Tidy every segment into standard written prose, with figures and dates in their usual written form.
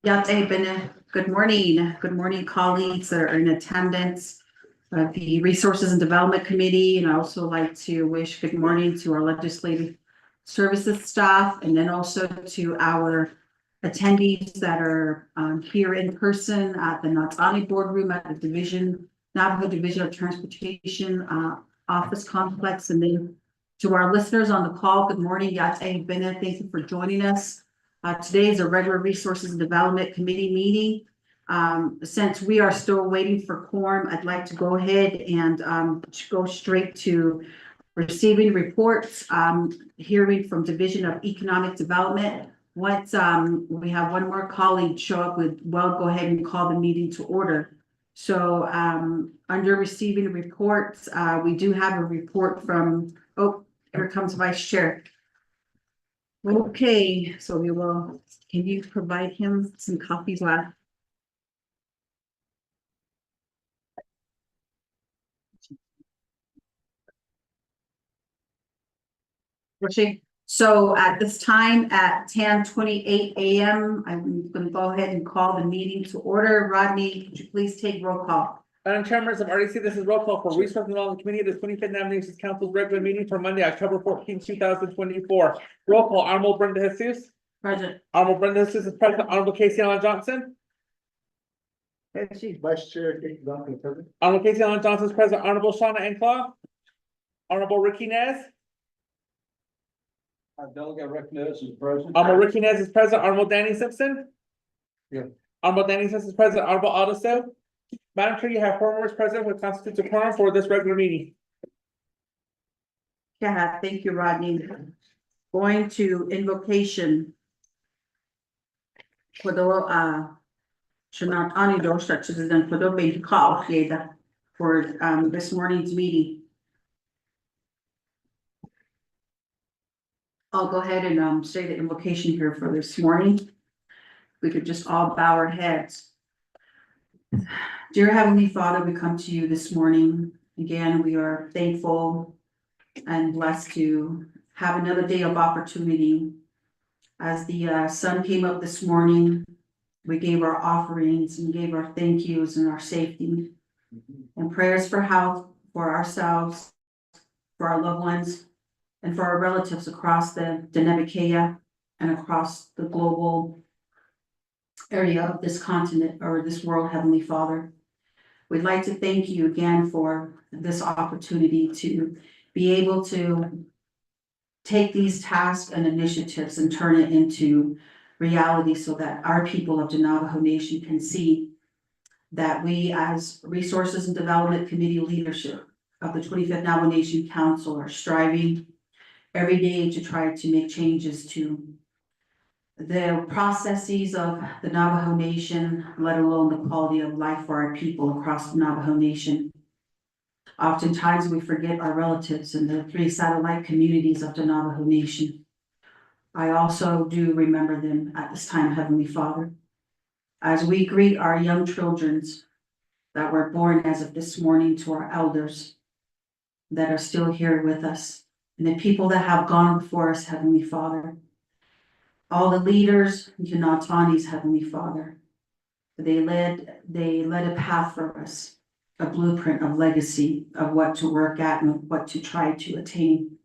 Good morning. Good morning, colleagues that are in attendance of the Resources and Development Committee. And I also like to wish good morning to our legislative services staff, and then also to our attendees that are here in person at the Natani boardroom at the Navajo Division of Transportation office complex. And then to our listeners on the call, good morning. Thank you for joining us. Today is a regular Resources and Development Committee meeting. Since we are still waiting for quorum, I'd like to go ahead and go straight to receiving reports, hearing from Division of Economic Development. Once we have one more colleague show up, we'll go ahead and call the meeting to order. So under receiving reports, we do have a report from, here comes Vice Chair. Okay, so we will, can you provide him some copies? So at this time at 10:28 a.m., I'm going to go ahead and call the meeting to order. Rodney, could you please take roll call? Madam Chair, members of RDC, this is roll call for Resources and Development Committee of the 25th Nominations Council's regular meeting for Monday, October 14, 2024. Roll call, Honorable Brenda Jesus. Present. Honorable Brenda Jesus is present. Honorable Casey Allen Johnson. Vice Chair Casey Johnson is present. Honorable Casey Allen Johnson is present. Honorable Shauna Enclaw. Honorable Ricky Nez. Delegate Rick Nez is present. Honorable Ricky Nez is present. Honorable Danny Simpson. Yeah. Honorable Danny Simpson is present. Honorable Otto. Madam Chair, you have 4 members present, which constitutes a quorum for this regular meeting. Yeah, thank you, Rodney. Going to invocation. For the for this morning's meeting. I'll go ahead and say the invocation here for this morning. We could just all bow our heads. Dear Heavenly Father, we come to you this morning. Again, we are thankful and blessed to have another day of opportunity. As the sun came up this morning, we gave our offerings and gave our thank yous and our safety and prayers for health for ourselves, for our loved ones, and for our relatives across the Denebekea and across the global area of this continent or this world, Heavenly Father. We'd like to thank you again for this opportunity to be able to take these tasks and initiatives and turn it into reality so that our people of the Navajo Nation can see that we as Resources and Development Committee leadership of the 25th Navajo Nation Council are striving every day to try to make changes to the processes of the Navajo Nation, let alone the quality of life for our people across the Navajo Nation. Oftentimes we forget our relatives in the 3 satellite communities of the Navajo Nation. I also do remember them at this time, Heavenly Father. As we greet our young children that were born as of this morning, to our elders that are still here with us, and the people that have gone before us, Heavenly Father. All the leaders, Yanatanis, Heavenly Father. They led a path for us, a blueprint of legacy of what to work at and what to try to attain.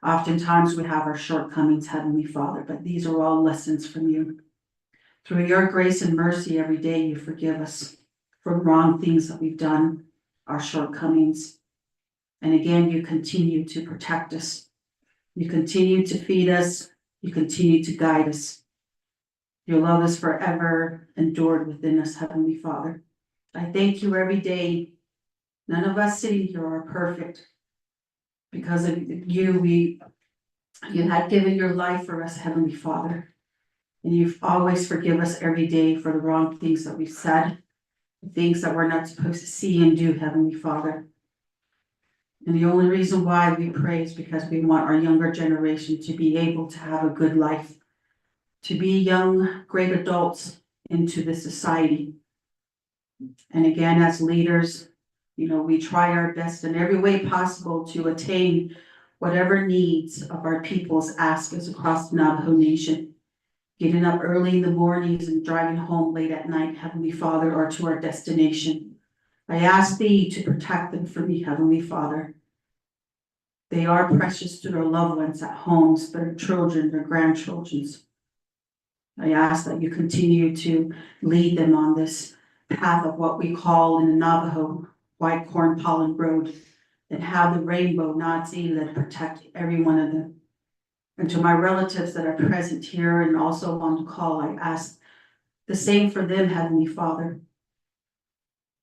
Oftentimes we have our shortcomings, Heavenly Father, but these are all lessons from you. Through your grace and mercy every day, you forgive us for wrong things that we've done, our shortcomings. And again, you continue to protect us. You continue to feed us. You continue to guide us. Your love is forever endured within us, Heavenly Father. I thank you every day. None of us sitting here are perfect. Because of you, you had given your life for us, Heavenly Father. And you've always forgive us every day for the wrong things that we've said, the things that we're not supposed to see and do, Heavenly Father. And the only reason why we pray is because we want our younger generation to be able to have a good life, to be young, great adults into this society. And again, as leaders, we try our best in every way possible to attain whatever needs of our peoples ask us across the Navajo Nation. getting up early in the mornings and driving home late at night, Heavenly Father, or to our destination. I ask thee to protect them for me, Heavenly Father. They are precious to their loved ones at homes, their children, their grandchildren's. I ask that you continue to lead them on this path of what we call in the Navajo, White Corn Pollen Road, and have the rainbow Nazi-led protect every one of them. And to my relatives that are present here and also on the call, I ask the same for them, Heavenly Father.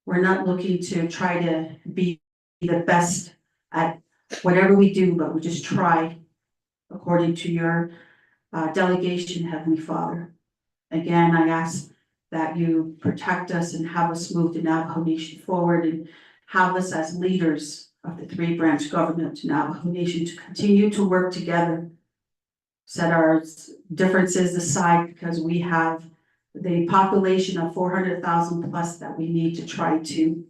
We're not looking to try to be the best at whatever we do, but we just try according to your delegation, Heavenly Father. Again, I ask that you protect us and have us move the Navajo Nation forward and have us as leaders of the three-branch government to Navajo Nation to continue to work together. Set our differences aside because we have the population of 400,000 plus that we need to try to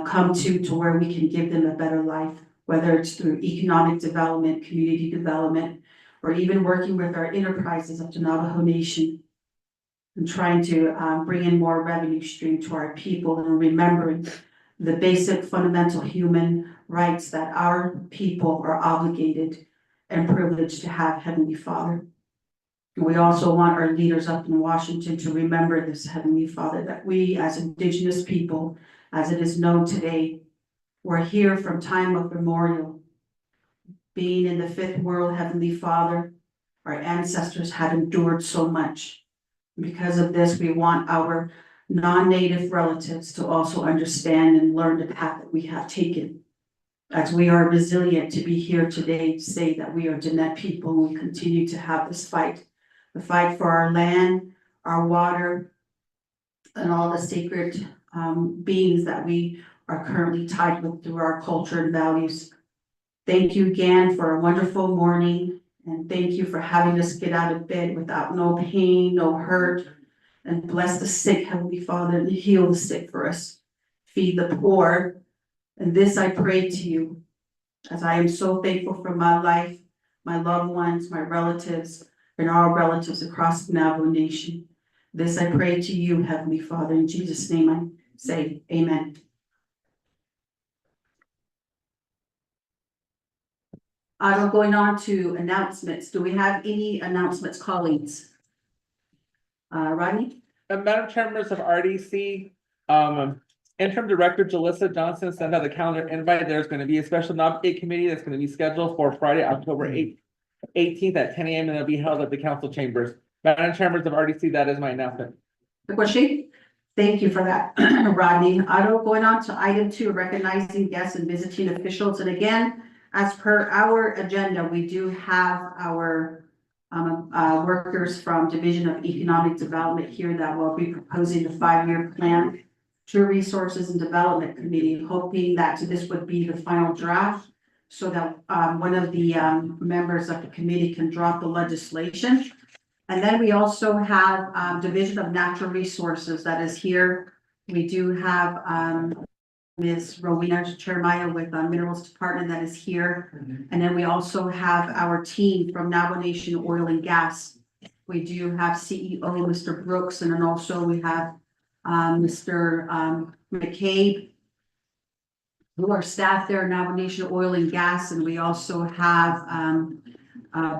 come to where we can give them a better life, whether it's through economic development, community development, or even working with our enterprises of the Navajo Nation and trying to bring in more revenue stream to our people and remembering the basic fundamental human rights that our people are obligated and privileged to have, Heavenly Father. We also want our leaders up in Washington to remember this, Heavenly Father, that we as Indigenous people, as it is known today, we're here from time of memorial. Being in the fifth world, Heavenly Father, our ancestors had endured so much. Because of this, we want our non-native relatives to also understand and learn the path that we have taken. As we are resilient to be here today to say that we are Diné people and we continue to have this fight. The fight for our land, our water, and all the sacred beings that we are currently tied with through our culture and values. Thank you again for a wonderful morning, and thank you for having us get out of bed without no pain, no hurt, and bless the sick, Heavenly Father, and heal the sick for us. Feed the poor, and this I pray to you, as I am so thankful for my life, my loved ones, my relatives, and our relatives across the Navajo Nation. This I pray to you, Heavenly Father, in Jesus' name I say, amen. Going on to announcements. Do we have any announcements, colleagues? Rodney? Madam Chair, members of RDC, Interim Director Jalissa Johnson sent out a calendar invite. There's going to be a special nominate committee that's going to be scheduled for Friday, October 18th at 10 a.m. and it'll be held at the council chambers. Madam Chair, members of RDC, that is my announcement. Thank you for that, Rodney. Going on to item 2, recognizing guests and visiting officials. And again, as per our agenda, we do have our workers from Division of Economic Development here that will be proposing the 5-year plan to Resources and Development Committee, hoping that this would be the final draft so that one of the members of the committee can drop the legislation. And then we also have Division of Natural Resources that is here. We do have Ms. Rowena Chermaya with Minerals Department that is here. And then we also have our team from Navajo Nation Oil and Gas. We do have CEO, Mr. Brooks, and then also we have Mr. McCabe, who are staff there, Navajo Nation Oil and Gas, and we also have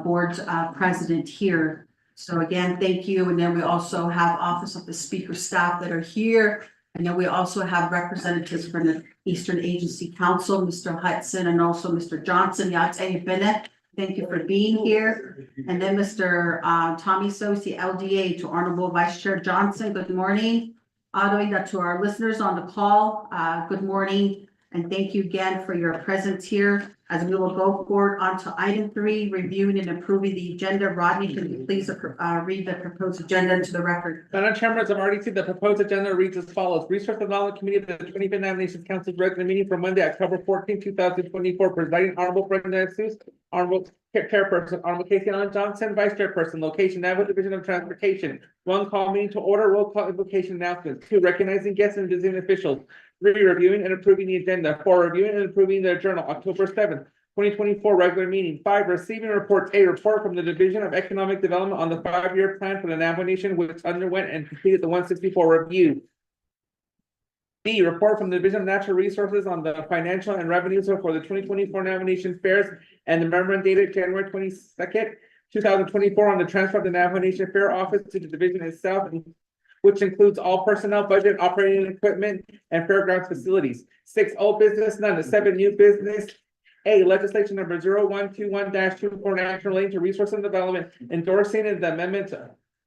board president here. So again, thank you. And then we also have Office of the Speaker staff that are here. And then we also have representatives from the Eastern Agency Council, Mr. Hudson, and also Mr. Johnson, Yate Bennett. Thank you for being here. And then Mr. Tommy Sosi, LDA, to Honorable Vice Chair Johnson, good morning. To our listeners on the call, good morning. And thank you again for your presence here. As we will go forward on to item 3, reviewing and approving the agenda. Rodney, can you please read the proposed agenda into the record? Madam Chair, members of RDC, the proposed agenda reads as follows. Research and Development Committee of the 25th Navajo Nation Council's regular meeting for Monday, October 14, 2024. Presiding Honorable Brenda Seuss, Honorable Chairperson, Honorable Casey Allen Johnson, Vice Chairperson, location Navajo Division of Transportation. 1, call meeting to order, roll call invocation announcements. 2, recognizing guests and visiting officials. 3, reviewing and approving the agenda. 4, reviewing and approving the journal, October 7th. 2024 regular meeting. 5, receiving reports. A, report from the Division of Economic Development on the 5-year plan for the Navajo Nation, which underwent and completed the 164 review. B, report from the Division of Natural Resources on the financial and revenues for the 2024 Navajo Nation Fairs and the memorandum dated January 22nd, 2024 on the transfer of the Navajo Nation Fair Office to the division itself, which includes all personnel, budget, operating equipment, and fairgrounds facilities. 6, old business, none. 7, new business. A, legislation number 0121-24, national relating to resource and development, endorsing the amendment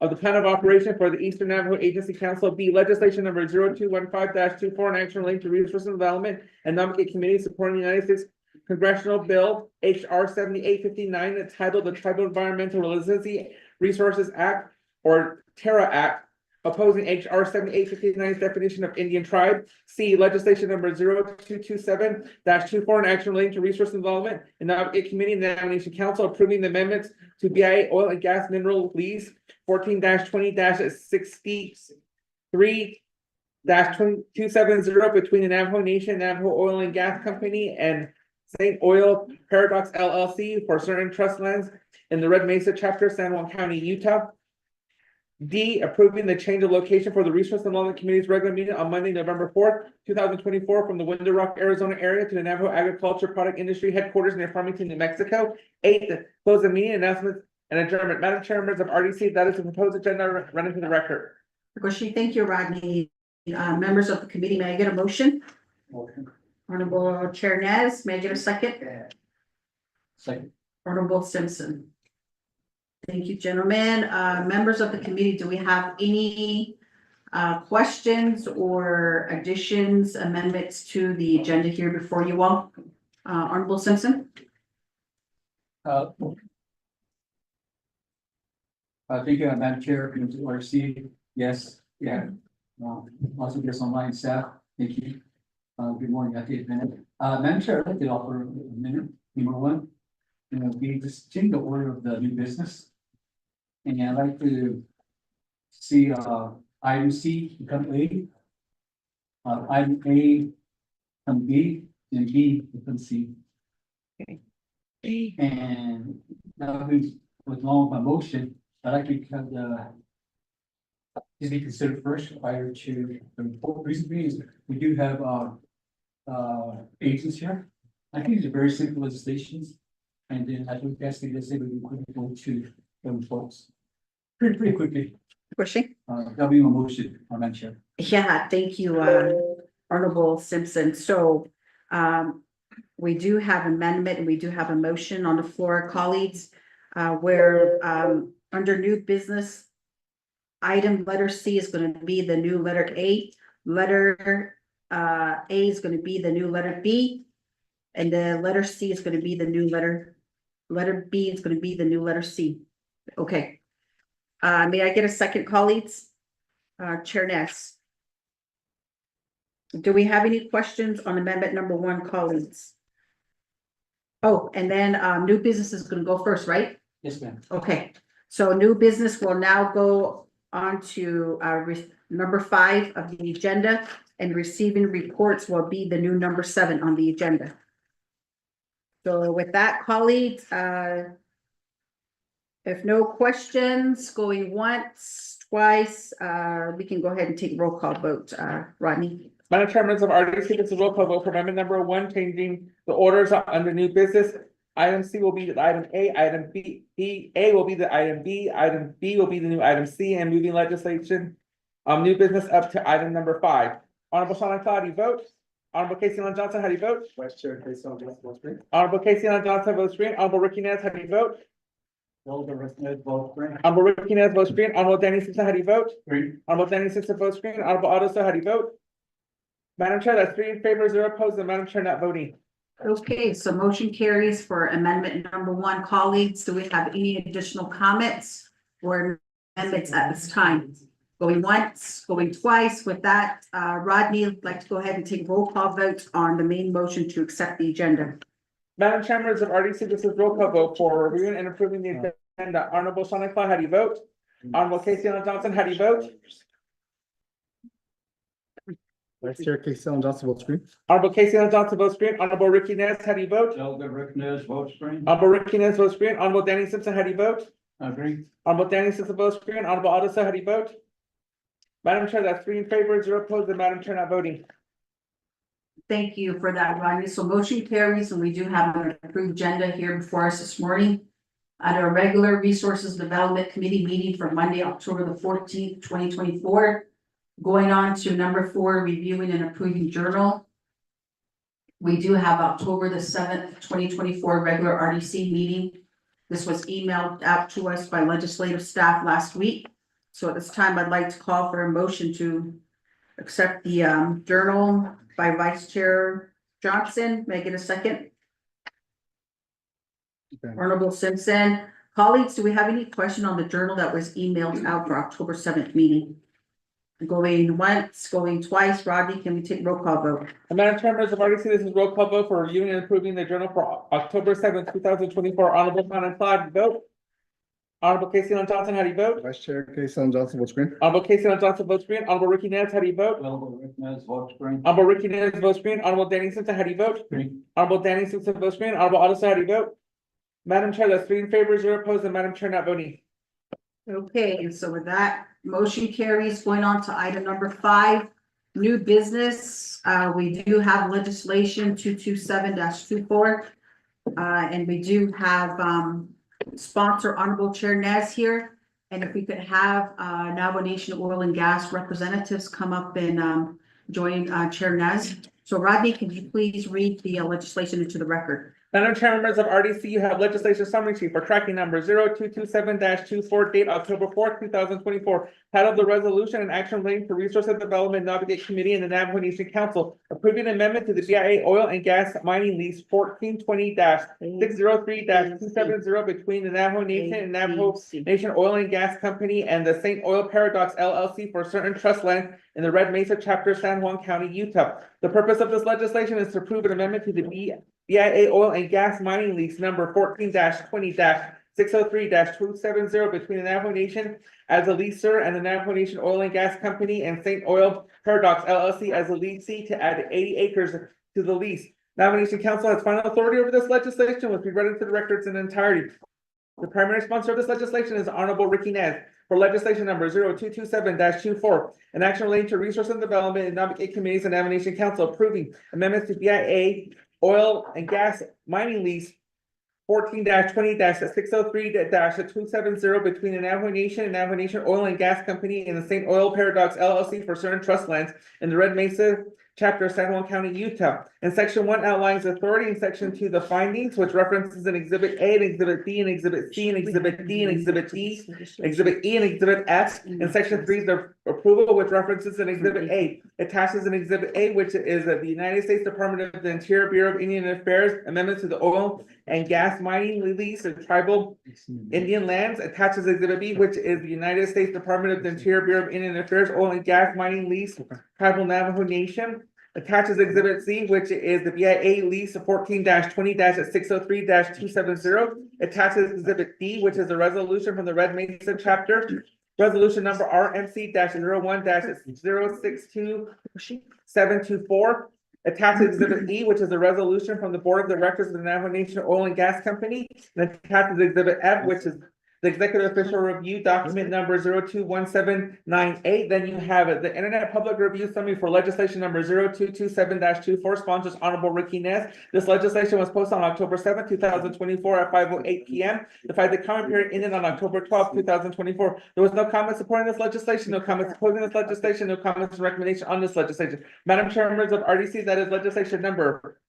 of the plan of operation for the Eastern Navajo Agency Council. B, legislation number 0215-24, national relating to resource and development and nominate committee supporting the United States Congressional Bill HR 7859, entitled the Tribal Environmental Resiliency Resources Act, or TERRA Act, opposing HR 7859's definition of Indian tribe. C, legislation number 0227-24, an action relating to resource and development and navigate committee and the Nation Council approving the amendments to BIA oil and gas mineral lease 14-20-63-2270 between the Navajo Nation, Navajo Oil and Gas Company, and St. Oil Paradox LLC for certain trust lands in the Red Mesa chapter, San Juan County, Utah. D, approving the change of location for the Resource and Development Committee's regular meeting on Monday, November 4th, 2024, from the Window Rock, Arizona area to the Navajo Agriculture Product Industry Headquarters near Farmington, New Mexico. 8, close the meeting, announcements and adjournment. Madam Chair, members of RDC, that is the proposed agenda running to the record. Thank you, Rodney. Members of the committee, may I get a motion? Motion. Honorable Chair Nez, may I get a second? Second. Honorable Simpson. Thank you, gentlemen. Members of the committee, do we have any questions or additions, amendments to the agenda here before you all? Honorable Simpson? Thank you, Madam Chair, and to RC. Yes, yeah. Also just online staff. Thank you. Good morning. I take a minute. Madam Chair, I'd like to offer a minute. Number one, we just change the order of the new business. And I'd like to see item C become A. Item A become B, and B become C. And now with along with my motion, I'd like to have to be considered first prior to the report. Reason being is we do have agents here. I think these are very simple legislations. And then I think that's the decision we could go to the reports. Pretty quickly. Question? That'll be my motion, Madam Chair. Yeah, thank you, Honorable Simpson. So, we do have amendment and we do have a motion on the floor, colleagues, where, under new business, item letter C is going to be the new letter A. Letter, A is going to be the new letter B. And the letter C is going to be the new letter B is going to be the new letter C. Okay. May I get a second, colleagues? Chair Ness. Do we have any questions on amendment number 1, colleagues? Oh, and then new business is going to go first, right? Yes, ma'am. Okay, so new business will now go on to number 5 of the agenda, and receiving reports will be the new number 7 on the agenda. So with that, colleagues, if no questions, going once, twice, we can go ahead and take roll call vote. Rodney? Madam Chair, members of RDC, this is roll call vote for amendment number 1, changing the orders under new business. Item C will be the item A, item B, A will be the item B will be the new item C, and moving legislation, new business up to item number 5. Honorable Sean Claude, how do you vote? Honorable Casey Allen Johnson, how do you vote? Vice Chair, Casey Allen Johnson, votes green. Honorable Casey Allen Johnson votes green. Honorable Ricky Nez, how do you vote? Votes green. Honorable Ricky Nez votes green. Honorable Danny Simpson, how do you vote? Green. Honorable Danny Simpson votes green. Honorable Otto, how do you vote? Madam Chair, that's 3 in favor, 0 opposed, and Madam Chair not voting. Okay, so motion carries for amendment number 1. Colleagues, do we have any additional comments or amendments at this time? Going once, going twice. With that, Rodney, I'd like to go ahead and take roll call vote on the main motion to accept the agenda. Madam Chair, members of RDC, this is roll call vote for reviewing and approving the agenda. Honorable Sean Claude, how do you vote? Honorable Casey Allen Johnson, how do you vote? Vice Chair Casey Ellen Johnson votes green. Honorable Casey Ellen Johnson votes green. Honorable Ricky Nez, how do you vote? Elder Rick Nez votes green. Honorable Ricky Nez votes green. Honorable Danny Simpson, how do you vote? Agree. Honorable Danny Simpson votes green. Honorable Odessa, how do you vote? Madam Chair, that's 3 in favor, 0 opposed, and Madam Chair not voting. Thank you for that, Rodney. So motion carries, and we do have an approved agenda here before us this morning. At our regular Resources Development Committee meeting for Monday, October the 14th, 2024. Going on to number 4, reviewing and approving journal. We do have October the 7th, 2024 regular RDC meeting. This was emailed out to us by legislative staff last week. So at this time, I'd like to call for a motion to accept the journal by Vice Chair Johnson. May I get a second? Honorable Simpson. Colleagues, do we have any question on the journal that was emailed out for October 7th meeting? Going once, going twice. Rodney, can we take roll call vote? Madam Chair, members of RDC, this is roll call vote for reviewing and approving the journal for October 7th, 2024. Honorable Shannon Cloud, vote. Honorable Casey Ellen Johnson, how do you vote? Vice Chair Casey Ellen Johnson votes green. Honorable Casey Ellen Johnson votes green. Honorable Ricky Nez, how do you vote? Elder Rick Nez votes green. Honorable Ricky Nez votes green. Honorable Danny Simpson, how do you vote? Green. Honorable Danny Simpson votes green. Honorable Odessa, how do you vote? Madam Chair, that's 3 in favor, 0 opposed, and Madam Chair not voting. Okay, and so with that, motion carries. Going on to item number 5, new business. We do have legislation 227-24. And we do have sponsor Honorable Chair Nez here. And if we could have Navajo Nation Oil and Gas representatives come up and join Chair Nez. So Rodney, can you please read the legislation into the record? Madam Chair, members of RDC, you have legislation summary sheet for tracking number 0227-24, date October 4th, 2024. Titled the resolution and action relating to resource and development Navigate Committee and the Navajo Nation Council approving amendment to the BIA oil and gas mining lease 1420-603-270 between the Navajo Nation and Navajo Nation Oil and Gas Company and the St. Oil Paradox LLC for certain trust land in the Red Mesa chapter, San Juan County, Utah. The purpose of this legislation is to approve an amendment to the BIA oil and gas mining lease number 14-20-603-270 between the Navajo Nation as a leaser and the Navajo Nation Oil and Gas Company and St. Oil Paradox LLC as a leasee to add 80 acres to the lease. Navajo Nation Council has final authority over this legislation, which we read into the records in entirety. The primary sponsor of this legislation is Honorable Ricky Nez for legislation number 0227-24, an action relating to resource and development in Navigate Committees and Navajo Nation Council approving amendments to BIA oil and gas mining lease 14-20-603-270 between the Navajo Nation and Navajo Nation Oil and Gas Company and the St. Oil Paradox LLC for certain trust lands in the Red Mesa chapter, San Juan County, Utah. And section 1 outlines authority, and section 2 the findings, which references an exhibit A and exhibit B and exhibit C and exhibit D and exhibit E, exhibit E and exhibit F. And section 3 the approval, which references an exhibit A, attaches an exhibit A, which is the United States Department of the Interior Bureau of Indian Affairs amendments to the oil and gas mining lease of tribal Indian lands, attaches exhibit B, which is the United States Department of the Interior Bureau of Indian Affairs oil and gas mining lease tribal Navajo Nation. Attaches exhibit C, which is the BIA lease of 14-20-603-270. Attaches exhibit D, which is a resolution from the Red Mesa chapter. Resolution number RMC-01-062-724. Attaches exhibit E, which is a resolution from the Board of Directors of the Navajo Nation Oil and Gas Company. And attaches exhibit F, which is the executive official review document number 021798. Then you have the Internet Public Review Summary for legislation number 0227-24, sponsors Honorable Ricky Nez. This legislation was posted on October 7th, 2024 at 5:08 p.m. The comment period ended on October 12th, 2024. There was no comment supporting this legislation, no comments opposing this legislation, no comments or recommendation on this legislation. Madam Chair, members of RDC, that is legislation number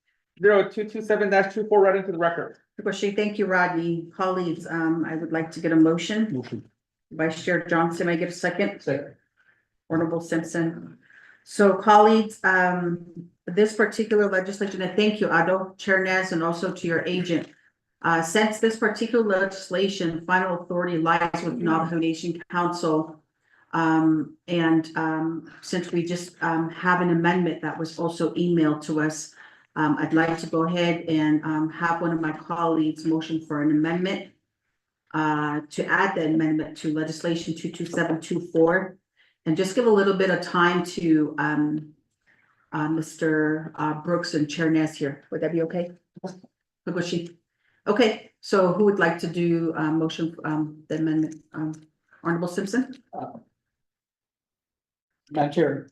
0227-24 read into the record. Thank you, Rodney. Colleagues, I would like to get a motion. Vice Chair Johnson, may I get a second? Second. Honorable Simpson. So colleagues, this particular legislation, and thank you, Ado, Chair Nez, and also to your agent. Since this particular legislation, final authority lies with Navajo Nation Council. Since we just have an amendment that was also emailed to us, I'd like to go ahead and have one of my colleagues motion for an amendment to add the amendment to legislation 22724, and just give a little bit of time to Mr. Brooks and Chair Nez here. Would that be okay? Fukushi. Okay, so who would like to do motion, the amendment, Honorable Simpson? Madam Chair.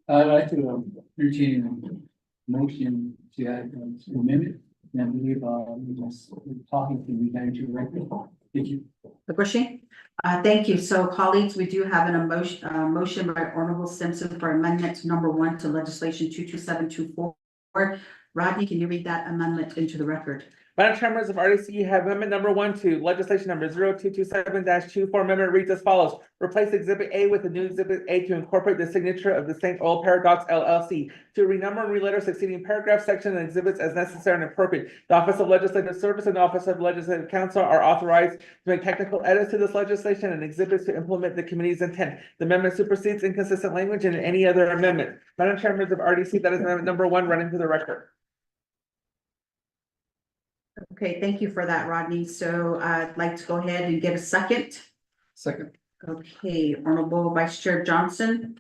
I'd like to entertain a motion to add an amendment, and I believe, talking to the manager right now. Thank you. Fukushi? Thank you. So colleagues, we do have an motion by Honorable Simpson for amendment number 1 to legislation 22724. Rodney, can you read that amendment into the record? Madam Chair, members of RDC, you have amendment number 1 to legislation number 0227-24. Amendment reads as follows. Replace exhibit A with the new exhibit A to incorporate the signature of the St. Oil Paradox LLC. To renumber and relater succeeding paragraphs, sections, and exhibits as necessary and appropriate. The Office of Legislative Service and the Office of Legislative Counsel are authorized to make technical edits to this legislation and exhibits to implement the committee's intent. The amendment supersedes inconsistent language and any other amendment. Madam Chair, members of RDC, that is amendment number 1 running to the record. Okay, thank you for that, Rodney. So I'd like to go ahead and get a second. Second. Okay, Honorable Vice Chair Johnson.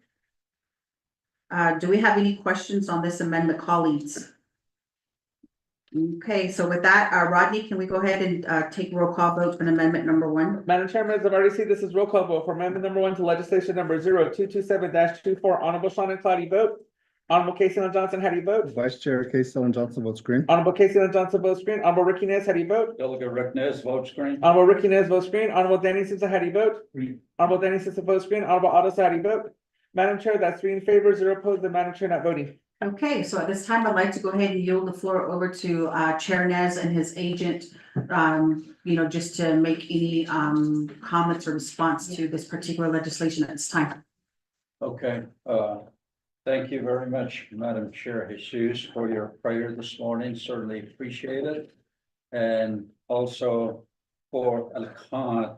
Do we have any questions on this amendment, colleagues? Okay, so with that, Rodney, can we go ahead and take roll call vote on amendment number 1? Madam Chair, members of RDC, this is roll call vote for amendment number 1 to legislation number 0227-24. Honorable Sean and Cloudy vote. Honorable Casey Allen Johnson, how do you vote? Vice Chair Casey Ellen Johnson votes green. Honorable Casey Allen Johnson votes green. Honorable Ricky Nez, how do you vote? Delegate Rick Nez votes green. Honorable Ricky Nez votes green. Honorable Danny Simpson, how do you vote? Green. Honorable Danny Simpson votes green. Honorable Otto, how do you vote? Madam Chair, that's 3 in favor, 0 opposed, the Madam Chair not voting. Okay, so at this time, I'd like to go ahead and yield the floor over to Chair Nez and his agent. Just to make any comments or response to this particular legislation at this time. Okay, thank you very much, Madam Chair Jesus, for your prayer this morning. Certainly appreciate it. And also for Alcon,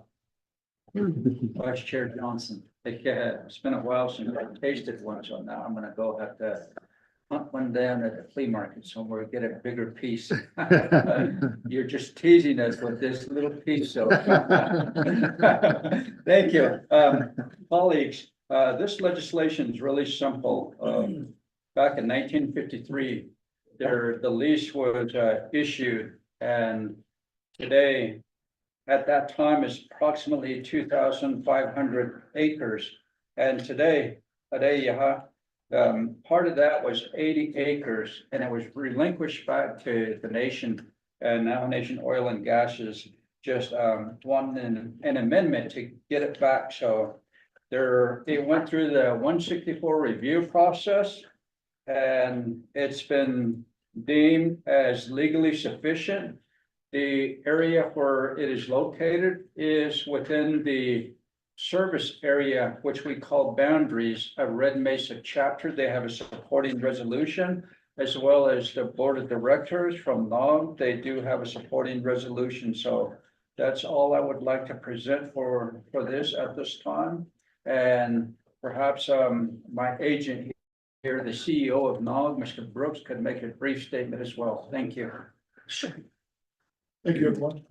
Vice Chair Johnson. It's been a while since I tasted one, so now I'm gonna go have to hunt one down at the flea market somewhere, get a bigger piece. You're just teasing us with this little piece, so. Thank you. Colleagues, this legislation is really simple. Back in 1953, the lease was issued, and today, at that time, is approximately 2,500 acres. And today, part of that was 80 acres, and it was relinquished back to the nation. And now Nation Oil and Gas is just wanting an amendment to get it back. So it went through the 164 review process, and it's been deemed as legally sufficient. The area where it is located is within the service area, which we call boundaries of Red Mesa chapter. They have a supporting resolution, as well as the board of directors from NOG. They do have a supporting resolution. So that's all I would like to present for this at this time. And perhaps my agent here, the CEO of NOG, Mr. Brooks, could make a brief statement as well. Thank you. Sure. Thank you, everyone.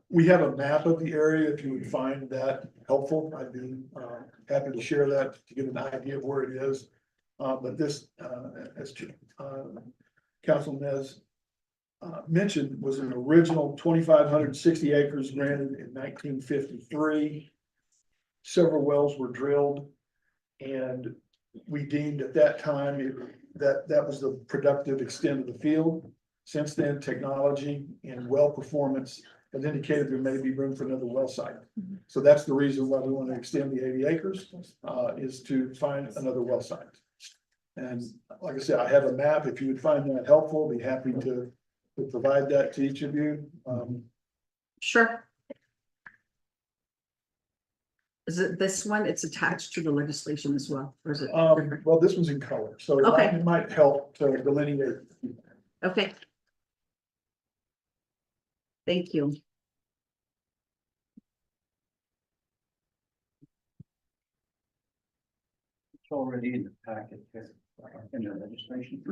We have a map of the area. If you would find that helpful, I'd be happy to share that to get an idea of where it is. But this, as Council Nez mentioned, was an original 2,560 acres granted in 1953. Several wells were drilled, and we deemed at that time that was the productive extent of the field. Since then, technology and well performance has indicated there may be room for another well site. So that's the reason why we want to extend the 80 acres, is to find another well site. And like I said, I have a map. If you would find that helpful, I'd be happy to provide that to each of you. Sure. Is it this one? It's attached to the legislation as well, or is it? different? Well, this one's in color, so Okay. it might help to delineate. Okay. Thank you. It's already in the packet, in the legislation.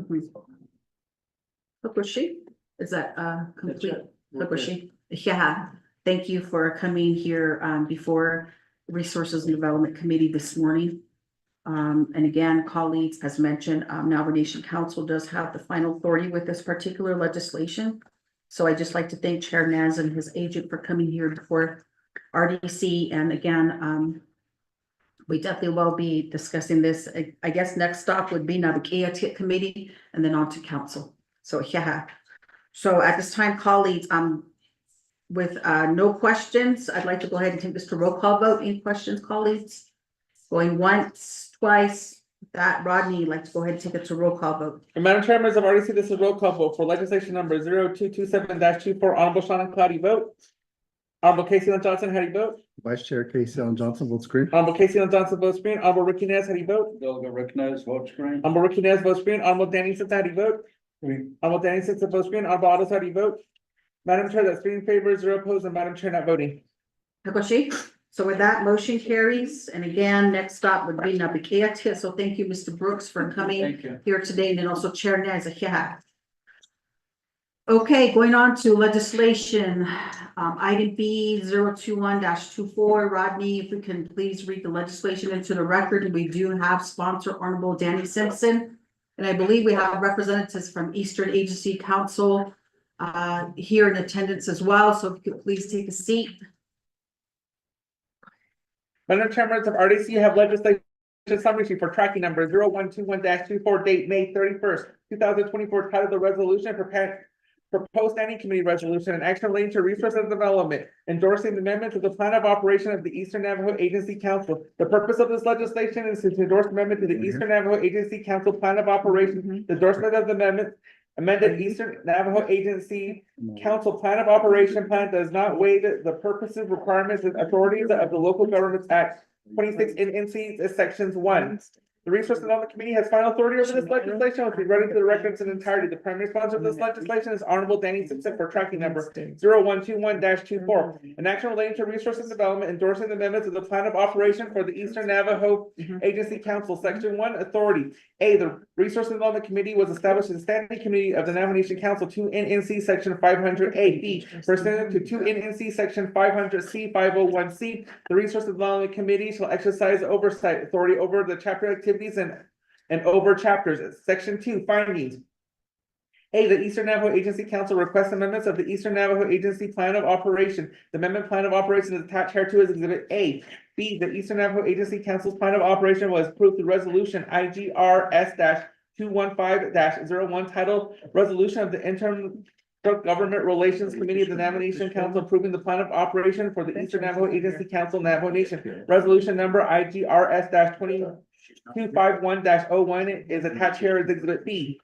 Fukushi, is that complete? We're good. Fukushi, yeah, thank you for coming here before Resources and Development Committee this morning. And again, colleagues, as mentioned, Navajo Nation Council does have the final authority with this particular legislation. So I'd just like to thank Chair Naz and his agent for coming here before RDC. And again, we definitely will be discussing this. I guess next stop would be Nabakeya Committee and then on to council. So yeah. So at this time, colleagues, with no questions, I'd like to go ahead and take this to roll call vote. Any questions, colleagues? Going once, twice, that Rodney, you'd like to go ahead and take it to roll call vote. And Madam Chair, members of RDC, this is roll call vote for legislation number 0227-24, Honorable Sean Cloudy vote. Honorable Casey Len Johnson, how do you vote? Vice Chair Casey Ellen Johnson votes green. Honorable Casey Len Johnson votes green. Honorable Ricky Nez, how do you vote? Dilga Ricknez, votes green. Honorable Ricky Nez votes green. Honorable Danny Sitz, how do you vote? Honorable Danny Sitz votes green. Honorable Otto, how do you vote? Madam Chair, that's 3 in favor, 0 opposed, and Madam Chair not voting. Hakoshi, so with that, motion carries. And again, next stop would be Nabakeya. So thank you, Mr. Brooks, for coming Thank you. here today, and then also Chair Nez. Yeah. Okay, going on to legislation, item B 021-24, Rodney, if we can please read the legislation into the record. We do have sponsor Honorable Danny Simpson. And I believe we have representatives from Eastern Agency Council here in attendance as well. So if you could please take a seat. Madam Chair, members of RDC, you have legislation summary sheet for tracking number 0121-24, date May 31st, 2024, titled the resolution proposed standing committee resolution and action relating to resource and development, endorsing the amendment to the plan of operation of the Eastern Navajo Agency Council. The purpose of this legislation is to endorse amendment to the Eastern Navajo Agency Council plan of operation. The endorsement of the amended Eastern Navajo Agency Council plan of operation plan does not waive the purposes, requirements, and authorities of the Local Governments Act 26 NC sections 1. The Resource Development Committee has final authority over this legislation, which will be read into the records in entirety. The primary sponsor of this legislation is Honorable Danny Simpson for tracking number 0121-24. An action relating to resource and development, endorsing the amendments of the plan of operation for the Eastern Navajo Agency Council, section 1, authority. A, the Resource and Development Committee was established as a standing committee of the Navajo Nation Council, 2 NNC section 500A. B, pursuant to 2 NNC section 500C 501C, the Resource and Development Committee shall exercise oversight authority over the chapter activities and over chapters. Section 2, findings. A, the Eastern Navajo Agency Council requests amendments of the Eastern Navajo Agency Plan of Operation. The amendment plan of operation is attached hereto as Exhibit A. B, the Eastern Navajo Agency Council's plan of operation was approved through resolution IGRS-215-01, titled Resolution of the Interim Government Relations Committee of the Navajo Nation Council approving the plan of operation for the Eastern Navajo Agency Council, Navajo Nation. Resolution number IGRS-251-01 is attached here as Exhibit B.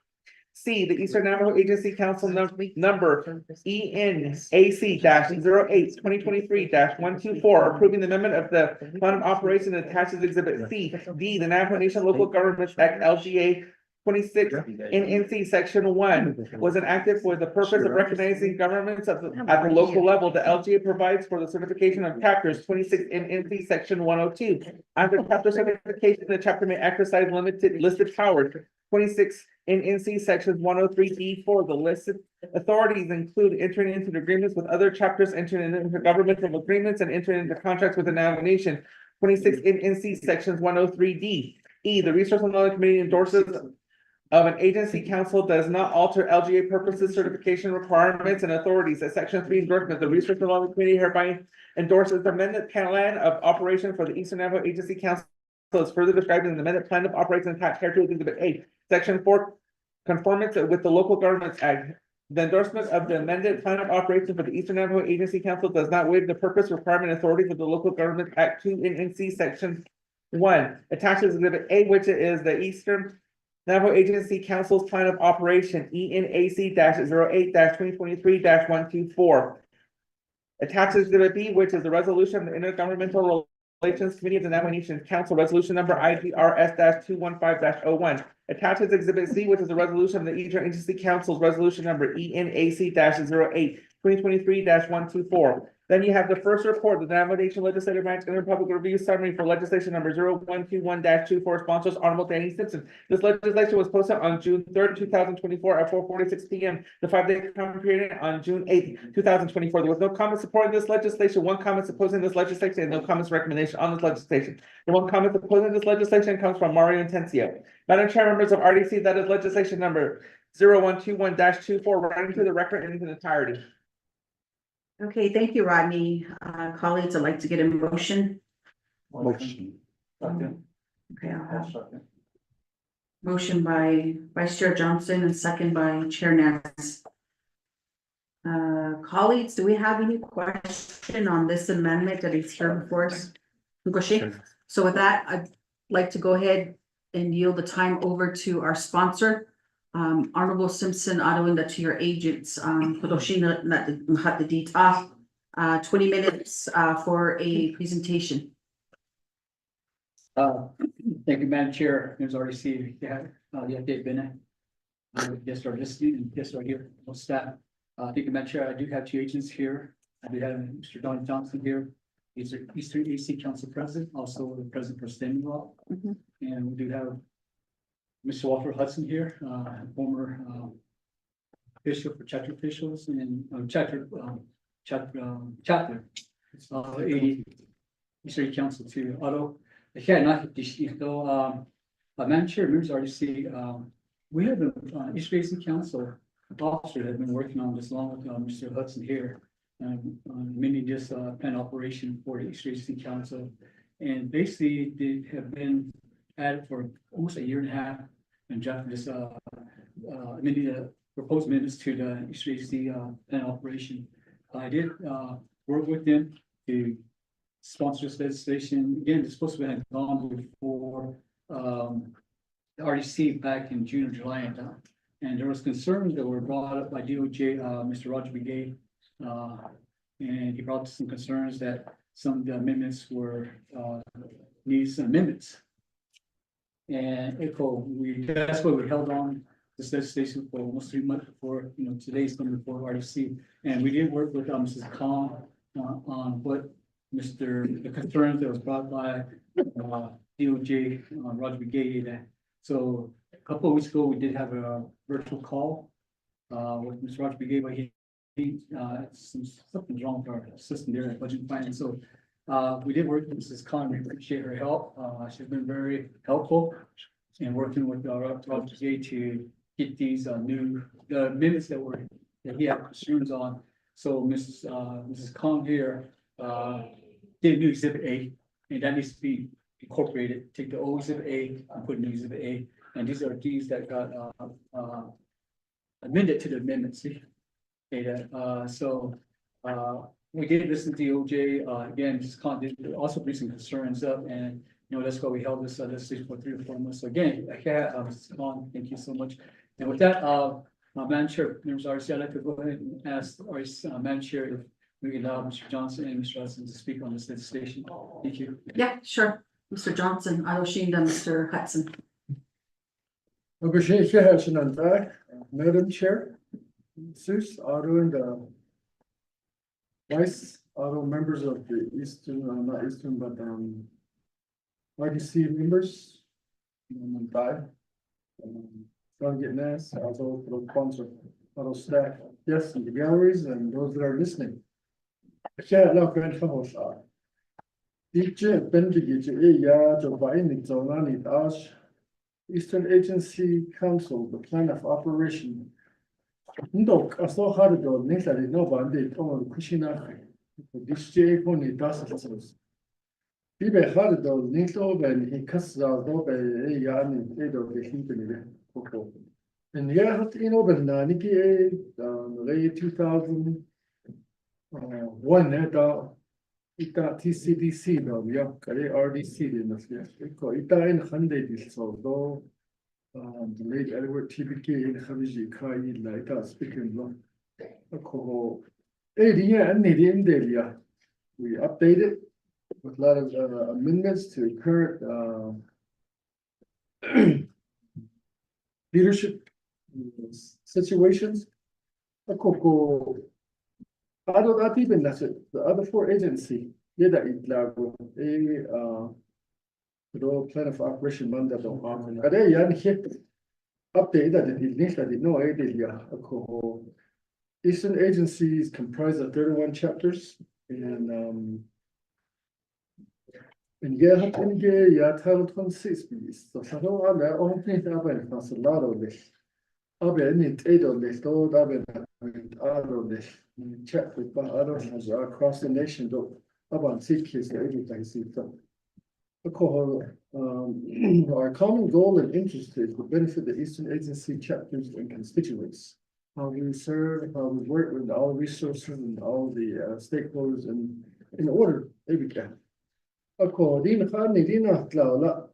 C, the Eastern Navajo Agency Council number ENAC-08-2023-124, approving the amendment of the plan of operation attached as Exhibit C. D, the Navajo Nation Local Governments Act LGA 26 in NC section 1 was enacted for the purpose of recognizing governments at the local level. The LGA provides for the certification of chapters 26 in NC section 102. After chapter certification, the chapter may exercise listed powers. 26 in NC sections 103D4. The listed authorities include entering into agreements with other chapters, entering into governmental agreements, and entering into contracts with the Navajo Nation. 26 in NC sections 103D. E, the Resource and Development Committee endorses of an agency council does not alter LGA purposes, certification requirements, and authorities. At section 3 endorsement, the Resource and Development Committee hereby endorses the amended plan of operation for the Eastern Navajo Agency Council as further described in the amended plan of operation attached here to Exhibit A. Section 4, conformance with the Local Governments Act. The endorsement of the amended plan of operation for the Eastern Navajo Agency Council does not waive the purpose, requirement, authorities of the Local Government Act 2 in NC section 1. Attaches Exhibit A, which is the Eastern Navajo Agency Council's plan of operation, ENAC-08-2023-124. Attaches Exhibit B, which is the resolution of the Intergovernmental Relations Committee of the Navajo Nation Council, resolution number IGRS-215-01. Attaches Exhibit C, which is the resolution of the Eastern Agency Council's resolution number ENAC-08-2023-124. Then you have the first report, the nomination legislative branch and public review summary for legislation number 0121-24, sponsors Honorable Danny Simpson. This legislation was posted on June 3rd, 2024 at 4:46 p.m. The 5-day comment period on June 8th, 2024. There was no comment supporting this legislation, one comment opposing this legislation, and no comments recommendation on this legislation. The one comment opposing this legislation comes from Mario Intencio. Madam Chair, members of RDC, that is legislation number 0121-24, running through the record in its entirety. Okay, thank you, Rodney. Colleagues, I'd like to get a motion. Motion. Second. Okay, I'll have motion by Vice Chair Johnson and second by Chair Nance. Colleagues, do we have any question on this amendment that is here before us? Ngozi? So with that, I'd like to go ahead and yield the time over to our sponsor. Honorable Simpson, Adewinda, to your agents, Kodoshina Dita, 20 minutes for a presentation. Thank you, Madam Chair, members of RDC, yeah, the update been. Yes, our listening and yes, our here, no staff. Thank you, Madam Chair, I do have two agents here. I do have Mr. Don Johnson here. He's the Eastern AC Council President, also the President for Standing Law. Mhm. And we do have Mr. Walter Hudson here, former official for chapter officials and chapter 80 Eastern Council to Otto. Yeah, not so Madam Chair, members of RDC, we have the East Basin Council officer that have been working on this along with Mr. Hudson here. Many just plan operation for the East Basin Council. And basically they have been at it for almost a year and a half. And Jeff just many proposed minutes to the East Basin plan operation. I did work with them to sponsor this legislation. Again, it's supposed to have gone before the RDC back in June or July. And there was concerns that were brought up by DOJ, Mr. Roger Brigade. And he brought some concerns that some of the amendments were needed some amendments. And that's why we held on this legislation for almost 3 months before, today's coming before RDC. And we did work with Mrs. Khan on what the concerns that was brought by DOJ, Roger Brigade. So a couple of weeks ago, we did have a virtual call with Mr. Roger Brigade, but something's wrong with our system there at Budget and Finance. So we did work with Mrs. Khan. We appreciate her help. She's been very helpful in working with Roger Brigade to get these new amendments that he had concerns on. So Mrs. Khan here did a new Exhibit A, and that needs to be incorporated. Take the old Exhibit A and put a new Exhibit A, and these are these that got amended to the amendments. We did listen to DOJ. Again, Mrs. Khan did also bring some concerns up, and that's why we held this legislation for 3 or 4 months. So again, Mrs. Khan, thank you so much. And with that, Madam Chair, members of RDC, I'd like to go ahead and ask Madam Chair if we can allow Mr. Johnson and Mr. Hudson to speak on this legislation. Thank you. Yeah, sure. Mr. Johnson, Adoshinda, Mr. Hudson. Madam Chair, Sus, Otto and Vice, Otto members of the Eastern, not Eastern, but RDC members. Don't get nice, also for the sponsor, Otto staff, yes, and the galleries and those that are listening. Yeah, no, grand fellows are. DJ Bendigit, yeah, the binding Zonani Ash. Eastern Agency Council, the plan of operation. Ndok, I saw how to do next I didn't know about it on Kushina. This J. Pony does it. People had those next over and he cuts out over a yarn and eight of the heat. And yeah, over Niki, late 2000. One at ita TCDC though, yeah, RDC in the sphere. Ita in 100 is so though. The late Edward TBK in Haviji Kai like us speaking long. We updated with a lot of amendments to current leadership situations. Ado dati ben nasa, the other four agency, yeah, that itlago, do plan of operation banda do hamen. Ade yan hit update that it is that no idea. Eastern agencies comprise of 31 chapters and. And yeah, and yeah, title 26 piece. So I don't want to open it up and it's a lot of this. I'll be in it on this, though, I've been out of this. Check with others as across the nation, though. About 6 kids, everything, see them. Our common goal and interest is to benefit the Eastern Agency chapters and constituents. How we serve, how we work with all resources and all the stakeholders in order, every can. Dina khani dina tla la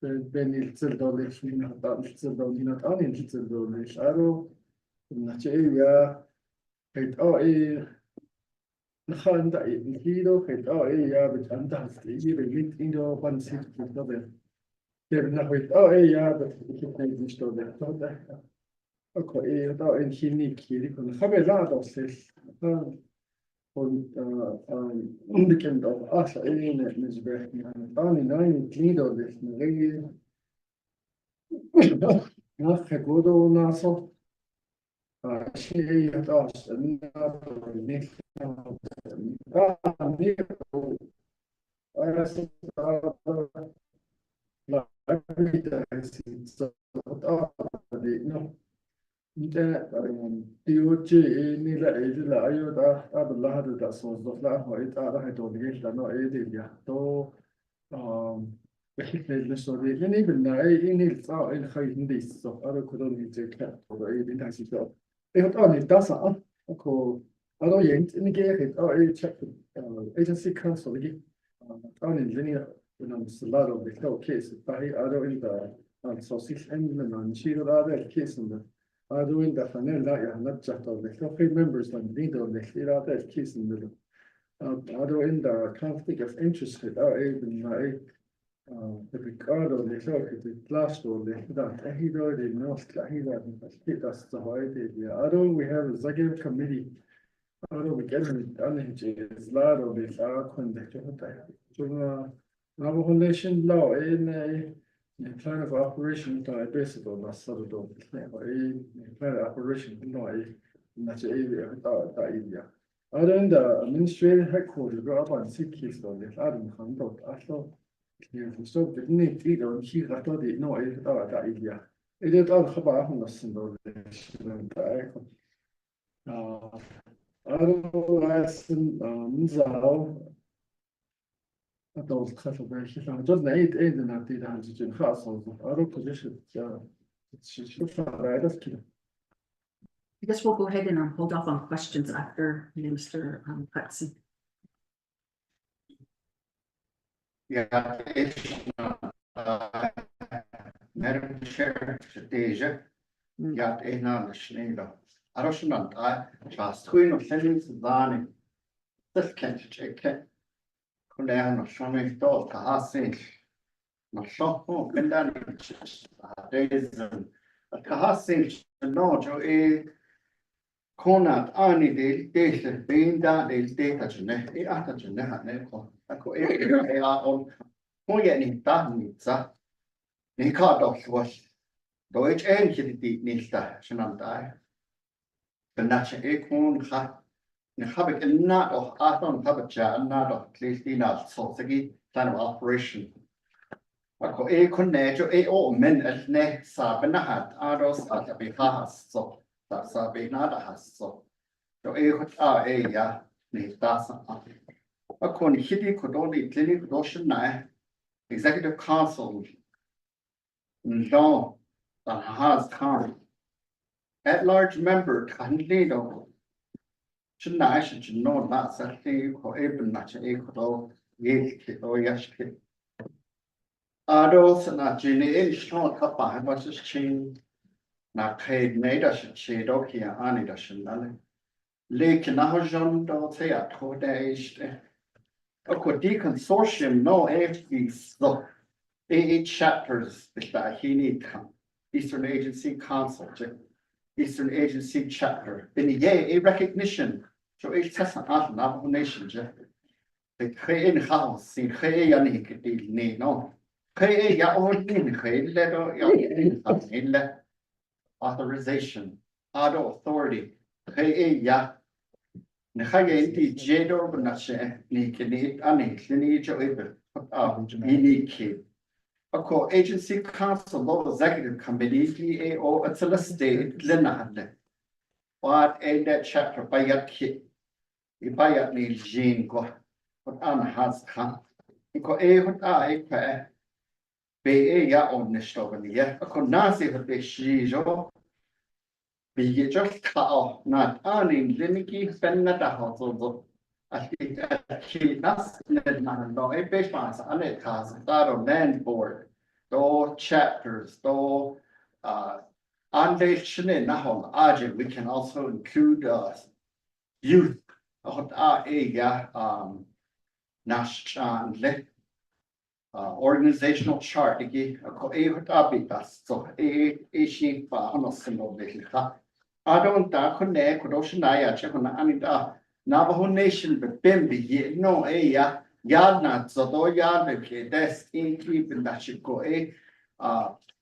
ben il tseldo shina ta tseldo dina tani il tseldo aro na ya het nakhan da hido het ya bet anda sti be mit indo pan sit do be na het ya bet ik niet sto de to da in hini kiri kon khabe la do ses Und unbekannt auf Asche, mit nein, Glieder, das eine Regel. Nach der Godo Naso. Hat aus, nicht. DOJ nila la ayo da abla hada da so do la ho it ara ha do ge da no e de ya to le so de ni bin na e ni sa e khay ndi so ara ko do ni je ka do e din ta si so e hot on it da sa ko aro yen ni ge he e check agency council ge on in linear when I'm salado de ko case pa hi aro in da so sis en na ni ro da case in the doing the fanella, yeah, not just of the three members like Dido, the Hirata kiss in the in the conflict of interest with our even the Ricardo, the last one, that he already knows that he that's the way they we have a Zagreb committee. We get it done is lot of this conduct. Navajo Nation law in plan of operation basically was sort of plan of operation no that's area that area. Other than the administrative headquarters go up on cities so the Adam handled also so the need either he got the no that area. It is all about on the symbol. I don't know those kind of very just 8 and not the hydrogen house on other positions. I guess we'll go ahead and hold off on questions after Minister Hudson. Yeah, Madam Chair, Deja, yeah, Ena Schneider. I don't know, I just queen of sentence Zani. This can't check it. Kunde show me to kahasi. No show bendan days kahasi no jo konat ani de binda de data jene ata jene hane ko ako on mo ye ni ta ni za ni ka do was do hiti ni ta shananta benach kon kha ni habek not of aton habcha not of clistina so sagi plan of operation ako konnejo o men ne sa benahat aros at be has so sa be nada has so so ya ni ta sa ako ni hiti ko do ni clinic dotion na executive council no has time at large member candido should not should know not something or even much equal or yes adults not gene short kappa was just chain not paid made us shade okay ani da shinale lake na jon do say at 2 days a consortium no AFG so 8 chapters that he need Eastern Agency Council Eastern Agency chapter in a recognition So each test on nation, the Korean house, in Korean, no. Korea, ya own in Korea, authorization, auto authority, Korea. Nchage jedo b'nashe ni kini ani kini joibe ini ki. Ako agency council law executive committee EAO at the state linahande. What a that chapter bayat ki. Ibayat ni jin ko. What an has come. Iko what I pe. Be ya on nishtovani ya. Ako nasi what be shijo. Be just cut not earning limiki spend not a household. I think that's no a base mass on it has that land board, though chapters, though on the now agent, we can also include youth national organizational chart again, so a sheep symbol. I don't connect with Oceania, check on Anita, Navajo Nation, but Bimbi, no, yard nuts, so yard, that's in keeping that should go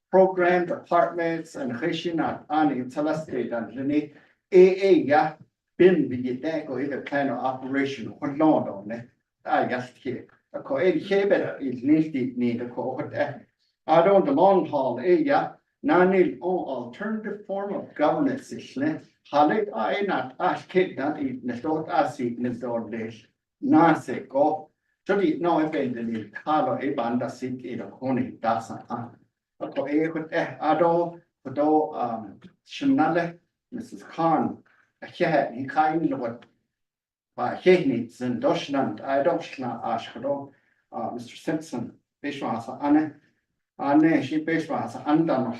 program departments and Hishina, Annie, Telestate, and Jenny, yeah, Bimbi, that go either kind of operation, what not on it. I guess here, a co better is need a co. I don't the long haul, yeah. Nani alternative form of governance is Halik I not ask kid that eat Nesot Asi Nesor Nase go. Jody no event in Carlo Ebanda sit in a honey dasa. Ado Shanale Mrs. Khan. He kind of what by Hignitz and Doshland, I don't Ashkado, Mr. Simpson, Bishwas Anne. She based was under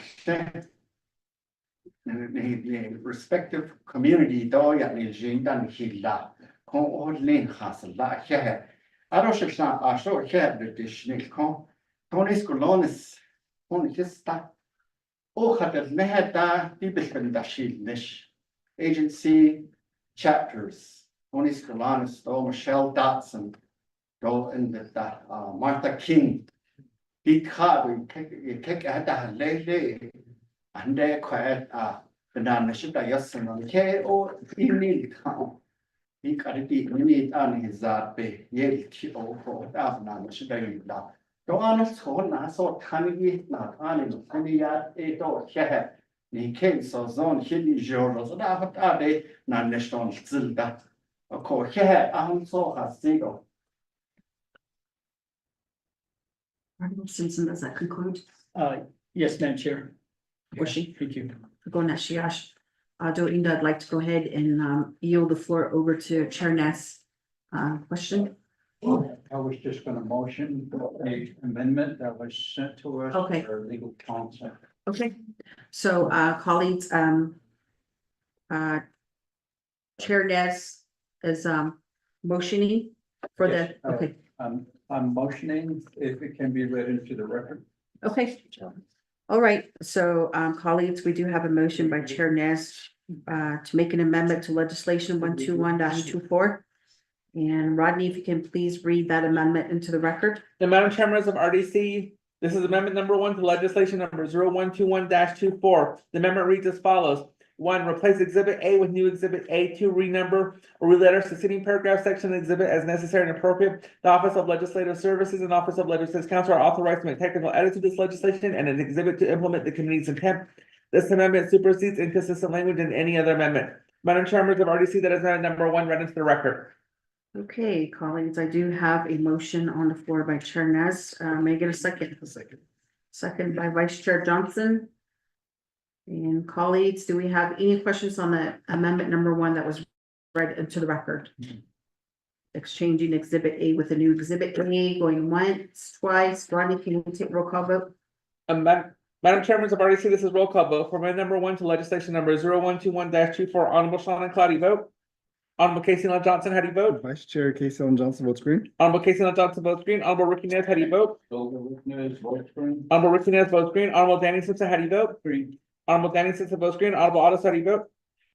the respective community, though, yet is Jindan Hilla, Con or Lane has a lot here. I don't know, I saw here the dish, Con Tony's Colonis, only his stuff. Oh, had a mehada, Bibishan Dashish, agency chapters, Tony's Colonis, though Michelle Dotson, though in the Martha King. Because we take at the lady and they quiet the nation diaspora on the or evening town. He got it need on his be yet for Avana should I that. The honest hold I saw tiny not on any yard 8 or here. In case of zone hilly journals and are they non national Zilda. Of course, here I saw her single. Simpson, does that conclude? Yes, Madam Chair. Bushy. Thank you. Go Nashiash. Doinda, I'd like to go ahead and yield the floor over to Chair Ness. Question? I was just gonna motion the amendment that was sent to us. Okay. For legal counsel. Okay, so colleagues, Chair Ness is motioning for the, Yes, okay, I'm motioning if it can be read into the record. okay. All right, so colleagues, we do have a motion by Chair Ness to make an amendment to legislation 121-24. And Rodney, if you can please read that amendment into the record. The Madam Chair, members of RDC, this is amendment number 1 to legislation number 0121-24. The amendment reads as follows. 1, replace exhibit A with new exhibit A. 2, renumber or reletter succeeding paragraph section of the exhibit as necessary and appropriate. The Office of Legislative Services and Office of Legislative Counsel are authorized to make technical edits to this legislation and an exhibit to implement the committee's intent. This amendment supersedes inconsistent language in any other amendment. Madam Chair, members of RDC, that is amendment number 1 read into the record. Okay, colleagues, I do have a motion on the floor by Chair Ness. May I get a second? Second by Vice Chair Johnson. And colleagues, do we have any questions on the amendment number 1 that was read into the record? Exchanging exhibit A with a new exhibit A, going once, twice. Rodney, can you take roll call vote? Madam Chair, members of RDC, this is roll call vote for amendment number 1 to legislation number 0121-24. Honorable Sean and Claudia vote. Honorable Casey L. Johnson, how do you vote? Vice Chair Casey Ellen Johnson votes green. Honorable Casey L. Johnson votes green. Honorable Ricky Nez, how do you vote? Green. Honorable Ricky Nez votes green. Honorable Danny Simpson, how do you vote? Green. Honorable Danny Simpson votes green. Honorable Otto, how do you vote?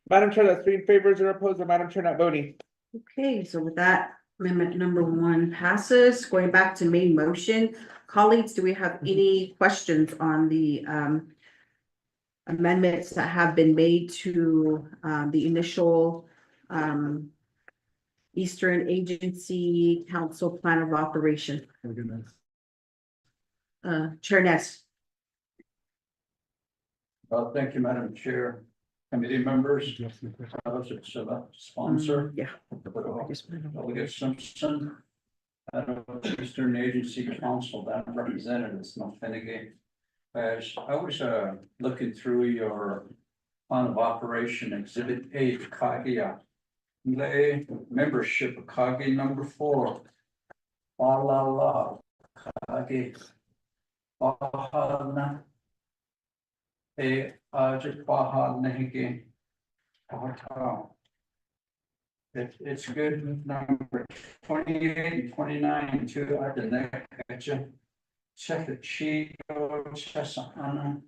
Madam Chair, that's 3 in favor, 0 opposed, and Madam Chair not voting. Okay, so with that, amendment number 1 passes. Going back to main motion, colleagues, do we have any questions on the amendments that have been made to the initial Eastern Agency Council Plan of Operation? Chair Ness. Well, thank you, Madam Chair, committee members, sponsor. Yeah. Delegate Simpson. Eastern Agency Council, that representatives, not Finnegan. As I was looking through your plan of operation exhibit A, Kagia. Lay membership of Kagi number 4. Balala, Kagi. Bahana. Ajit Baha Nehigi. It's good, number 28 and 29, two at the neck, check the cheat, Chesahana,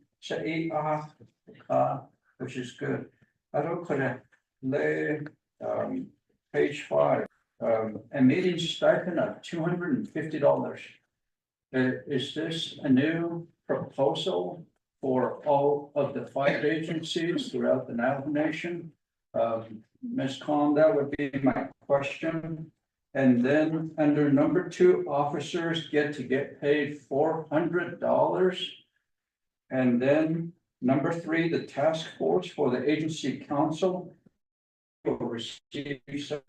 which is good. I don't put a lay, page 5, a meeting stipend of $250. Is this a new proposal for all of the 5 agencies throughout the Navajo Nation? Ms. Khan, that would be my question. And then under number 2, officers get paid $400. And then number 3, the task force for the agency council will receive $70.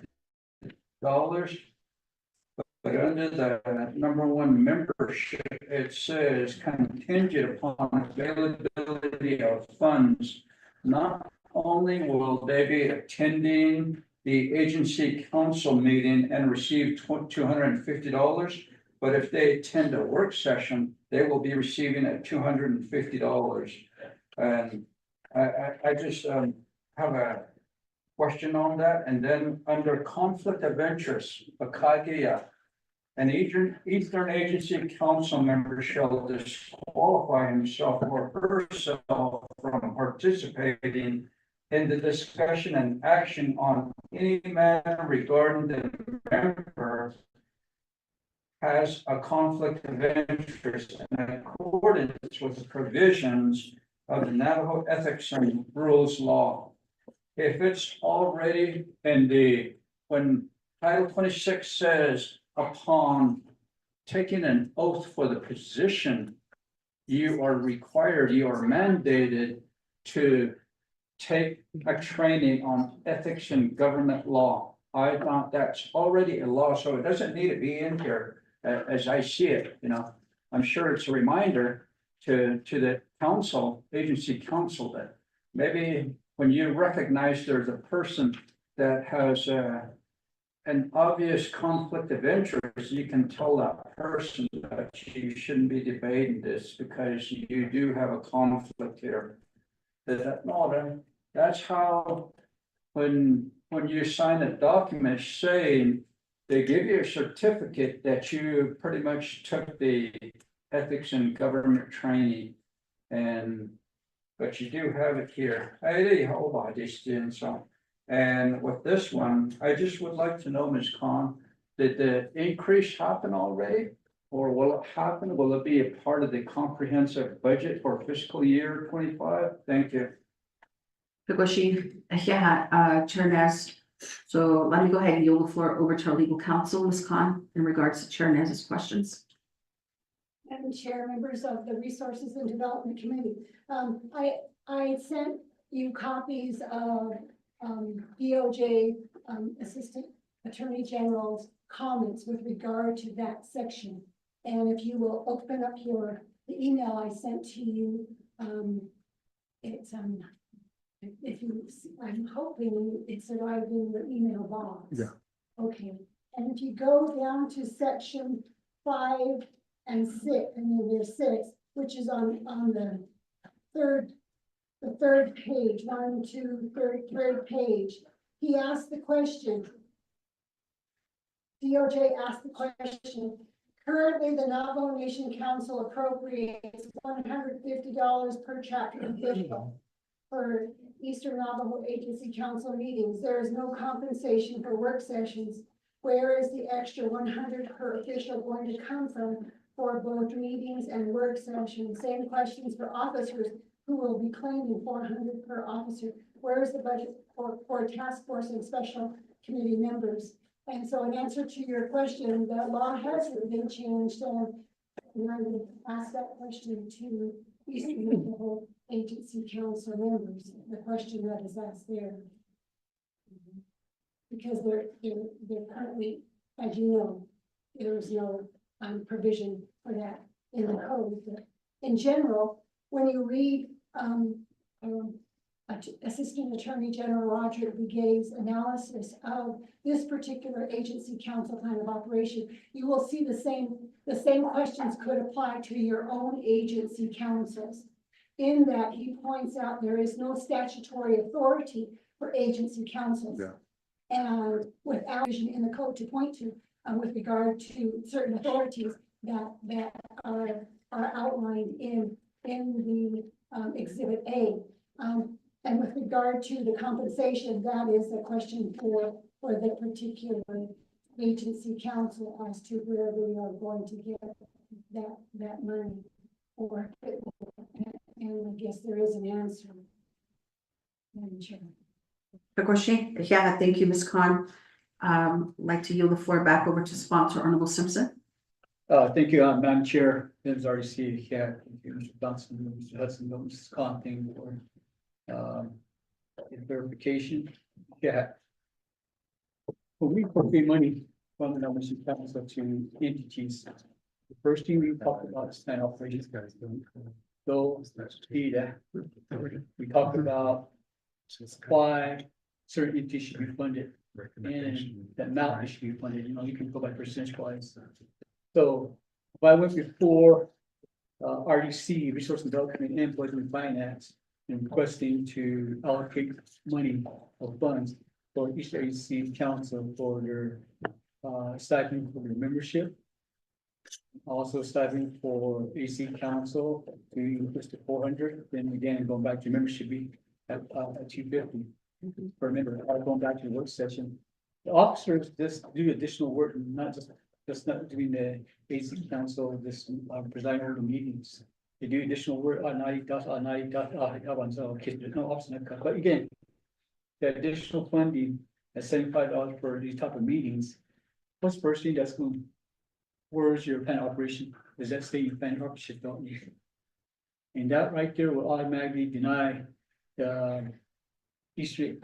But under the number 1 membership, it says contingent upon availability of funds. Not only will they be attending the agency council meeting and receive $250, but if they attend a work session, they will be receiving at $250. And I just have a question on that. And then under conflict of interest, Akagia, an Eastern Agency Council member shall disqualify himself or herself from participating in the discussion and action on any matter regarding the member has a conflict of interest in accordance with the provisions of the Navajo Ethics and Rules Law. If it's already in when Title 26 says, upon taking an oath for the position, you are mandated to take a training on ethics and government law. I thought that's already a law, so it doesn't need to be in here as I see it, I'm sure it's a reminder to the council, agency council, that maybe when you recognize there's a person that has an obvious conflict of interest, you can tell that person that you shouldn't be debating this because you do have a conflict here. That's how, when you sign a document saying they give you a certificate that you pretty much took the ethics and government training, but you do have it here. And with this one, I just would like to know, Ms. Khan, did the increase happen already? Or will it happen? Will it be a part of the comprehensive budget for fiscal year 25? Thank you. Chair Ness. So let me go ahead and yield the floor over to our legal counsel, Ms. Khan, in regards to Chair Ness's questions. Madam Chair, members of the Resources and Development Committee. I sent you copies of DOJ Assistant Attorney General's comments with regard to that section. And if you will open up the email I sent to you, it's if you, I'm hoping it's arrived in your email box. Yeah. Okay, and if you go down to section 5 and 6, and there's 6, which is on the third page, 1, 2, third page, he asked the question. DOJ asked the question. Currently, the Navajo Nation Council appropriates $150 per chapter official for Eastern Navajo Agency Council meetings. There is no compensation for work sessions. Where is the extra 100 per official going to come from for both meetings and work sessions? Same questions for officers who will be claiming 400 per officer. Where is the budget for task force and special committee members? And so in answer to your question, the law hasn't been changed, and I would ask that question to Eastern Navajo Agency Council members, the question that is asked there. Because they're currently, as you know, there is no provision for that in the code. But in general, when you read Assistant Attorney General Roger Begay's analysis of this particular agency council kind of operation, you will see the same questions could apply to your own agency councils. In that he points out there is no statutory authority for agency councils. Yeah. And without vision in the code to point to, with regard to certain authorities that are outlined in the exhibit A. And with regard to the compensation, that is a question for the particular agency council as to where we are going to get that money. Or, and I guess there is an answer. Madam Chair. Kokoshi, yeah, thank you, Ms. Khan. Like to yield the floor back over to sponsor Honorable Simpson. Thank you, Madam Chair, Ms. RDC, yeah, thank you, Mr. Johnson, Mr. Hudson, Mrs. Khan, thank you for verification, yeah. When we appropriate money from the numbers of council to entities, the first thing we talked about is plan operations, guys. So, we talked about why certain entities should be funded and the amount they should be funded, you know, you can go by percentage wise. So if I went before RDC, Resource and Development and Budget and Finance, and requesting to allocate money or funds for each agency council for their stipend for their membership. Also stipend for AC council to increase to 400, then again, going back to membership be at 250 per member. Going back to the work session. The officers just do additional work, not just not doing the AC council, this presiding over the meetings. They do additional work on but again, the additional funding at $75 for these type of meetings. What's the first thing that's going? Where's your plan operation? Does that stay in plan operation? Don't you? And that right there will automatically deny the Eastern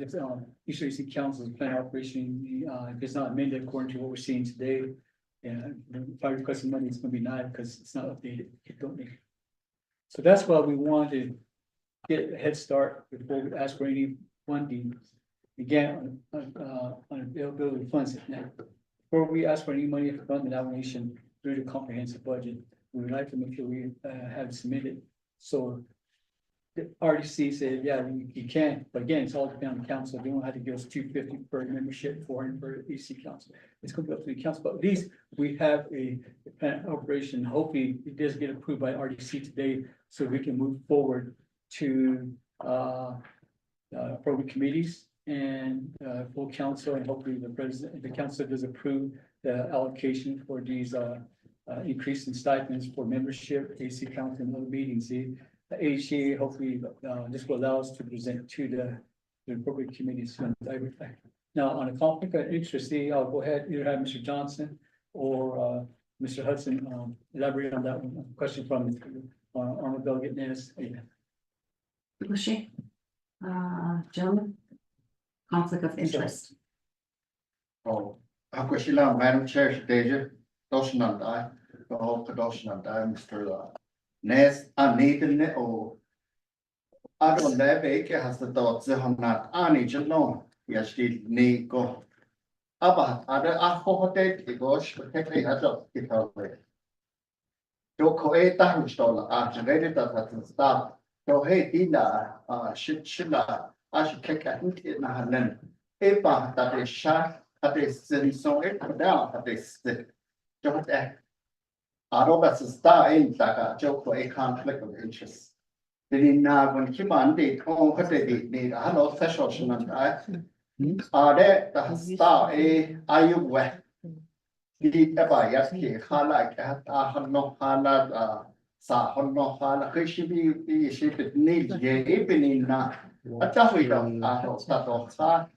AC Council's plan operation. If it's not amended according to what we're seeing today. And if I request some money, it's going to be denied because it's not updated. It don't make. So that's why we want to get a head start before we ask for any funding. Again, on availability of funds. Now, before we ask for any money to fund the nomination through the comprehensive budget, we would like to make sure we have it submitted. So the RDC said, yeah, you can, but again, it's all depending on the council. They don't have to give us 250 per membership, 400 per AC council. It's going to be up to the council, but at least we have a plan operation. Hopefully it does get approved by RDC today, so we can move forward to program committees and full council, and hopefully the council does approve the allocation for these increase in stipends for membership, AC council and other meetings. The AHA hopefully this will allow us to present to the appropriate committees. Now, on a conflict of interest, I'll go ahead, either have Mr. Johnson or Mr. Hudson elaborate on that one. Question from Honorable Delegate Nez. Kokoshi, gentlemen, conflict of interest. Oh, ako sila, Madam Chair, Deja, Doshanandai, the whole Doshanandai, Mr. Nes, Nathan, or I don't know, has the thoughts on that. I need to know. Yes, did need go. About other alphabet, it goes, particularly has a guitar with. Doko a time stall, generated that stop. So, hey, Dina, should I should kick at it in a hand. Paper that is shot, that is sitting so it down, that is stick. Don't act. I don't know, that's a star in that joke for a conflict of interest. Nina when Kimandi, oh, what they need, hello, session, and are there the star a are you wet? The ever yaski, Hala, Hano, Hala, Sa, Hono, Hala, Kishibi, the ship need ye, Benina, a Tahoe, Aho, Sato, Sa,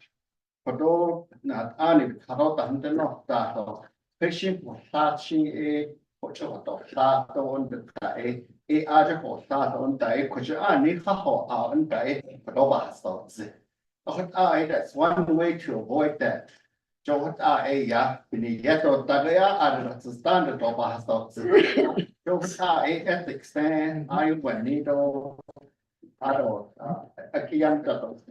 Kodo, not Ani, Karota, and the North Tato, fishing for touching a Pochoto, Sato on the day. E article start on day, which I need how on day, but over thoughts. That's one way to avoid that. So what ya, in the yet or Daria, I don't standard over thoughts. So what ethics then, I when needle, I don't, a kian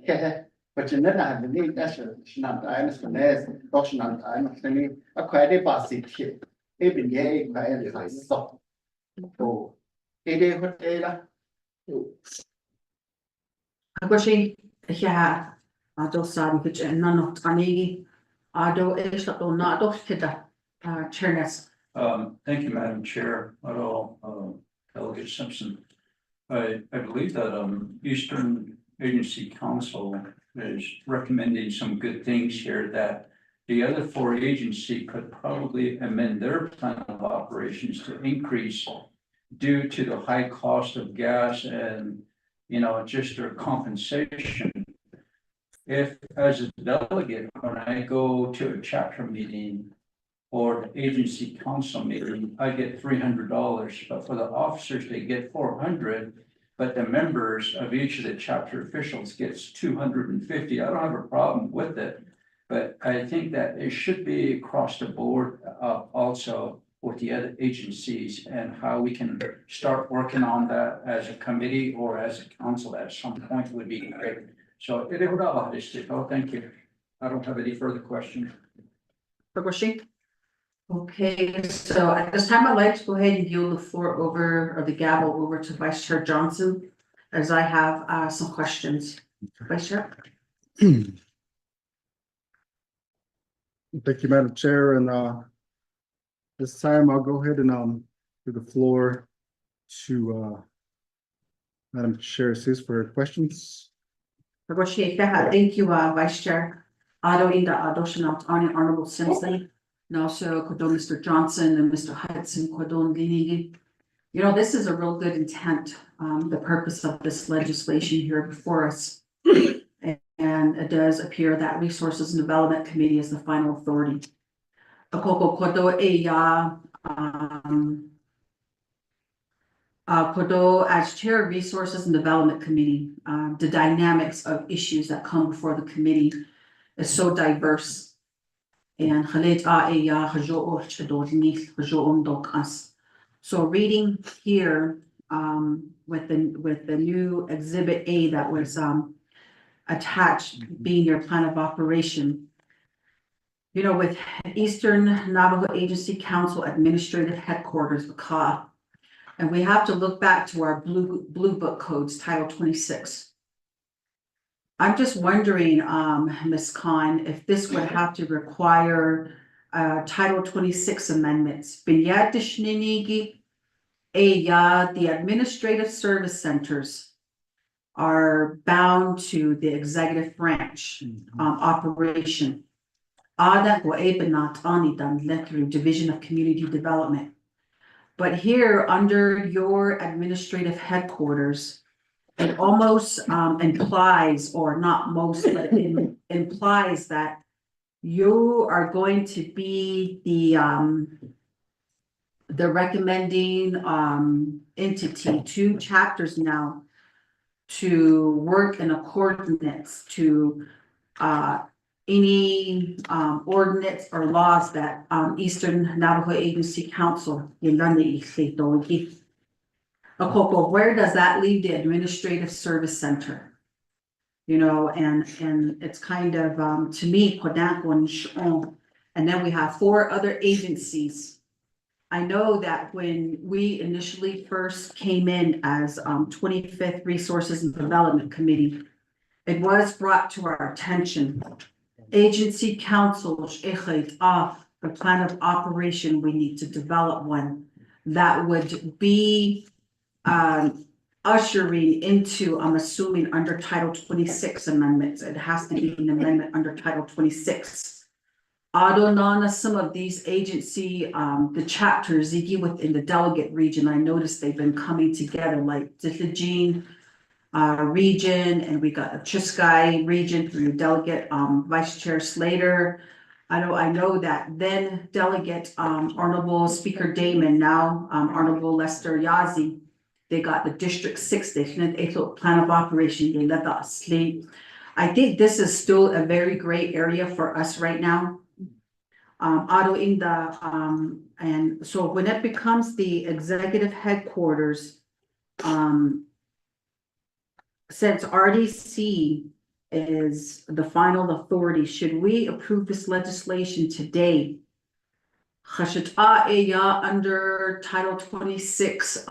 yeah. But you never have the need, that's not I understand as, doctor, I understand a quite basic shit. Even yea, I stop. Oh. Ede what data? Agwashi, yeah, Ado San, which and none of Tanigi, Ado Ishto Nado Hida, Chairness. Thank you, Madam Chair, Delegate Simpson. I believe that, Eastern Agency Council is recommending some good things here that the other 4 agency could probably amend their plan of operations to increase due to the high cost of gas and, just their compensation. If, as a delegate, when I go to a chapter meeting or the agency council meeting, I get $300, but for the officers, they get $400, but the members of each of the chapter officials gets $250. I don't have a problem with it, but I think that it should be across the board, also with the other agencies, and how we can start working on that as a committee or as a council at some point would be great. So, thank you. I don't have any further questions. Agwashi. Okay, so at this time, I'd like to go ahead and yield the floor over, or the gavel over to Vice Chair Johnson, as I have some questions. Vice Chair? Thank you, Madam Chair, and this time I'll go ahead and give the floor to Madam Chair Seuss for questions. Agwashi, thank you, Vice Chair. Ado Inda Adoshanat Honorable Simpson. And also Kodon Mr. Johnson and Mr. Hudson Kodon Linigi. This is a real good intent, the purpose of this legislation here before us. And it does appear that Resources and Development Committee is the final authority. Akoko Kodo Eya, Kodo as Chair of Resources and Development Committee, the dynamics of issues that come before the committee is so diverse. And so reading here with the new Exhibit A that was attached, being your plan of operation. With Eastern Navajo Agency Council Administrative Headquarters, BACA, and we have to look back to our Blue Book Codes, Title 26. I'm just wondering, Ms. Khan, if this would have to require Title 26 amendments. The administrative service centers are bound to the executive branch operation. Division of Community Development. But here, under your administrative headquarters, it almost implies, or not most, but it implies that you are going to be the recommending entity to chapters now to work in accordance to any ordinance or laws that Eastern Navajo Agency Council where does that leave the administrative service center? And it's kind of to me, and then we have 4 other agencies. I know that when we initially first came in as 25th Resources and Development Committee, it was brought to our attention. Agency councils, the plan of operation, we need to develop one that would be ushering into, I'm assuming, under Title 26 amendments. It has to be an amendment under Title 26. Adonana, some of these agency, the chapters within the delegate region, I noticed they've been coming together, like the Gene region, and we got the Chiskai region through Delegate Vice Chair Slater. I know that then Delegate Honorable Speaker Damon, now Honorable Lester Yazzie, they got the District 6, they plan of operation, they let us sleep. I think this is still a very gray area for us right now. And so when it becomes the executive headquarters, since RDC is the final authority, should we approve this legislation today? Under Title 26,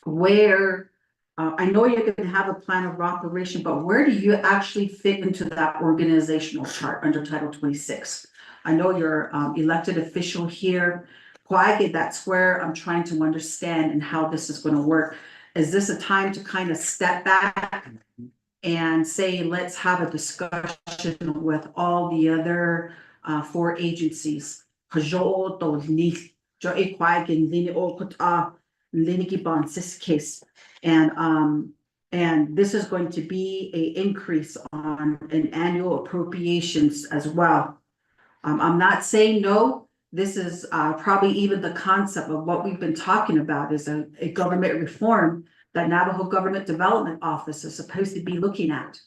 where I know you're gonna have a plan of operation, but where do you actually fit into that organizational chart under Title 26? I know you're elected official here. Quagga, that's where I'm trying to understand and how this is gonna work. Is this a time to kind of step back and say, let's have a discussion with all the other 4 agencies? And this is going to be an increase on an annual appropriations as well. I'm not saying no. This is probably even the concept of what we've been talking about is a government reform that Navajo Government Development Office is supposed to be looking at.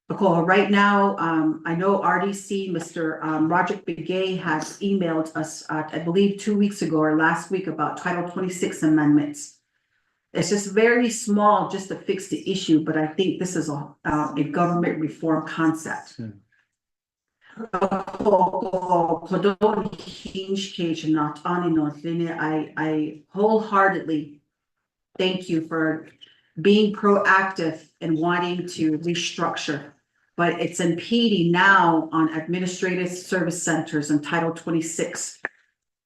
Because right now, I know RDC, Mr. Roderick Begay has emailed us, I believe 2 weeks ago or last week about Title 26 amendments. It's just very small just to fix the issue, but I think this is a government reform concept. I wholeheartedly thank you for being proactive and wanting to restructure, but it's impeding now on administrative service centers and Title 26.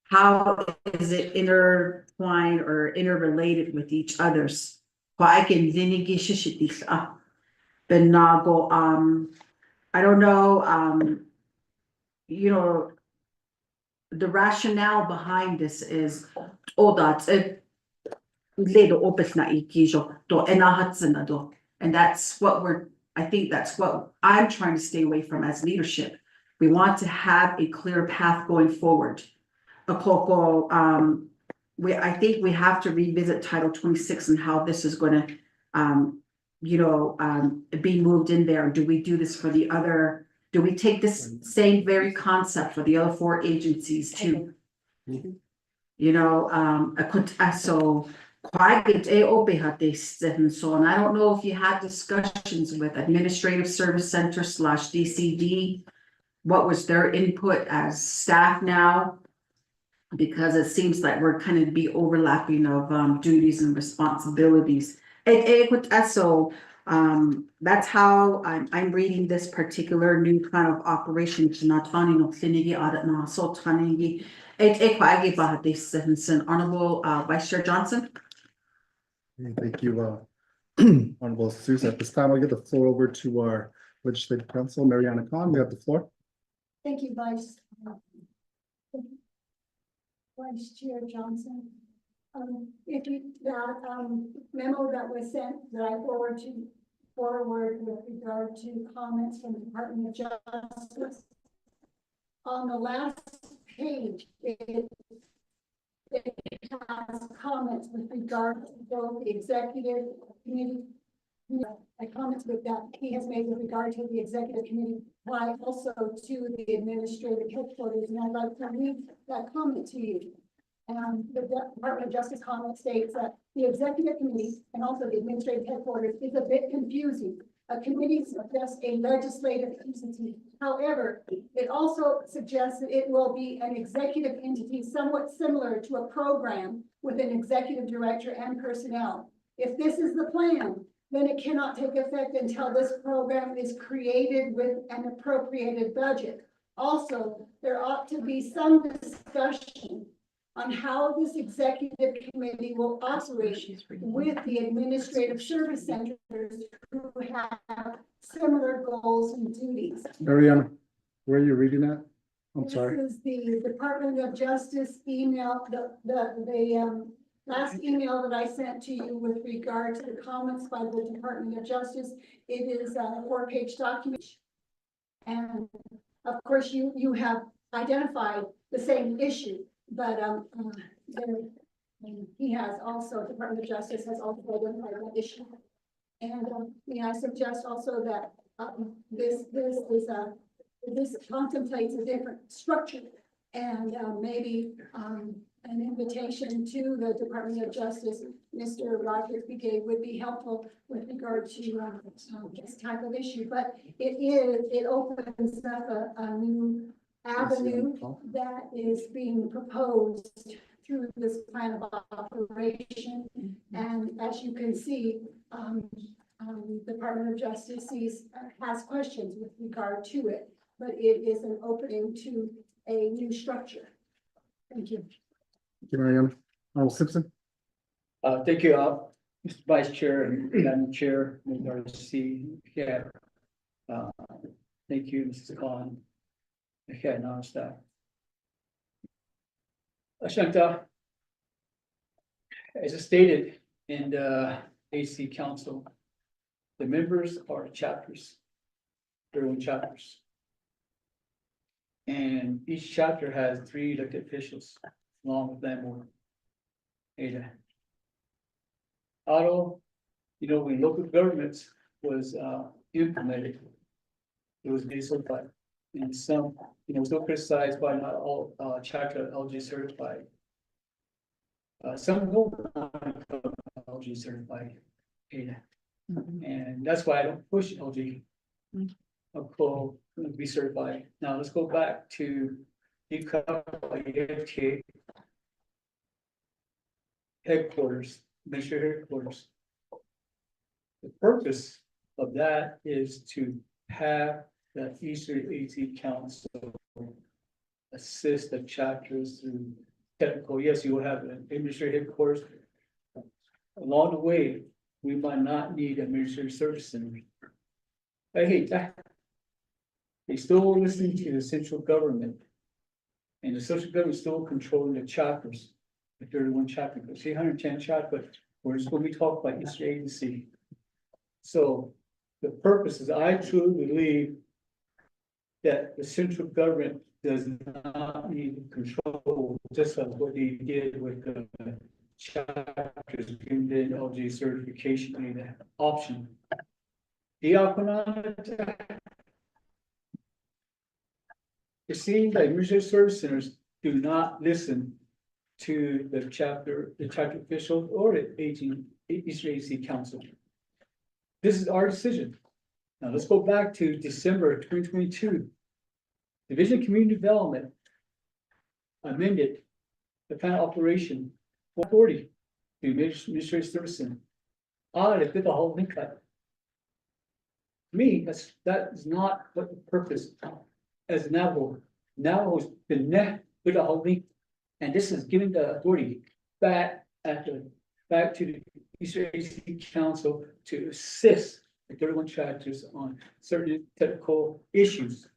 How is it intertwined or interrelated with each other's? I don't know, you know, the rationale behind this is, that's it. And that's what I think that's what I'm trying to stay away from as leadership. We want to have a clear path going forward. I think we have to revisit Title 26 and how this is gonna, be moved in there. Do we do this for the other? Do we take this same very concept for the other 4 agencies too? So quite so, and I don't know if you had discussions with Administrative Service Center / DCD. What was their input as staff now? Because it seems like we're kind of be overlapping of duties and responsibilities. So that's how I'm reading this particular new kind of operation. Honorable Vice Chair Johnson. Thank you, Honorable Susan. At this time, I'll give the floor over to our Legislative Counsel, Mariana Khan. You have the floor. Thank you, Vice Chair Johnson. That memo that was sent that I forward with regard to comments from the Department of Justice. On the last page, it has comments with regard to both the executive committee. Comments with that he has made with regard to the executive committee, why also to the administrative headquarters, and I'd like to read that comment to you. And the Department of Justice comment states that the executive committee and also the administrative headquarters is a bit confusing. A committee suggests a legislative entity. However, it also suggests that it will be an executive entity somewhat similar to a program with an executive director and personnel. If this is the plan, then it cannot take effect until this program is created with an appropriated budget. Also, there ought to be some discussion on how this executive committee will operate with the administrative service centers who have similar goals and duties. Mariana, where are you reading that? I'm sorry. This is the Department of Justice email, the last email that I sent to you with regard to the comments by the Department of Justice. It is a 4-page document. And of course, you have identified the same issue, but, he has also, Department of Justice has also identified that issue. And, may I suggest also that, this contemplates a different structure and, maybe, an invitation to the Department of Justice, Mr. Roger Begay would be helpful with regard to, this type of issue, but it opens up a new avenue that is being proposed through this plan of operation. And as you can see, Department of Justice has questions with regard to it, but it is an opening to a new structure. Thank you. Thank you, Mariana. Simpson? Thank you, Mr. Vice Chair and Madam Chair, Ms. Darcy. Yeah. Thank you, Mrs. Khan. Okay, now staff. Ashanta, as stated in the AC Council, the members are chapters, their own chapters. And each chapter has 3 elected officials, along with them or Ada. Auto, when local governments was implemented, it was decertified. And some, still criticized by not all chapter LG certified. Some will not become LG certified. Ada. And that's why I don't push LG. I'll call be certified. Now let's go back to EFTA headquarters, administrative headquarters. The purpose of that is to have the Eastern AT Council assist the chapters through technical. Yes, you will have an administrative headquarters. Along the way, we might not need administrative service center. I hate that. They still listening to the central government. And the central government is still controlling the chapters. The 31 chapter, because 110 chapters, we're just going to be talking about each agency. So the purpose is, I truly believe that the central government does not need control, just like what they did with the chapters, giving the LG certification and the option. It seems like administrative service centers do not listen to the chapter official or the Eastern AC Council. This is our decision. Now let's go back to December 2022. Division of Community Development amended the plan of operation 440 to administrative service center. They did the whole link cut. To me, that is not what the purpose as Navajo. Navajo has been net with the whole link, and this is giving the authority back to the Eastern AC Council to assist the 31 chapters on certain technical issues.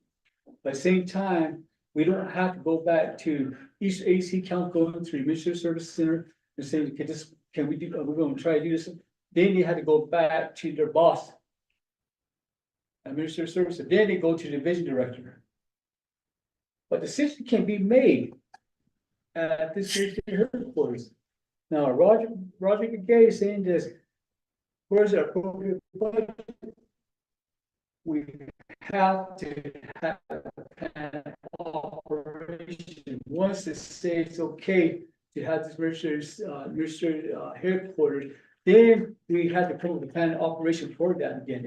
But at the same time, we don't have to go back to Eastern AC Council going through Administrative Service Center and saying, we're going to try to do this. Then they had to go back to their boss, Administrative Services. Then they go to the division director. But the decision can be made at this headquarters. Now, Roger Begay is saying this, where's our appropriate budget? We have to have an operation. Once it says it's okay to have this administrative headquarters, then we have to come up with a plan of operation for that again,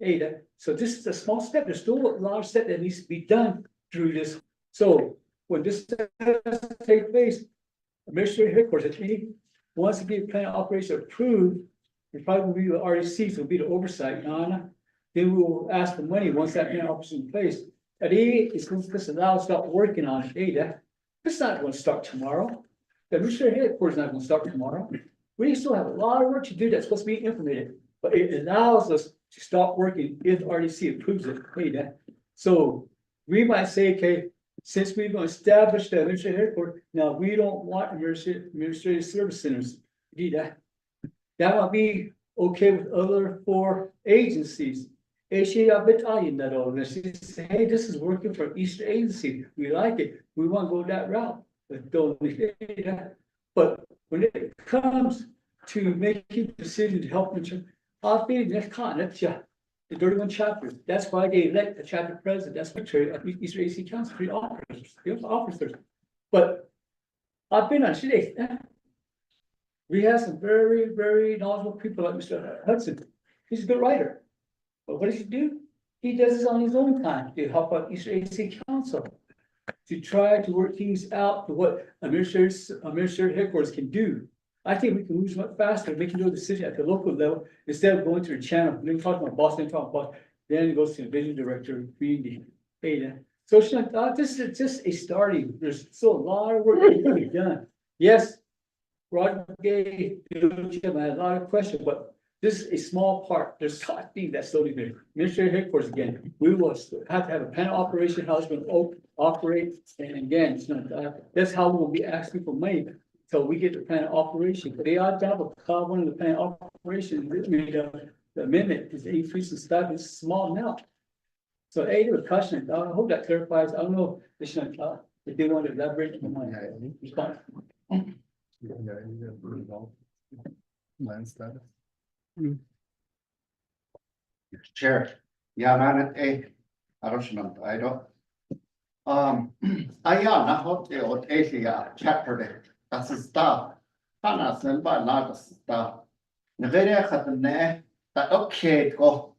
Ada. So this is a small step. There's still a large step that needs to be done through this. So when this takes place, administrative headquarters, if he wants to get a plan of operation approved, it probably will be the RDC, will be the oversight, then we will ask for money once that plan of operation is in place. And is going to allow us to start working on it, It's not gonna start tomorrow. The administrative headquarters is not gonna start tomorrow. We still have a lot of work to do that's supposed to be implemented, but it allows us to start working if RDC approves it, hey, that. So we might say, okay, since we're gonna establish the administrative headquarters, now we don't want administrative service centers to do that. That might be okay with other 4 agencies. Hey, this is working for each agency. We like it. We want to go that route. But when it comes to making decisions to help them, I'll be next continent, yeah. The 31 chapters. That's why they elect the chapter president. That's what Eastern AC Council, 3 officers. But I've been on today. We have some very, very knowledgeable people like Mr. Hudson. He's a good writer. But what does he do? He does this on his own time to help out Eastern AC Council. To try to work things out to what administrative headquarters can do. I think we can move much faster, making no decision at the local level instead of going to the channel. Then talking about boss, then talking about, then it goes to the vision director, reading the data. So this is just a starting. There's still a lot of work to be done. Yes, Roger Gay, I had a lot of questions, but this is a small part. There's a lot of things that's still there. Administrative headquarters again, we will have to have a panel operation, how it's going to operate. And again, it's not, that's how we'll be asking for money. So we get the panel operation, but they are job of one of the panel operation, the amendment is the increase in staff is small now. So a the question, I hope that clarifies. I don't know if they want to elaborate on my response. Land status. Chair, yeah, man, I don't know, I don't. Ayana hotel Asia chapter, that's a star. Hana send by not a star. The very had the ne that okay go.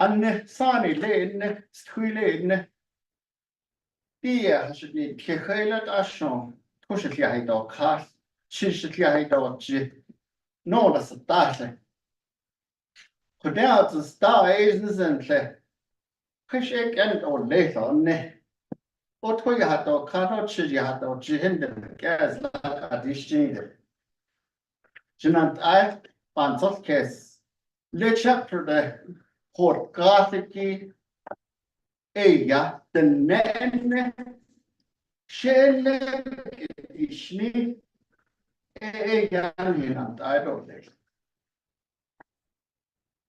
And sunny lane, squee lane. Dear, should be Kihela Ashon, push it here, dog cars, shish it here, dog G. No, that's a star. Put out the star agents and say, push it and or later on. What we had to cut out, she had to gin the gas addition. Jinant I, on such case, le chapter the port Gothic area, the name shell ishni a young I don't know.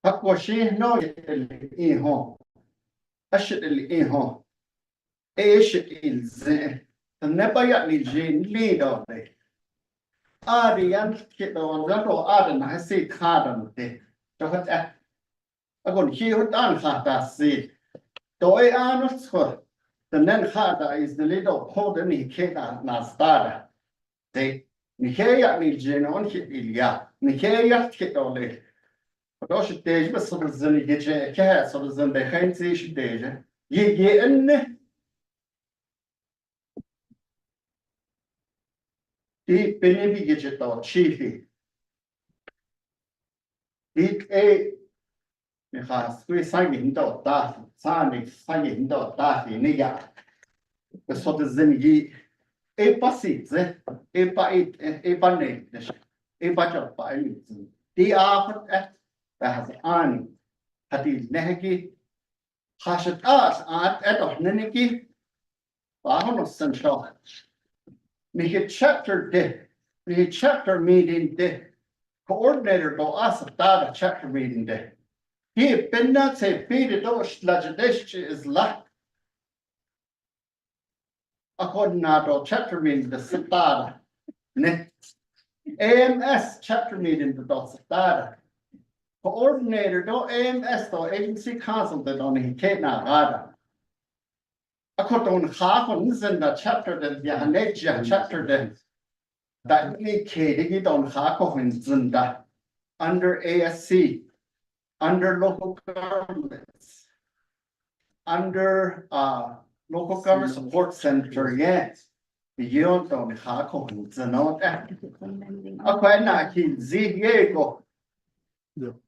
Aquashi no in home. I should in home. A should is the never yet lead of it. Arian kid on that or Arden, I say card on it. I got here on Hata seed. Do I honest her? The Nen Hata is the little holden he came at Nastada. They Niheria Nijin on hit Ilya, Niheria kid on it. But I should take the sort of the get a cat, so than the hands should take. Ye in deep baby get it all chiefy. Deep a because we signing dot that, signing dot that in the yard. The sort of zenny a passit, a bite, a bunny, a budget by the art that has an at the Neheki. Hashet us at of Neneki. Bahamas Central. We hit chapter day, we hit chapter meeting day. Coordinator go us a chapter meeting day. He been not say Peter those legislation is luck. According to chapter meeting the Satada. AMS chapter meeting the Satada. Coordinator do AMS do agency council that on he can't not rada. According to half on this in the chapter that the Hanetia chapter that we can't on half of in Zunda under ASC, under local governments, under local government support center, yes. You don't on half of in Zunda. Okay, now he's Ziego.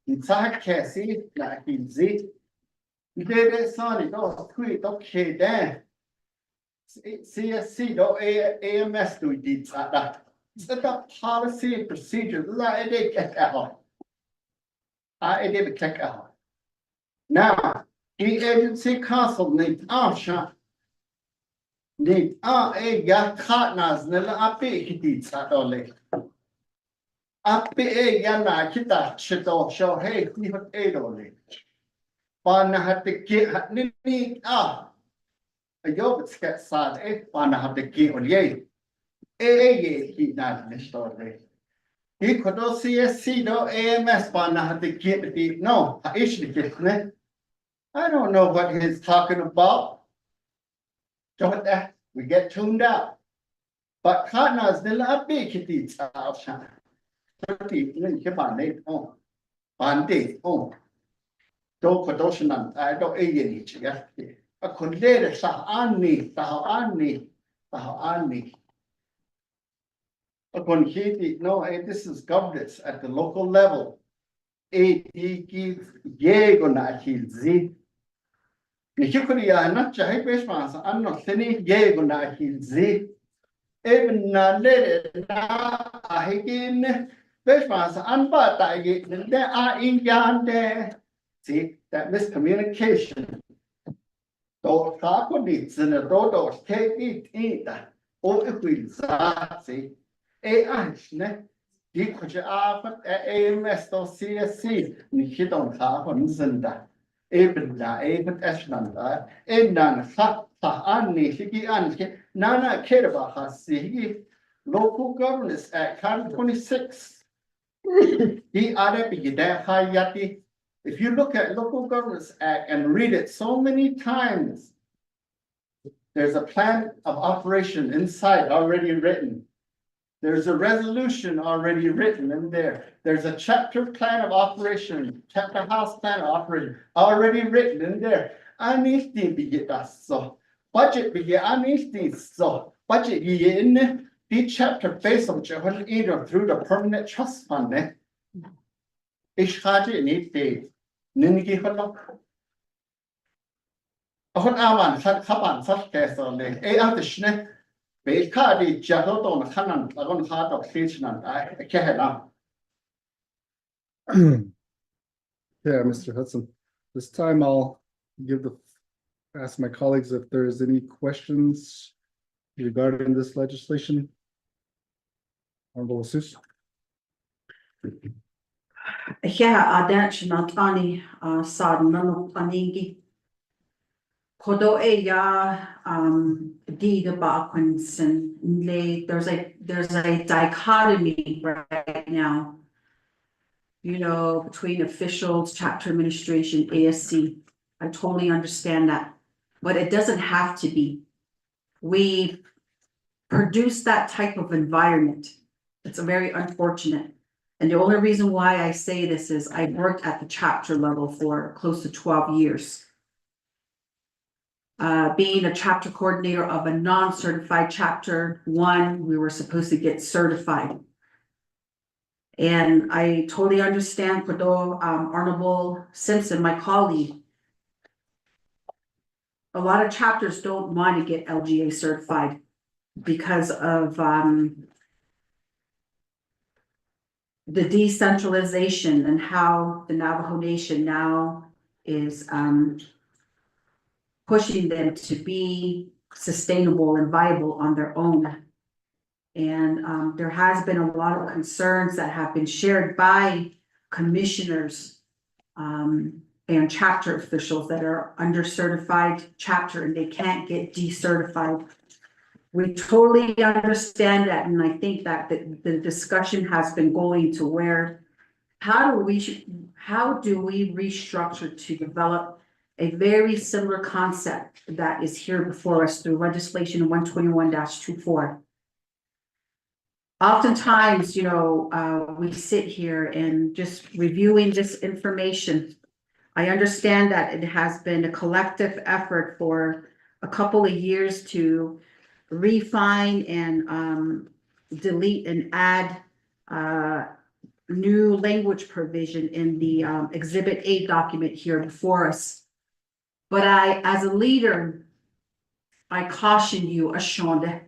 In fact, Cassie, like in Z. They saw it all quick, okay, then. CSC do AMS do did that. Set up policy and procedure, la it get out. I did check out. Now, the agency council need option. Need a ya partners nila api kiti sa dole. Api ya na kita chito show hey ni hot e dole. Pana hatte ki ni ayo sket sad pana hatte ki olye. Ye ki na nistore. He could CSC do AMS pana hatte ki no, ne. I don't know what he's talking about. Don't that we get tuned out. But partners nila api kiti sa option. Thirty nin kibane oh. Bande oh. Do kodoshanan I do ayeni chiga. A kundere sa ani. Upon Haiti, no, this is governance at the local level. Yego na hilzi. Nikikuria na chahe peshmasa anno thini yego na hilzi. Even na lere na ahigin peshmasa anbata agit de a ingyande. See that miscommunication. Do kakudits in a dodo take it either. O if we see. Ne? Di kuja afat AMS to CSC ni hidon ka honzenda. Eben esnanda. Nan sa ani higi anke nana kerba hasi Local Governance Act 26. Di ada bigida hayati. If you look at Local Governance Act and read it so many times, there's a plan of operation inside already written. There's a resolution already written in there. There's a chapter plan of operation, chapter house plan of operation already written in there. I need to be get that so budget be I need to so budget in the chapter based on either through the permanent trust fund. Ishkaji need to Ninki Holo. Ahon Aman had Kaban such case on the Schne. Bekadi Jadot on Hanan, Lagon Heart of Finchland, I can't. Yeah, Mr. Hudson, this time I'll ask my colleagues if there's any questions regarding this legislation. Honorable Seuss. Yeah, adanch natani sad nano planigi. Kodo ya di the Bakwinson there's a dichotomy right now. You know, between officials, chapter administration, ASC. I totally understand that, but it doesn't have to be. We produce that type of environment. It's very unfortunate. And the only reason why I say this is I worked at the chapter level for close to 12 years. Being a chapter coordinator of a non-certified chapter 1, we were supposed to get certified. And I totally understand Kodo, Honorable Simpson, my colleague. A lot of chapters don't want to get LGA certified because of the decentralization and how the Navajo Nation now is pushing them to be sustainable and viable on their own. And there has been a lot of concerns that have been shared by commissioners and chapter officials that are under certified chapter and they can't get decertified. We totally understand that, and I think that the discussion has been going to where how do we restructure to develop a very similar concept that is here before us through legislation 121-24. Oftentimes, you know, we sit here and just reviewing this information. I understand that it has been a collective effort for a couple of years to refine and delete and add new language provision in the Exhibit A document here before us. But as a leader, I caution you, Ashonda.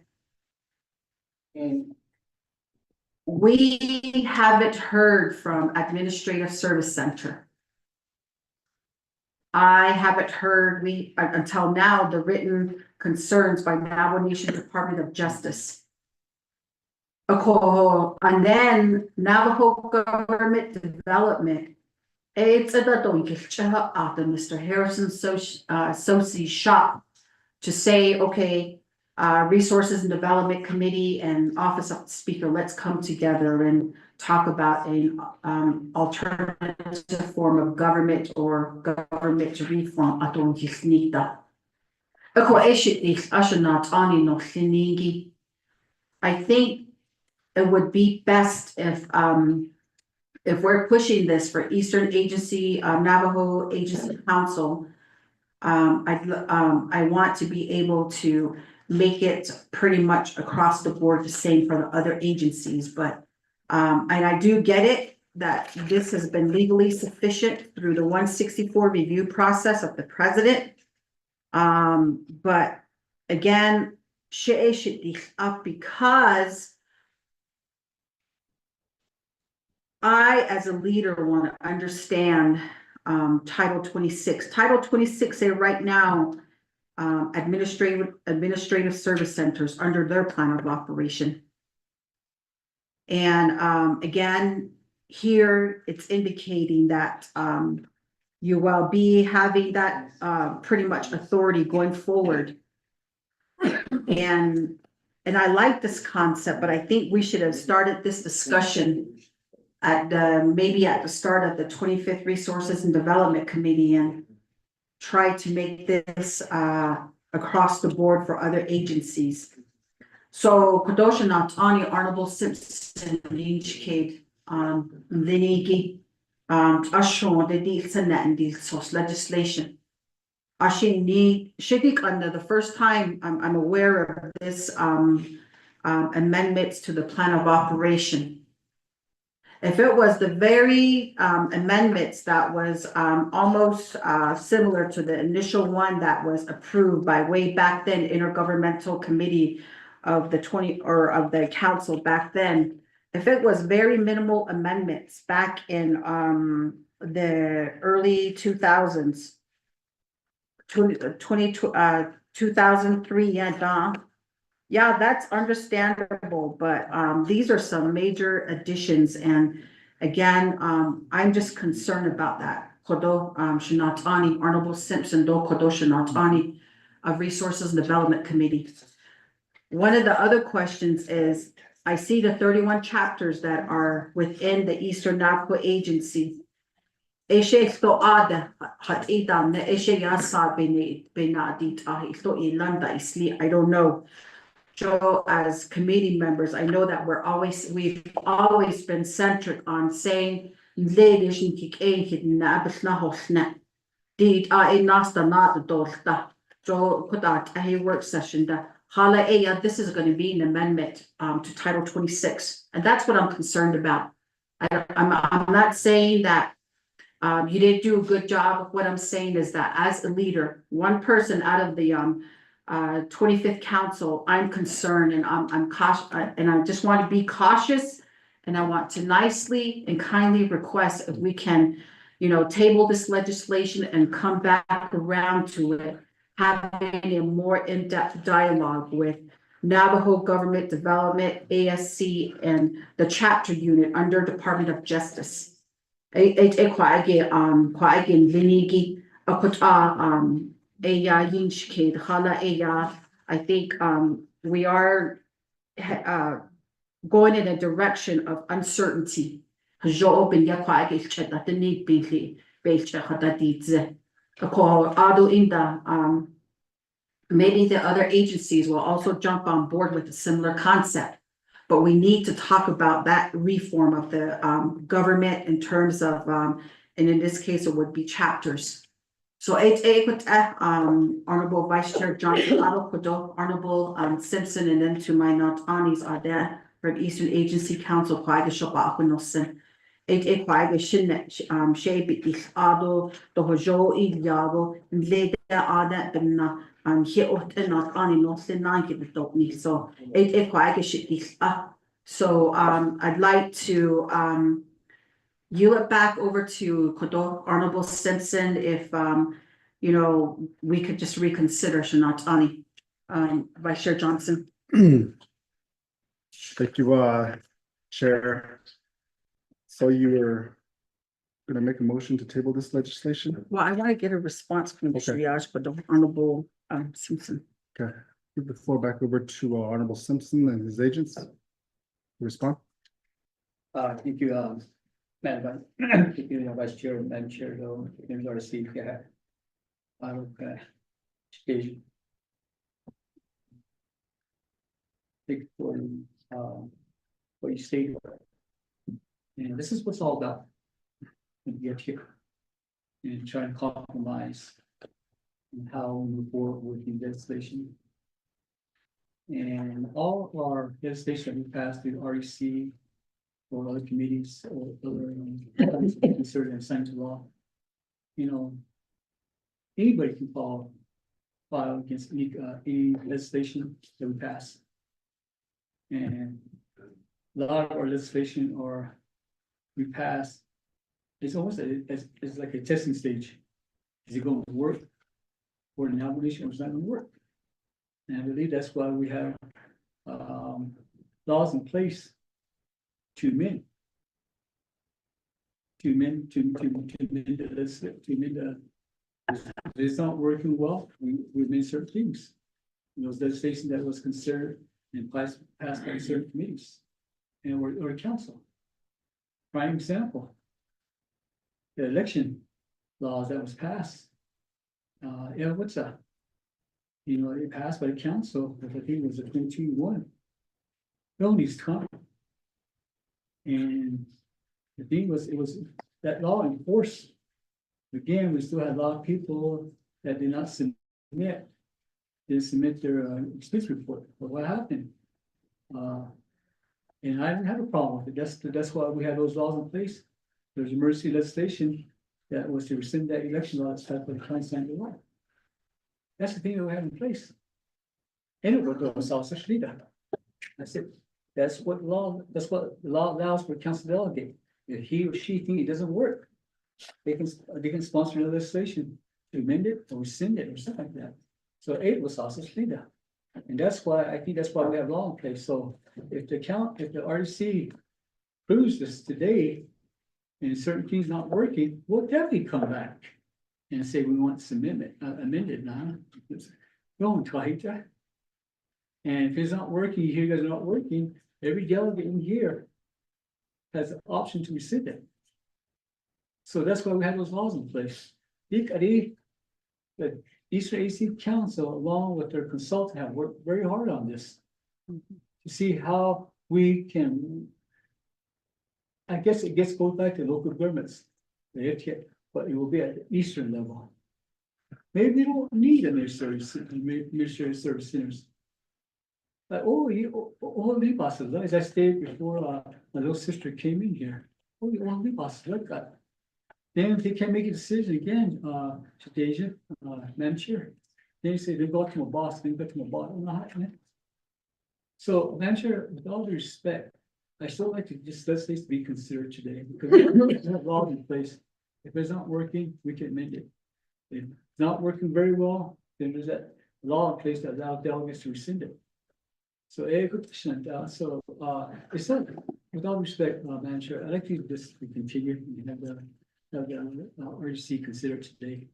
We haven't heard from Administrative Service Center. I haven't heard, until now, the written concerns by Navajo Nation Department of Justice. And then Navajo Government Development. It's a Mr. Harrison Associates shop to say, okay, Resources and Development Committee and Office of the Speaker, let's come together and talk about a alternative form of government or government reform. I think it would be best if we're pushing this for Eastern Agency, Navajo Agency Council. I want to be able to make it pretty much across the board the same for the other agencies, but and I do get it that this has been legally sufficient through the 164 review process of the president. But again, up because I, as a leader, want to understand Title 26. Title 26 say right now, administrative service centers under their plan of operation. And again, here it's indicating that you will be having that pretty much authority going forward. And I like this concept, but I think we should have started this discussion at maybe at the start of the 25th Resources and Development Committee and try to make this across the board for other agencies. So Kadosha Natani, Honorable Simpson, Lynchkade, Vinigi, Ashon, the Dilsanet and Dilsos legislation. Ashini Shidik under the first time I'm aware of this amendments to the plan of operation. If it was the very amendments that was almost similar to the initial one that was approved by way back then Intergovernmental Committee of the of the council back then, if it was very minimal amendments back in the early 2000s, 2003, yeah, that's understandable, but these are some major additions, and again, I'm just concerned about that. Kodo Shinatani, Honorable Simpson, Do Kodo Shinatani of Resources and Development Committee. One of the other questions is, I see the 31 chapters that are within the Eastern Navajo Agency. I don't know. So as committee members, I know that we've always been centered on saying work session this is going to be an amendment to Title 26, and that's what I'm concerned about. I'm not saying that you didn't do a good job. What I'm saying is that as a leader, one person out of the 25th council, I'm concerned, and I'm cautious, and I just want to be cautious, and I want to nicely and kindly request if we can, table this legislation and come back around to it, having a more in-depth dialogue with Navajo Government Development, ASC, and the chapter unit under Department of Justice. I think we are going in a direction of uncertainty. Maybe the other agencies will also jump on board with a similar concept, but we need to talk about that reform of the government in terms of, and in this case, it would be chapters. So Honorable Vice Chair Johnson, Honorable Simpson, and then to my not aunties are there from Eastern Agency Council, Kwaiga Shopa Akunosin. Kwaiga Shinnet, Shabi Ado, the Hojo Iliago, and later Ada, Hier wordt in not on in Austin nine give it up me. So it quite a shit this up. So I'd like to yield it back over to Kodo Honorable Simpson if you know, we could just reconsider Shanat Ani. Vice Chair Johnson. Thank you, Chair. So you were gonna make a motion to table this legislation? Well, I want to get a response from the Okay. triage, but the Honorable Simpson. Okay, give the floor back over to Honorable Simpson and his agents. Respond. Thank you, Madam, thank you, Vice Chair, Madam Chair, though, members of the seat, yeah. Stage. Thank you for, what you stated. And this is what's all about. When you get here. And try to compromise. And how we move forward with the legislation. And all of our legislation we passed through REC. Or other committees or other considered and signed to law. You know. Anybody can file against any legislation that we pass. And a lot of our legislation or we pass. It's almost it's like a testing stage. Is it going to work? Or an obligation, or is it not going to work? And I believe that's why we have laws in place. To amend if it's not working well, we made certain things. Those legislation that was considered and passed by certain committees. And or council. Prime example. The election laws that was passed. What's that? You know, it passed by the council, I think it was a 22-1. Bill needs to come. And the thing was, it was that law enforced. Again, we still had a lot of people that did not submit. Didn't submit their expense report. But what happened? And I didn't have a problem with it. That's why we had those laws in place. There's emergency legislation that was to rescind that election law that's passed by the Client signed the law. That's the thing that we have in place. And it would go South Florida. That's it. That's what the law allows for council delegate. If he or she think it doesn't work, they can sponsor the legislation to amend it or rescind it or something like that. So it was also Florida. And that's why, I think that's why we have law in place. So if the REC proves this today and certain things not working, we'll definitely come back and say we want this amended now. Going to Haiti. And if it's not working, you hear you guys are not working, every delegate in here has an option to rescind it. So that's why we have those laws in place. The Eastern AC Council, along with their consultant, have worked very hard on this. To see how we can. I guess it goes back to local governments. But it will be at the eastern level. Maybe we don't need administrative service centers. Like, Libas, as I stated before, my little sister came in here. Libas, look at. Then if they can't make a decision again, Shadeja, Madam Chair, they say they got to my boss, So, Madam Chair, with all due respect, I still like to just let this be considered today, because we have laws in place. If it's not working, we can amend it. If it's not working very well, then there's that law in place that allows delegates to rescind it. So, it's not, with all respect, Madam Chair, I'd like to just continue and have the urgency considered today.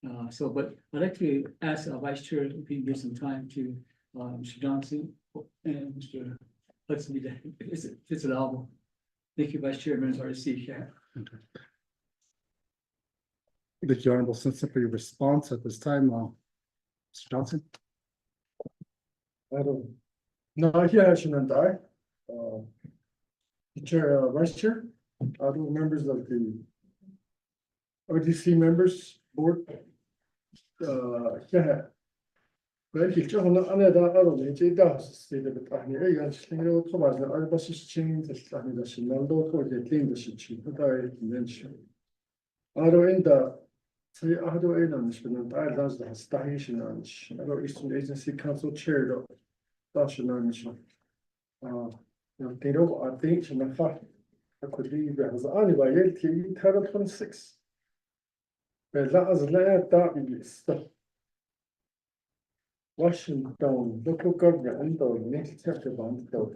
But I'd like to ask Vice Chair if he can give some time to Mr. Johnson and Mr. Hudson, if it's allowable. Thank you, Vice Chair, members of RC. Thank you, Honorable Simpson, for your response at this time. Mr. Johnson. Not here, Shanandai. Chair, Vice Chair, other members of the RDC members board. Belki çoğunu aneden arayınca iddiasıyla bir tahmini gençliğine oturmazdı. Arabası için tahminleşimden de oturdu. Ettiğinde için. Bu da ettiğinden için. Arayında Say, I do a management, I does the station, I go Eastern Agency Council Chair, though. That's your management. They don't, I think, in the fact, I could leave it as anyway, LTE Terra 26. But that is laid that list. Washington, local government, and the next chapter band, though,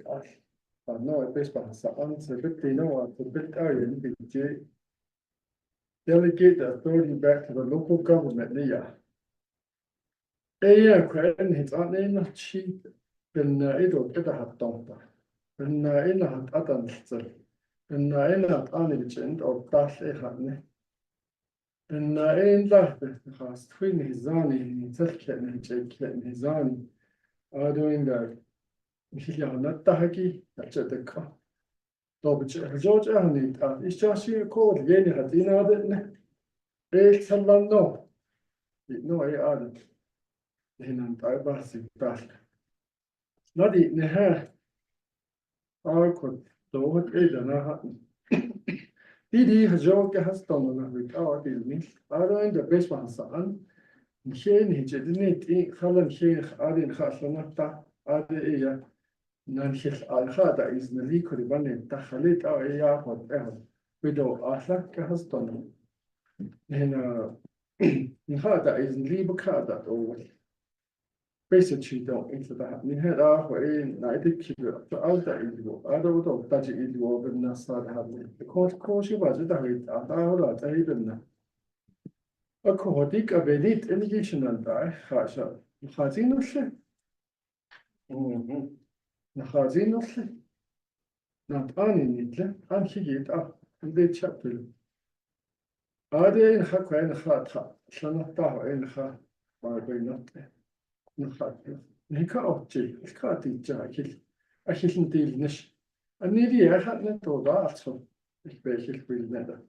but no, it's based on the answer, but they know what the bit area in the delegate the authority back to the local government, yeah. Question hits on in cheap, then it'll get a hot dump. Then in a hot adult, then in a unagent or dash a honey. Then in that has twin his own, and Jake and his own are doing the not the huggy, that's at the car. George Arney, it's just you called Yenny had dinner, didn't it? It's a long no. No, I added. In a basic back. Not eating the hair. I could do what it and I hadn't. Didi has George has done on with our business. I don't the best one, son. Shane, he didn't eat Holland Shane, I didn't have Sonata, Ade. Nanshil Al-Hada is the liquid bunny, Tahalit or Aya, whatever. Widow Atlaka has done. And Hada is Libukada over. Basically, don't into that. We had our United Kilo, the other Idigo, other of Dutch Idigo, and Nassar having the course you was it a hit at our lot, I even. A cohotic of elite indication and I, Hasha, Hazino. Nahazinofle. Not uninitly, and he get up in the chapel. Are they in Haka and Hata, Shanata and Ha, by not there? Nika Opti, it's Kati Jackil. I shouldn't deal nish. And nearly I hadn't told that, so it's basically will never.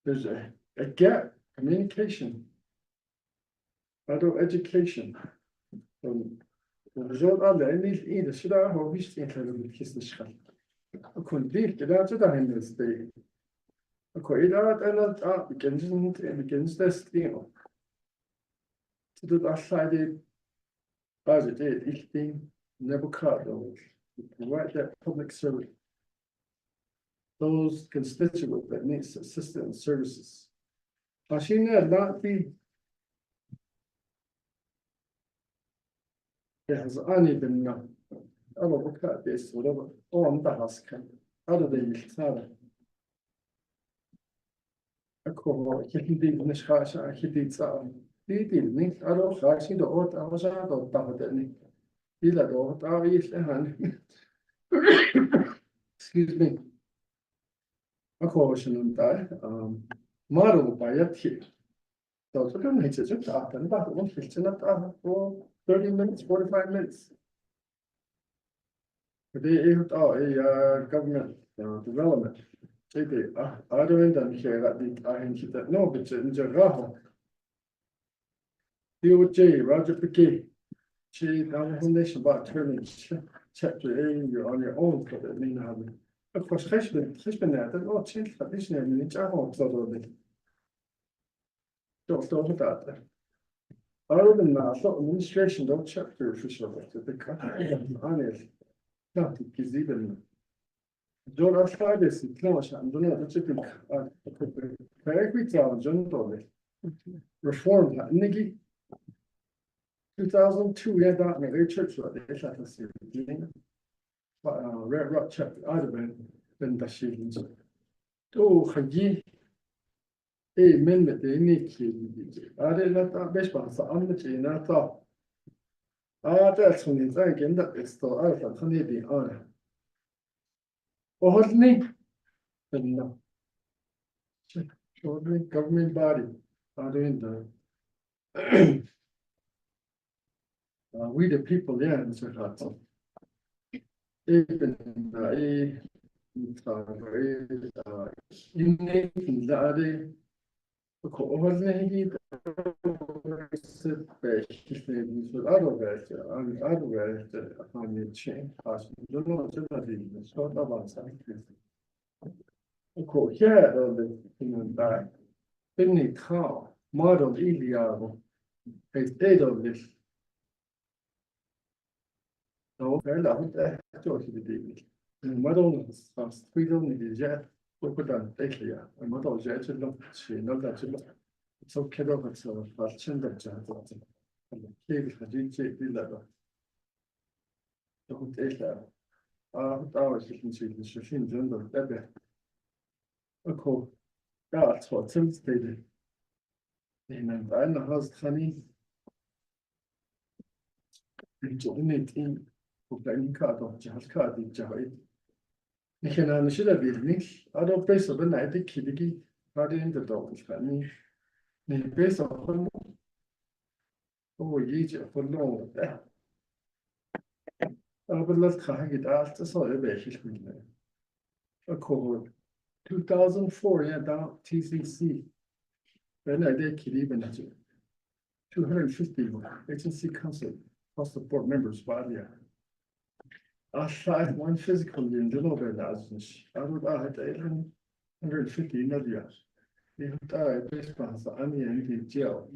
There's a gap, communication, adult education. Result alle in de sida ho wist in het gisteren. Ik kon dit dat het daar in de stee. Ik kon dat en dat begins this thing. To do that side budget ich thing never cut right that public service. Those constituents that needs assistance services. Machine not be. It has only been other look at this, whatever, on the house can, other than Tara. A call, he did Nishasha, he did some. He did me, I don't actually the old Aja or Tamadani. He let out our East hand. Excuse me. A caution on that, model by a tip. So, so don't hit it up and that one fits in for 30 minutes, 45 minutes. They a government development. They I don't hear that the no, but in Jaraho. DOJ, Roger Piquet, she foundation about turning chapter A, you're on your own for the mean having. Of course, has been that, and change tradition in Jaraho, sort of it. Don't that. Other than that, so administration don't chapter official the country honest. Not is even. John Ascardis, Clash, and Donald the chicken. Very John Dolly. Reform Niggy. 2002, we had that in a church like this, like a series. Red Rock chapter, other than the shillings. Oh, Haji. Amendment they need to. I did not best one, so I'm the chain. I thought. That's when it's again that it's still out of honey honor. Oh, what's name? But no. Shortly, government body are doing the. We the people, yeah, it's a lot. Even in the model iliavo. Het edolis. No, wel af het George de ding. Een model was freedom in de jet. Ook dan ja. Een model jet het nog nog dat je zo keer het zo wat chender jet dat. Kijk het je die level. Dat moet echt ja. Het ouders is misschien dus misschien zonder hebben. Ook hoor. Ja, het wordt zelfs deden. En dan bijna had het gaan niet. Ik doe niet in. Op de kaart of je had kaart die je ik ga naar de schilder niet. Adop best op een night ik kiddy. Had in de dood gaan niet. Nee, best op een. Oh jeetje, verloren. Maar dat ga ik het uit. Dat zal je beetje goed. Ook hoor. 2004 ja dan TCC. When I did kiddy ben dat 250 agency council. Plus the board members, but yeah. I tried one physical in the little bit as I would had 150 in the years. You die based on the army and the jail.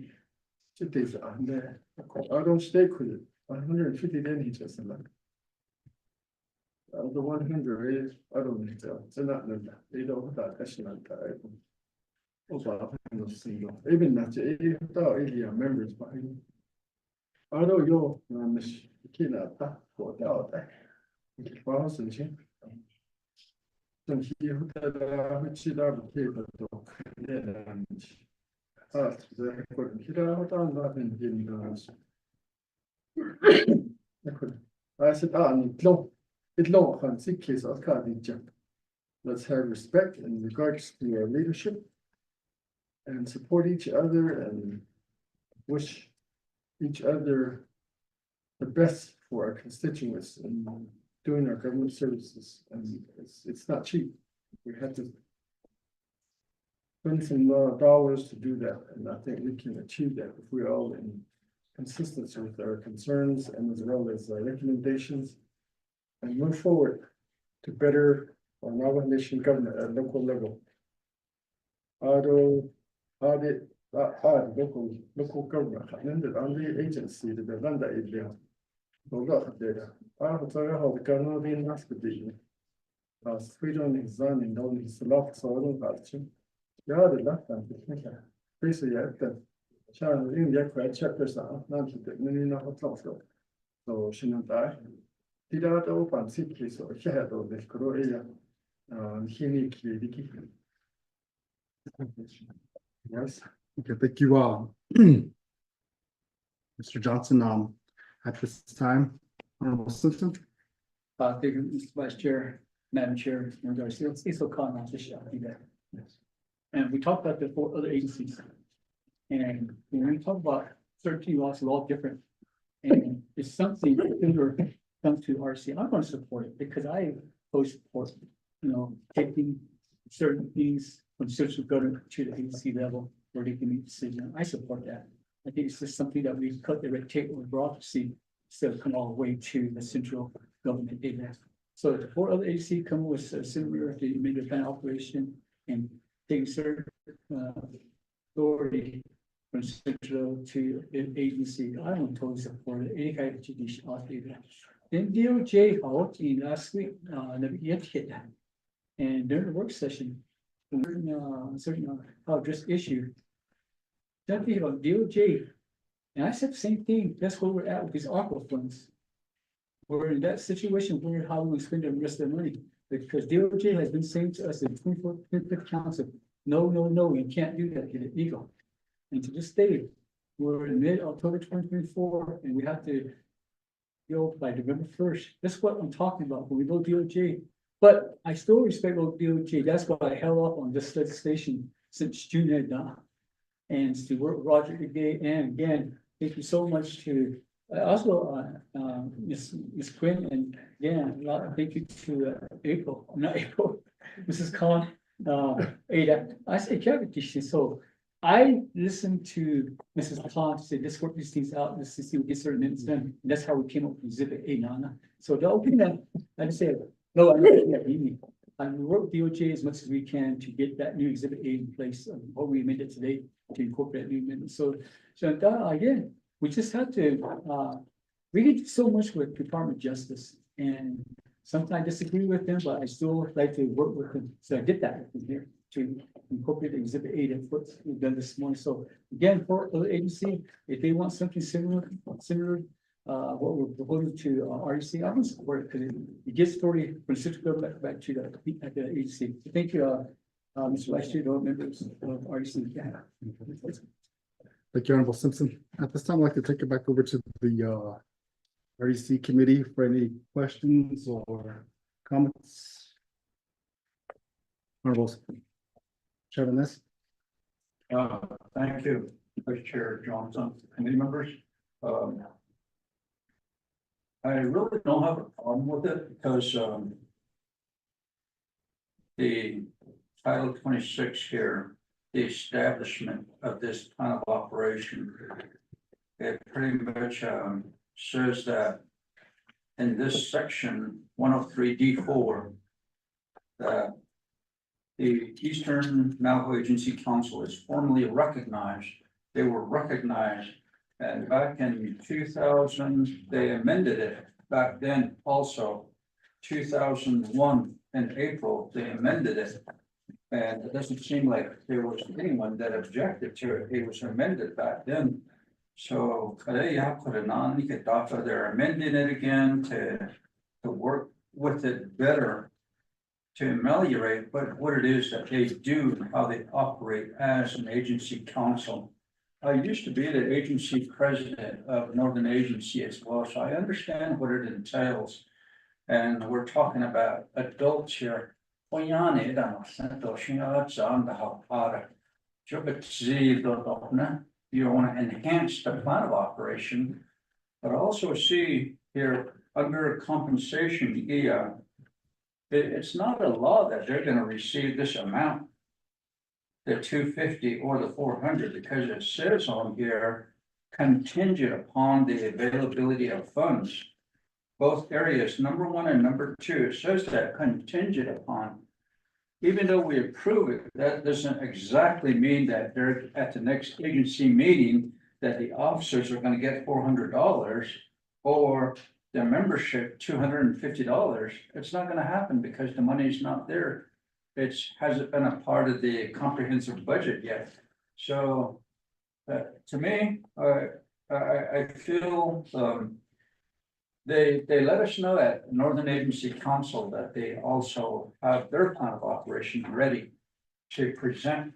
It is on there. I don't stay with it. 150 then he just like. The 100 is I don't need to. It's not they don't have that excellent type. Also, single. Even that area members behind. Although you're kid for that. Ik was een zin. Dan hier daar met je daar bekeken toch. Ja, als de voor je daar wat aan dat in die dans. Als het aan het long gaan ziekjes als kaartje. Let's have respect in regards to our leadership and support each other and wish each other the best for our constituents and doing our government services, and it's not cheap. We have to spend some dollars to do that, and I think we can achieve that if we're all in consistency with our concerns and as well as our recommendations, and move forward to better our Navajo Nation government at local level. Audit local government, and on the agency that run that area. Data. I'll tell you how the Canadian hospital. Sweden is running down his loft soil culture. Yeah, the left and the basically at the channel in the quite chapters are not the many not so. So she not die. Did that open city so she had all this Korea. He need to yes. Okay, thank you, Mr. Johnson, at this time, Honorable Simpson. Thank you, Mr. Vice Chair, Madam Chair, and Garcia, Cecil Khan, yes. And we talked about the 4 other agencies. And when we talk about 13 laws, they're all different. And it's something similar comes to RC, I'm going to support it because I always support, taking certain things from central government to the agency level where they can make decisions. I support that. I think it's just something that we cut the red tape with bureaucracy instead of come all the way to the central government data. So the 4 other agencies come with similar to the plan operation and taking certain authority from central to agency. I don't totally support it. Any kind of judicial data. Then DOJ out in last week, never yet hit that. And during the work session, certain address issue. Something about DOJ. And I said the same thing. That's where we're at with these ARPA funds. We're in that situation where how we spend the rest of the money. Because DOJ has been saying to us in 24th council, no, you can't do that, get it legal. And to this day, we're in mid-October 2024, and we have to go by November 1st. That's what I'm talking about when we go DOJ. But I still respect DOJ. That's why I held off on this legislation since June had done. And to work with Roger today, and again, thank you so much to also Ms. Quinn, and again, thank you to April, not April, Mrs. Khan, Ada. I say competition, so I listened to Mrs. Khan to say, let's work these things out, let's see what gets certain minutes done. And that's how we came up with Exhibit A, Nana. So the opening, I just say, no, I'm not that evening. And we work with DOJ as much as we can to get that new Exhibit A in place, what we amended today. to incorporate new amendments. So again, we just had to, we can do so much with Department of Justice, and sometimes I disagree with them, but I still like to work with them. So I get that from here to incorporate Exhibit 8 and what we've done this morning. So again, for the agency, if they want something similar, what we're proposing to REC, I'm gonna support it because it gives authority for the central government back to the agency. So thank you, Mr. Vice Chair, all members of REC. Yeah. Thank you, Honorable Simpson. At this time, I'd like to take it back over to the REC committee for any questions or comments. Honorable Chairman Ness. Thank you, Vice Chair Johnson, committee members. I really don't have a problem with it because, the Title 26 here, the establishment of this kind of operation, it pretty much, says that in this section 103D4, that the Eastern Navajo Agency Council is formally recognized. They were recognized, and back in 2000, they amended it. Back then also, 2001 in April, they amended it. And it doesn't seem like there was anyone that objected to it. It was amended back then. So they're amending it again to work with it better, to ameliorate, but what it is that they do, how they operate as an agency council. I used to be the agency president of Northern Agency as well, so I understand what it entails. And we're talking about adults here. You want to enhance the plan of operation, but also see here under compensation, it's not a law that they're gonna receive this amount, the 250 or the 400, because it says on here, contingent upon the availability of funds. Both areas, number 1 and number 2, it says that contingent upon. Even though we approve it, that doesn't exactly mean that they're at the next agency meeting, that the officers are gonna get $400 or the membership $250. It's not gonna happen because the money's not there. It hasn't been a part of the comprehensive budget yet. So, to me, I feel, they let us know at Northern Agency Council that they also have their plan of operation ready to present.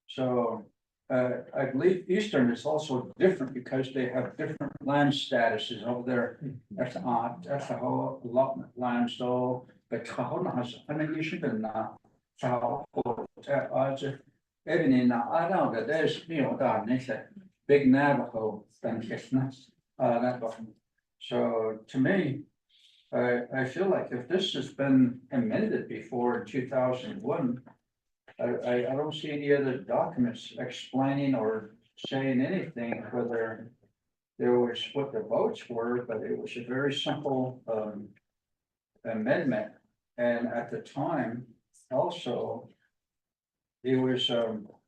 So I believe Eastern is also different because they have different land statuses over there. That's the whole allotment land, so the Kahona has an issue and now. So even in I know that there's big Navajo So to me, I feel like if this has been amended before in 2001, I don't see any other documents explaining or saying anything, whether there was what the votes were, but it was a very simple amendment. And at the time, also, it was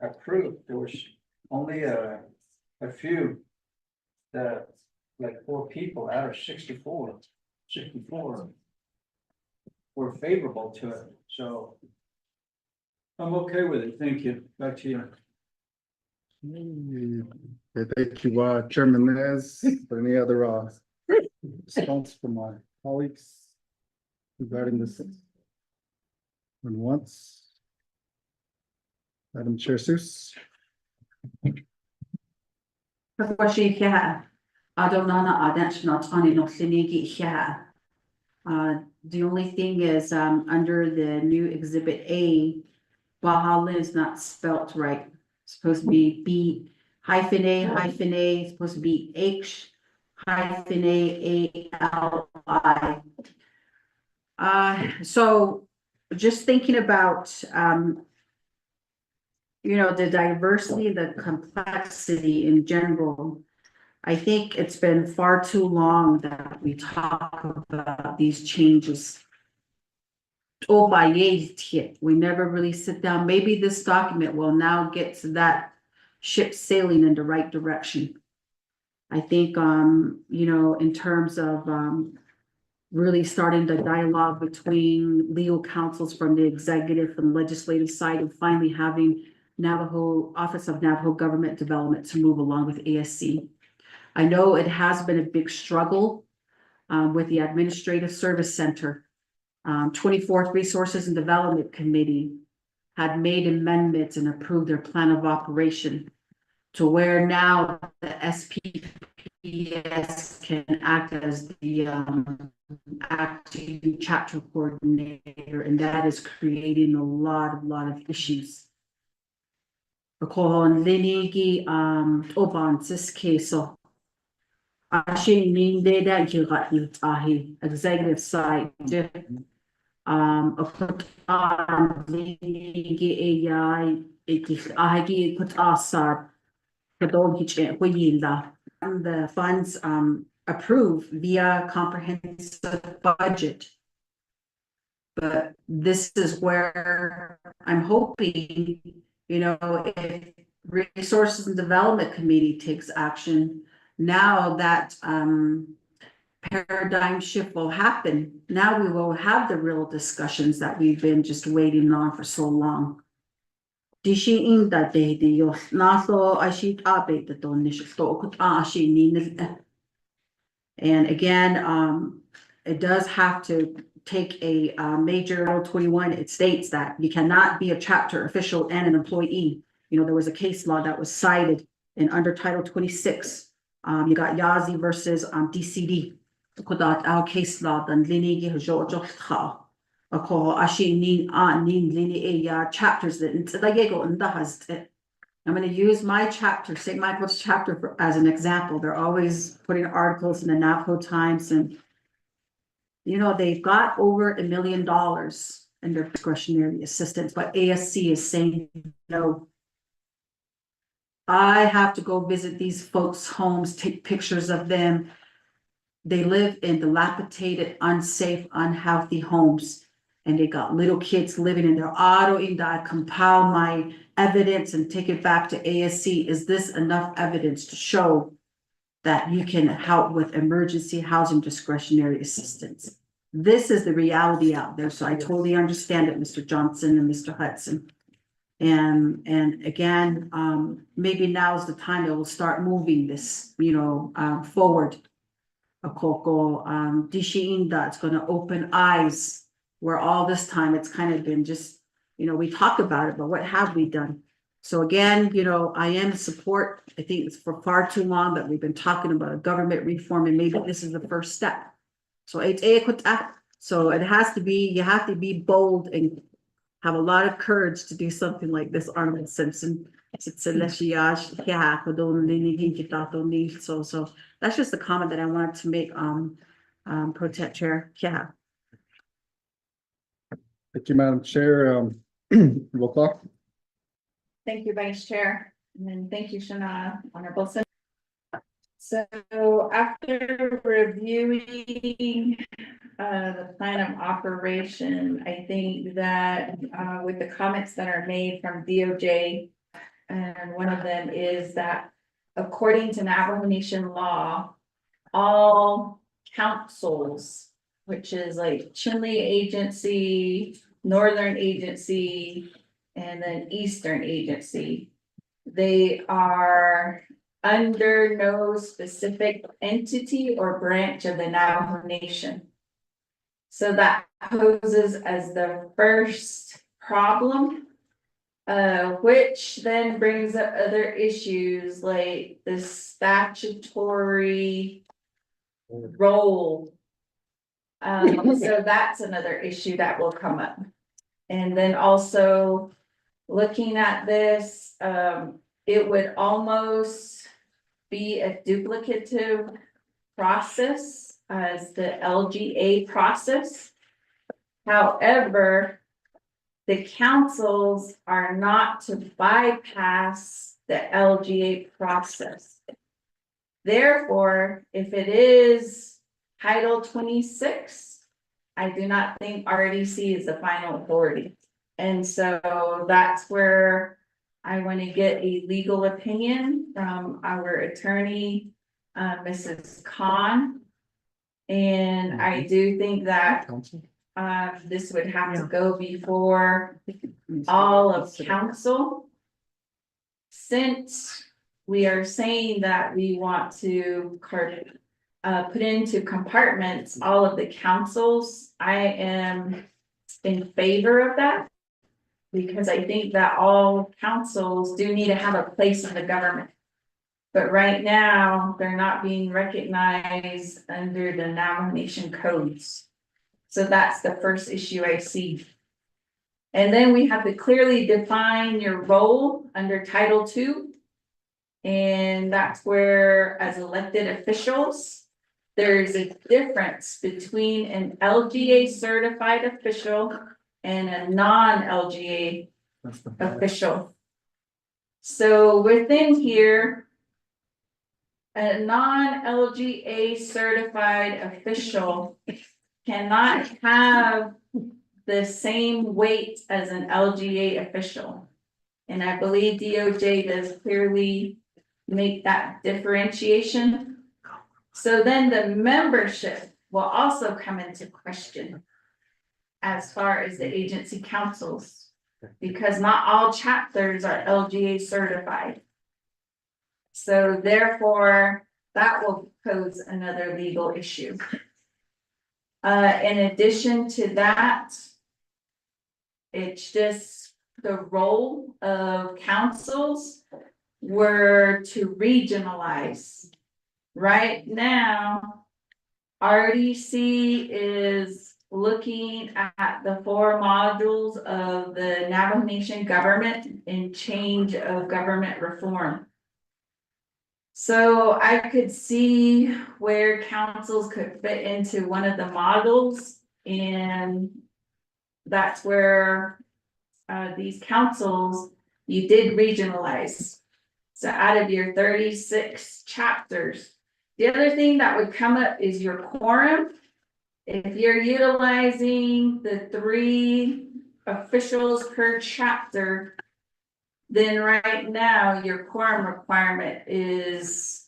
approved. There was only a few that, like 4 people out of 64 were favorable to it. So I'm okay with it. Thank you. Back to you. Okay, thank you, Chairman Nez. Any other response from my colleagues regarding this? And once. Madam Chair Seuss. The only thing is, under the new Exhibit A, Bahala is not spelt right. It's supposed to be B-A-, it's supposed to be H-A-L-I. So just thinking about, the diversity, the complexity in general, I think it's been far too long that we talk about these changes. We never really sit down. Maybe this document will now get to that ship sailing in the right direction. I think, in terms of, really starting the dialogue between legal counsels from the executive and legislative side and finally having Office of Navajo Government Development to move along with ASC. I know it has been a big struggle with the Administrative Service Center. 24th Resources and Development Committee had made amendments and approved their plan of operation to where now the SPPS can act as the acting chapter coordinator, and that is creating a lot of issues. Ako linigi oban sis keso. Actually, ninde that you got you executive side. Put on linigi AI it put asar. The funds approved via comprehensive budget. But this is where I'm hoping, if Resources and Development Committee takes action, now that paradigm shift will happen. Now we will have the real discussions that we've been just waiting on for so long. And again, it does have to take a major Title 21. It states that you cannot be a chapter official and an employee. There was a case law that was cited in under Title 26. You got Yazi versus DCD. Our case law then chapters that I'm going to use my chapter, St. Michael's chapter, as an example. They're always putting articles in the Navajo Times, and they've got over $1 million in their discretionary assistance, but ASC is saying no. I have to go visit these folks' homes, take pictures of them. They live in dilapidated, unsafe, unhealthy homes, and they got little kids living in their auto. I compile my evidence and take it back to ASC. Is this enough evidence to show that you can help with emergency housing discretionary assistance? This is the reality out there. So I totally understand it, Mr. Johnson and Mr. Hudson. And again, maybe now is the time that we'll start moving this, forward. It's gonna open eyes, where all this time it's kind of been just, we talk about it, but what have we done? So again, I am in support. I think it's for far too long that we've been talking about a government reform, and maybe this is the first step. So it has to be, you have to be bold and have a lot of courage to do something like this, Arnold Simpson. So that's just the comment that I wanted to make, Protect Chair. Yeah. Thank you, Madam Chair. Roll call. Thank you, Vice Chair, and then thank you, Shana, Honorable Senator. So after reviewing the plan of operation, I think that with the comments that are made from DOJ, and one of them is that according to Navajo Nation law, all councils, which is like Chinle Agency, Northern Agency, and then Eastern Agency, they are under no specific entity or branch of the Navajo Nation. So that poses as the first problem, which then brings up other issues like the statutory role. So that's another issue that will come up. And then also looking at this, it would almost be a duplicative process as the LGA process. However, the councils are not to bypass the LGA process. Therefore, if it is Title 26, I do not think RDC is the final authority. And so that's where I want to get a legal opinion from our attorney, Mrs. Khan. And I do think that, Council? this would have to go before all of council. Since we are saying that we want to put into compartments all of the councils, I am in favor of that. Because I think that all councils do need to have a place in the government. But right now, they're not being recognized under the Navajo Nation codes. So that's the first issue I see. And then we have to clearly define your role under Title II. And that's where, as elected officials, there's a difference between an LGA certified official and a non-LGA That's the bad. official. So within here, a non-LGA certified official cannot have the same weight as an LGA official. And I believe DOJ does clearly make that differentiation. So then the membership will also come into question as far as the agency councils, because not all chapters are LGA certified. So therefore, that will pose another legal issue. In addition to that, it's just the role of councils were to regionalize. Right now, RDC is looking at the 4 modules of the Navajo Nation government and change of government reform. So I could see where councils could fit into one of the models, and that's where these councils, you did regionalize. So out of your 36 chapters, the other thing that would come up is your quorum. If you're utilizing the 3 officials per chapter, then right now your quorum requirement is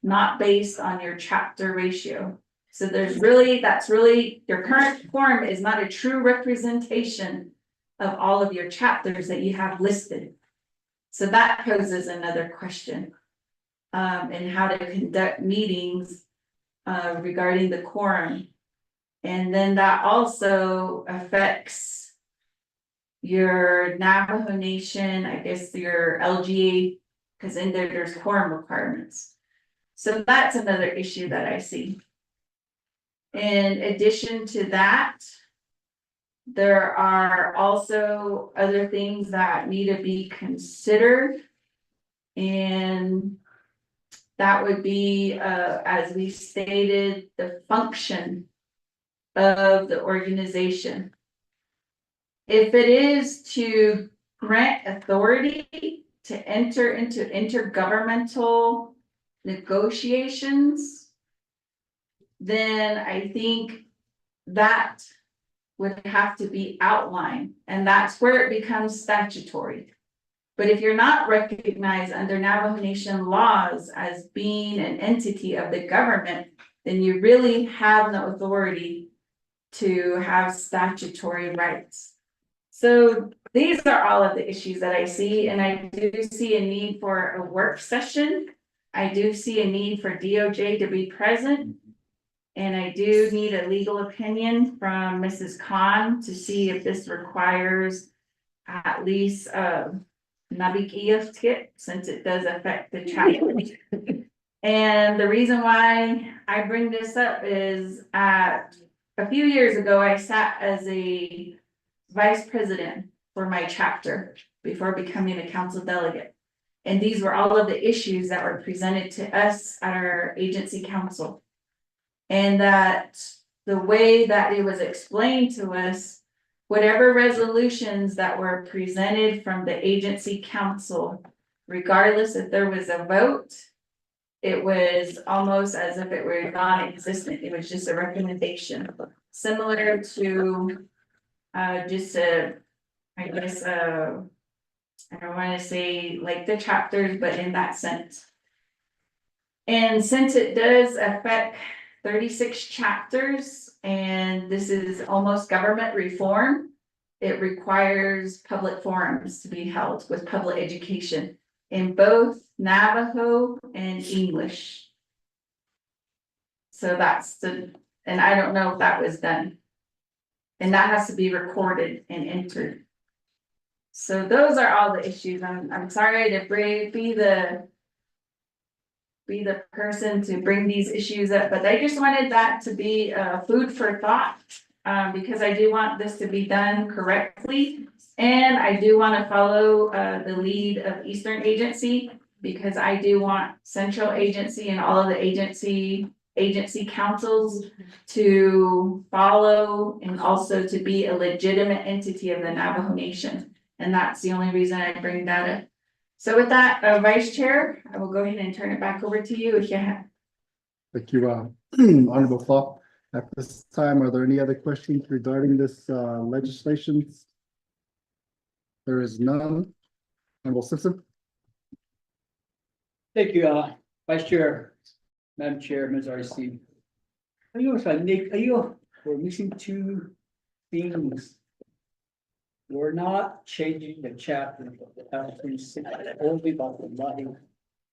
not based on your chapter ratio. So that's really, your current quorum is not a true representation of all of your chapters that you have listed. So that poses another question, in how to conduct meetings, regarding the quorum. And then that also affects your Navajo Nation, I guess your LGA, because in there's quorum requirements. So that's another issue that I see. In addition to that, there are also other things that need to be considered. And that would be, as we stated, the function of the organization. If it is to grant authority to enter into intergovernmental negotiations, then I think that would have to be outlined, and that's where it becomes statutory. But if you're not recognized under Navajo Nation laws as being an entity of the government, then you really have no authority to have statutory rights. So these are all of the issues that I see, and I do see a need for a work session. I do see a need for DOJ to be present. And I do need a legal opinion from Mrs. Khan to see if this requires at least a Nabik kit, since it does affect the child. And the reason why I bring this up is a few years ago, I sat as a vice president for my chapter before becoming a council delegate. And these were all of the issues that were presented to us at our agency council. And that the way that it was explained to us, whatever resolutions that were presented from the agency council, regardless if there was a vote, it was almost as if it were non-existent. It was just a recommendation, similar to just a, I guess, I don't wanna say like the chapters, but in that sense. And since it does affect 36 chapters, and this is almost government reform, it requires public forums to be held with public education in both Navajo and English. So that's and I don't know if that was done. And that has to be recorded and entered. So those are all the issues. I'm sorry to be the person to bring these issues up, but I just wanted that to be food for thought. Because I do want this to be done correctly, and I do want to follow the lead of Eastern Agency, because I do want Central Agency and all of the agency councils to follow and also to be a legitimate entity of the Navajo Nation. And that's the only reason I bring that up. So with that, Vice Chair, I will go ahead and turn it back over to you if you have. Thank you, Honorable Clark. At this time, are there any other questions regarding this legislation? There is none. Honorable Simpson? Thank you, Vice Chair, Madam Chair, Ms. RC. We're missing two things. We're not changing the chapter, only about the money.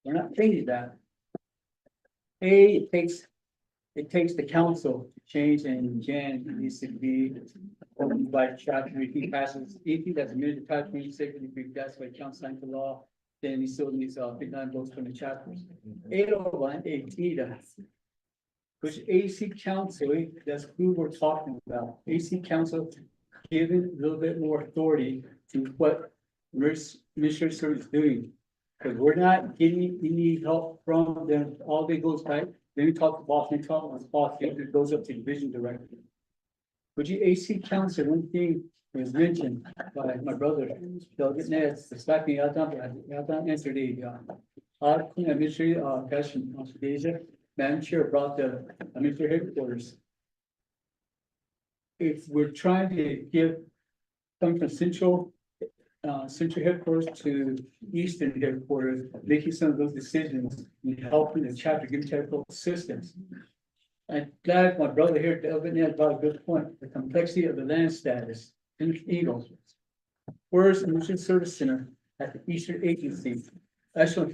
We're not changing that. It takes the council to change, and Jan needs to be opened by chapter. If he passes, if he doesn't amend the chapter 26, if that's by council signs the law, then he still needs 59 votes from the chapters. 801, 8 which AC council, that's who we're talking about. AC council giving a little bit more authority to what Mr. Sir is doing. Because we're not getting any help from them, all they goes back, then we talk to Boston, it goes up to division director. Would you AC council, one thing was mentioned by my brother, Doug Ness, the slacking out answer the administrative question on Asia. Madam Chair brought the administrative headquarters. If we're trying to give come from central headquarters to eastern headquarters, making some of those decisions and helping the chapter, giving technical assistance. I'm glad my brother here, Delvin, had brought a good point, the complexity of the land status in Eagle. Where's the Mission Service Center at the Eastern Agency? Actually,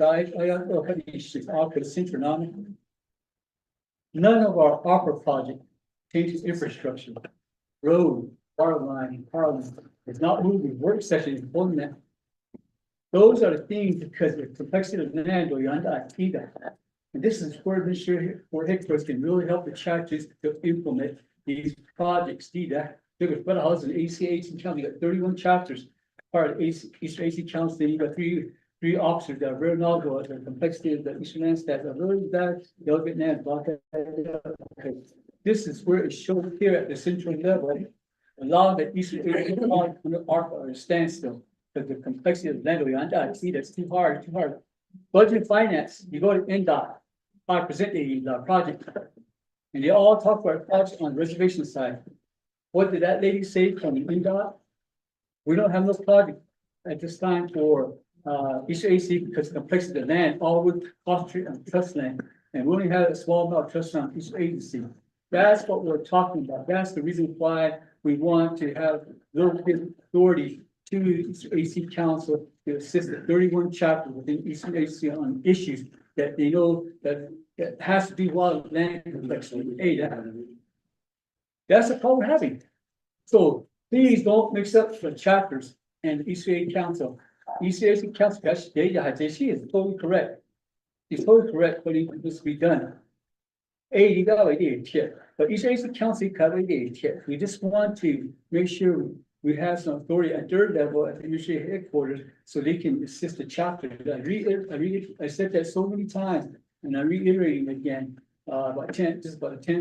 none of our opera project changes infrastructure, road, water line, parliament. It's not moving, work session is holding that. Those are the things because the complexity of the land or yonder either. And this is where this year, where headquarters can really help the churches to implement these projects. See that? Look at Federal House and ACH and county, you got 31 chapters. Part of Eastern AC Council, then you got three officers that are very knowledgeable of the complexity of the Eastern land staff. Are really bad, they'll get mad, block that. Okay. This is where it shows here at the central level. A lot of the Eastern are standstill, because the complexity of the land, I see that's too hard. Budget and finance, you go to NDOT, 5% the project. And they all talk about project on the reservation side. What did that lady say from NDOT? We don't have no project at this time for Eastern AC because the complexity of the land, all would concentrate on trust land. And we only have a small amount of trust on each agency. That's what we're talking about. That's the reason why we want to have little bit of authority to the AC Council to assist the 31 chapters within Eastern AC on issues that they know that has to do with land complexity. That's the problem we're having. So please don't mix up the chapters and the Eastern AC Council. Eastern AC Council, she is totally correct. She's totally correct, but it needs to be done. But Eastern AC Council covered it. We just want to make sure we have some authority at their level at the administrative headquarters so they can assist the chapter. I said that so many times and I'm reiterating again, about 10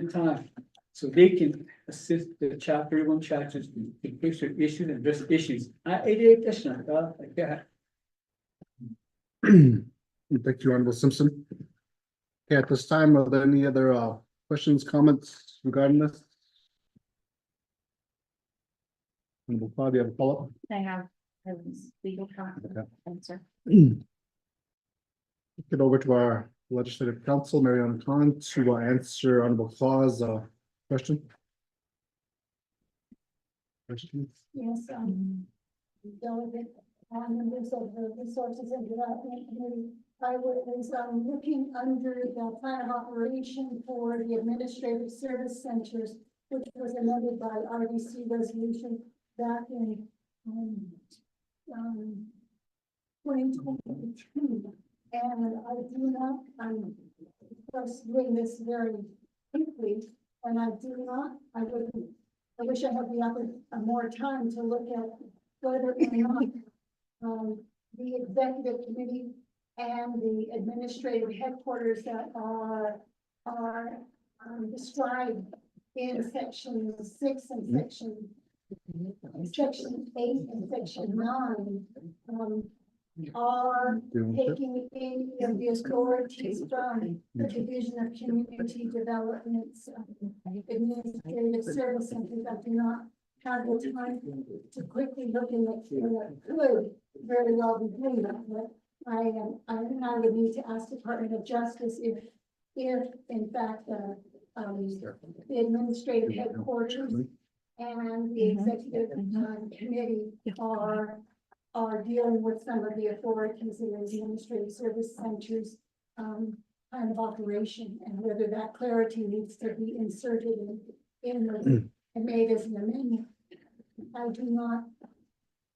times. So they can assist the chapter, one chapters to fix their issues and address issues. Thank you, Honorable Simpson. Okay, at this time, are there any other questions, comments regarding this? Honorable Claudia, have a follow-up? I have as legal counsel. Answer. Get over to our legislative counsel, Mariana Khan, to answer Honorable Claus' question. Questions? Yes, delegate, members of the Resources and Development Committee. I was, looking under the plan of operation for the administrative service centers, which was amended by RDC resolution back in, 2022. And I do not, I'm just doing this very quickly, and I do not, I wish I had more time to look at whether or not, the executive committee and the administrative headquarters that are described in section 6 and section 8 and section 9, are taking any of the authorities from the Division of Community Development's administrative service centers. I do not have the time to quickly look in it, could very well be doing that, but I would need to ask Department of Justice if in fact, the administrative headquarters and the executive committee are dealing with some of the authorities in the administrative service centers kind of operation, and whether that clarity needs to be inserted in the and made as an amendment. I do not,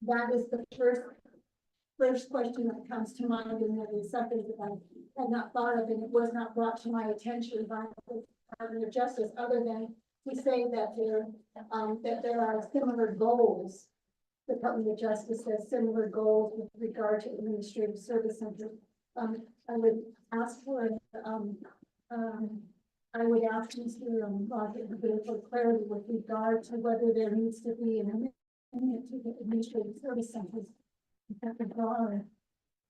that is the first question that comes to mind, and that is something that I had not thought of, and it was not brought to my attention by the Department of Justice, other than to say that there are similar goals. The Department of Justice has similar goals with regard to administrative service centers. I would ask for I would ask Mr. Roger for clarity with regard to whether there needs to be an amendment to the administrative service centers. In that regard,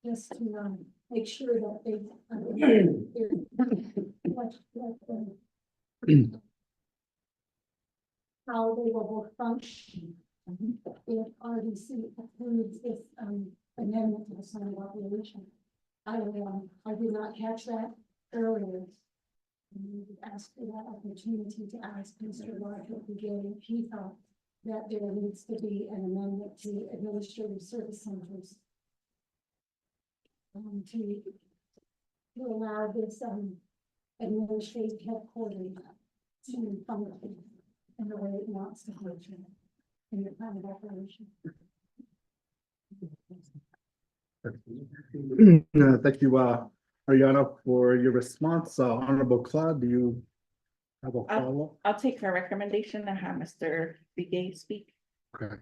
just to make sure that they how they will both function if RDC approves this amendment to the sign of operation. I did not catch that earlier. Ask for that opportunity to ask Mr. Roger again if he thought that there needs to be an amendment to administrative service centers. To allow this administrative headquarters to function in the way it wants to function in the plan of operation. Thank you, Ariana, for your response. Honorable Claude, do you have a follow-up? I'll take her recommendation and have Mr. Begay speak. Okay.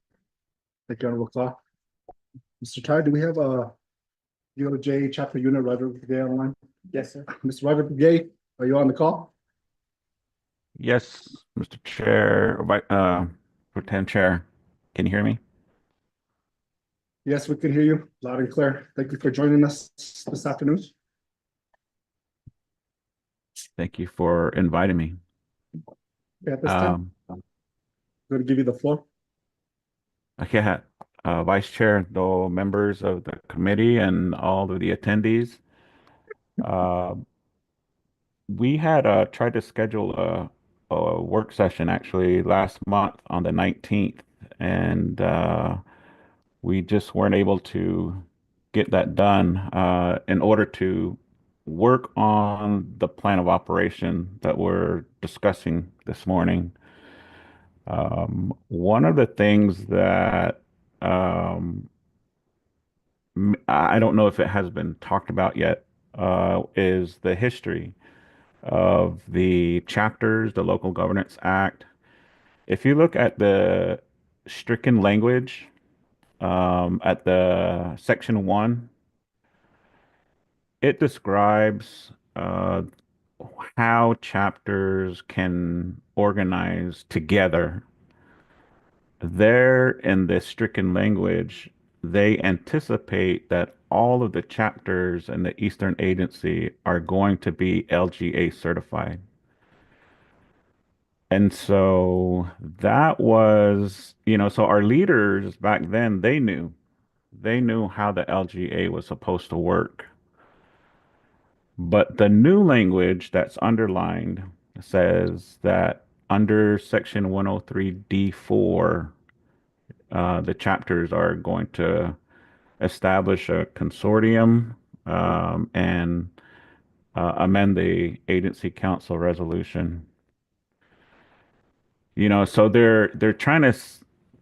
Thank you, Honorable Claude. Mr. Ty, do we have a DOJ chapter unit Roger Begay online? Yes, sir. Mr. Roger Begay, are you on the call? Yes, Mr. Chair, Pro-Tem Chair, can you hear me? Yes, we can hear you loud and clear. Thank you for joining us this afternoon. Thank you for inviting me. At this time, I'm going to give you the floor. Okay, Vice Chair, the members of the committee and all of the attendees. We had tried to schedule a work session actually last month on the 19th, and we just weren't able to get that done in order to work on the plan of operation that we're discussing this morning. One of the things that I don't know if it has been talked about yet is the history of the chapters, the Local Governance Act. If you look at the stricken language at the section 1, it describes how chapters can organize together. There in the stricken language, they anticipate that all of the chapters in the Eastern Agency are going to be LGA certified. And so that was, so our leaders back then, they knew they knew how the LGA was supposed to work. But the new language that's underlined says that under section 103D4, the chapters are going to establish a consortium and amend the agency council resolution. So they're trying to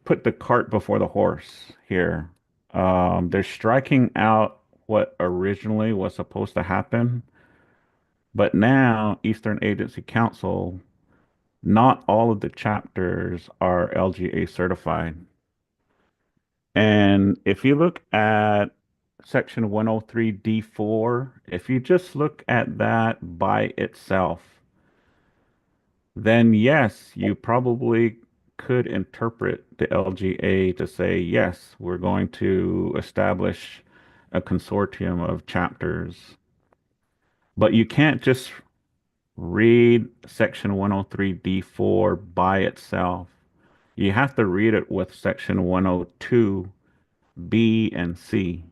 put the cart before the horse here. They're striking out what originally was supposed to happen, but now Eastern Agency Council, not all of the chapters are LGA certified. And if you look at section 103D4, if you just look at that by itself, then yes, you probably could interpret the LGA to say, yes, we're going to establish a consortium of chapters. But you can't just read section 103D4 by itself. You have to read it with section 102B and C.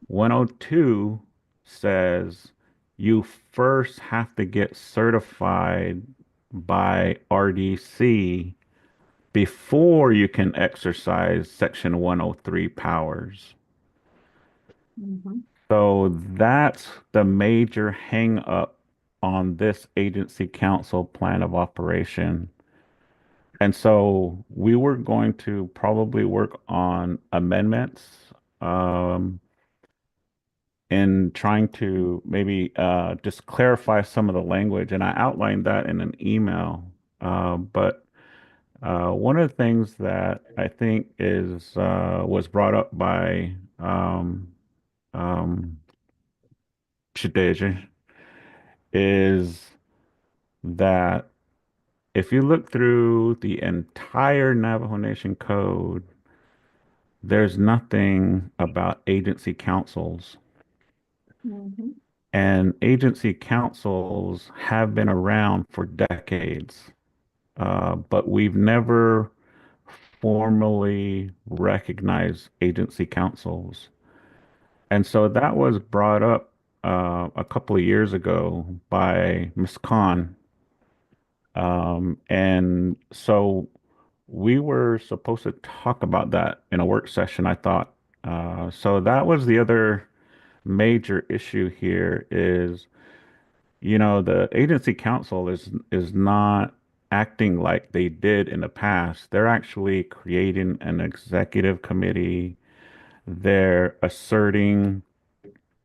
102 says you first have to get certified by RDC before you can exercise section 103 powers. So that's the major hang up on this agency council plan of operation. And so we were going to probably work on amendments in trying to maybe just clarify some of the language. And I outlined that in an email. But one of the things that I think was brought up by Chideji is that if you look through the entire Navajo Nation code, there's nothing about agency councils. And agency councils have been around for decades, but we've never formally recognized agency councils. And so that was brought up a couple of years ago by Ms. Khan. And so we were supposed to talk about that in a work session, I thought. So that was the other major issue here is, the agency council is not acting like they did in the past. They're actually creating an executive committee. They're asserting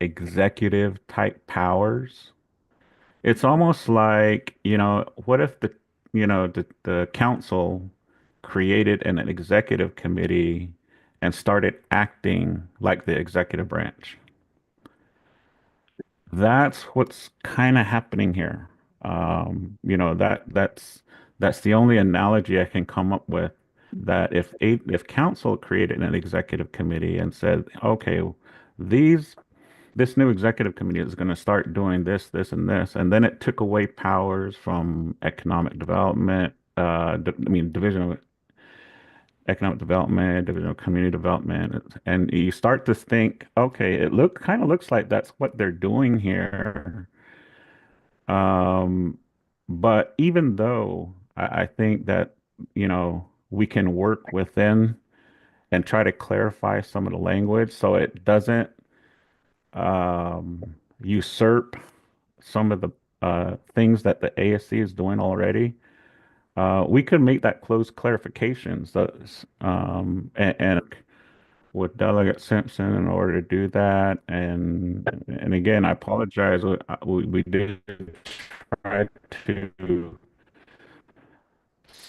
executive type powers. It's almost like, what if the council created an executive committee and started acting like the executive branch? That's what's kind of happening here. That's the only analogy I can come up with. That if council created an executive committee and said, okay, this new executive committee is going to start doing this, this, and this, and then it took away powers from economic development, division of economic development, division of community development, and you start to think, okay, kind of looks like that's what they're doing here. But even though I think that, we can work within and try to clarify some of the language so it doesn't usurp some of the things that the ASC is doing already. We could make that close clarifications, and with Delegate Simpson in order to do that. And again, I apologize. We did try to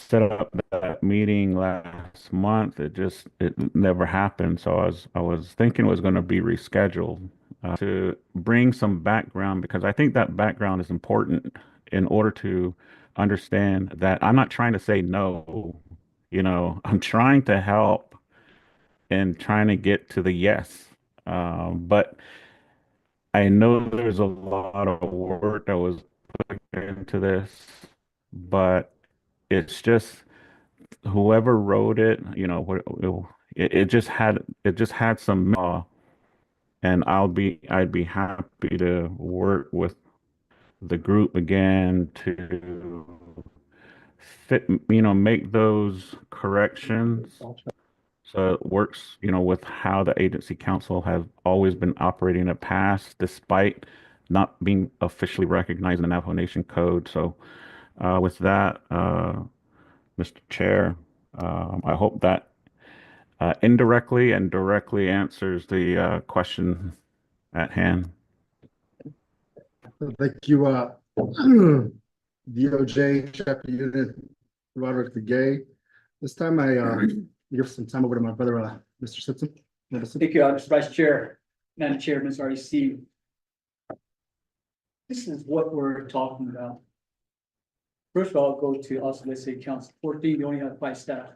set up that meeting last month. It never happened. So I was thinking it was going to be rescheduled to bring some background, because I think that background is important in order to understand that I'm not trying to say no, I'm trying to help and trying to get to the yes. But I know there's a lot of work that was put into this, but it's just whoever wrote it, it just had some, and I'd be happy to work with the group again to make those corrections. So it works, with how the agency council has always been operating in the past, despite not being officially recognized in the Navajo Nation Code. So with that, Mr. Chair, I hope that indirectly and directly answers the question at hand. Thank you, DOJ Chapter Unit Roderick the Gay. This time I give some time over to my brother, Mr. Simpson. Thank you, Mr. Vice Chair, Madam Chair, Ms. REC. This is what we're talking about. First of all, I'll go to also, let's say, Council 14, we only have 5 staff.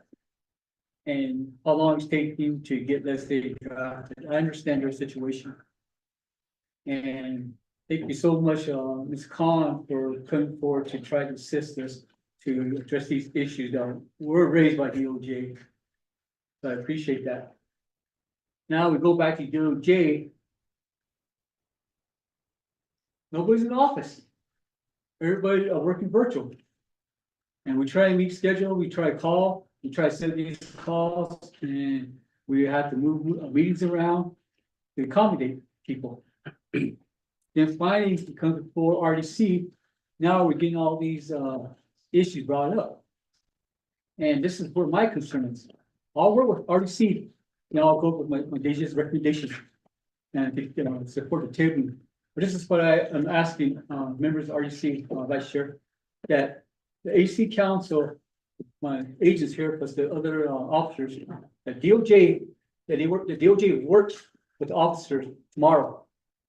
And how long it's taking to get, let's say, drafted. I understand your situation. And thank you so much, Ms. Khan, for coming forward to try to assist us to address these issues that were raised by DOJ. So I appreciate that. Now we go back to DOJ. Nobody's in the office. Everybody are working virtual. And we try and meet schedule, we try to call, we try to send these calls, and we have to move meetings around to accommodate people. Then finally, it comes before RDC, now we're getting all these issues brought up. And this is where my concern is. I'll work with RDC, I'll go with my DJ's recommendation. And I think, support the table. But this is what I am asking members of RDC, Vice Chair, that the AC Council, my agents here, plus the other officers, that DOJ, the DOJ works with officers tomorrow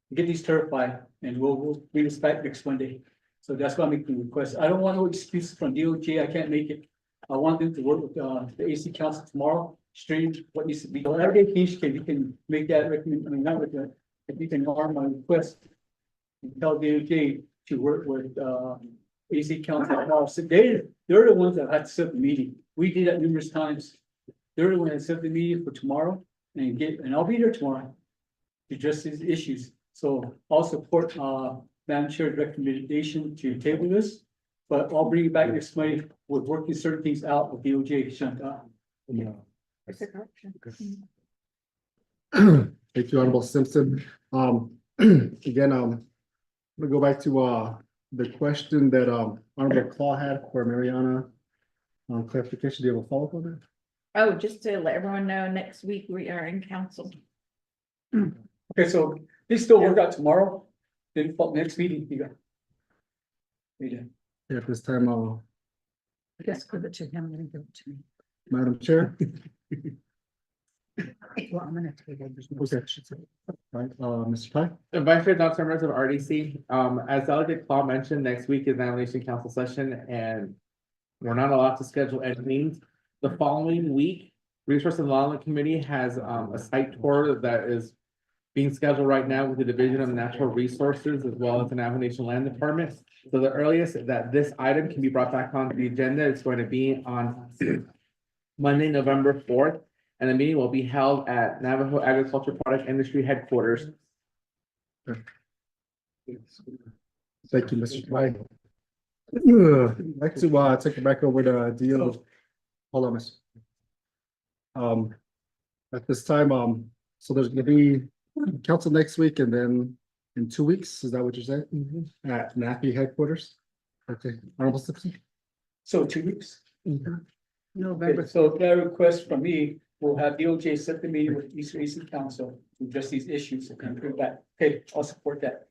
to get these clarified, and we'll bring this back next Monday. So that's why I'm making the request. I don't want no excuses from DOJ. I can't make it. I want them to work with the AC Council tomorrow, straighten what needs to be done. Every day, you can make that recommend, not with the, if you can arm my request and tell DOJ to work with AC Council. So they're the ones that had to set the meeting. We did that numerous times. They're the ones that set the meeting for tomorrow and I'll be there tomorrow to address these issues. So I'll support Madam Chair's recommendation to table this, but I'll bring it back next Monday with working certain things out with DOJ. Thank you, Honorable Simpson. Again, I'm gonna go back to the question that Honorable Claw had for Mariana. Clarification, do you have a follow-up on that? Oh, just to let everyone know, next week we are in council. Okay, so they still work out tomorrow, then next meeting, you got. At this time, I guess give it to him and give it to me. Madam Chair. Well, I'm gonna take it. Okay. Right, Mr. Ty? The Vice Chair, Dr. Members of RDC, as Delegate Claw mentioned, next week is Nomination Council session, and we're not allowed to schedule any meetings. The following week, Resource and Development Committee has a site tour that is being scheduled right now with the Division of Natural Resources as well as the Navajo Nation Land Department. So the earliest that this item can be brought back onto the agenda is going to be on Monday, November 4th. And the meeting will be held at Navajo Agriculture Product Industry Headquarters. Thank you, Mr. Ty. I'd like to take it back over to Deal. Hold on, Miss. At this time, so there's gonna be council next week and then in 2 weeks, is that what you're saying? At NAPI headquarters? Okay, Honorable Simpson? So 2 weeks. November. Okay, so that request from me, we'll have DOJ set the meeting with Eastern AC Council to address these issues and bring back. Okay, I'll support that.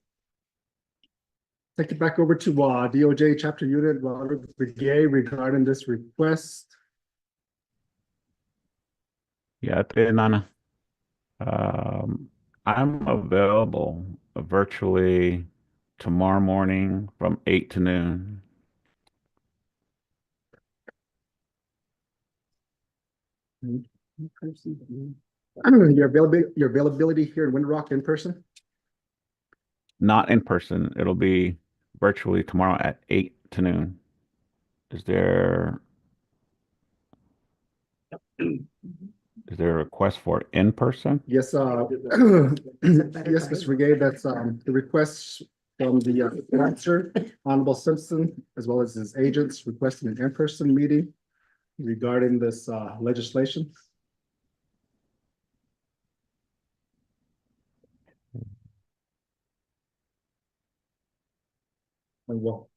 Take it back over to DOJ Chapter Unit, Robert Brigay regarding this request. Yeah, Nana. I'm available virtually tomorrow morning from 8 to noon. Your availability here in Windrock in person? Not in person. It'll be virtually tomorrow at 8 to noon. Is there is there a request for in-person? Yes, yes, Mr. Brigade, that's, the request from the, sponsor, Honorable Simpson, as well as his agents requesting an in-person meeting regarding this, legislation. And well,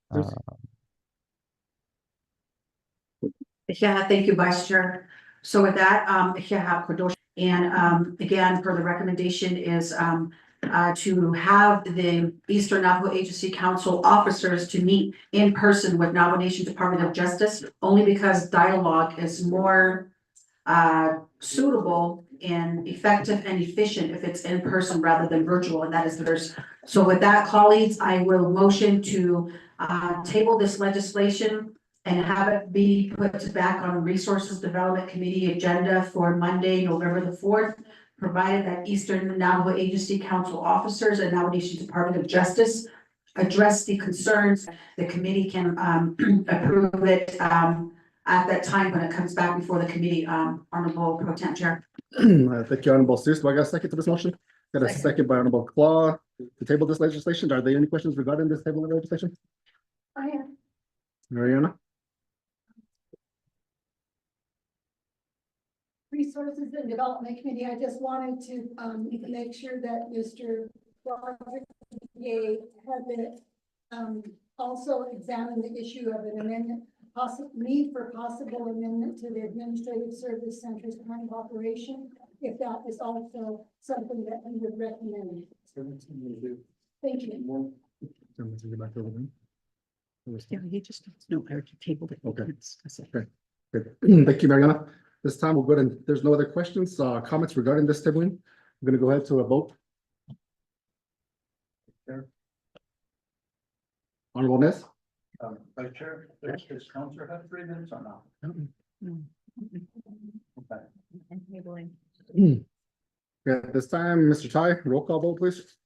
Yeah, thank you, Vice Chair. So with that, yeah, Kadosh, and again, for the recommendation is to have the Eastern Navajo Agency Council officers to meet in person with Navajo Nation Department of Justice, only because dialogue is more suitable and effective and efficient if it's in person rather than virtual, and that is theirs. So with that, colleagues, I will motion to table this legislation and have it be put back on Resources Development Committee agenda for Monday, November the 4th, provided that Eastern Navajo Agency Council officers and Navajo Nation Department of Justice address the concerns. The committee can approve it at that time when it comes back before the committee, Honorable Pro Tem Chair. thank you, Honorable Seuss. Do I got a second to this motion? Got a second by Honorable Claw to table this legislation. Are there any questions regarding this table of legislation? I am. Mariana? Resources and Development Committee, I just wanted to make sure that Mr. Roderick Gay had been also examined the issue of an amendment, need for possible amendment to the Administrative Service Center's plan of operation, if that is also something that we would recommend. Thank you. Yeah, he just no, I tabled it. Okay. Okay. Good. Thank you, Mariana. This time we'll go to, there's no other questions, comments regarding this tabling. I'm gonna go ahead to a vote. Honorable Ness? Vice Chair, does Counselor have 3 minutes or not? Okay. At this time, Mr. Ty, roll call vote, please.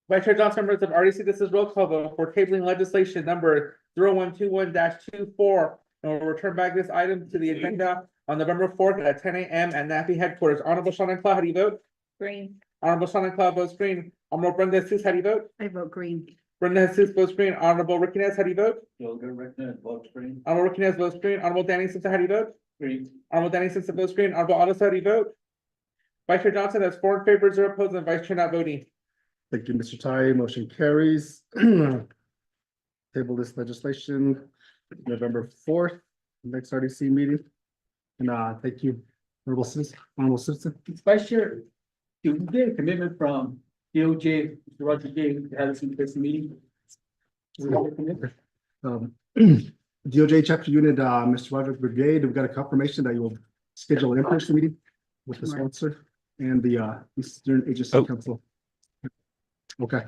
Vice Chair Johnson, members of RDC, this is roll call vote for tabling legislation number 0121-24. And we'll return back this item to the agenda on November 4th at 10 a.m. at NAFI headquarters. Honorable Shannon Cloud, how do you vote? Green. Honorable Shannon Cloud votes green. Honorable Brenda Jesus, how do you vote? I vote green. Brenda Jesus votes green. Honorable Ricky Nez, how do you vote? Gilger Rickner votes green. Honorable Ricky Nez votes green. Honorable Danny Simpson, how do you vote? Green. Honorable Danny Simpson votes green. Honorable Otto, how do you vote? Vice Chair Johnson, that's 4 in favor, 0 opposed, and Vice Chair not voting. Thank you, Mr. Ty. Motion carries. Table this legislation November 4th, next RDC meeting. And thank you, Honorable Simpson. Vice Chair, do we get a commitment from DOJ, Mr. Roger Gay, to have this in-person meeting? DOJ Chapter Unit, Mr. Roderick Brigade, we've got a confirmation that you will schedule an in-person meeting with the sponsor and the Eastern Agency Council. Okay.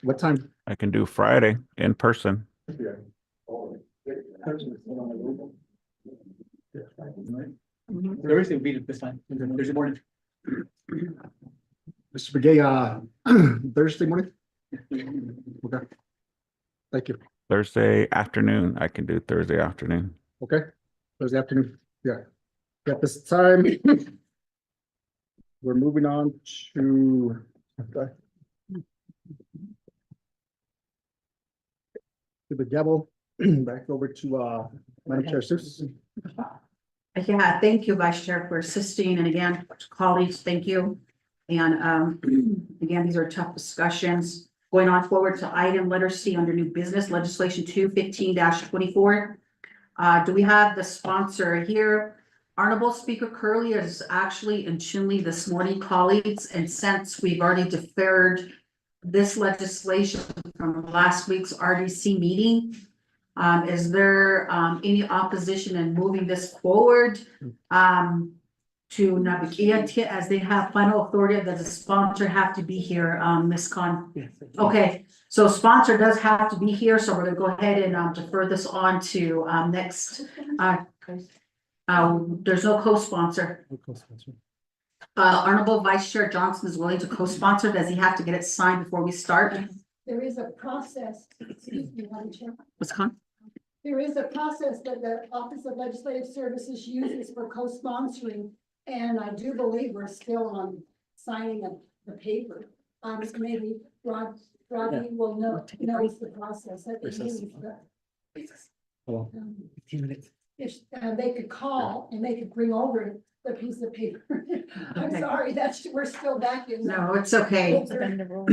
What time? I can do Friday in person. Thursday will be this time, Thursday morning. Mr. Brigade, Thursday morning? Okay. Thank you. Thursday afternoon, I can do Thursday afternoon. Okay, Thursday afternoon, yeah. At this time, we're moving on to. To the gavel, back over to Madam Chair Seuss. Yeah, thank you, Vice Chair, for assisting, and again, colleagues, thank you. And again, these are tough discussions. Going on forward to item letter C under new business legislation 215-24. Do we have the sponsor here? Honorable Speaker Curley is actually in Chinle this morning, colleagues, and since we've already deferred this legislation from last week's RDC meeting, is there any opposition in moving this forward to Navigatia as they have final authority? Does the sponsor have to be here, Ms. Khan? Yes. Okay, so sponsor does have to be here, so we're gonna go ahead and defer this on to next. There's no co-sponsor. Honorable Vice Chair Johnson is willing to co-sponsor. Does he have to get it signed before we start? There is a process, excuse me, Madam Chair. Ms. Khan? there is a process that the Office of Legislative Services uses for co-sponsoring. And I do believe we're still on signing of the paper. Maybe Rodney will knows the process that they use, but. Hello. 15 minutes. If, they could call and they could bring over the piece of paper. I'm Okay. sorry, we're still back in. No, it's okay. Suspend the rules.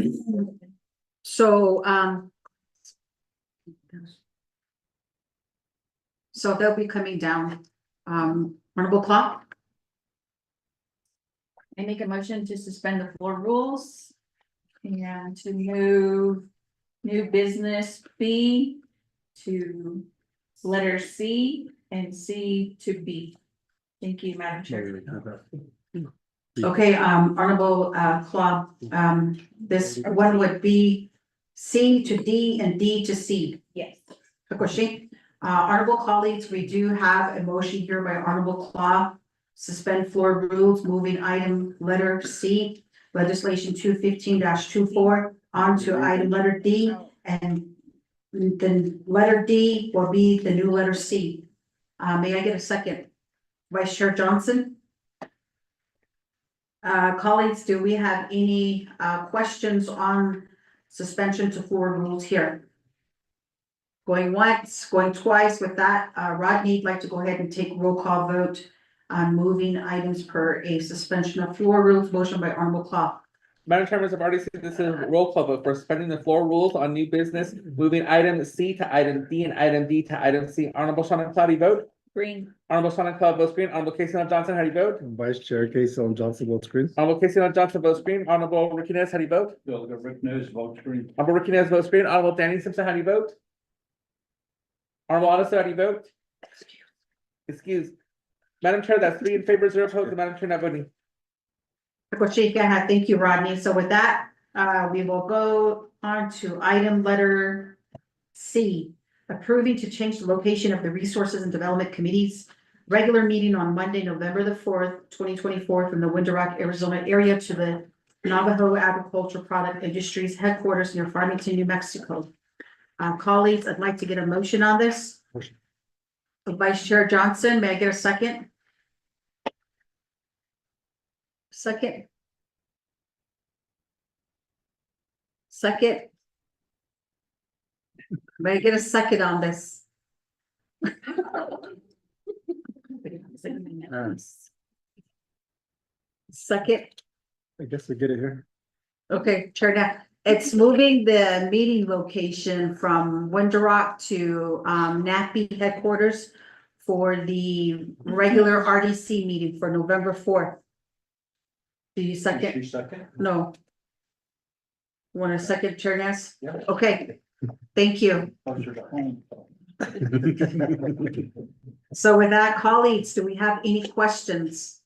So, so they'll be coming down. Honorable Clock, I make a motion to suspend the floor rules and to move new business B to letter C and C to B. Thank you, Madam Chair. okay, Honorable, Clock, this one would be C to D and D to C. Yes. Hakushi. Honorable colleagues, we do have a motion here by Honorable Claw. Suspend floor rules, moving item letter C, legislation 215-24 on to item letter D, and then letter D will be the new letter C. May I get a second? Vice Chair Johnson? Colleagues, do we have any questions on suspension to floor rules here? Going once, going twice. With that, Rodney, I'd like to go ahead and take roll call vote on moving items per a suspension of floor rules, motion by Honorable Claw. Madam Chairman, I've already seen this is a roll call vote for suspending the floor rules on new business, moving item C to item D and item D to item C. Honorable Shannon Cloudy vote. Green. Honorable Shannon Cloud votes green. Honorable Casey Johnson, how do you vote? Vice Chair Casey Johnson votes green. Honorable Casey Johnson votes green. Honorable Ricky Nez, how do you vote? Bill Rick News, vote green. Honorable Ricky Nez votes green. Honorable Danny Simpson, how do you vote? Honorable Odessa, how do you vote? Excuse. Madam Chair, that's 3 in favor, 0 opposed, and Madam Chair not voting. Thank you, Rodney. So with that, we will go on to item letter C. Approving to change the location of the Resources and Development Committee's regular meeting on Monday, November the 4th, 2024, from the Window Rock, Arizona area to the Navajo Agriculture Product Industries headquarters near Farmington, New Mexico. Colleagues, I'd like to get a motion on this. Motion. Vice Chair Johnson, may I get a second? Second. Second. May I get a second on this? Second. I guess we get it here. Okay, Chair, now, it's moving the meeting location from Window Rock to NAPI headquarters for the regular RDC meeting for November 4th. Do you second? Second. No. Want a second, Chair Ness? Yeah. Okay, thank you. Closer to home. So with that, colleagues, do we have any questions?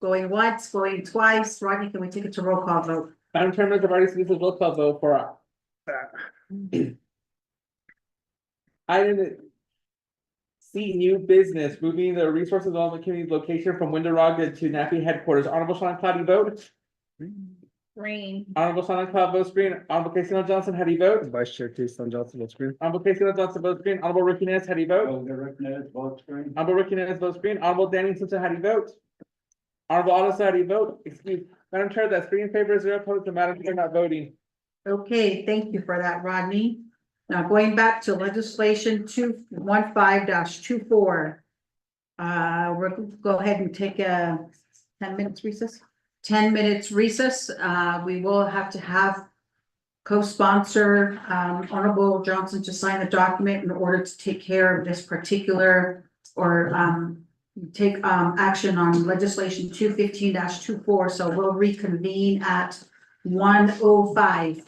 Going once, going twice. Rodney, can we take it to roll call vote? Madam Chairman, I've already seen this is roll call vote for item C, new business, moving the Resources Development Committee location from Window Rock to NAPI headquarters. Honorable Sean Cloudy vote. Green. Honorable Sean Cloud votes green. Honorable Casey Johnson, how do you vote? Vice Chair Casey Johnson votes green. Honorable Casey Johnson votes green. Honorable Ricky Nez, how do you vote? Bill Rick News, vote green. Honorable Ricky Nez votes green. Honorable Danny Simpson, how do you vote? Honorable Odessa, how do you vote? Excuse, Madam Chair, that's 3 in favor, 0 opposed, and Madam Chair not voting. Okay, thank you for that, Rodney. Now going back to legislation 215-24. We're gonna go ahead and take a 10 minutes recess. 10 minutes recess. We will have to have co-sponsor Honorable Johnson to sign the document in order to take care of this particular or take action on legislation 215-24. So we'll reconvene at 1:05.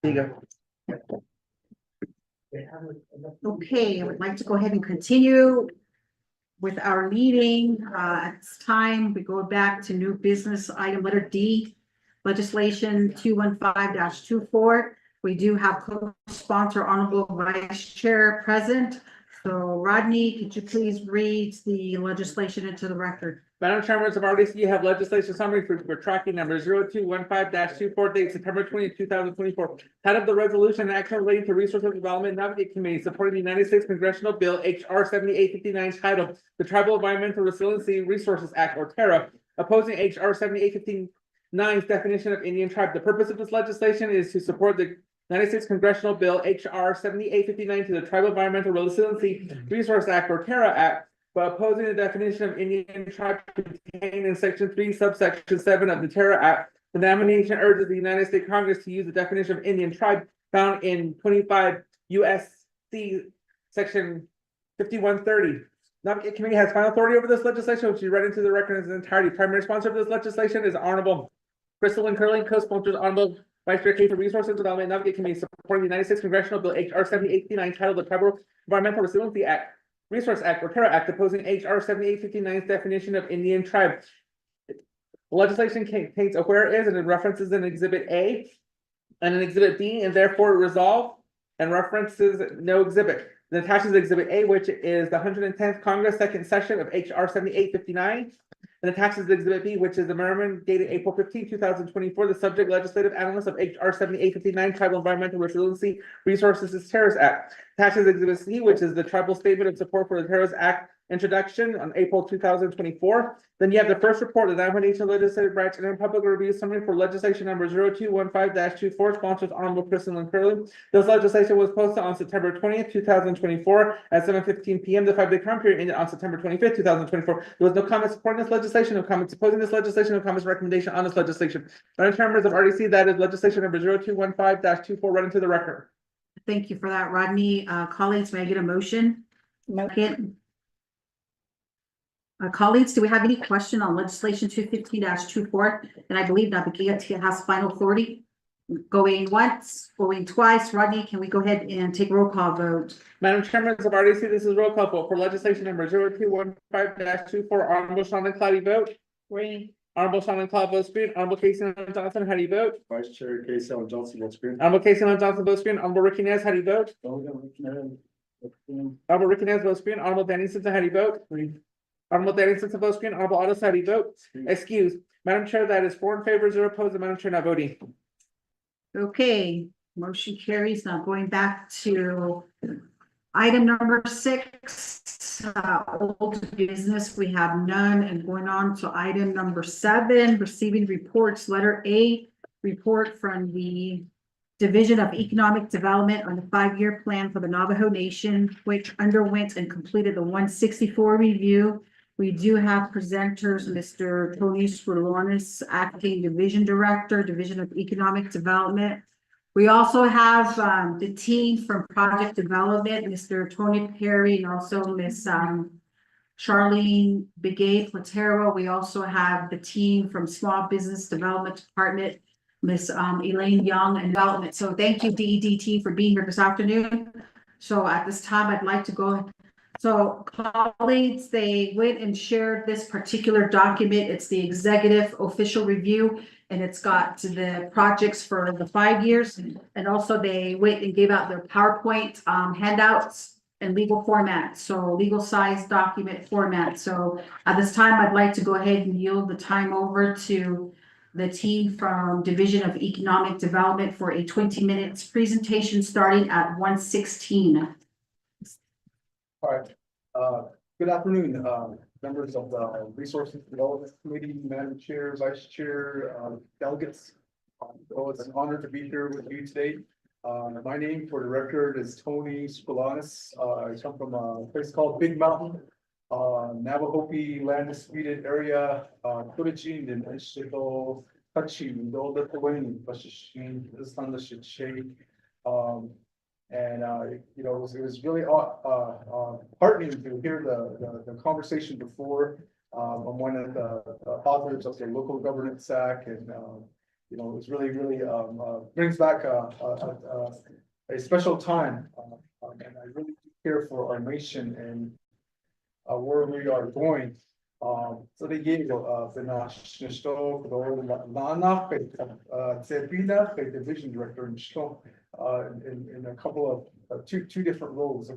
There you go. Okay, I would like to go ahead and continue with our meeting. At this time, we go back to new business item letter D, legislation 215-24. We do have co-sponsor Honorable Vice Chair present. So Rodney, could you please read the legislation into the record? Madam Chair, members of RDC, you have legislation summary for tracking number 0215-24 dated September 20, 2024. Head of the resolution and action relating to resource and development navigate committee supporting the United States Congressional Bill HR 7859 titled the Tribal Environmental Resiliency Resources Act, or TERRA, opposing HR 7859's definition of Indian tribe. The purpose of this legislation is to support the United States Congressional Bill HR 7859 to the Tribal Environmental Resiliency Resource Act, or TERRA Act, by opposing the definition of Indian tribe contained in Section 3, subsection 7 of the TERRA Act. The nomination urges the United States Congress to use the definition of Indian tribe found in 25 U.S.C. Section 5130. Navigate Committee has final authority over this legislation, which we read into the record in its entirety. Primary sponsor of this legislation is Honorable Crystal and Curling, co-sponsors Honorable Vice Chair K for Resources and Development. Navigate Committee supporting the United States Congressional Bill HR 7859 titled the Tribal Environmental Resiliency Act, Resource Act, or TERRA Act, opposing HR 7859's definition of Indian tribe. Legislation contains a whereas and it references an Exhibit A and an Exhibit B, and therefore resolve and references no exhibit. It attaches Exhibit A, which is the 110th Congress second session of HR 7859. And attaches Exhibit B, which is the memorandum dated April 15, 2024, the subject legislative analysis of HR 7859 Tribal Environmental Resiliency Resources Terrorist Act. Attaches Exhibit C, which is the tribal statement of support for the Terrorist Act introduction on April 2024. Then you have the first report, the nomination legislative branch and public review summary for legislation number 0215-24, sponsors Honorable Kristen Lynn Curley. This legislation was posted on September 20th, 2024 at 7:15 p.m. The 5-day comment period ended on September 25th, 2024. There was no comment supporting this legislation, no comments opposing this legislation, no comments recommendation on this legislation. Madam Chair, members of RDC, that is legislation number 0215-24 read into the record. Thank you for that, Rodney. Colleagues, may I get a motion? Second. Colleagues, do we have any question on legislation 215-24? And I believe that the GIT has final authority. Going once, going twice. Rodney, can we go ahead and take a roll call vote? Madam Chair, members of RDC, this is roll call vote for legislation number 0215-24. Honorable Sean Cloudy vote. Green. Honorable Sean Cloud votes green. Honorable Casey Allen Johnson, how do you vote? Vice Chair Casey Allen Johnson votes green. Honorable Casey Allen Johnson votes green. Honorable Ricky Nez, how do you vote? Honorable Ricky Nez votes green. Honorable Danny Simpson, how do you vote? Honorable Danny Simpson votes green. Honorable Otto, how do you vote? Excuse. Madam Chair, that is 4 in favor, 0 opposed. The Madam Chair not voting. Okay, motion carries. Now going back to item number 6, old business, we have none. And going on to item number 7, receiving reports, letter A, report from the Division of Economic Development on the 5-year plan for the Navajo Nation, which underwent and completed the 164 review. We do have presenters, Mr. Tony Sprulonis, Acting Division Director, Division of Economic Development. We also have the team from Project Development, Mr. Tony Perry, and also Miss Charlene Begay Platero. We also have the team from Small Business Development Department, Miss Elaine Young, and Development. So thank you, DED team, for being here this afternoon. So at this time, I'd like to go. So colleagues, they went and shared this particular document. It's the executive official review, and it's got the projects for the 5 years. And also they went and gave out their PowerPoint handouts in legal format, so legal size document format. So at this time, I'd like to go ahead and yield the time over to the team from Division of Economic Development for a 20 minutes presentation starting at 1:16. All right, good afternoon, members of the Resources Development Committee, Madam Chair, Vice Chair, delegates. So it's an honor to be here with you today. My name for the record is Tony Sprulonis. I come from a place called Big Mountain, Navajo land disputed area, Kurichin and Ishiko, Hachi, Dolda Tawani, Pashishin, Istanda Shiche. And you know, it was really heartening to hear the conversation before. I'm one of the authors of the Local Governance Act, and you know, it's really, really, brings back a special time. And I really care for our nation and where we are going. So they gave the national division director in a couple of two different roles.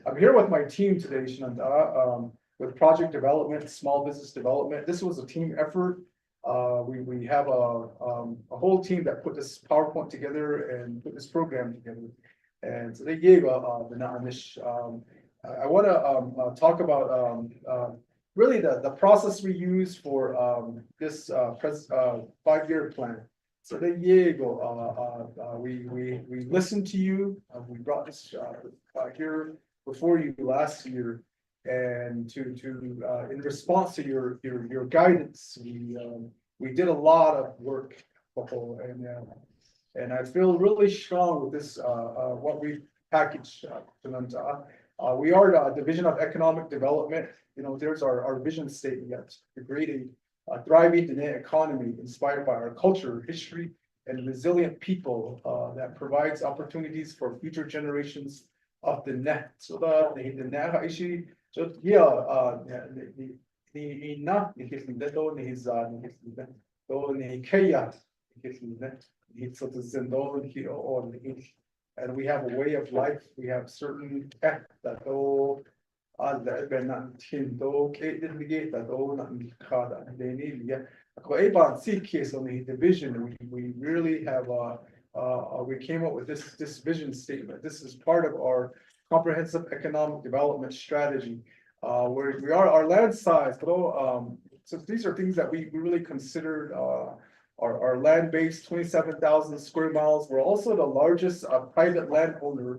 I'm here with my team today, Shananta, with project development, small business development. This was a team effort. We have a whole team that put this PowerPoint together and put this program together. And so they gave the Nanish. I want to talk about really the process we use for this 5-year plan. So they we listened to you. We brought this here before you last year, and to in response to your guidance, we did a lot of work, and I feel really strong with this what we packaged. We are the Division of Economic Development. You know, there's our vision statement to create a thriving economy inspired by our culture, history, and resilient people that provides opportunities for future generations of the net. So the net actually, so yeah, the enough is the door is the chaos is it's so the zendo here on the, and we have a way of life. We have certain that that not Tindo, Kate didn't negate that all not Kada and they need yet. About case on the division, we really have we came up with this vision statement. This is part of our comprehensive economic development strategy. Where we are our land size, so these are things that we really considered our land base, 27,000 square miles. We're also the largest private landowner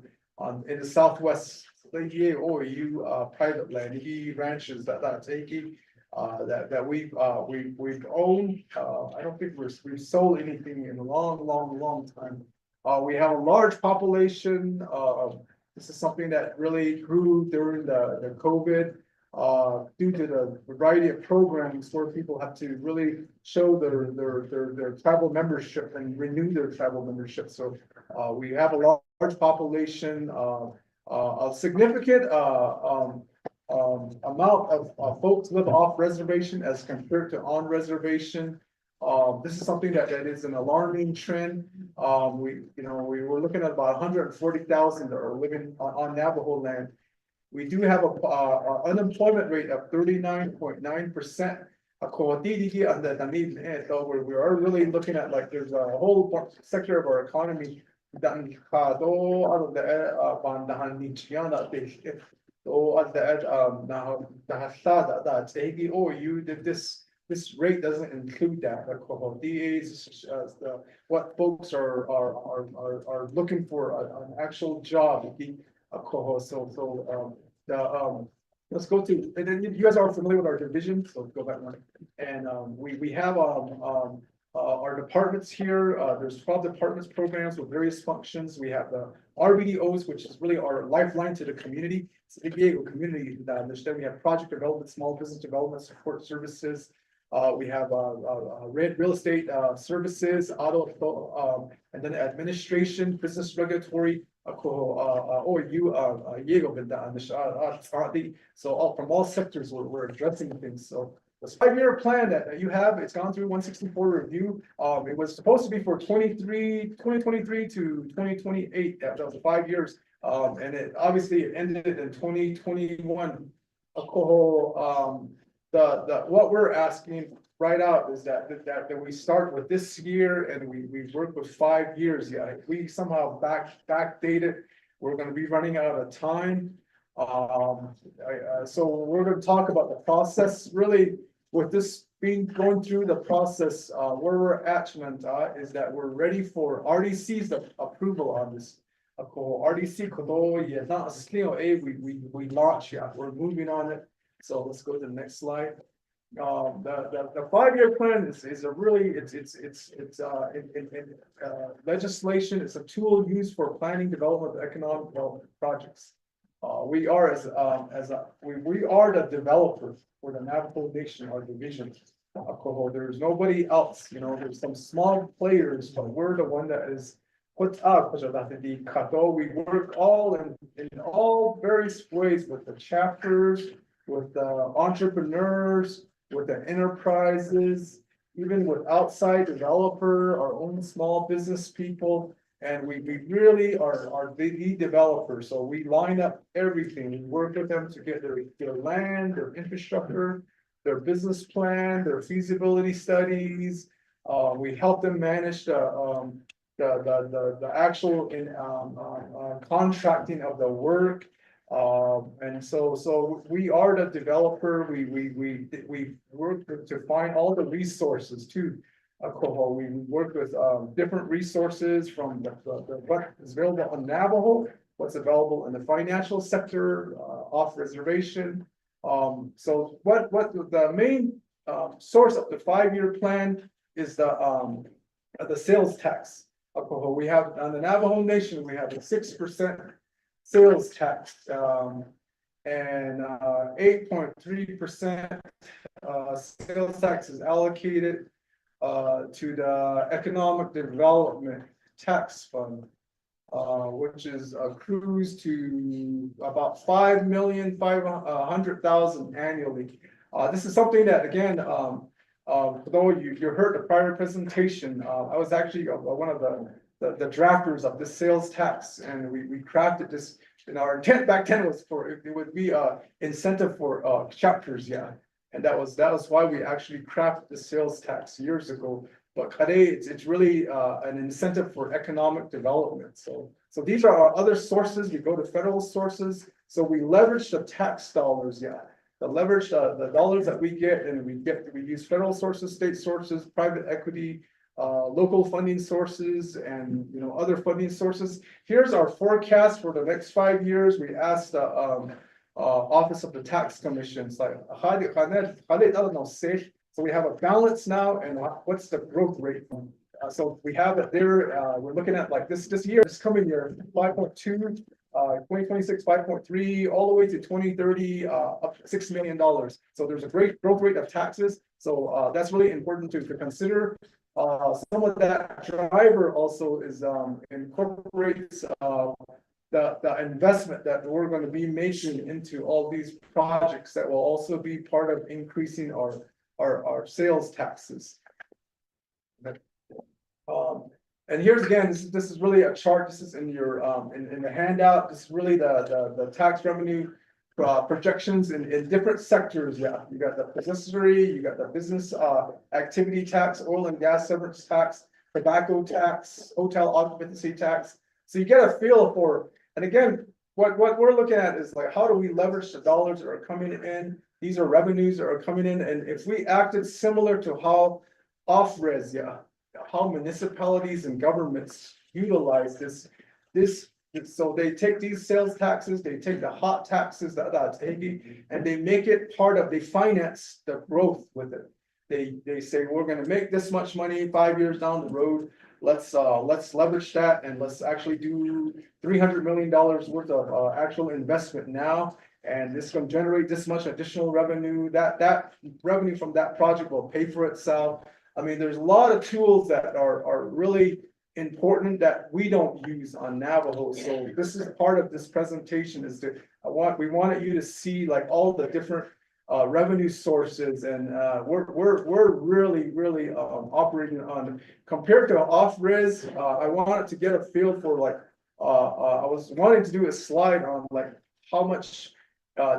in the Southwest. Private land, ranches that taking that we've owned. I don't think we've sold anything in a long time. We have a large population. This is something that really grew during the COVID due to the variety of programs where people have to really show their travel membership and renew their travel membership. So we have a large population. A significant amount of folks live off reservation as compared to on reservation. This is something that is an alarming trend. We were looking at about 140,000 that are living on Navajo land. We do have a unemployment rate of 39.9%. So we are really looking at, like, there's a whole sector of our economy that this rate doesn't include that. What folks are looking for an actual job. Let's go to, and then you guys are familiar with our division, so go back one. And we have our departments here. There's 12 departments programs with various functions. We have the RBDOs, which is really our lifeline to the community. It's the Diego community that understand. We have project development, small business development, support services. We have real estate services, auto, and then administration, business regulatory. So from all sectors, we're addressing things. So this 5-year plan that you have, it's gone through 164 review. It was supposed to be for 2023 to 2028. That was 5 years. And it obviously ended in 2021. What we're asking right out is that we start with this year and we work with 5 years. Yeah, if we somehow backdated, we're going to be running out of time. So we're going to talk about the process. Really, with this going through the process, where we're at, is that we're ready for RDC's approval on this. RDC, we launch. Yeah, we're moving on it. So let's go to the next slide. The 5-year plan is a really, it's legislation. It's a tool used for planning development of economic development projects. We are we are the developer for the Navajo Nation, our division. alcohol. There's nobody else, you know, there's some small players, but we're the one that is put up, which are the kato. We work all in all various ways with the chapters, with the entrepreneurs, with the enterprises, even with outside developer, our own small business people. And we really are the developers, so we line up everything, we work with them to get their land, their infrastructure, their business plan, their feasibility studies. We help them manage the actual contracting of the work. And so we are the developer, we work to find all the resources too. We work with different resources from what is available on Navajo, what's available in the financial sector, off reservation. So what the main source of the 5-year plan is the sales tax. We have on the Navajo Nation, we have a 6% sales tax, and 8.3% sales tax is allocated to the Economic Development Tax Fund, which is accrues to about 5,500,000 annually. This is something that, again, though you heard the prior presentation, I was actually one of the drafters of this sales tax, and we crafted this. And our intent back then was it would be a incentive for chapters, yeah. And that was why we actually crafted the sales tax years ago. But today it's really an incentive for economic development. So these are our other sources. We go to federal sources. So we leverage the tax dollars, yeah. The leverage the dollars that we get, and we use federal sources, state sources, private equity, local funding sources, and other funding sources. Here's our forecast for the next 5 years. We asked the Office of the Tax Commission. It's like, so we have a balance now, and what's the growth rate? So we have it there. We're looking at like this coming year, 5.2, 2026, 5.3, all the way to 2030, up to $6 million. So there's a great growth rate of taxes. So that's really important to consider. Some of that driver also is incorporates the investment that we're going to be making into all these projects that will also be part of increasing our sales taxes. And here's again, this is really a chart. This is in your in the handout. This is really the tax revenue projections in different sectors. Yeah, you got the possessory, you got the business activity tax, oil and gas severance tax, tobacco tax, hotel occupancy tax. So you get a feel for, and again, what we're looking at is like, how do we leverage the dollars that are coming in? These are revenues that are coming in, and if we acted similar to how off-res, yeah, how municipalities and governments utilize this, so they take these sales taxes, they take the hot taxes that are taking, and they make it part of, they finance the growth with it. They say, we're gonna make this much money 5 years down the road. Let's leverage that, and let's actually do $300 million worth of actual investment now. And this is going to generate this much additional revenue. That revenue from that project will pay for itself. I mean, there's a lot of tools that are really important that we don't use on Navajo. So this is part of this presentation, is that we wanted you to see like all the different revenue sources, and we're really operating on, compared to off-res. I wanted to get a feel for like I was wanting to do a slide on like how much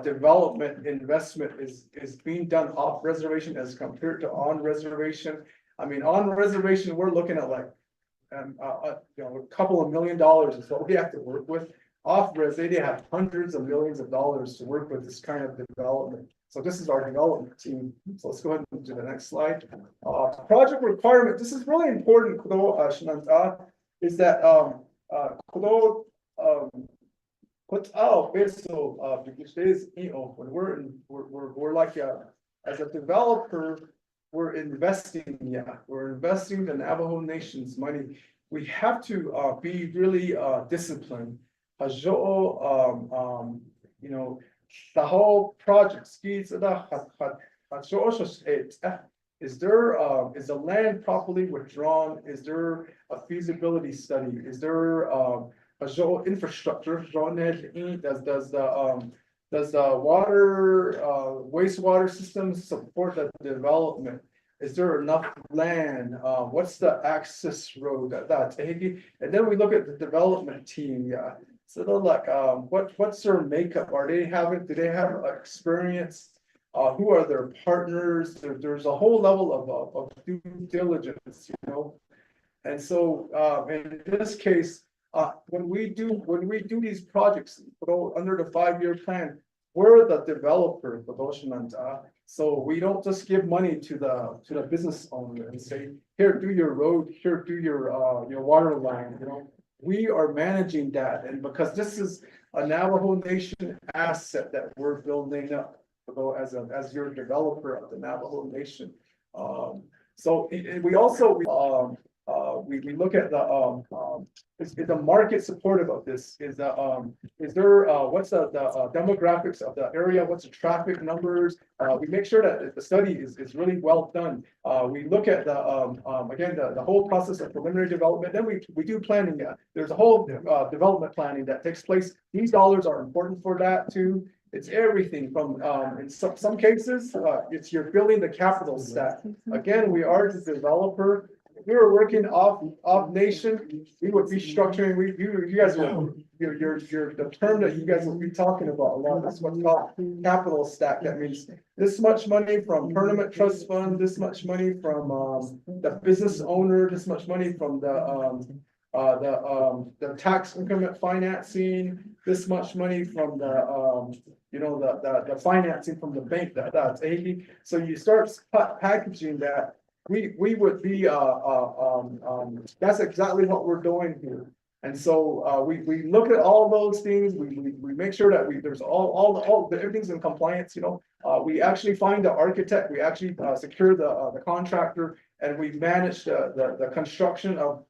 development investment is being done off reservation as compared to on reservation. I mean, on reservation, we're looking at like a couple of $1 million is what we have to work with. Off res, they have hundreds of millions of dollars to work with this kind of development. So this is our development team. So let's go ahead and move to the next slide. Project requirement. This is really important, Shananta, is that put out peso because there's when we're like as a developer, we're investing the Navajo Nation's money. We have to be really disciplined. You know, the whole project skis is the land properly withdrawn? Is there a feasibility study? Is there, a zone infrastructure, does the water, wastewater system support the development? Is there enough land? What's the access road that's, and then we look at the development team, yeah. So they're like, what's their makeup? Do they have experience? Who are their partners? There's a whole level of due diligence, you know? And so, in this case, when we do these projects, under the 5-year plan, we're the developer, so we don't just give money to the business owner and say, here, do your road, here, do your water line, you know? We are managing that, and because this is a Navajo Nation asset that we're building up, as your developer of the Navajo Nation. So we also, we look at is the market supportive of this? Is there, what's the demographics of the area? What's the traffic numbers? We make sure that the study is really well done. We look at again, the whole process of preliminary development, then we do planning. There's a whole development planning that takes place. These dollars are important for that too. It's everything from, in some cases, it's you're building the capital stack. Again, we are the developer. If we were working off nation, we would be structuring, you guys will, the term that you guys will be talking about a lot, is what's called capital stack. That means this much money from permanent trust fund, this much money from, the business owner, this much money from the tax increment financing, this much money from the, the financing from the bank, that's 80. So you start packaging that, we would be, that's exactly what we're doing here. And so, we look at all those things, we make sure that there's everything's in compliance, we actually find the architect, we actually, secure the contractor, and we manage the construction of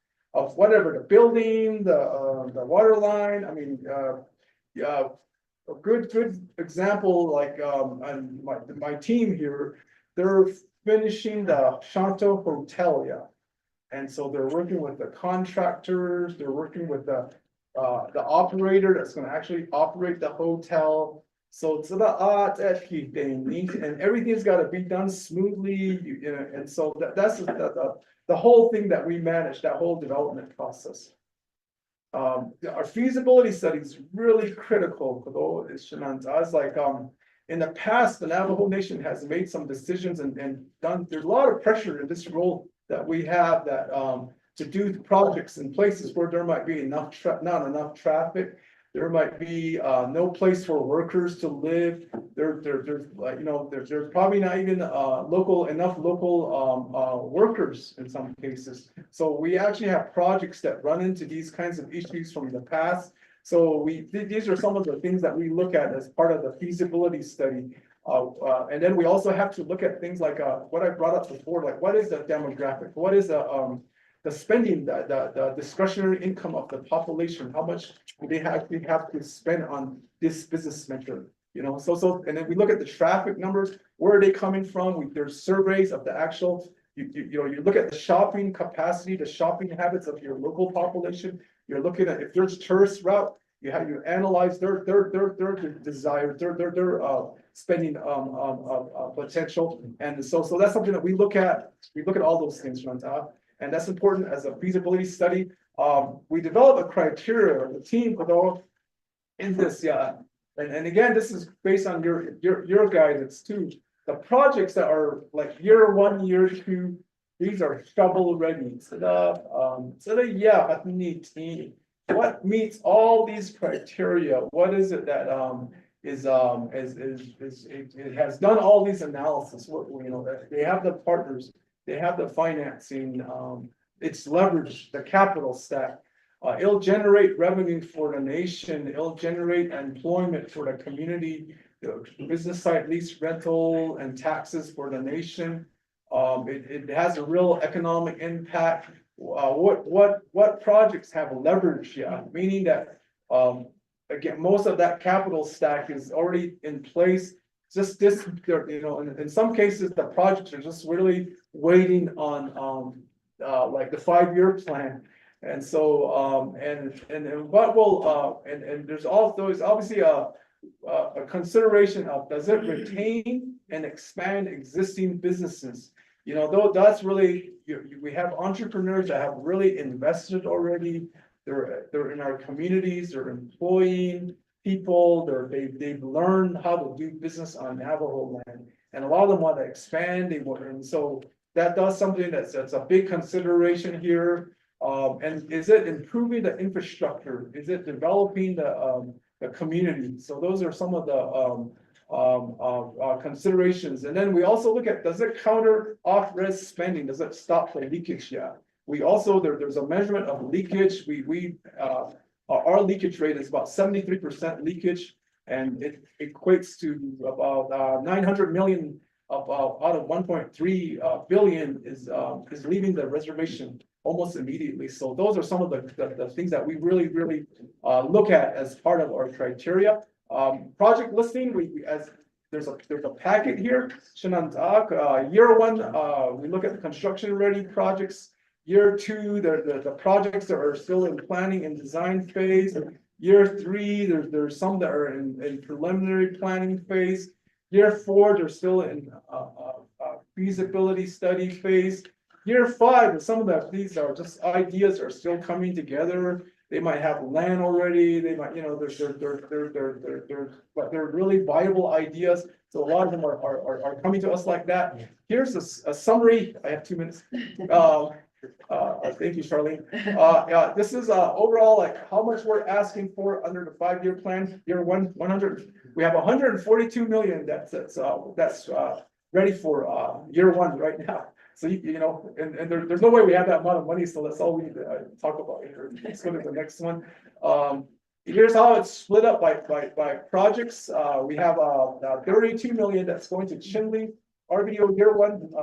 whatever, the building, the water line. I mean, a good example, like, and my team here, they're finishing the Shanto Hotel, yeah. And so they're working with the contractors, they're working with the operator that's gonna actually operate the hotel. So it's about everything, and everything's gotta be done smoothly, and so that's the whole thing that we manage, that whole development process. Our feasibility study is really critical for those, it's like, in the past, the Navajo Nation has made some decisions and done, there's a lot of pressure in this role that we have that, to do projects in places where there might be not enough traffic. There might be, no place for workers to live. There's like, there's probably not even, enough local workers in some cases. So we actually have projects that run into these kinds of issues from the past. So these are some of the things that we look at as part of the feasibility study. And then we also have to look at things like, what I brought up before, like what is the demographic? What is the spending, the discretionary income of the population? How much do they have to spend on this business venture? So, and then we look at the traffic numbers. Where are they coming from? There's surveys of the actual, you look at the shopping capacity, the shopping habits of your local population. You're looking at if there's tourist route, you analyze their desire, their spending potential, and so that's something that we look at. We look at all those things from top, and that's important as a feasibility study. We develop a criteria. The team in this, yeah, and again, this is based on your guidance too. The projects that are like year 1, year 2. These are shovel ready. What meets all these criteria? What is it that it has done all these analysis? They have the partners, they have the financing, it's leveraged the capital stack. It'll generate revenue for the nation. It'll generate employment for the community, business site lease rental and taxes for the nation. It has a real economic impact. What projects have leverage? Yeah, meaning that again, most of that capital stack is already in place. just this, there, you know, in some cases, the projects are just really waiting on, like the 5-year plan. And so, and what will, and there's obviously a consideration of, does it retain and expand existing businesses? You know, though, that's really, we have entrepreneurs that have really invested already. They're in our communities, they're employing people, they've learned how to do business on Navajo land. And a lot of them want to expand, and so that does something that's a big consideration here. And is it improving the infrastructure? Is it developing the community? So those are some of the considerations. And then we also look at, does it counter off-res spending? Does it stop the leakage? Yeah. We also, there's a measurement of leakage. Our leakage rate is about 73% leakage, and it equates to about 900 million out of 1.3 billion is leaving the reservation almost immediately. So those are some of the things that we really look at as part of our criteria. Project listing, there's a packet here. Year 1, we look at the construction ready projects. Year 2, the projects that are still in planning and design phase. Year 3, there's some that are in preliminary planning phase. Year 4, they're still in feasibility study phase. Year 5, some of these are just ideas are still coming together. They might have land already. They might, you know, but they're really viable ideas. So a lot of them are coming to us like that. Here's a summary. I have 2 minutes. Thank you, Charlene. Yeah, this is overall like how much we're asking for under the 5-year plan. Year 100. We have 142 million that's ready for year 1 right now. So you know, and there's no way we have that amount of money. So that's all we need to talk about here. Let's go to the next one. Here's how it's split up by projects. We have 32 million that's going to Chinle RBDO year 1.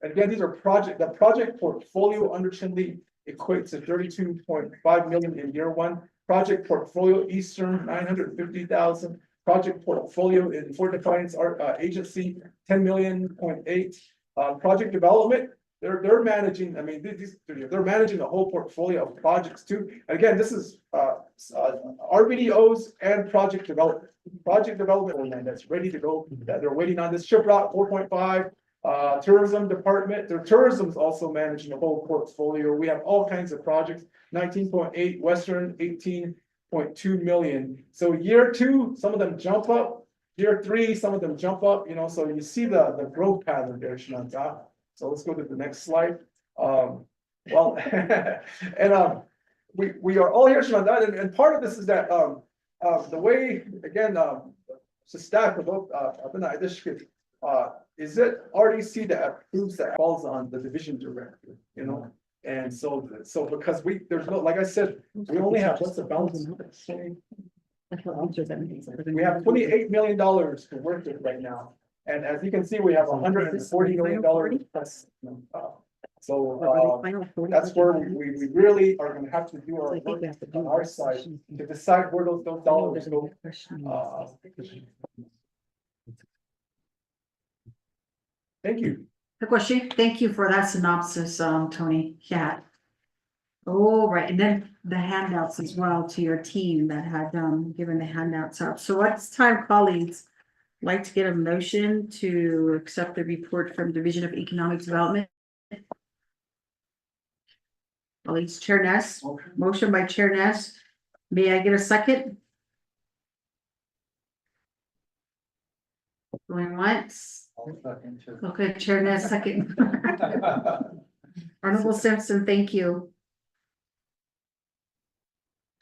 Again, these are the project portfolio under Chinle equates to 32.5 million in year 1. Project portfolio Eastern 950,000. Project portfolio in Fort Defiance Agency 10.8 million. Project development, they're managing. I mean, they're managing the whole portfolio of projects too. And again, this is RBDOs and project development. Project development land that's ready to go. That they're waiting on this. Shiprock 4.5. Tourism department. Their tourism is also managing the whole portfolio. We have all kinds of projects. 19.8 Western 18.2 million. So year 2, some of them jump up. Year 3, some of them jump up, you know, so you see the growth pattern there, Shananta. So let's go to the next slide. Well, and we are all here, Shananta, and part of this is that the way, again, staff is it RDC that approves that falls on the division director, you know? And so because there's no, like I said, we only have, what's the balance? We have $28 million to work with right now. And as you can see, we have $140 million plus. So that's where we really are going to have to do our work on our side to decide where those dollars go. Thank you. Question. Thank you for that synopsis, Tony. Yeah. Oh, right. And then the handouts as well to your team that had given the handouts up. So at this time, colleagues, I'd like to get a motion to accept the report from Division of Economic Development. Colleagues, Chair Ness, motion by Chair Ness. May I get a second? Going once. Okay, Chair Ness, second. Honorable Simpson, thank you.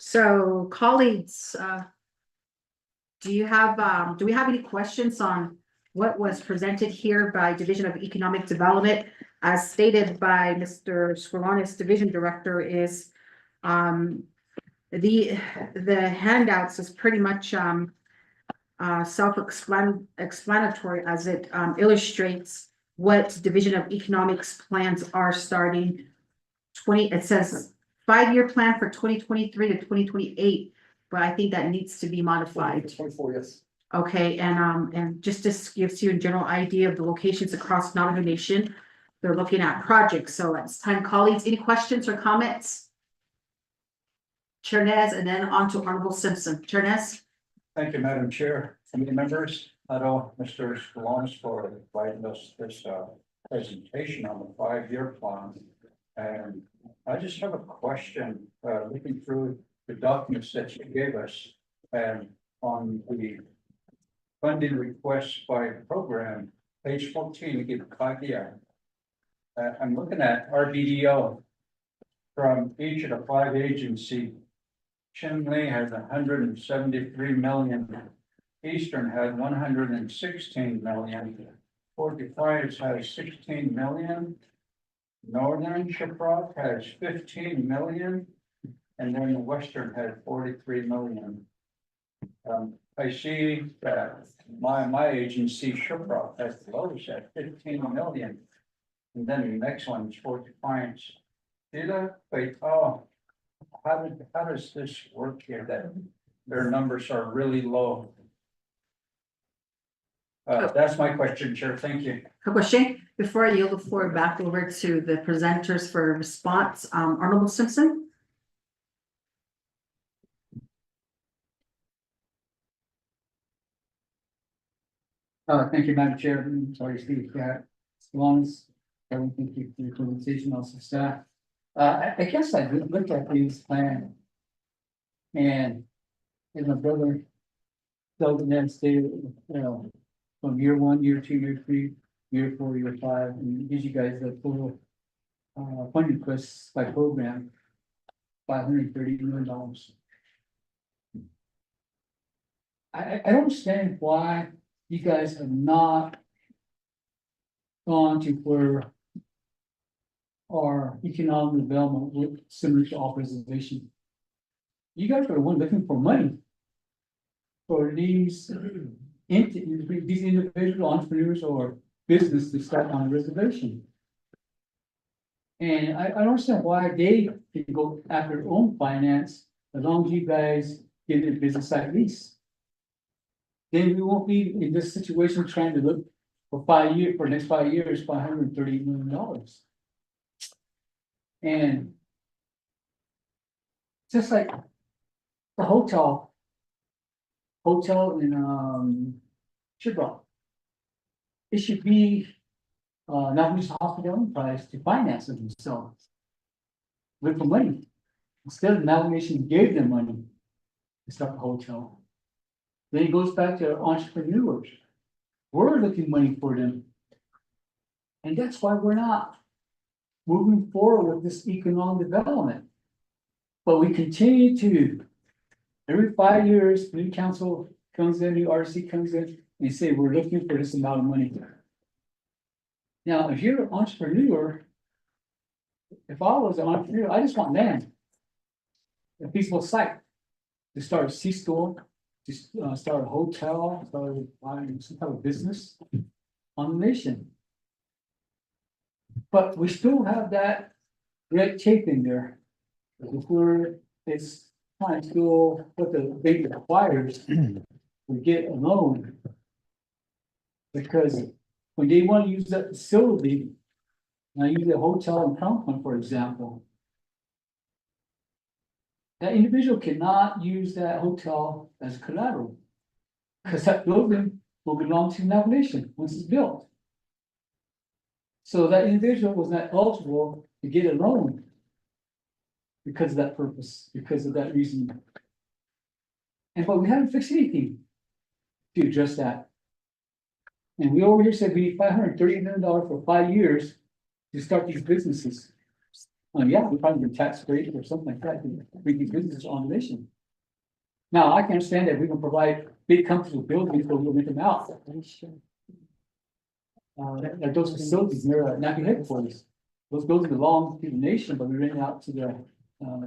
So colleagues, do we have any questions on what was presented here by Division of Economic Development? As stated by Mr. Scrivanis, Division Director, is the handouts is pretty much self-explanatory as it illustrates what Division of Economics plans are starting. It says 5-year plan for 2023 to 2028, but I think that needs to be modified. 24, yes. Okay, and just this gives you a general idea of the locations across Navajo Nation. They're looking at projects, so at this time, colleagues, any questions or comments? Chair Nez, and then on to Honorable Simpson. Chair Nez? Thank you, Madam Chair, committee members. I know Mr. Scalons for providing us this presentation on the 5-year plan. And I just have a question, looking through the documents that you gave us and on the funding requests by program, page 14, you give CAGIA. I'm looking at RBDO from each of the 5 agencies. Chinle has 173 million. Eastern had 116 million. Fort Defiance has 16 million. Northern Shiprock has 15 million. And then the Western had 43 million. I see that my agency Shiprock has the lowest at 15 million. And then the next one is Fort Defiance. How does this work here that their numbers are really low? That's my question, Chair. Thank you. Question, before I yield the floor back over to the presenters for a response, Honorable Simpson? Thank you, Madam Chair. Sorry, Steve, Scalons. Thank you for your presentation, also staff. I guess I did look at these plans. And my brother told me that stated, from year 1, year 2, year 3, year 4, year 5, and it gives you guys the total funding requests by program, $530 million. I don't understand why you guys have not gone to where our economic development with similar to our preservation. You guys are the one looking for money for these individual entrepreneurs or business to start on a reservation. And I don't understand why they can go after their own finance as long as you guys get a business site lease. Then we won't be in this situation trying to look for 5 years, for the next 5 years, $530 million. And just like the hotel in Shiprock, it should be Navajo Hospital Enterprise to finance it themselves with the money. Instead of Navajo Nation gave them money to start the hotel. Then it goes back to entrepreneurs. We're looking money for them. And that's why we're not moving forward with this economic development. But we continue to, every 5 years, new council comes in, new RC comes in, and say, we're looking for this amount of money. Now, if you're an entrepreneur, if I was an entrepreneur, I just want land. A peaceful site to start a C-store, to start a hotel, start some type of business on the nation. But we still have that red tape in there. It's trying to go what the bank requires to get a loan. Because when they want to use that facility, and I use a hotel in Crown Point, for example. That individual cannot use that hotel as collateral. Because that building will belong to Navajo Nation once it's built. So that individual was not eligible to get a loan. Because of that purpose, because of that reason. But we haven't fixed anything to address that. And we over here said we need $530 million for 5 years to start these businesses. Yeah, we probably tax rate or something like that to bring these businesses on the nation. Now, I can understand that we can provide big companies with buildings, but we'll rent them out. Like those facilities near Navajo headquarters, those buildings belong to the nation, but we rent it out to the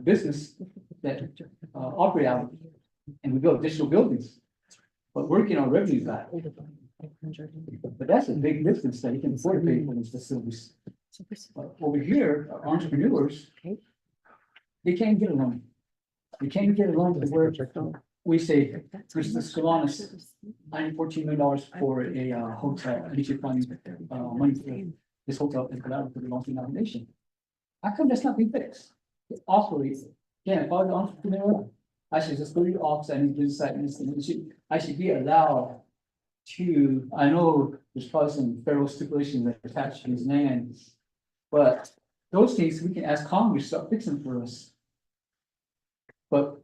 business that operate out, and we build additional buildings. But we're getting our revenue back. But that's a big difference that you can afford to pay for these facilities. Over here, entrepreneurs, they can't get a loan. They can't get a loan to where we say, Mr. Solanas, $14 million for a hotel, and you should find money for this hotel is allowed for the multi-nomination. How come that's not being fixed? Also, yeah, if I was an entrepreneur, I should just go to the office and business site and I should be allowed to, I know there's probably some federal stipulations that attach to his land. But those things we can ask Congress to start fixing for us. But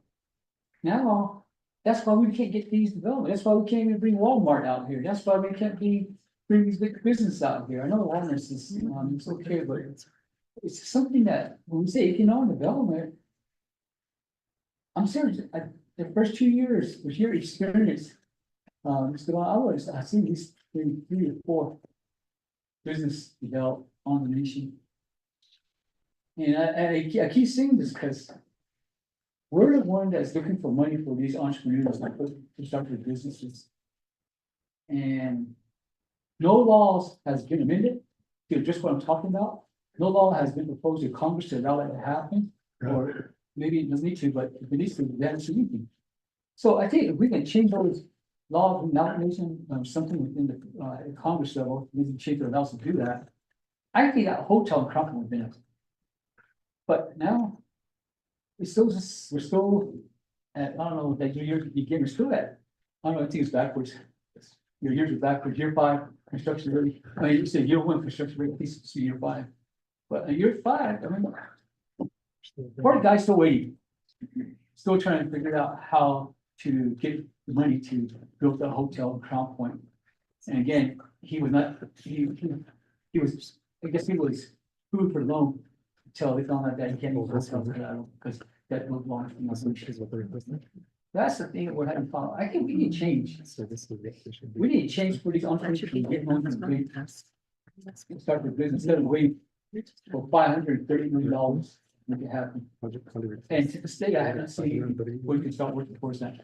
now, that's why we can't get these development. That's why we can't even bring Walmart out here. That's why we can't bring these big businesses out here. I know Walmart is, it's okay, but it's something that when we say economic development, I'm serious, the first 2 years with your experience, I see these 3 or 4 business developed on the nation. And I keep saying this because we're the one that's looking for money for these entrepreneurs to start their businesses. And no laws has been amended to just what I'm talking about. No law has been proposed to Congress to allow that to happen, or maybe it doesn't need to, but if it needs to, that should be. So I think if we can change those laws, nomination, something within the Congress level, we can change the laws to do that. I think that hotel in Crumpton would benefit. But now, we're still at, I don't know, that year begin, we're still at, I don't know, I think it's backwards. Your years are backwards, year 5, construction rate, I mean, you said year 1 construction rate, at least it's year 5. But in year 5, I mean, poor guy's still waiting. Still trying to figure out how to get the money to build the hotel in Crown Point. And again, he was not, he was, I guess he was food for loan until they found out that he can't use hotel because that was long. That's the thing that we're having fun. I think we need change. We need change for these entrepreneurs to get money and start their business instead of waiting for $530 million. Make it happen. And to this day, I haven't seen we can start working towards that.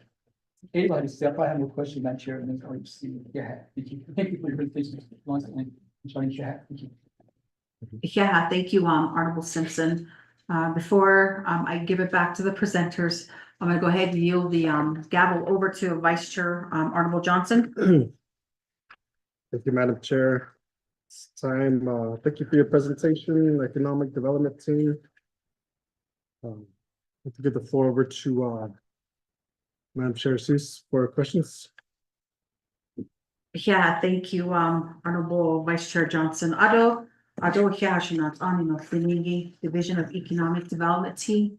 Anybody, step, I have no question, Madam Chair, and then I'll see. Yeah, thank you. Thank you for your presentation. Thank you. Yeah, thank you, Honorable Simpson. Before I give it back to the presenters, I'm gonna go ahead and yield the gavel over to Vice Chair Honorable Johnson. Thank you, Madam Chair. It's time, thank you for your presentation, Economic Development Team. Let's give the floor over to Madam Chair Seuss for questions. Yeah, thank you, Honorable Vice Chair Johnson. Ado Hiashinat Anino Finigi, Division of Economic Development Team.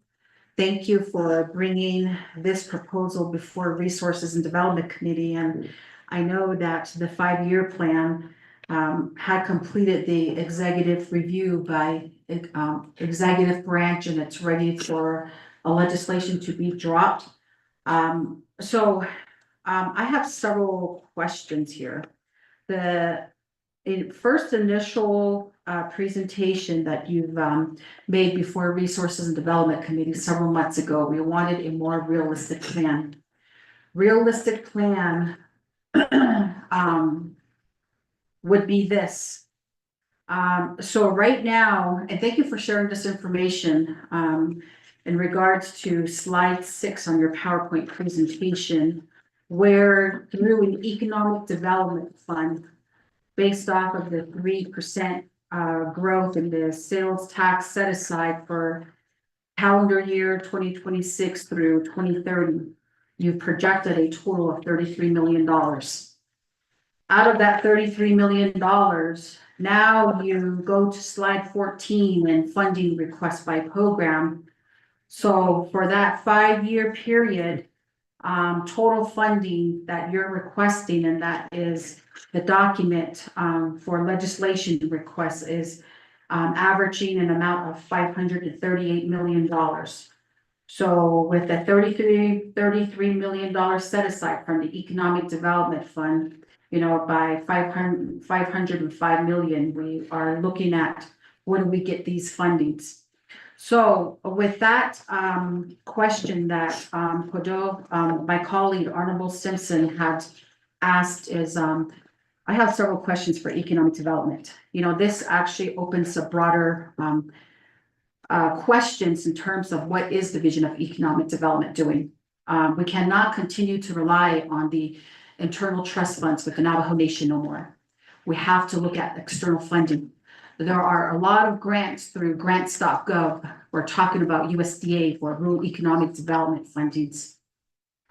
Thank you for bringing this proposal before Resources and Development Committee. And I know that the 5-year plan had completed the executive review by executive branch, and it's ready for a legislation to be dropped. I have several questions here. The first initial presentation that you've made before Resources and Development Committee several months ago, we wanted a more realistic plan. Realistic plan would be this. So right now, and thank you for sharing this information in regards to slide 6 on your PowerPoint presentation, where through an economic development fund based off of the 3% growth in the sales tax set aside for calendar year 2026 through 2030, you've projected a total of $33 million. Out of that $33 million, now you go to slide 14 and funding requests by program. So for that 5-year period, total funding that you're requesting, and that is the document for legislation requests, is averaging an amount of $538 million. So with the $33 million set aside from the Economic Development Fund, you know, by 505 million, we are looking at when do we get these fundings. So with that question that my colleague Honorable Simpson had asked is, I have several questions for economic development. You know, this actually opens a broader questions in terms of what is Division of Economic Development doing. We cannot continue to rely on the internal trust funds with the Navajo Nation no more. We have to look at external funding. There are a lot of grants through grants.gov. We're talking about USDA for rural economic development fundings.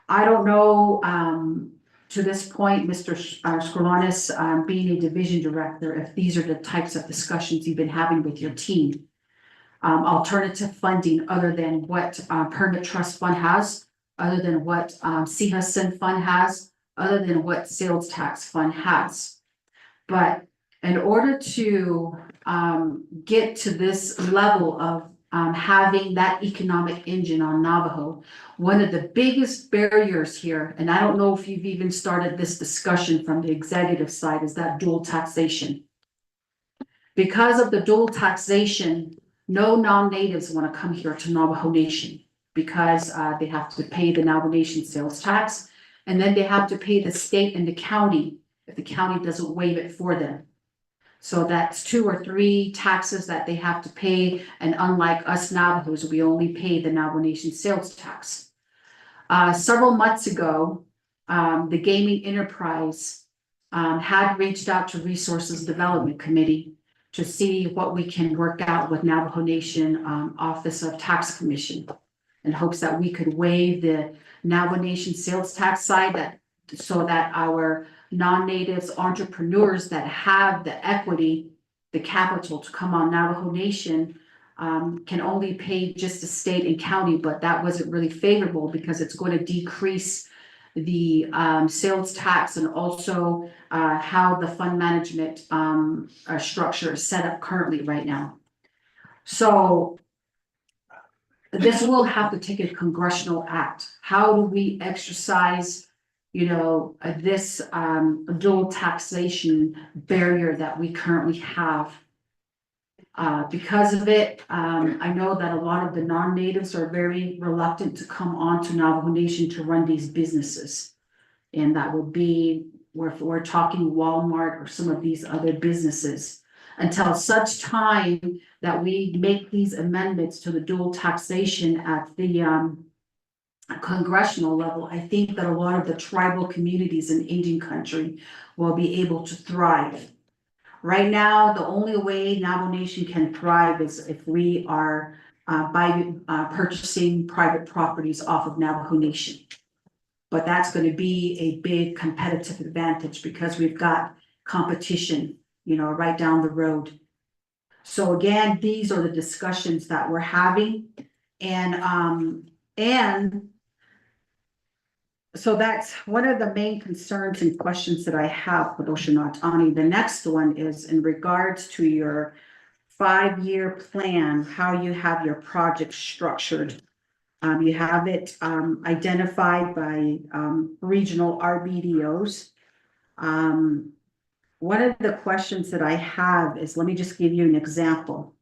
I don't know, to this point, Mr. Skrulanis, being a division director, if these are the types of discussions you've been having with your team. Alternative funding other than what Permit Trust Fund has, other than what CHSN Fund has, other than what Sales Tax Fund has. But in order to get to this level of having that economic engine on Navajo, one of the biggest barriers here, and I don't know if you've even started this discussion from the executive side, is that dual taxation. Because of the dual taxation, no non-natives want to come here to Navajo Nation because they have to pay the Navajo Nation sales tax, and then they have to pay the state and the county if the county doesn't waive it for them. So that's 2 or 3 taxes that they have to pay, and unlike us Navajos, we only pay the Navajo Nation sales tax. Several months ago, the gaming enterprise had reached out to Resources Development Committee to see what we can work out with Navajo Nation Office of Tax Commission, in hopes that we could waive the Navajo Nation sales tax side, so that our non-natives entrepreneurs that have the equity, the capital to come on Navajo Nation can only pay just the state and county, but that wasn't really favorable because it's going to decrease the sales tax, and also how the fund management structure is set up currently right now. So this will have to take a congressional act. How do we exercise, this dual taxation barrier that we currently have? Because of it, I know that a lot of the non-natives are very reluctant to come on to Navajo Nation to run these businesses. And that would be, we're talking Walmart or some of these other businesses. Until such time that we make these amendments to the dual taxation at the congressional level, I think that a lot of the tribal communities in Indian country will be able to thrive. Right now, the only way Navajo Nation can thrive is if we are purchasing private properties off of Navajo Nation. But that's going to be a big competitive advantage because we've got competition, right down the road. So again, these are the discussions that we're having, and so that's one of the main concerns and questions that I have with Oceanotani. The next one is in regards to your 5-year plan, how you have your project structured. You have it identified by regional RBDOs. One of the questions that I have is, let me just give you an example.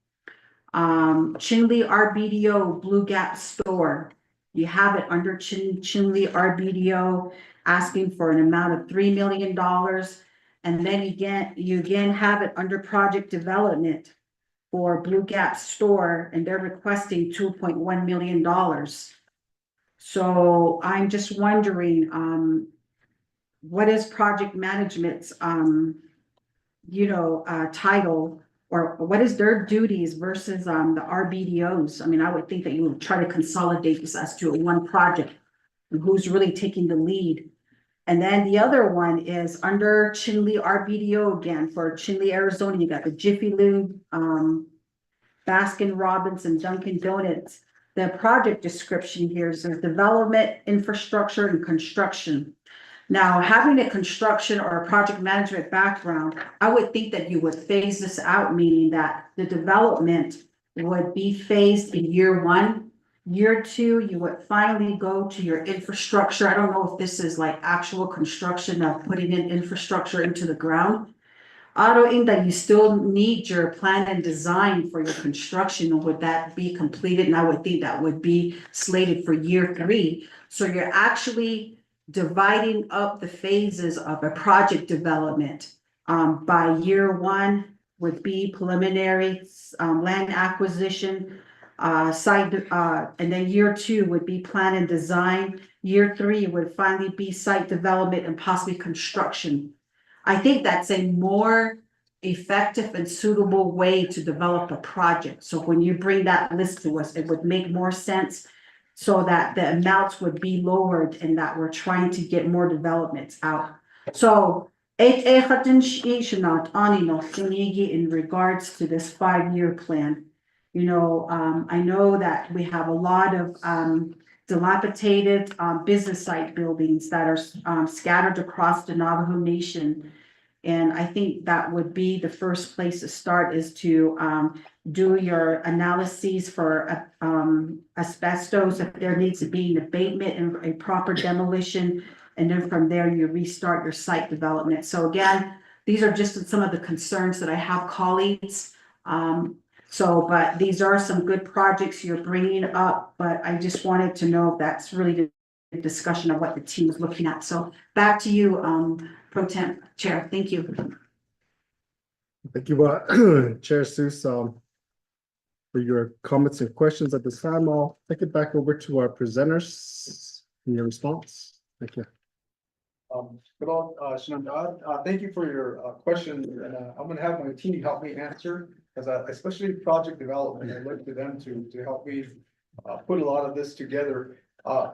Chinle RBDO Blue Gap Store. You have it under Chinle RBDO asking for an amount of $3 million. And then you again have it under project development for Blue Gap Store, and they're requesting $2.1 million. So I'm just wondering, what is project management's, title, or what is their duties versus the RBDOs? I mean, I would think that you would try to consolidate this as to one project and who's really taking the lead. And then the other one is under Chinle RBDO again for Chinle, Arizona. You got the Jiffy Lube, Baskin Robbins, and Dunkin' Donuts. The project description here is there's development, infrastructure, and construction. Now, having a construction or a project management background, I would think that you would phase this out, meaning that the development would be phased in year 1. Year 2, you would finally go to your infrastructure. I don't know if this is like actual construction of putting in infrastructure into the ground. I don't think that you still need your plan and design for your construction. Would that be completed? And I would think that would be slated for year 3. So you're actually dividing up the phases of a project development. By year 1 would be preliminary land acquisition, and then year 2 would be plan and design. Year 3 would finally be site development and possibly construction. I think that's a more effective and suitable way to develop a project. So when you bring that list to us, it would make more sense so that the amounts would be lowered and that we're trying to get more developments out. So in regards to this 5-year plan, you know, I know that we have a lot of dilapidated business site buildings that are scattered across the Navajo Nation. And I think that would be the first place to start, is to do your analyses for asbestos, if there needs to be an abatement and a proper demolition. And then from there, you restart your site development. So again, these are just some of the concerns that I have, colleagues. But these are some good projects you're bringing up, but I just wanted to know if that's really the discussion of what the team is looking at. So back to you, Pro Temp Chair. Thank you. Thank you, Chair Seuss, for your comments and questions at this time. I'll take it back over to our presenters in your response. Thank you. Thank you for your question, and I'm gonna have my team help me answer, because especially project development, I look to them to help me put a lot of this together.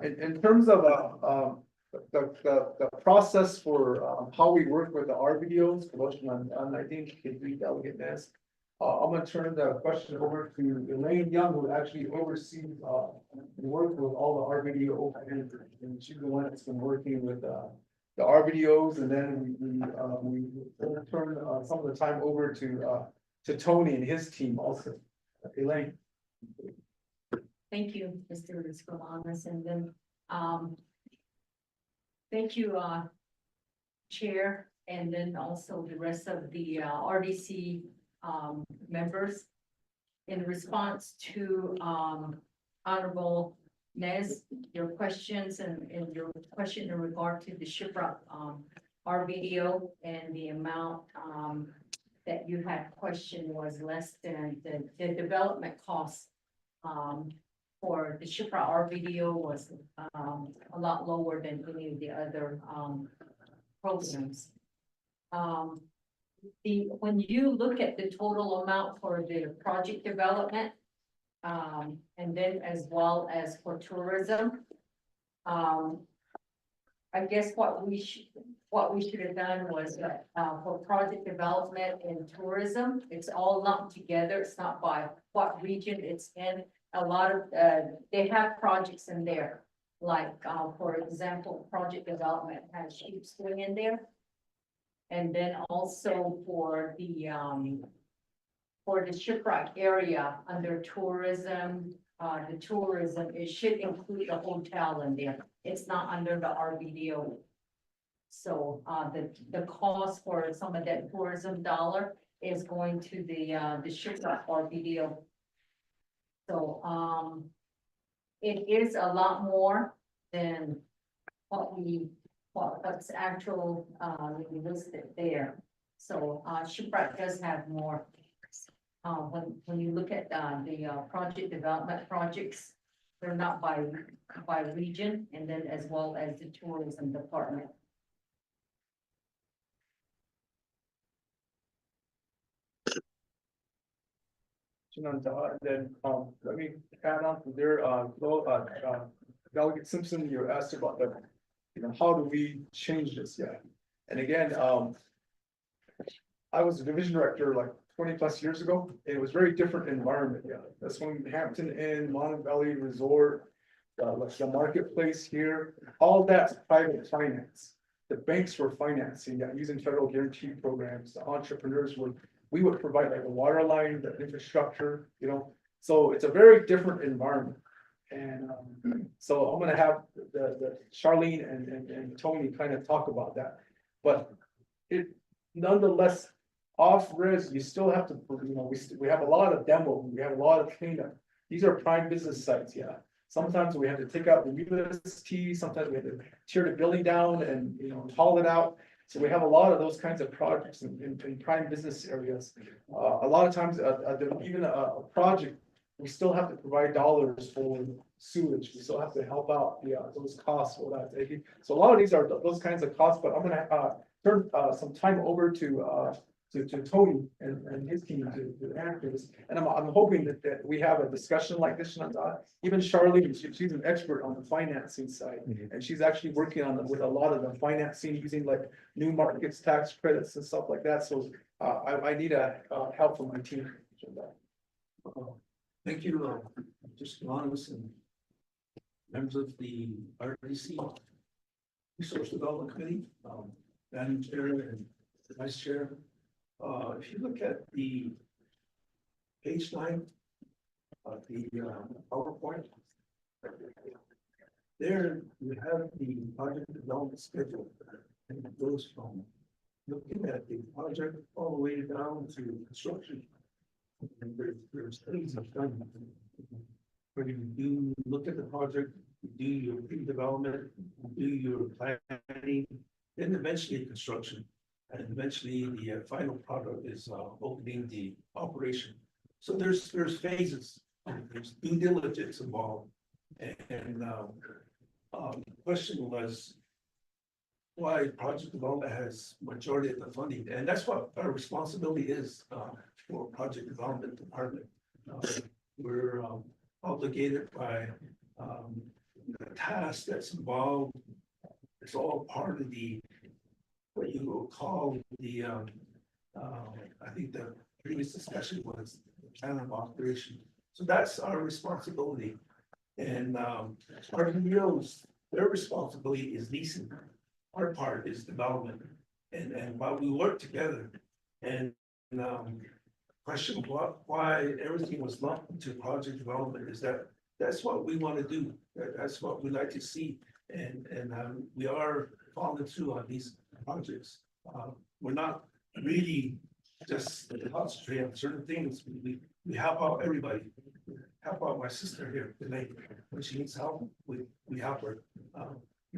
In terms of the process for how we work with the RVDOs, and I think Delegate Ness, I'm gonna turn the question over to Elaine Young, who actually oversees the work with all the RVDO, and she's the one that's been working with the RVDOs, and then we turn some of the time over to Tony and his team also. Elaine. Thank you, Mr. Escalanas, and then, thank you, Chair, and then also the rest of the RDC members. In response to Honorable Nez, your questions and your question in regard to the Shiprock RVDO and the amount that you had questioned was less than the development costs for the Shiprock RVDO was a lot lower than any of the other programs. When you look at the total amount for the project development, and then as well as for tourism, I guess what we should have done was that for project development and tourism, it's all lumped together. It's not by what region it's in. A lot of they have projects in there, like for example, project development has Sheep Swing in there. And then also for the Shiprock area under tourism, the tourism, it should include a hotel in there. It's not under the RVDO. So the cost for some of that tourism dollar is going to the Shiprock RVDO. So it is a lot more than what's actual listed there. So Shiprock does have more. When you look at the project development projects, they're not by region, and then as well as the tourism department. And then let me add on to their Delegate Simpson, you asked about the, how do we change this? Yeah. And again, I was a division director like 20+ years ago. It was very different environment. Yeah, that's when Hampton Inn, Montebello Resort, like the marketplace here, all that's private finance. The banks were financing, using federal guarantee programs. The entrepreneurs we would provide like a water line, the infrastructure, so it's a very different environment. And so I'm gonna have the Charlene and Tony kind of talk about that. But it nonetheless, off-res, you still have to, we have a lot of demo, we have a lot of cleanup. These are prime business sites, yeah. Sometimes we have to take out the UST, sometimes we have to tear the building down and, haul it out. So we have a lot of those kinds of projects in prime business areas. A lot of times, even a project we still have to provide dollars for sewage, we still have to help out, those costs, all that taking. So a lot of these are those kinds of costs, but I'm gonna, turn, some time over to Tony and his team to answer this. And I'm hoping that we have a discussion like this, even Charlene, she's an expert on the financing side. And she's actually working on with a lot of the financing using like new markets, tax credits and stuff like that. So I need help from my team. Thank you, just Longus and members of the RDC Resource Development Committee, Madam Chair and Vice Chair. If you look at the page 9 of the PowerPoint, there you have the project development schedule, and it goes from looking at the project all the way down to construction. And there's things I've done. Where you do look at the project, you do your pre-development, you do your planning, then eventually construction. And eventually the final product is opening the operation. So there's phases, there's due diligence involved. And the question was why project development has majority of the funding, and that's what our responsibility is for project development department. We're obligated by the task that's involved. It's all part of the what you will call the I think the previous discussion was the plan of operation. So that's our responsibility. And our PBOs, their responsibility is leasing. Our part is development. And while we work together and question why everything was lumped into project development is that's what we want to do. That's what we like to see. And we are following through on these projects. We're not really just concentrating on certain things. We help out everybody. Help out my sister here tonight. When she needs help, we help her.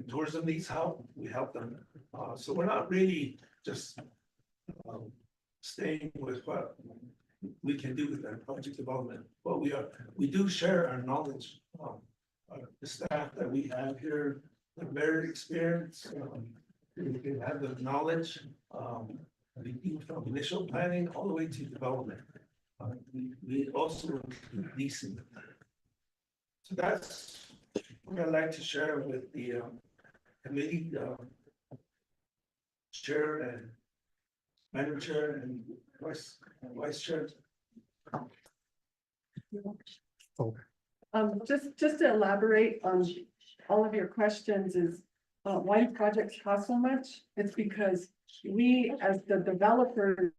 Tourism needs help, we help them. So we're not really just staying with what we can do with that project development, but we do share our knowledge. The staff that we have here, they're very experienced. They have the knowledge. We do from initial planning all the way to development. We also leasing. So that's what I'd like to share with the committee chair and madam chair and vice chair. Just to elaborate on all of your questions is, why do projects cost so much? It's because we, as the developers,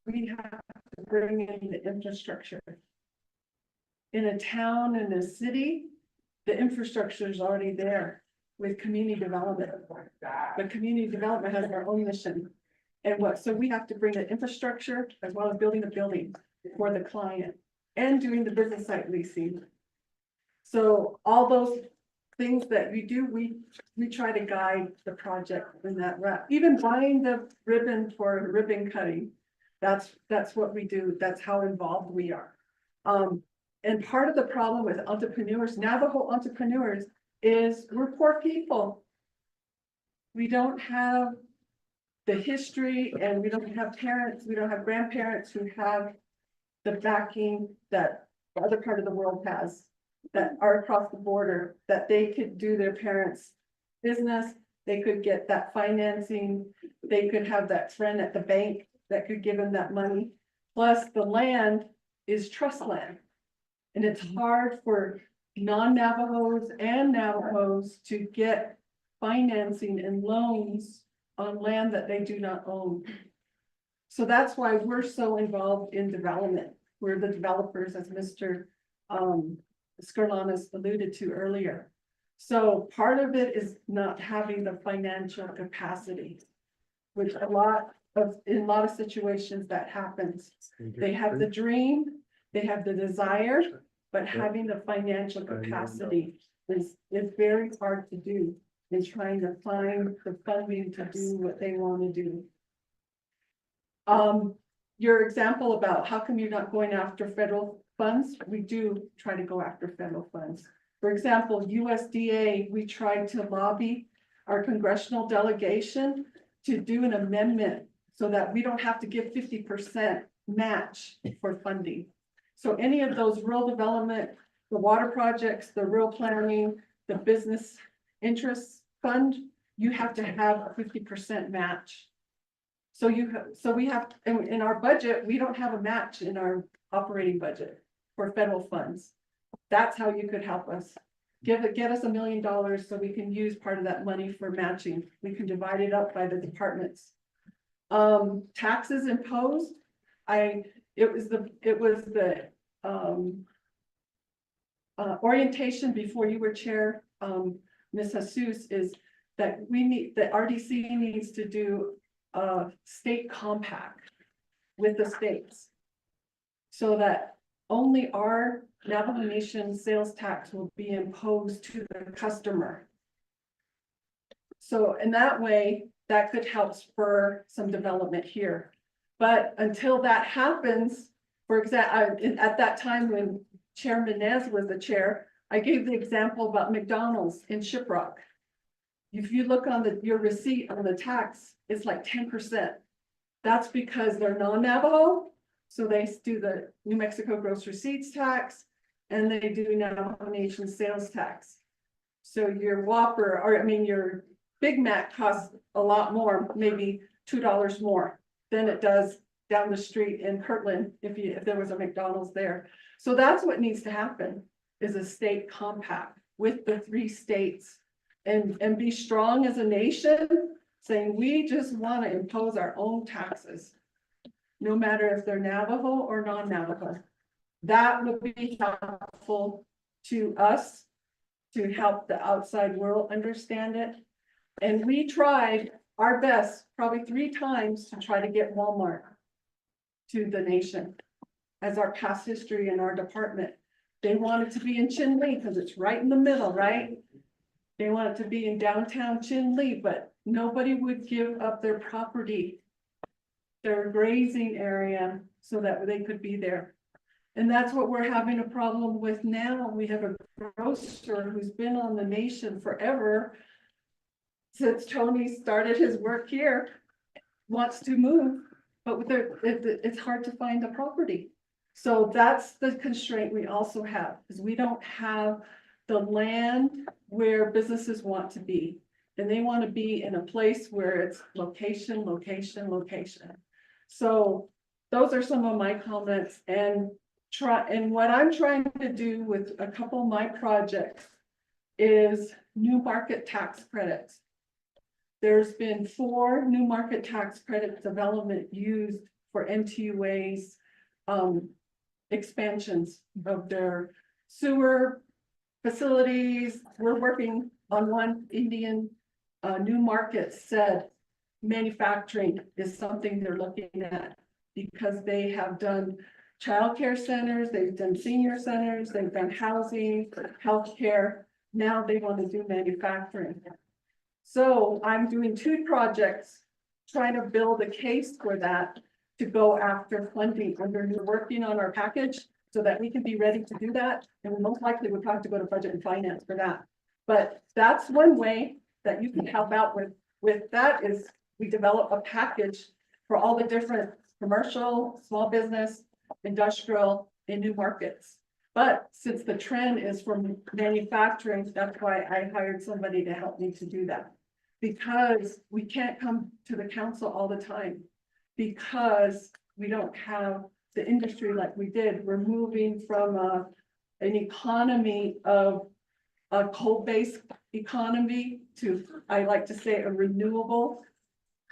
we have to bring in the infrastructure. In a town, in a city, the infrastructure is already there with community development. But community development has their own mission. And so we have to bring the infrastructure as well as building the building for the client and doing the business site leasing. So all those things that we do, we try to guide the project in that route. Even buying the ribbon for ribbon cutting, that's what we do. That's how involved we are. And part of the problem with entrepreneurs, Navajo entrepreneurs, is we're poor people. We don't have the history and we don't have parents, we don't have grandparents who have the backing that the other part of the world has, that are across the border, that they could do their parents' business, they could get that financing, they could have that friend at the bank that could give them that money. Plus the land is trust land. And it's hard for non-Navajos and Navajos to get financing and loans on land that they do not own. So that's why we're so involved in development. We're the developers, as Mr. Skarlanis alluded to earlier. So part of it is not having the financial capacity, which in a lot of situations that happens. They have the dream, they have the desire, but having the financial capacity is very hard to do in trying to find the funding to do what they want to do. Your example about how come you're not going after federal funds, we do try to go after federal funds. For example, USDA, we tried to lobby our congressional delegation to do an amendment so that we don't have to give 50% match for funding. So any of those rural development, the water projects, the rural planning, the business interests fund, you have to have a 50% match. So we have, in our budget, we don't have a match in our operating budget for federal funds. That's how you could help us. Get us $1 million so we can use part of that money for matching. We can divide it up by the departments. Taxes imposed, it was the orientation before you were chair, Ms. Jesus, is that the RDC needs to do a state compact with the states. So that only our Navajo Nation sales tax will be imposed to the customer. So in that way, that could help spur some development here. But until that happens, for example, at that time when Chairman Nez was the chair, I gave the example about McDonald's in Shiprock. If you look on your receipt on the tax, it's like 10%. That's because they're non-Navajo. So they do the New Mexico gross receipts tax and they do Navajo Nation sales tax. So your Whopper, or I mean, your Big Mac costs a lot more, maybe $2 more than it does down the street in Kirtland if there was a McDonald's there. So that's what needs to happen, is a state compact with the 3 states and be strong as a nation, saying we just want to impose our own taxes, no matter if they're Navajo or non-Navajo. That would be helpful to us to help the outside world understand it. And we tried our best, probably 3 times, to try to get Walmart to the nation as our past history in our department. They wanted to be in Chinle because it's right in the middle, right? They wanted to be in downtown Chinle, but nobody would give up their property, their grazing area, so that they could be there. And that's what we're having a problem with now. We have a grocer who's been on the nation forever, since Tony started his work here, wants to move, but it's hard to find a property. So that's the constraint we also have, is we don't have the land where businesses want to be. And they want to be in a place where it's location, location, location. So those are some of my comments, and what I'm trying to do with a couple of my projects is new market tax credits. There's been 4 new market tax credit development used for NTUA's expansions of their sewer facilities. We're working on one Indian new market said manufacturing is something they're looking at, because they have done childcare centers, they've done senior centers, they've done housing, healthcare. Now they want to do manufacturing. So I'm doing 2 projects, trying to build a case for that to go after funding we're working on our package so that we can be ready to do that. And we most likely would have to go to budget and finance for that. But that's one way that you can help out with that, is we develop a package for all the different commercial, small business, industrial, and new markets. But since the trend is for manufacturing, that's why I hired somebody to help me to do that. Because we can't come to the council all the time, because we don't have the industry like we did. We're moving from an economy of a coal-based economy to, I like to say, a renewable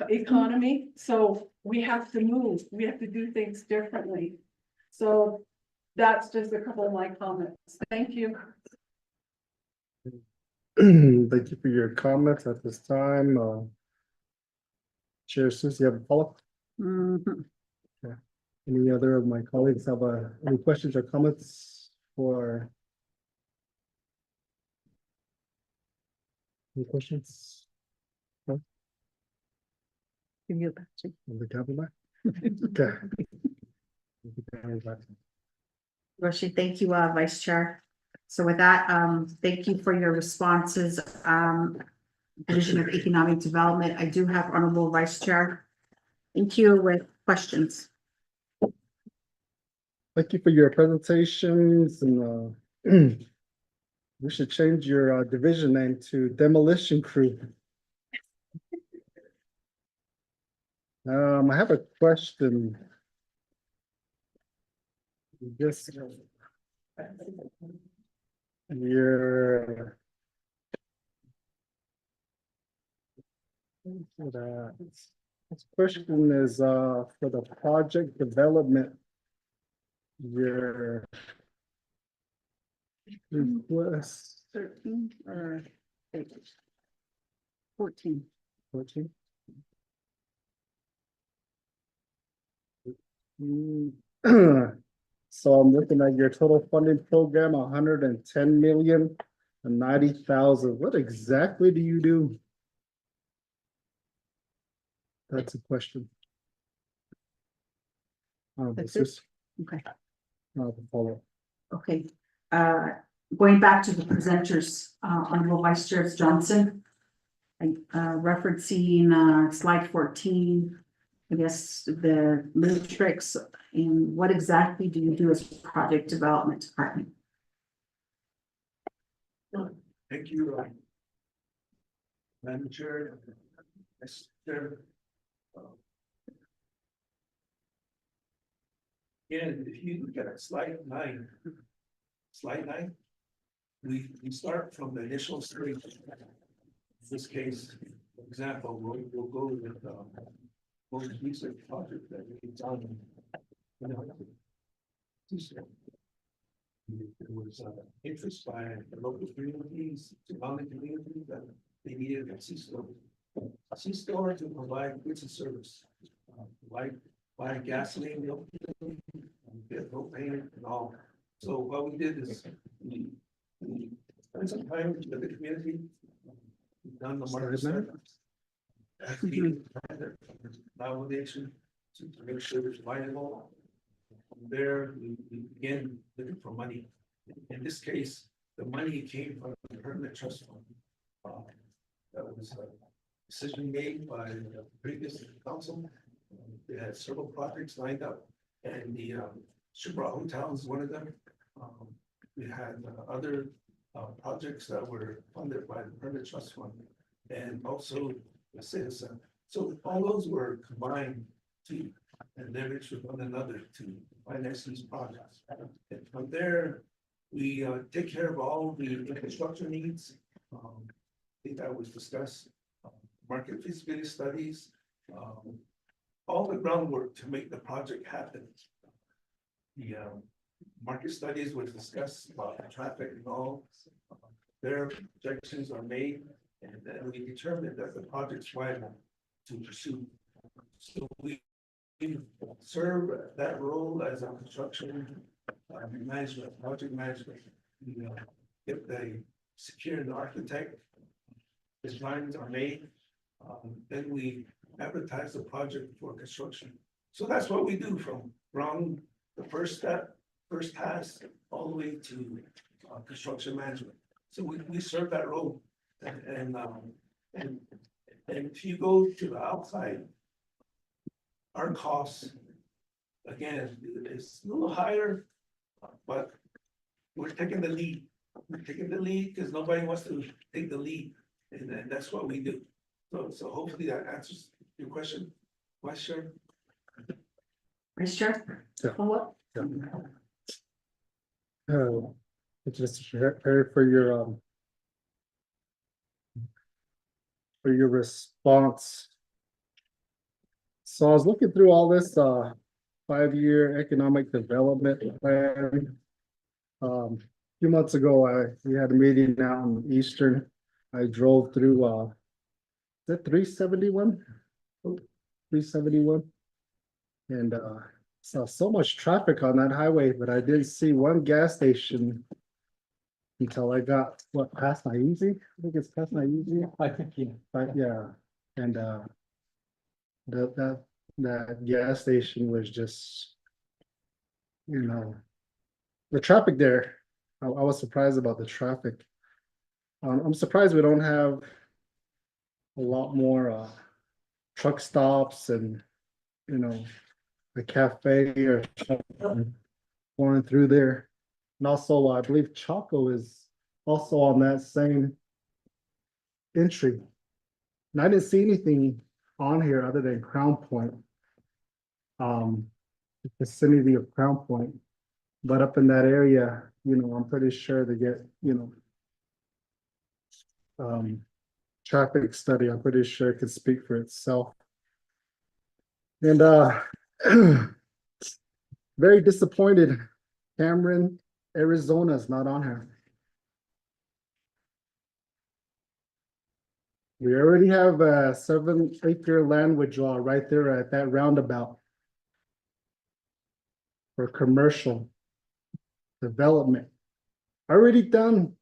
economy. So we have to move, we have to do things differently. So that's just a couple of my comments. Thank you. Thank you for your comments at this time. Chair Susie, you have a follow-up? Okay. Any other of my colleagues have any questions or comments for? Any questions? No? Give you a patch. Will the cabinet? Okay. Roshi, thank you, Vice Chair. So with that, thank you for your responses. Division of Economic Development, I do have Honorable Vice Chair. Thank you with questions. Thank you for your presentations and we should change your division name to Demolition Crew. I have a question. This your this question is for the project development. Your request 13 or 14. 14. So I'm looking at your total funding program, 110,090,000. What exactly do you do? That's a question. That's This is Okay. follow. Okay, going back to the presenters, Honorable Vice Chair Johnson. Referencing slide 14, I guess the matrix, and what exactly do you do as project development department? Thank you. Madam Chair. Mr. And if you look at slide 9. We start from the initial stage. In this case, for example, we'll go with most recent project that we've done. There was interest by the local communities, surrounding communities that they needed a C-store. A C-store to provide goods and service, like buying gasoline, milk, propane and all. So what we did is we spent some time with the community. We've done the market studies. Validation to make sure it's viable. From there, we began looking for money. In this case, the money came from the permanent trust fund. That was a decision made by the previous council. They had several projects lined up, and the Shubra Hotel is one of them. We had other projects that were funded by the permanent trust fund, and also the citizen. So all those were combined to and leverage with one another to finance these projects. And from there, we take care of all the infrastructure needs. I think that was discussed. Market feasibility studies, all the groundwork to make the project happen. The market studies was discussed about the traffic and all. Their projections are made, and then we determined that the project's viable to pursue. So we serve that role as a construction management, project management. If they secure an architect, designs are made, then we advertise the project for construction. So that's what we do from the first step, first pass, all the way to construction management. So we serve that role, and if you go to the outside, our costs, again, is a little higher, but we're taking the lead. We're taking the lead because nobody wants to take the lead, and that's what we do. So hopefully that answers your question. Vice Chair? Vice Chair? Yeah. Follow-up? Just for your response. So I was looking through all this 5-year economic development plan. A few months ago, we had a meeting out in Eastern. I drove through is that 371? 371. And saw so much traffic on that highway, but I didn't see one gas station until I got past Naizi. I think it's past Naizi. I think, yeah. But yeah, and that gas station was just, the traffic there, I was surprised about the traffic. I'm surprised we don't have a lot more, truck stops and, you know, a cafe or something going through there. And also, I believe Chaco is also on that same entry. And I didn't see anything on here other than Crown Point. The vicinity of Crown Point. But up in that area, you know, I'm pretty sure they get, you know, traffic study, I'm pretty sure it could speak for itself. And very disappointed, Cameron, Arizona is not on here. We already have a 7-acre land withdrawal right there at that roundabout for commercial development. Already done.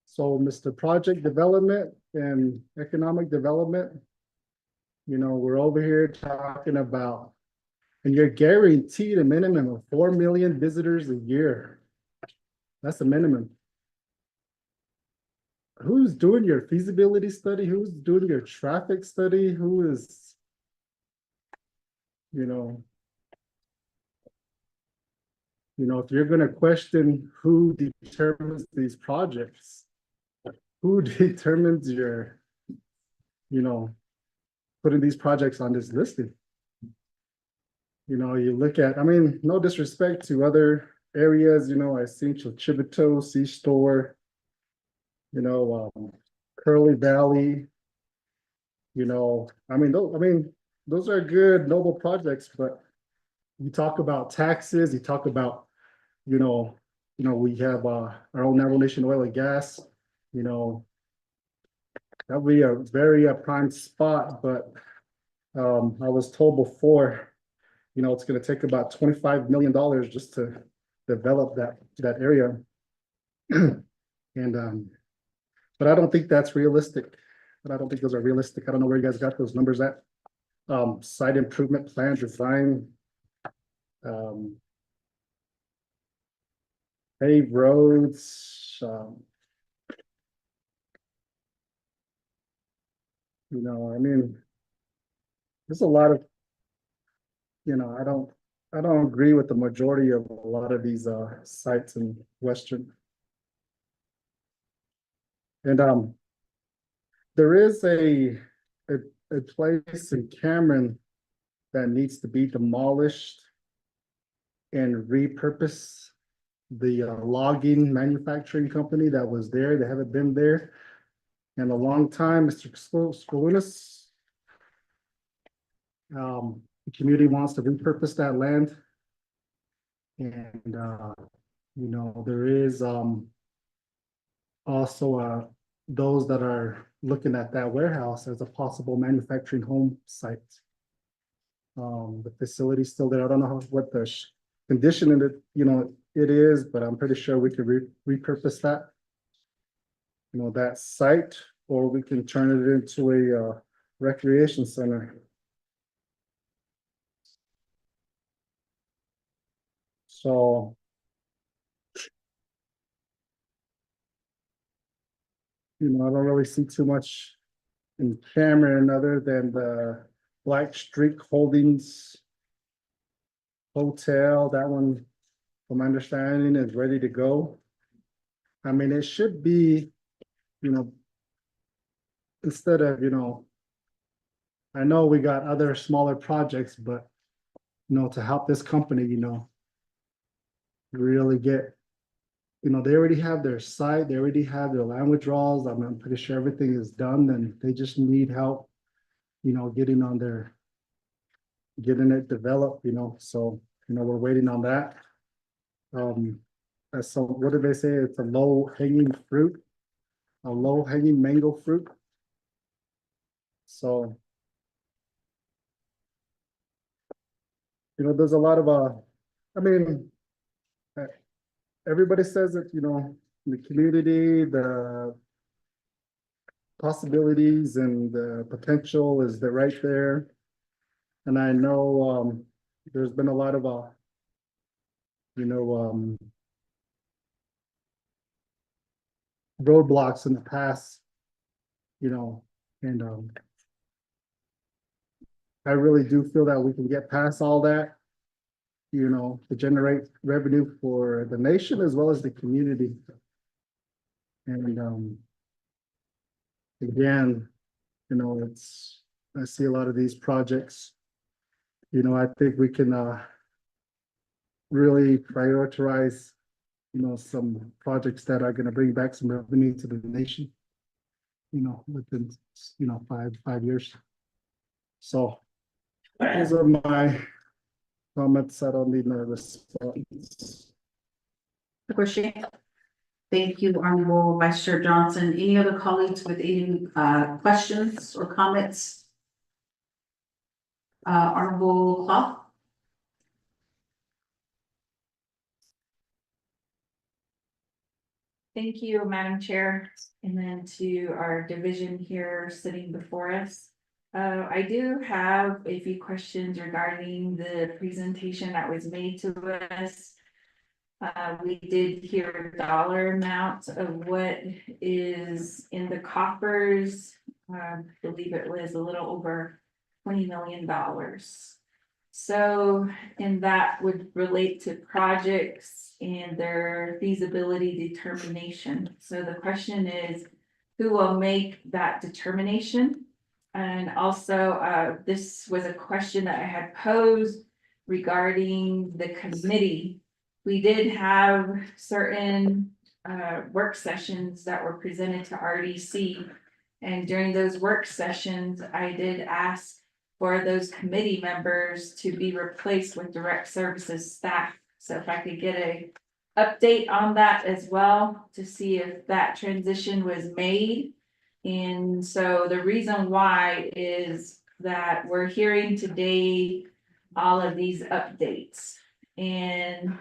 So Mr. Project Development and Economic Development, you know, we're over here talking about, and you're guaranteed a minimum of 4 million visitors a year. That's the minimum. Who's doing your feasibility study? Who's doing your traffic study? Who is, you know, if you're gonna question who determines these projects, who determines your, you know, putting these projects on this listing? You know, you look at, I mean, no disrespect to other areas, you know, I seen Chivito, C-Store, you know, Curly Valley. You know, I mean, those are good, noble projects, but you talk about taxes, you talk about, you know, we have our own Navajo Nation Oil and Gas, you know, that would be a very prime spot, but I was told before, you know, it's going to take about $25 million just to develop that area. And but I don't think that's realistic. But I don't think those are realistic. I don't know where you guys got those numbers at. Site improvement plan design, paved roads, you know, I mean, there's a lot of, you know, I don't agree with the majority of a lot of these sites in Western. And there is a place in Cameron that needs to be demolished and repurpose. The logging manufacturing company that was there, they haven't been there in a long time, Mr. Skoulinas. The community wants to repurpose that land. And, you know, there is also those that are looking at that warehouse as a possible manufacturing home site. The facility's still there. I don't know what the condition in it, you know, it is, but I'm pretty sure we could repurpose that, you know, that site, or we can turn it into a recreation center. So you know, I don't really see too much in Cameron other than the Black Streak Holdings Hotel. That one, from my understanding, is ready to go. I mean, it should be, you know, instead of, you know, I know we got other smaller projects, but, you know, to help this company, you know, really get, you know, they already have their site, they already have their land withdrawals. I'm pretty sure everything is done, and they just need help, you know, getting it developed, you know, so, you know, we're waiting on that. So what did they say? It's a low hanging fruit, a low hanging mango fruit. So, you know, there's a lot of, I mean, everybody says that, you know, the community, the possibilities and the potential is right there. And I know there's been a lot of you know, roadblocks in the past, you know, and, I really do feel that we can get past all that, you know, to generate revenue for the nation as well as the community. And, again, you know, I see a lot of these projects. You know, I think we can, really prioritize, you know, some projects that are gonna bring back some revenue to the nation. You know, within, you know, 5 years. So those are my comments. I don't need no response. Appreciate. Thank you, Honorable Vice Chair Johnson. Any other colleagues with any questions or comments? Honorable Clough? Thank you, Madam Chair, and then to our division here sitting before us. I do have a few questions regarding the presentation that was made to us. We did hear dollar amount of what is in the coffers. I believe it was a little over $20 million. So, and that would relate to projects and their feasibility determination. So the question is, who will make that determination? And also, this was a question that I had posed regarding the committee. We did have certain work sessions that were presented to RDC. And during those work sessions, I did ask for those committee members to be replaced with direct services staff. So if I could get a update on that as well, to see if that transition was made. And so the reason why is that we're hearing today all of these updates. And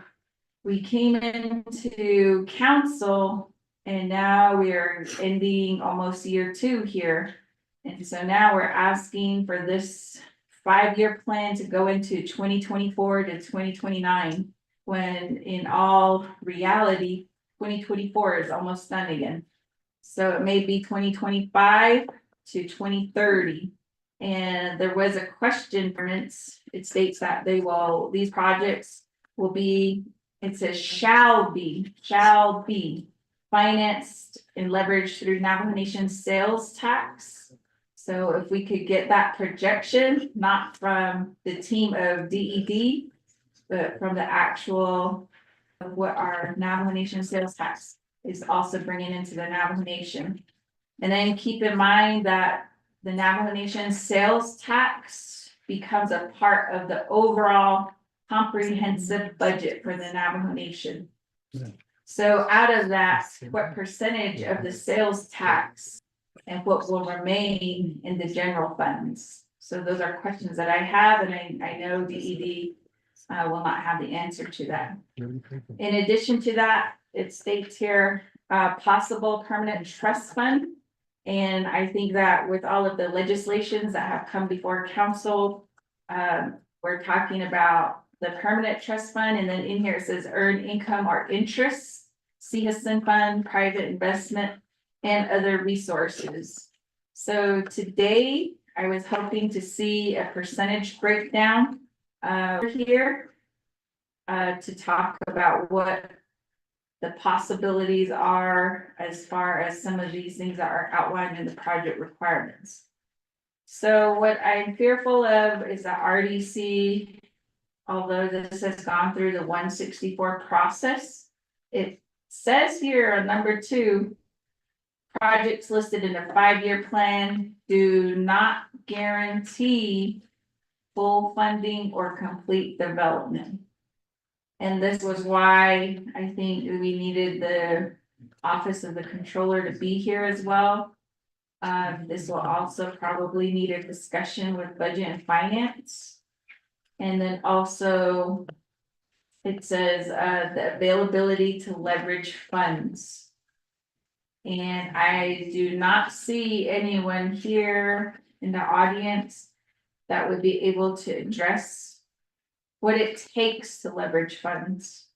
we came into council and now we're ending almost year 2 here. And so now we're asking for this 5-year plan to go into 2024 to 2029, when in all reality, 2024 is almost done again. So it may be 2025 to 2030. And there was a question from it states that these projects will be, it says shall be financed and leveraged through Navajo Nation sales tax. So if we could get that projection, not from the team of DED, but from the actual of what our Navajo Nation sales tax is also bringing into the Navajo Nation. And then keep in mind that the Navajo Nation sales tax becomes a part of the overall comprehensive budget for the Navajo Nation. So out of that, what percentage of the sales tax and what will remain in the general funds? So those are questions that I have, and I know DED will not have the answer to that. In addition to that, it states here, possible permanent trust fund. And I think that with all of the legislations that have come before council, we're talking about the permanent trust fund, and then in here it says earn income or interest, CHSN fund, private investment, and other resources. So today I was hoping to see a percentage breakdown here to talk about what the possibilities are as far as some of these things that are outlined in the project requirements. So what I'm fearful of is that RDC, although this has gone through the 164 process, it says here on number 2, projects listed in a 5-year plan do not guarantee full funding or complete development. And this was why I think we needed the Office of the Controller to be here as well. This will also probably need a discussion with Budget and Finance. And then also it says the availability to leverage funds. And I do not see anyone here in the audience that would be able to address what it takes to leverage funds.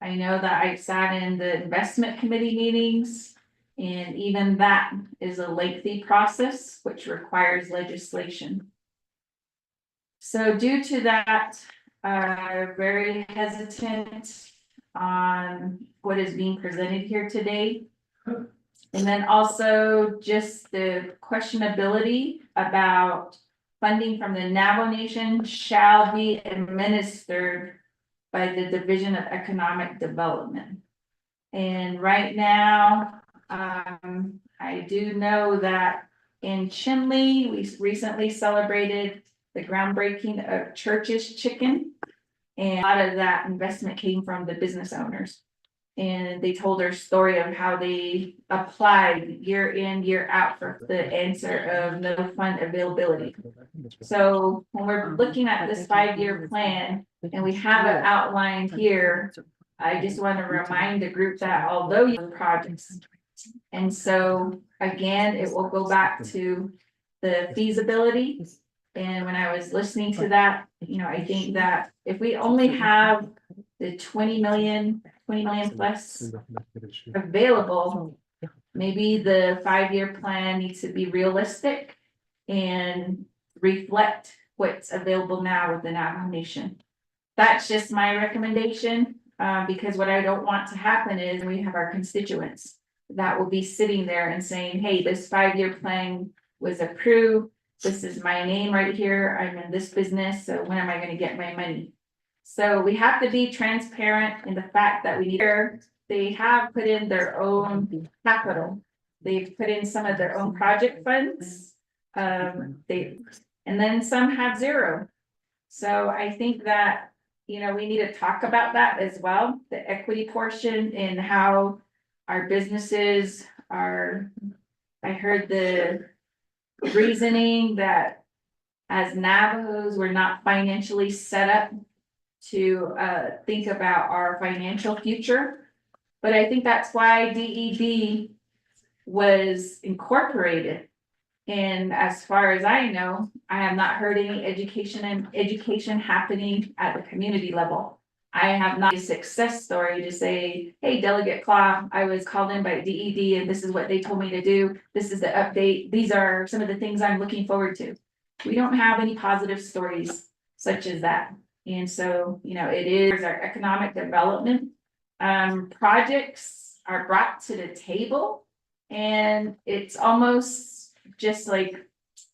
I know that I sat in the investment committee meetings, and even that is a lengthy process, which requires legislation. So due to that, very hesitant on what is being presented here today. And then also just the questionability about funding from the Navajo Nation shall be administered by the Division of Economic Development. And right now, I do know that in Chinle, we recently celebrated the groundbreaking of Church's Chicken. And a lot of that investment came from the business owners. And they told their story of how they applied year in, year out for the answer of no fund availability. So when we're looking at this 5-year plan and we have it outlined here, I just want to remind the group that although you have projects. And so again, it will go back to the feasibility. And when I was listening to that, you know, I think that if we only have the 20 million plus available, maybe the 5-year plan needs to be realistic and reflect what's available now with the Navajo Nation. That's just my recommendation, because what I don't want to happen is we have our constituents that will be sitting there and saying, hey, this 5-year plan was approved. This is my name right here. I'm in this business. So when am I going to get my money? So we have to be transparent in the fact that they have put in their own capital. They've put in some of their own project funds. And then some have zero. So I think that, you know, we need to talk about that as well, the equity portion and how our businesses are. I heard the reasoning that as Navajos, we're not financially set up to think about our financial future. But I think that's why DED was incorporated. And as far as I know, I have not heard any education happening at the community level. I have not a success story to say, hey, Delegate Claw, I was called in by DED and this is what they told me to do. This is the update. These are some of the things I'm looking forward to. We don't have any positive stories such as that. And so, you know, it is our economic development. Projects are brought to the table and it's almost just like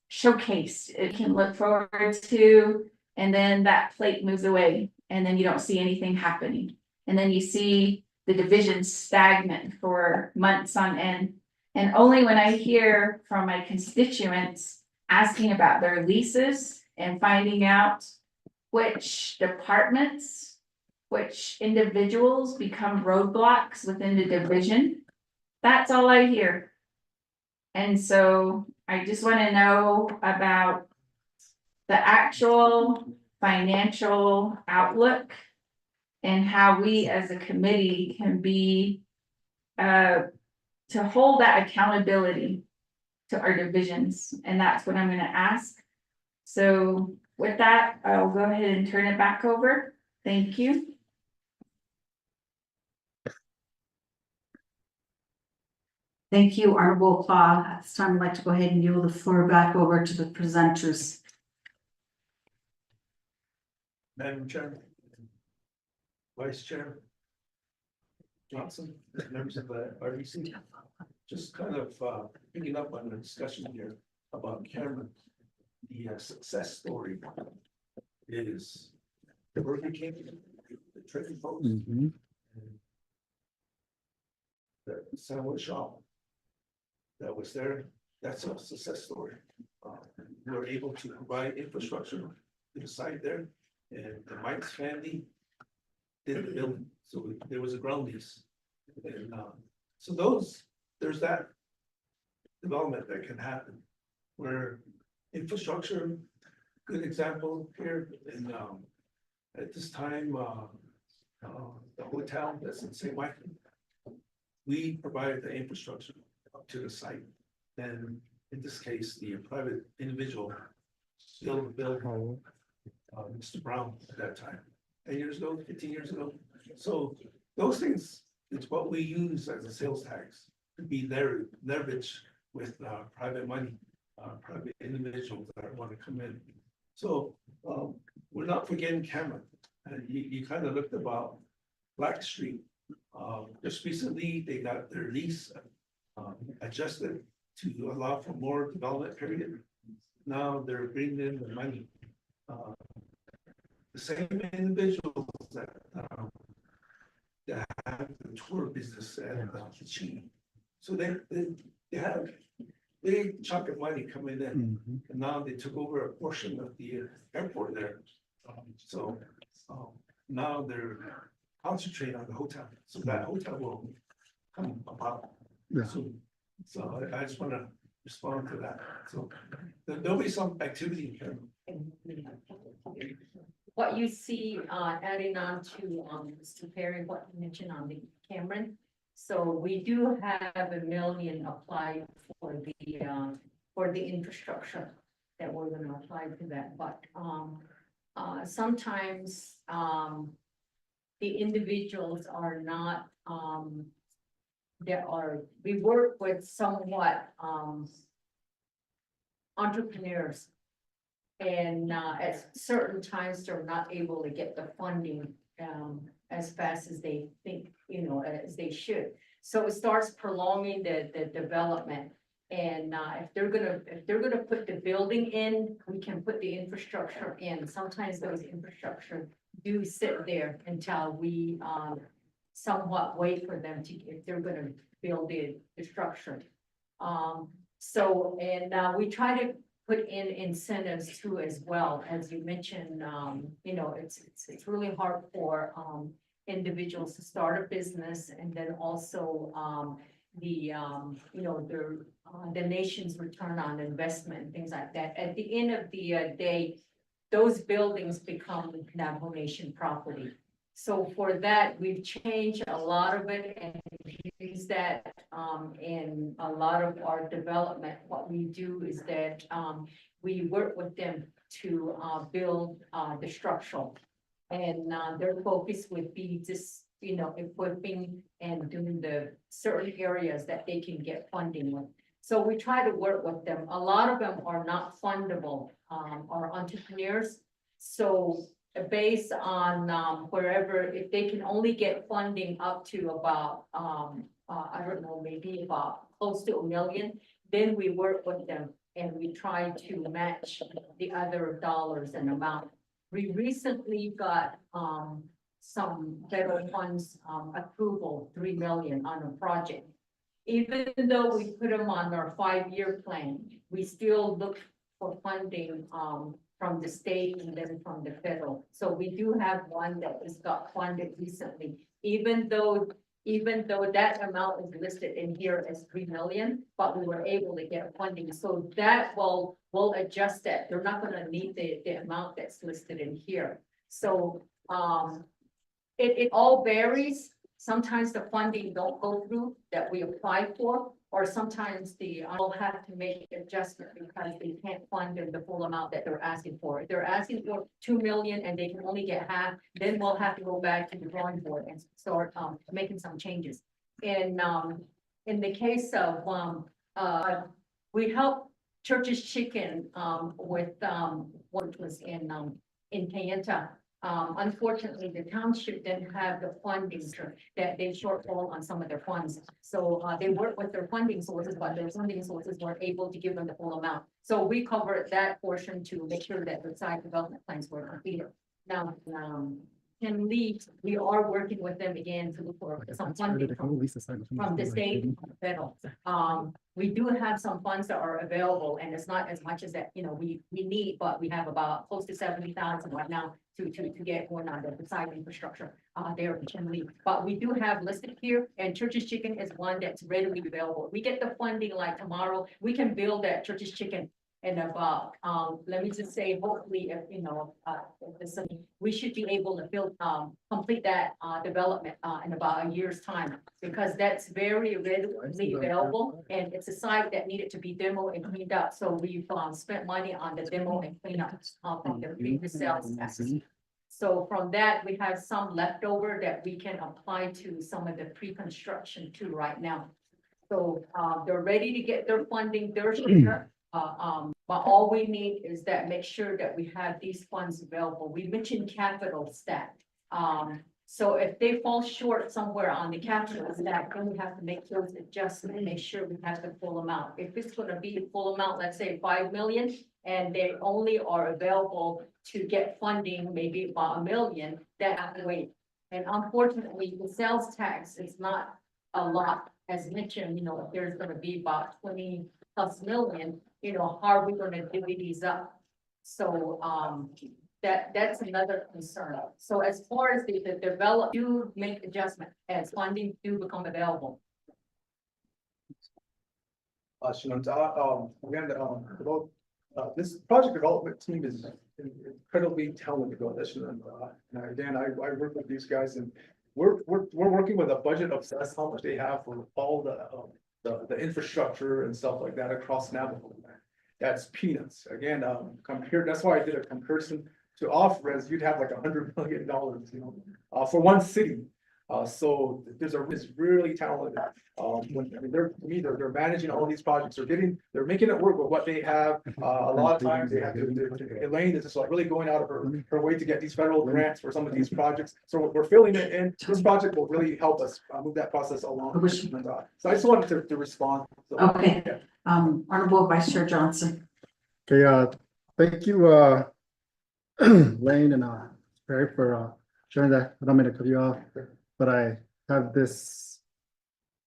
showcased. It can look forward to, and then that plate moves away. And then you don't see anything happening. And then you see the division stagnant for months on end. And only when I hear from my constituents asking about their leases and finding out which departments, which individuals become roadblocks within the division, that's all I hear. And so I just want to know about the actual financial outlook and how we as a committee can be to hold that accountability to our divisions. And that's what I'm going to ask. So with that, I'll go ahead and turn it back over. Thank you. Thank you, Honorable Claw. At this time, I'd like to go ahead and yield the floor back over to the presenters. Madam Chair. Vice Chair. Johnson, members of the RDC. Just kind of picking up on the discussion here about Cameron. The success story is the Burger King, the Trading Post, the sandwich shop that was there. That's a success story. We were able to provide infrastructure to the site there, and the Mike's family did the building. So there was a ground lease, and so there's that development that can happen where infrastructure, good example here, and at this time, the hotel that's in St. Michael, we provided the infrastructure up to the site. And in this case, the private individual built Mr. Brown at that time, 10 years ago, 15 years ago. So those things is what we use as a sales tax to be leverage with private money, private individuals that want to come in. So we're not forgetting Cameron. And you kind of looked about Black Street. Just recently, they got their lease adjusted to allow for more development period. Now they're bringing in the money. The same individuals that have the tour business and the cheap. So they have big chunk of money coming in, and now they took over a portion of the airport there. So now they're concentrating on the hotel, so that hotel will come about Yeah. soon. So I just wanna respond to that, so there'll be some activity here. What you see, adding on to, Mr. Perry, what you mentioned on the Cameron. So we do have $1 million applied for the infrastructure that we're gonna apply to that, but, sometimes, the individuals are not, we work with somewhat, entrepreneurs. And at certain times, they're not able to get the funding as fast as they think, as they should. So it starts prolonging the development. And if they're gonna put the building in, we can put the infrastructure in. Sometimes those infrastructure do sit there until we somewhat wait for them to, if they're gonna build the structure. So, and we try to put in incentives too as well, as you mentioned, it's really hard for individuals to start a business, and then also the nation's return on investment, things like that. At the end of the day, those buildings become Navajo Nation property. So for that, we've changed a lot of it and use that in a lot of our development. What we do is that we work with them to build the structural. And their focus would be just, equipping and doing the certain areas that they can get funding with. So we try to work with them. A lot of them are not fundable, are entrepreneurs. So based on wherever, if they can only get funding up to about, I don't know, maybe about close to $1 million, then we work with them and we try to match the other dollars and amount. We recently got some federal funds approval, $3 million on a project. Even though we put them on our 5-year plan, we still look for funding from the state and then from the federal. So we do have one that has got funded recently, even though that amount is listed in here as 3 million, but we were able to get funding. So that will adjust that. They're not gonna need the amount that's listed in here. So it all varies. Sometimes the funding don't go through that we apply for, or sometimes will have to make adjustment because they can't fund the full amount that they're asking for. If they're asking for 2 million and they can only get half, then we'll have to go back to the drawing board and start making some changes. And in the case of we helped Church's Chicken with what was in Kayenta. Unfortunately, the township didn't have the funding that they shortfall on some of their funds. So they work with their funding sources, but their funding sources weren't able to give them the full amount. So we covered that portion to make sure that the site development plans were completed. Now, Ken Lee, we are working with them again to look for some funding from the state and federal. We do have some funds that are available, and it's not as much as that, we need, but we have about close to 70,000 right now to get going on the side infrastructure there in Chen Lee. But we do have listed here, and Church's Chicken is one that's readily available. We get the funding like tomorrow, we can build that Church's Chicken in about, let me just say, hopefully, we should be able to build, complete that development in about a year's time, because that's very readily available, and it's a site that needed to be demoed and cleaned up. So we've spent money on the demo and cleanup from the previous sales tax. So from that, we have some leftover that we can apply to some of the pre-construction too right now. So, they're ready to get their funding, their share. But all we need is that make sure that we have these funds available. We mentioned capital stack. So if they fall short somewhere on the capital stack, then we have to make those adjustments, make sure we have the full amount. If it's gonna be the full amount, let's say 5 million, and they only are available to get funding, maybe about 1 million, that have to wait. And unfortunately, the sales tax is not a lot, as mentioned, if there's gonna be about 20+ million, how are we gonna divvy these up? So, that's another concern. So as far as the develop, do make adjustment as funding do become available. Shananta, again, about, this project development team is incredibly talented organization. And again, I work with these guys and we're working with a budget of, that's how much they have for all the infrastructure and stuff like that across Navajo. That's peanuts. Again, that's why I did a comparison to off-res, you'd have like $100 million, for one city. So is really talented. They're managing all these projects. They're making it work with what they have. A lot of times they have to, Elaine is just like really going out of her way to get these federal grants for some of these projects. So we're filling it in. This project will really help us move that process along. So I just wanted to respond. So, Okay. yeah. Honorable Vice Chair Johnson. Okay, thank you, Lane and Perry for sharing that. I don't mean to cut you off, but I have this,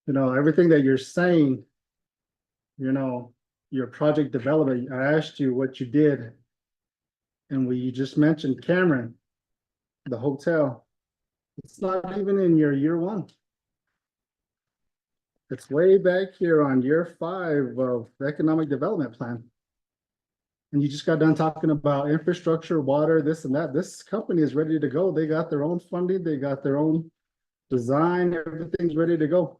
everything that you're saying, your project development, I asked you what you did. And you just mentioned Cameron, the hotel. It's not even in your year one. It's way back here on year 5 of the economic development plan. And you just got done talking about infrastructure, water, this and that. This company is ready to go. They got their own funding. They got their own design. Everything's ready to go.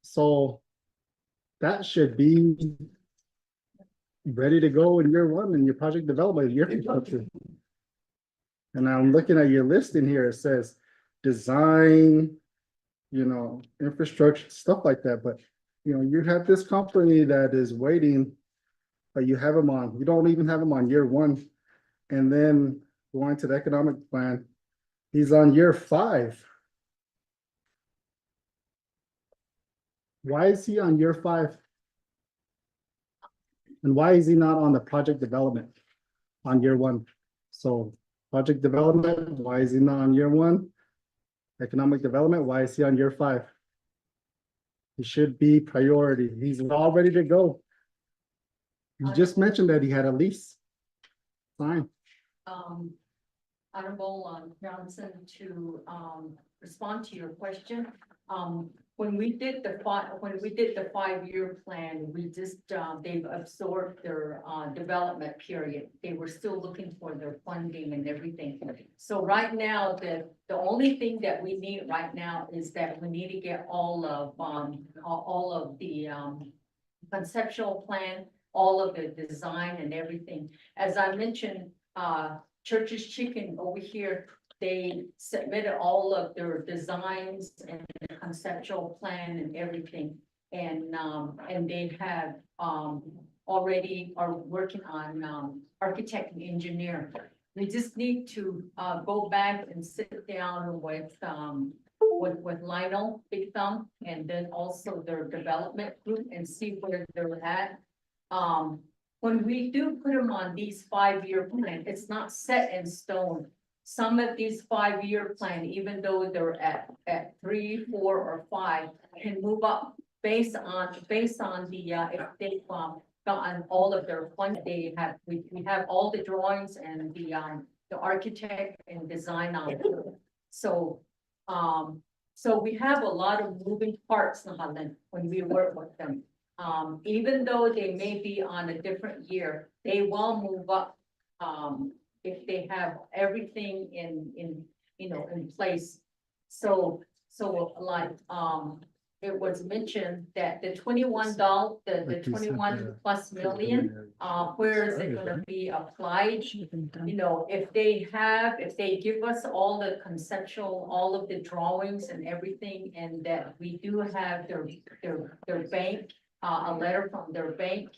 So that should be ready to go in year 1 in your project development, your infrastructure. And I'm looking at your list in here. It says design, infrastructure, stuff like that. But, you have this company that is waiting. But you don't even have them on year 1. And then going to the economic plan, he's on year 5. Why is he on year 5? And why is he not on the project development on year 1? So project development, why is he not on year 1? Economic development, why is he on year 5? He should be priority. He's all ready to go. You just mentioned that he had a lease. Fine. Honorable Johnson, to respond to your question. When we did the 5-year plan, we just they've absorbed their development period. They were still looking for their funding and everything. So right now, the only thing that we need right now is that we need to get all of the conceptual plan, all of the design and everything. As I mentioned, Church's Chicken over here, they submitted all of their designs and the conceptual plan and everything. And they have already are working on architect and engineer. We just need to go back and sit down with Lionel Big Thumb and then also their development group and see where they're at. When we do put them on these 5-year plan, it's not set in stone. Some of these 5-year plan, even though they're at 3, 4, or 5, can move up based on the if they've gotten all of their funds. We have all the drawings and the architect and design on it. So we have a lot of moving parts, Nahalan, when we work with them. Even though they may be on a different year, they will move up if they have everything in place. So like it was mentioned that the $21, the Like you said, 21 plus million, where is it gonna be applied? Should have been done. You know, if they give us all the conceptual, all of the drawings and everything, and that we do have their bank, a letter from their bank,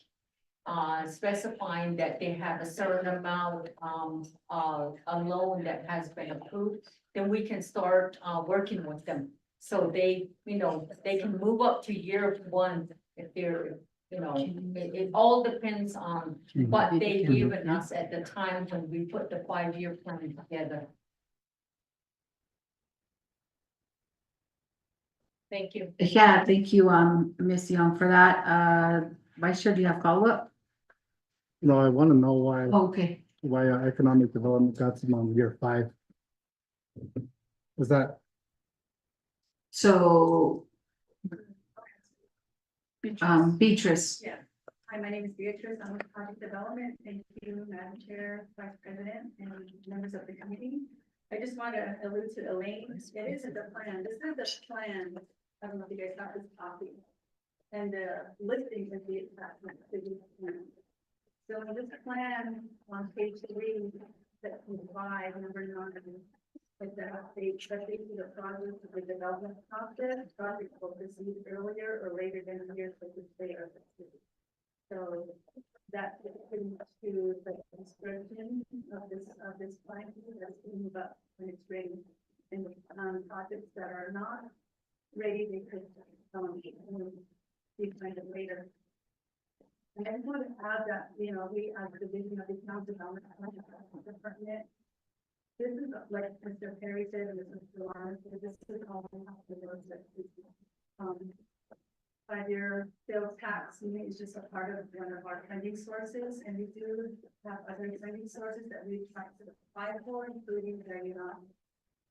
specifying that they have a certain amount, a loan that has been approved, then we can start, working with them. So they, you know, they can move up to year one if they're, you know, it all depends on what they given us at the time when we put the 5-year plan together. Thank you. Yeah, thank you, Ms. Young for that. Vice Chair, do you have follow-up? No, I want to know why, Okay. why our economic development got them on year 5. Is that, So, Beatrice, Yeah. Hi, my name is Beatrice. I'm with Project Development. Thank you, Madam Chair, Vice President, and members of the committee. I just want to allude to Elaine. It is in the plan. This is the plan. I don't know if you guys got this copy. And the listing of the attachment to this plan. So in this plan on page 3, section 5, number 9, like the update, especially to the progress of the development process, project will proceed earlier or later than the years of the state or the city. So that's pretty much to the description of this plan, that's move up when it's ready. And projects that are not ready, they could be kind of later. And I just want to add that, you know, we as the division of economic development department. This is like Mr. Perry said, and Mr. Lawrence, this is all the roads that 5-year sales tax is just a part of one of our funding sources, and we do have other funding sources that we try to apply for, including the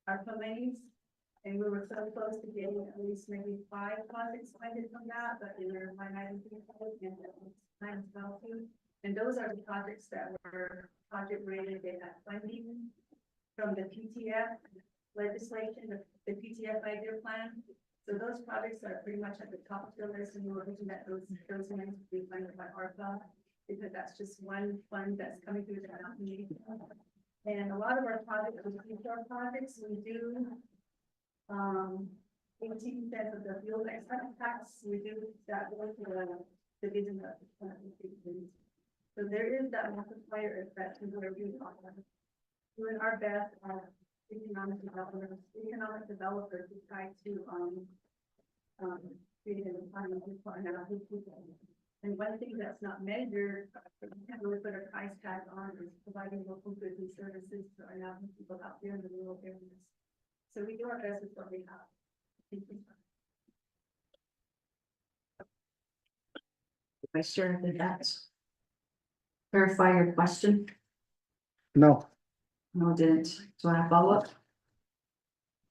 ARPA monies. And we were so close to getting at least maybe 5 projects funded from that, but in our line item and plan as well too. And those are the projects that were project rated, they had funding from the PTF legislation, the PTF 5-year plan. So those projects are pretty much at the top of the list, and we were hoping that those ones would be funded by ARPA, because that's just one fund that's coming through the meeting. And a lot of our projects, our projects, we do 18% of the fuel tax, we do that work for the division of so there is that multiplier effect where we are doing our best as economic developers to try to create an environment for our people. And one thing that's not measured, we can't really put a price tag on, is providing local goods and services to our now people out there in the rural areas. So we do our best with what we have. Thank you. Vice Chair, did that clarify your question? no, No, it didn't. Do I have follow-up?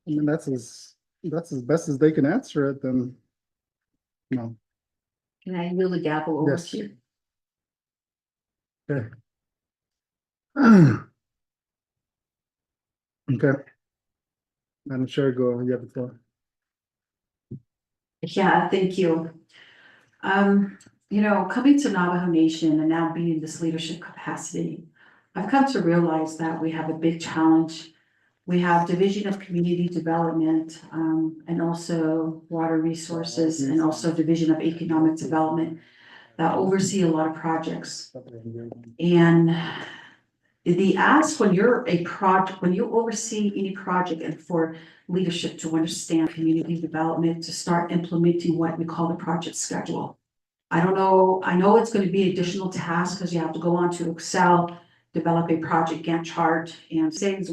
I mean, that's as best as they can answer it, then. No, Can I wheel the gavel over Yes. to you? okay. Okay. Madam Chair, go, you have the floor. Yeah, thank you. You know, coming to Navajo Nation and now being in this leadership capacity, I've come to realize that we have a big challenge. We have Division of Community Development, and also Water Resources, and also Division of Economic Development that oversee a lot of projects. And the ask when you're when you oversee any project and for leadership to understand community development, to start implementing what we call the project schedule. I don't know, I know it's going to be additional tasks because you have to go on to Excel, develop a project Gantt chart and things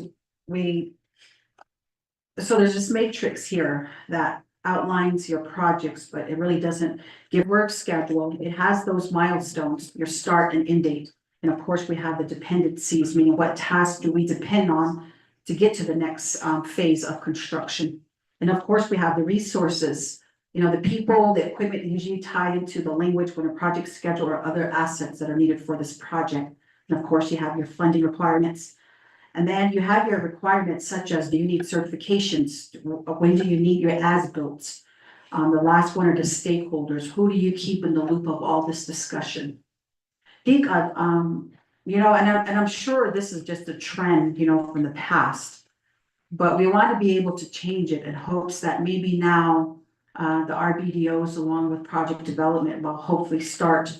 so there's this matrix here that outlines your projects, but it really doesn't give work schedule. It has those milestones, your start and end date. And of course, we have the dependencies, meaning what tasks do we depend on to get to the next phase of construction. And of course, we have the resources, you know, the people, the equipment usually tied into the language when a project schedule or other assets that are needed for this project. And of course, you have your funding requirements. And then you have your requirements such as, do you need certifications? When do you need your as-built? The last one are the stakeholders. Who do you keep in the loop of all this discussion? I think, you know, and I'm sure this is just a trend, you know, from the past. But we want to be able to change it in hopes that maybe now, the RBDOs along with project development will hopefully start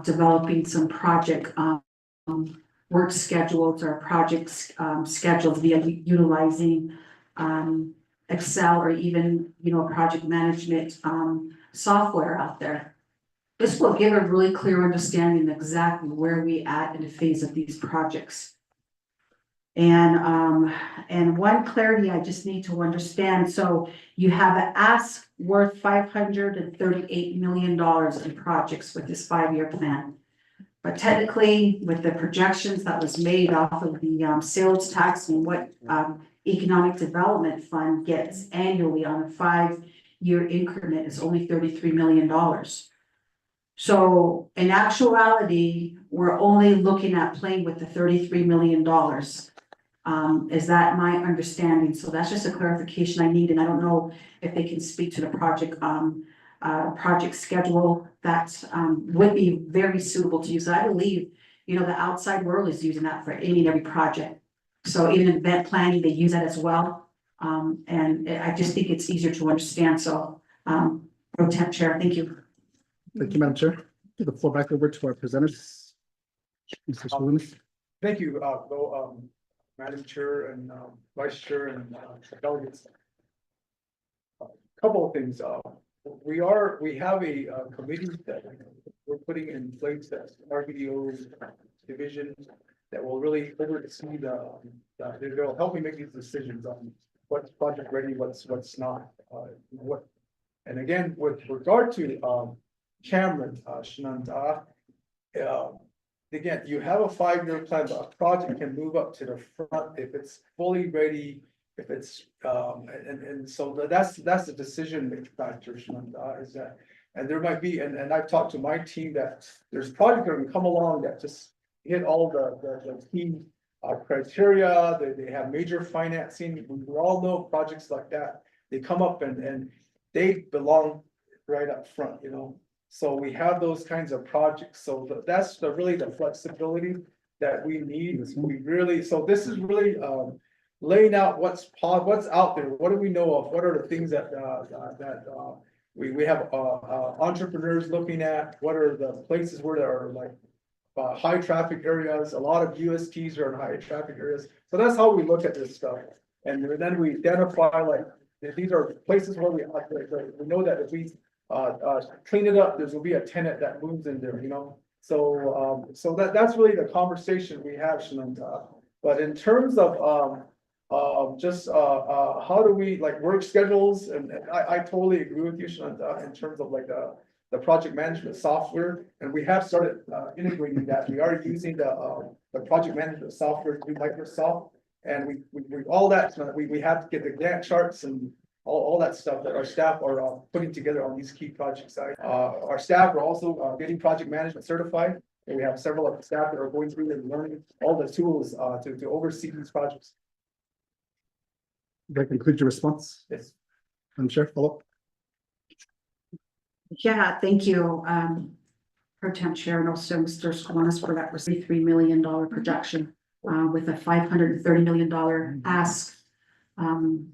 developing some project, work schedules or projects, schedules via utilizing, Excel or even, you know, project management, software out there. This will give a really clear understanding of exactly where we at in the phase of these projects. And one clarity I just need to understand, so you have an ask worth $538 million in projects with this 5-year plan. But technically, with the projections that was made off of the sales tax and what economic development fund gets annually on a 5-year increment is only $33 million. So in actuality, we're only looking at playing with the $33 million. Is that my understanding? So that's just a clarification I need, and I don't know if they can speak to the project schedule that would be very suitable to use. I believe, you know, the outside world is using that for any and every project. So even in event planning, they use that as well. And I just think it's easier to understand. So, Pro Temp Chair, thank you. Thank you, Madam Chair. Give the floor back over to our presenters. Mr. Salinas. Thank you, Madam Chair and Vice Chair and delegates. Couple of things. We have a committee that we're putting in place, that's RBDO division, that will really oversee they'll help me make these decisions on what's project ready, what's not, and again, with regard to Cameron, Shananta, again, you have a 5-year plan, but a project can move up to the front if it's fully ready, if it's, and so that's the decision making factor, Shananta, is that, and there might be, and I've talked to my team that there's projects that can come along that just hit all the key criteria, they have major financing, we all know projects like that, they come up and they belong right up front, you know. So we have those kinds of projects, so that's really the flexibility that we need. We really, so this is really laying out what's out there, what do we know of, what are the things that we have entrepreneurs looking at, what are the places where there are like high traffic areas, a lot of USTs are in high traffic areas, so that's how we look at this stuff. And then we identify like, these are places where we know that if we clean it up, there's will be a tenant that moves in there, you know. So that's really the conversation we have, Shananta. But in terms of just how do we like work schedules, and I totally agree with you, Shananta, in terms of like the project management software, and we have started integrating that. We are using the project management software through Microsoft, and we all that we have to get the Gantt charts and all that stuff that our staff are putting together on these key projects. Our staff are also getting project management certified, and we have several of the staff that are going through and learning all the tools to oversee these projects. That concludes your response. Yes. Madam Chair, follow up. Yeah, thank you, Pro Temp Chair, and also Mr. Salinas for that $3 million projection, with a $530 million ask.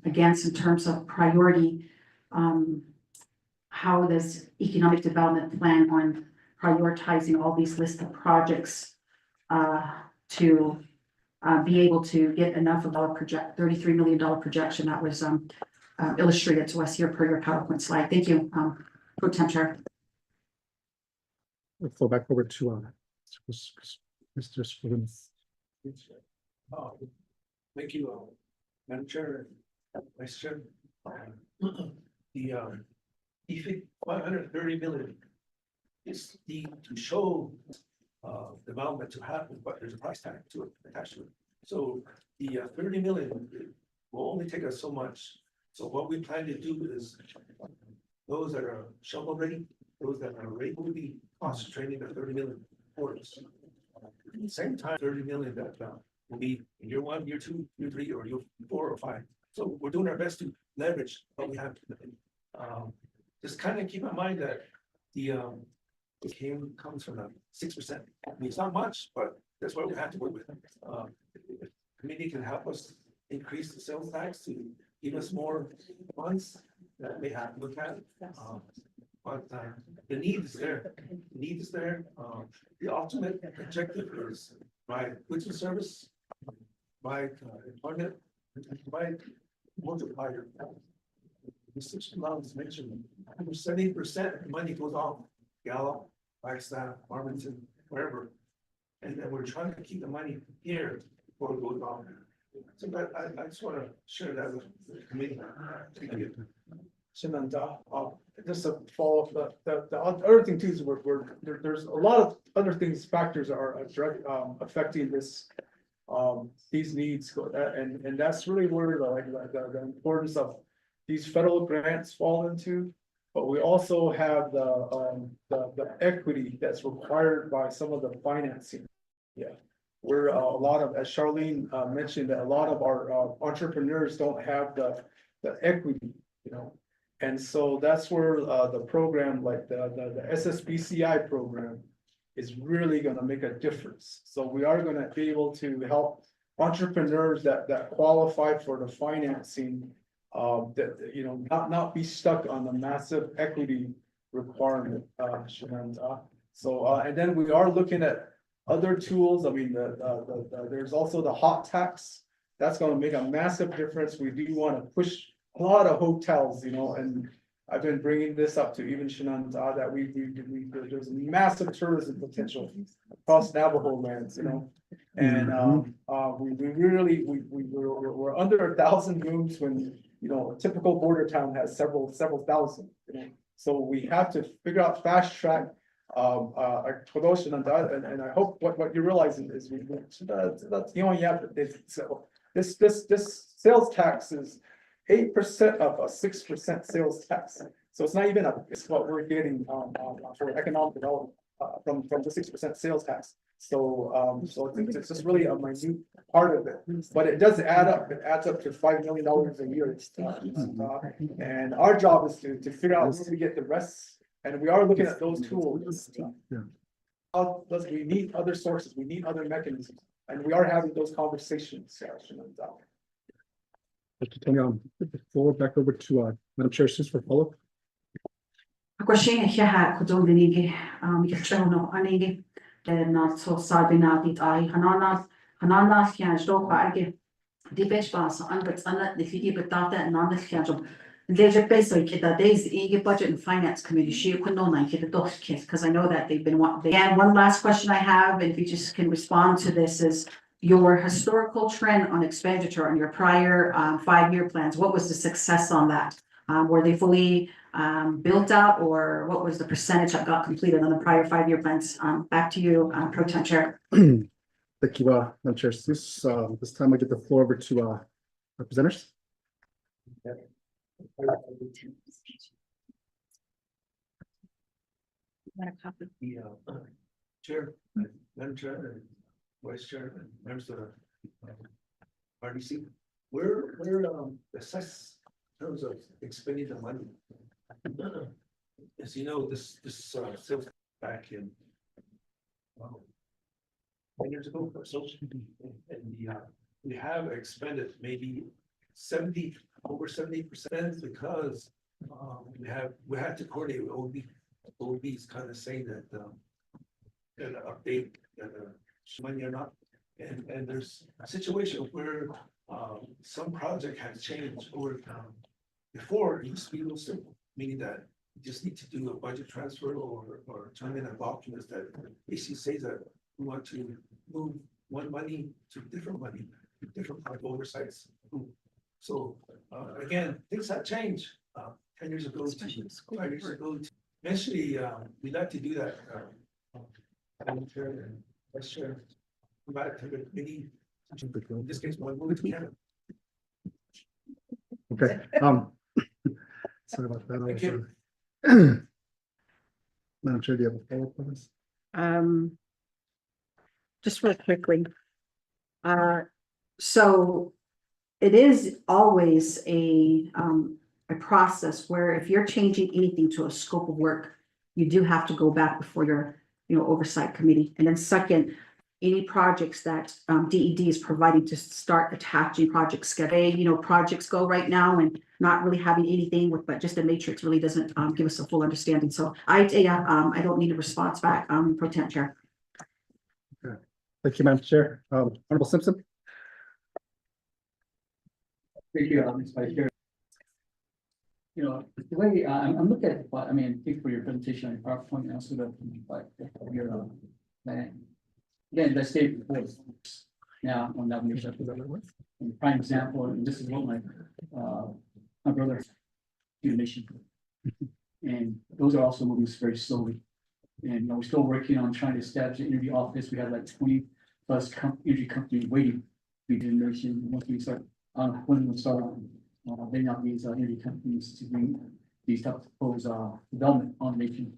Against in terms of priority, how does economic development plan on prioritizing all these list of projects to be able to get enough of our $33 million projection that was illustrated to us here per your PowerPoint slide. Thank you, Pro Temp Chair. We'll floor back over to Mr. Salinas. Thank you, Madam Chair, Vice Chair. The EFIC 530 million is to show development to happen, but there's a price tag to it attached to it. So the 30 million will only take us so much. So what we plan to do is those that are shovel ready, those that are ready will be concentrating the 30 million for us. At the same time, 30 million that will be in year 1, year 2, year 3, or year 4 or 5. So we're doing our best to leverage what we have. just kind of keep in mind that the comes from a 6%. I mean, it's not much, but that's what we have to work with. If committee can help us increase the sales tax to give us more funds, that may have to look at. But the need is there. The need is there. The ultimate objective is by goods and service, by employment, by multiplier. The 6 months mentioned, 70% of the money goes off Gallup, Flagstaff, Farmington, wherever. And then we're trying to keep the money here before it goes off. So that I just want to share that with the committee. Thank you. Shenandoah, just a follow-up, the other thing too is there's a lot of other things, factors are direct, affecting this. These needs go, and that's really where the importance of these federal grants fall into. But we also have the equity that's required by some of the financing. Yeah, where a lot of, as Charlene mentioned, that a lot of our entrepreneurs don't have the equity, you know. And so that's where the program, like the SSBCI program, is really gonna make a difference. So we are gonna be able to help entrepreneurs that qualify for the financing. That, you know, not be stuck on the massive equity requirement, so, and then we are looking at other tools. I mean, there's also the hot tax. That's gonna make a massive difference. We do wanna push a lot of hotels, you know, and I've been bringing this up to even Shenandoah, that there's massive tourism potential across Navajo lands, you know. And, we're under 1,000 rooms when, you know, a typical border town has several thousand, you know. So we have to figure out fast track, for those Shenandoah, and I hope what you're realizing is that's, you know, yeah, so this sales tax is 8% of a 6% sales tax. So it's not even it's what we're getting for economic development from the 6% sales tax. So so it's just really a minute part of it, but it does add up. It adds up to $5 million a year. And our job is to figure out where we get the rest. And we are looking at those tools. We need other sources. We need other mechanisms, and we are having those conversations. The floor back over to Madam Chair, just for follow-up. Question here, could only get no anigi. Then not so sorry now that I Hananas can show again. The best pass on but on the figure but data and on the schedule. There's a basic that days the budget and finance committee. She could know like the dog kids because I know that they've been wanting. And one last question I have, and if you just can respond to this, is your historical trend on expenditure on your prior 5-year plans. What was the success on that? Were they fully built out, or what was the percentage that got completed on the prior 5-year plans? Back to you, Pro Tem Chair. Thank you, Madam Chair. So this time I get the floor over to representatives. Chair, Madam Chair, and Vice Chair, and members of the RDC, we're assessed in terms of expending the money. As you know, this sales back in 10 years ago or so, and we have expended maybe over 70% because we had to coordinate with OB. OB is kind of saying that an update that money or not, and there's a situation where some project has changed over time. Before it used to be real simple, meaning that you just need to do a budget transfer or turn in a document that basically says that we want to move one money to different money, different type of oversights. So again, things have changed 10 years ago, 5 years ago. Eventually, we'd like to do that. Chair and Vice Chair, back to the committee. In this case, one move to Canada. Okay. Sorry about that. Thank you. Madam Chair, do you have a follow-up on this? Just real quickly. So it is always a a process where if you're changing anything to a scope of work, you do have to go back before your, oversight committee. And then second, any projects that DED is providing to start attaching project schedule, projects go right now and not really having anything with, but just a matrix really doesn't give us a full understanding. So I don't need a response back, Pro Temp Chair. Thank you, Madam Chair. Honorable Simpson? Thank you, Ms. Vice Chair. The way I'm looking at, but I mean, thank you for your presentation on PowerPoint and also your plan. Again, let's stay before now on that. And prime example, and this is what my brother nation. And those are also moving very slowly. And we're still working on trying to establish an energy office. We have like 20+ energy companies waiting to be donation. Once we start when we start laying out these energy companies to bring these type of proposed development on nation.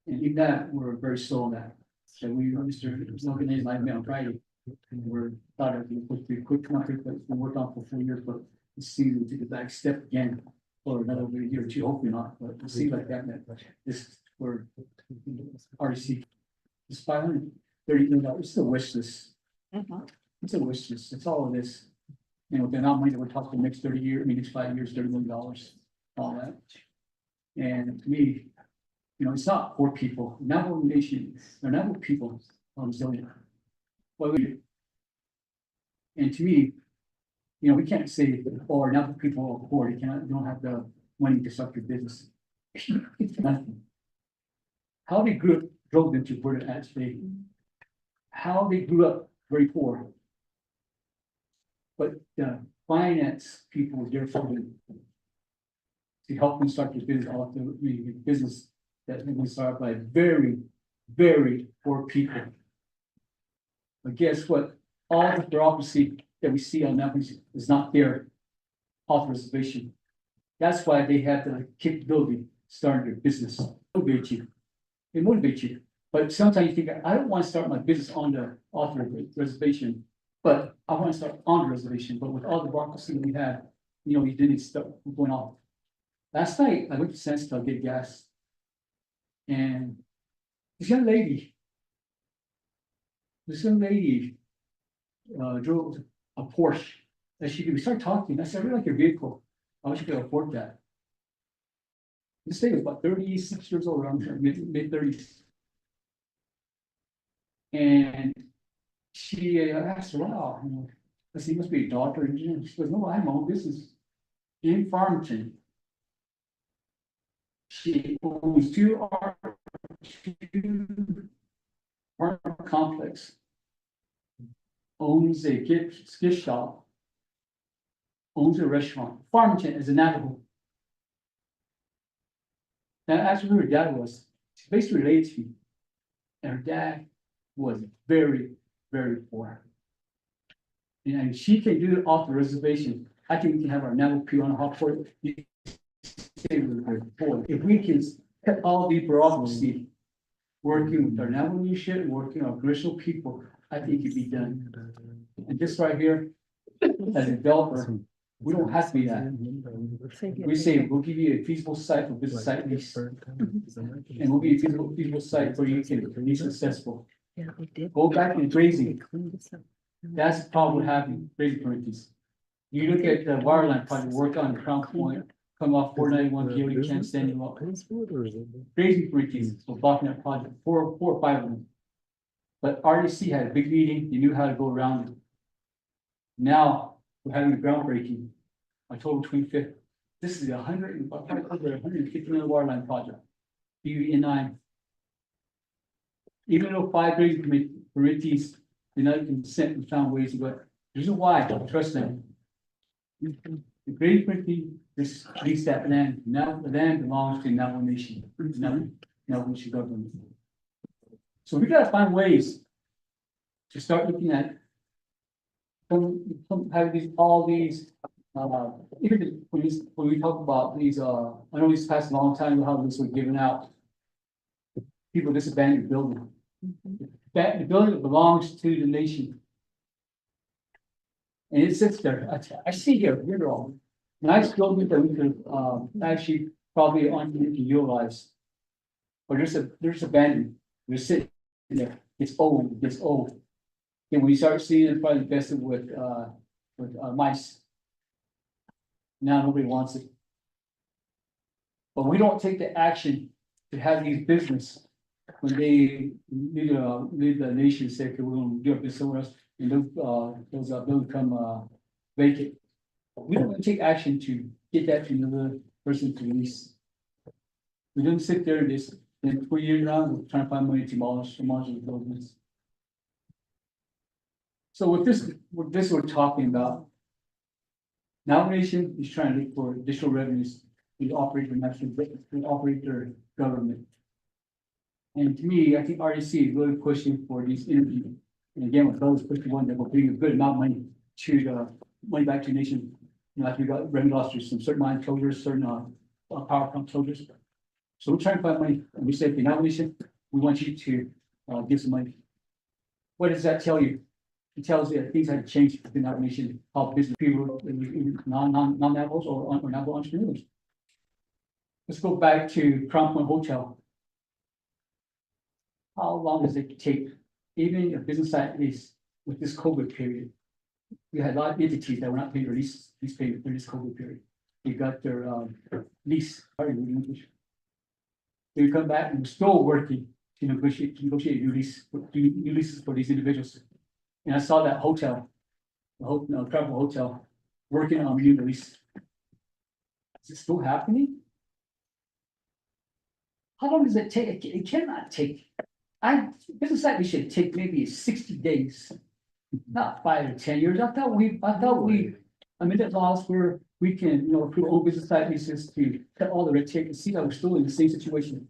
And even that, we're very slow on that. So we, Mr. Logan is my mail Friday. And we're thought of a quick country that's been worked on for 4 years, but it seems to take the back step again for another year or two, hopefully not, but it seems like that this for RDC. It's $530 million. It's a wish list. It's a wish list. It's all of this. With the amount of money that we're talking next 30 years, next 5 years, $30 million, all that. And to me, it's not poor people. Navajo Nation, they're Navajo people are resilient. What we do. And to me, we can't say, or Navajo people are poor, you don't have the money to start your business. It's nothing. How they drove them to where they're at today. How they grew up very poor. But the finance people were there for them to help them start their business, all the business that was started by very, very poor people. But guess what? All the bureaucracy that we see on that is not their authorization. That's why they have the capability to start their business. Motivate you. They motivate you. But sometimes you think, I don't want to start my business on the author reservation. But I want to start on the reservation, but with all the bureaucracy that we had, you didn't start going off. Last night, I went to Sense to get gas. And this young lady drove a Porsche. And we started talking. I said, I really like your vehicle. I wish you could afford that. This lady was about 36 years old, around mid-30s. And she asked her, wow, I said, you must be a doctor. And she goes, no, I'm own business in Farmington. She owns two apartment complex, owns a gift shop, owns a restaurant. Farmington is a Navajo. Now, actually, who her dad was, she's basically related to me. And her dad was very, very poor. And she can do it off the reservation. I think we can have our Navajo people on a hot port. If we can cut all the bureaucracy, working with our Navajo Nation, working on commercial people, I think it'd be done. And this right here, as a developer, we don't have to be that. We say, we'll give you a feasible site for business site lease. And we'll be a feasible site where you can be successful. Go back and grazing. That's the problem with having grazing communities. You look at the Wireland project, work on Crown Point, come off 491 PO, you can't stand them up. Grazing communities were blocking that project, four or five of them. But RDC had a big meeting, you knew how to go around it. Now, we're having a groundbreaking, October 25th. This is over $150 million Wireland project, BUE9. Even though 5 grazing communities did not consent and found ways to go, there's no why, I don't trust them. The grazing community just leased that land, now the land belongs to Navajo Nation, Navajo Nation government. So we gotta find ways to start looking at having all these, even when we talk about these, I know this passed a long time ago how this was given out. People just abandon the building. The building belongs to the nation. And it sits there. I see here, you're wrong. nice building that we could, actually probably on to utilize. But there's abandoned, we're sitting there, it's old, it's old. And we start seeing it probably infested with mice. Now nobody wants it. But we don't take the action to have these business when they leave the nation, say, okay, we're gonna do a business somewhere else, and those buildings become vacant. We don't take action to get that to another person to lease. We don't sit there and just, and for years now, we're trying to find money to demolish the buildings. So with this we're talking about. Now nation is trying to look for additional revenues to operate their national, to operate their government. And to me, I think REC is really pushing for these interviews. And again, with those pushing one that will bring a good amount of money to the money back to the nation. You know, like we got revenue loss through some certain mine closures, certain power pump closures. So we're trying to find money, and we said, the nomination, we want you to give some money. What does that tell you? It tells you that things had to change with the nomination, how business people, non-navals or naval entrepreneurs. Let's go back to Crown Point Hotel. How long does it take, even a business site lease with this COVID period? We had a lot of entities that were not paying their lease payment during this COVID period. They got their lease, they come back and we're still working to negotiate new leases for these individuals. And I saw that hotel, Travel Hotel, working on new lease. Is it still happening? How long does it take? It cannot take. Business site lease should take maybe 60 days, not 5 or 10 years. I thought we amended laws where we can, approve all business site leases to cut all the red tape and see that we're still in the same situation.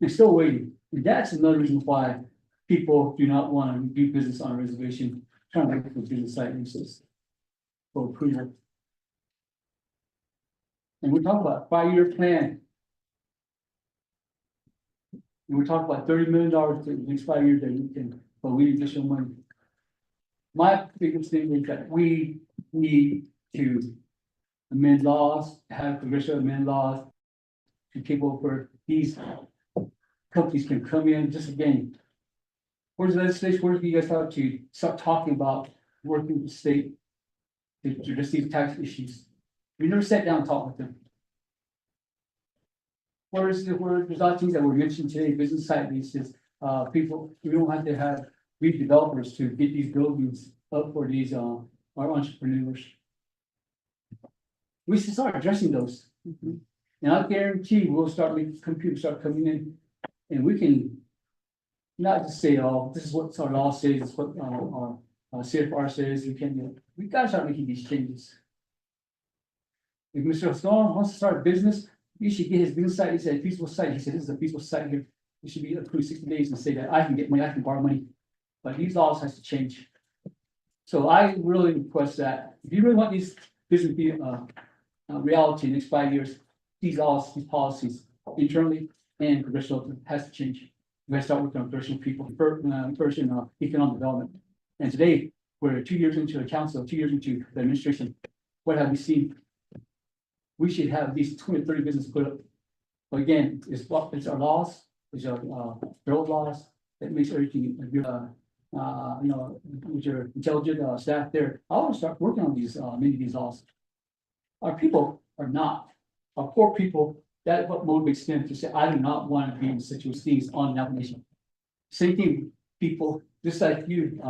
They're still waiting. And that's another reason why people do not want to do business on a reservation, trying to make for business site leases for approval. And we're talking about a 5-year plan. And we're talking about $30 million for the next 5 years that we can, but we need additional money. My biggest thing is that we need to amend laws, have congressional amend laws to people where these companies can come in. Just again, where's the legislation? Where do you guys have to start talking about working with the state to address these tax issues? We never sat down and talked with them. Where's there's a lot of things that were mentioned today, business site leases, people, we don't have to have redevelopers to get these buildings up for these, our entrepreneurs. We should start addressing those. And I guarantee we'll start making computers start coming in, and we can not just say, oh, this is what our law says, it's what our CFR says, we can do it. We gotta start making these changes. If Mr. Stone wants to start a business, you should get his business site. He said, feasible site. He said, this is a feasible site here. You should be approved 60 days and say that I can get money, I can borrow money. But these laws has to change. So I really request that if you really want these business to be reality in the next 5 years, these laws, these policies, internally and congressional, has to change. We have to start working on congressional people, first in economic development. And today, we're 2 years into the council, 2 years into the administration. What have we seen? We should have these 20 or 30 businesses put up. But again, it's our laws, it's our federal laws that makes everything, with your intelligent staff there. I want to start working on these, many of these laws. Our people are not, our poor people, that's what motivates them to say, I do not want to be in such things on nomination. Same thing, people, just like you,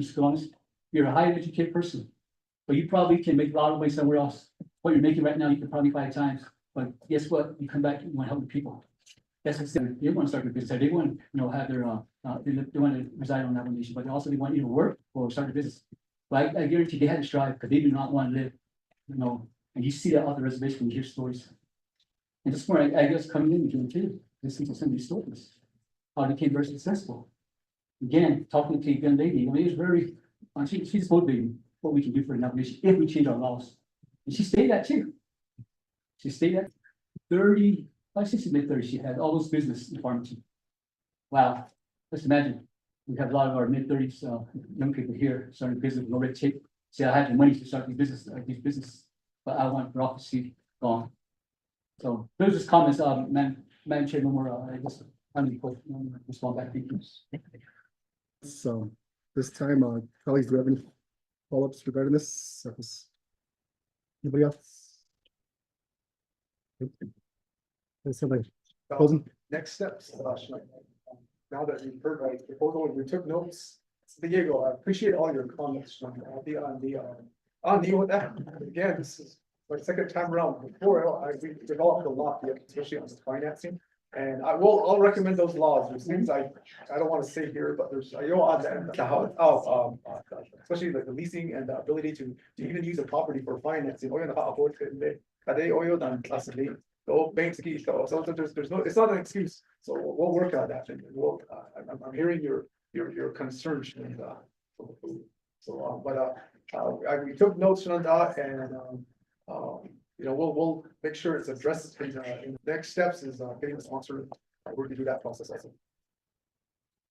Mr. Columbus, you're a highly educated person, but you probably can make a lot of money somewhere else. What you're making right now, you can probably 5 times, but guess what? You come back, you want to help the people. That's what they want to start a business. They want to, have their, they want to reside on nomination, but also they want you to work or start a business. But I guarantee they had to strive because they do not want to live, and you see that on the reservation when you hear stories. And this morning, I guess coming in June too, listening to some of these stories, how they became very successful. Again, talking to a young lady, it's very, she's motivating what we can do for the nomination if we change our laws. And she stayed at too. She stayed at 30, I think she mid-30s, she had all those business in Farmington. Wow, let's imagine, we have a lot of our mid-30s young people here starting business with no red tape. say I had the money to start these business, but I want bureaucracy gone. So those are comments, Madam Chair, no more, I just, respond back to you. So this time, colleagues, do you have any follow-ups regarding this? Anybody else? Somebody, closing? Next steps, now that you've heard my proposal, and we took notes, Diego, I appreciate all your comments on again, this is my second time around. Before, we developed a lot, especially on the financing. And I'll recommend those laws. There's things I don't want to say here, but there's, on the, especially the leasing and the ability to even use a property for financing. So there's no, it's not an excuse. So we'll work on that, and I'm hearing your concerns, and we took notes on that, and we'll make sure it's addressed in the next steps is getting the sponsor. We're going to do that process also.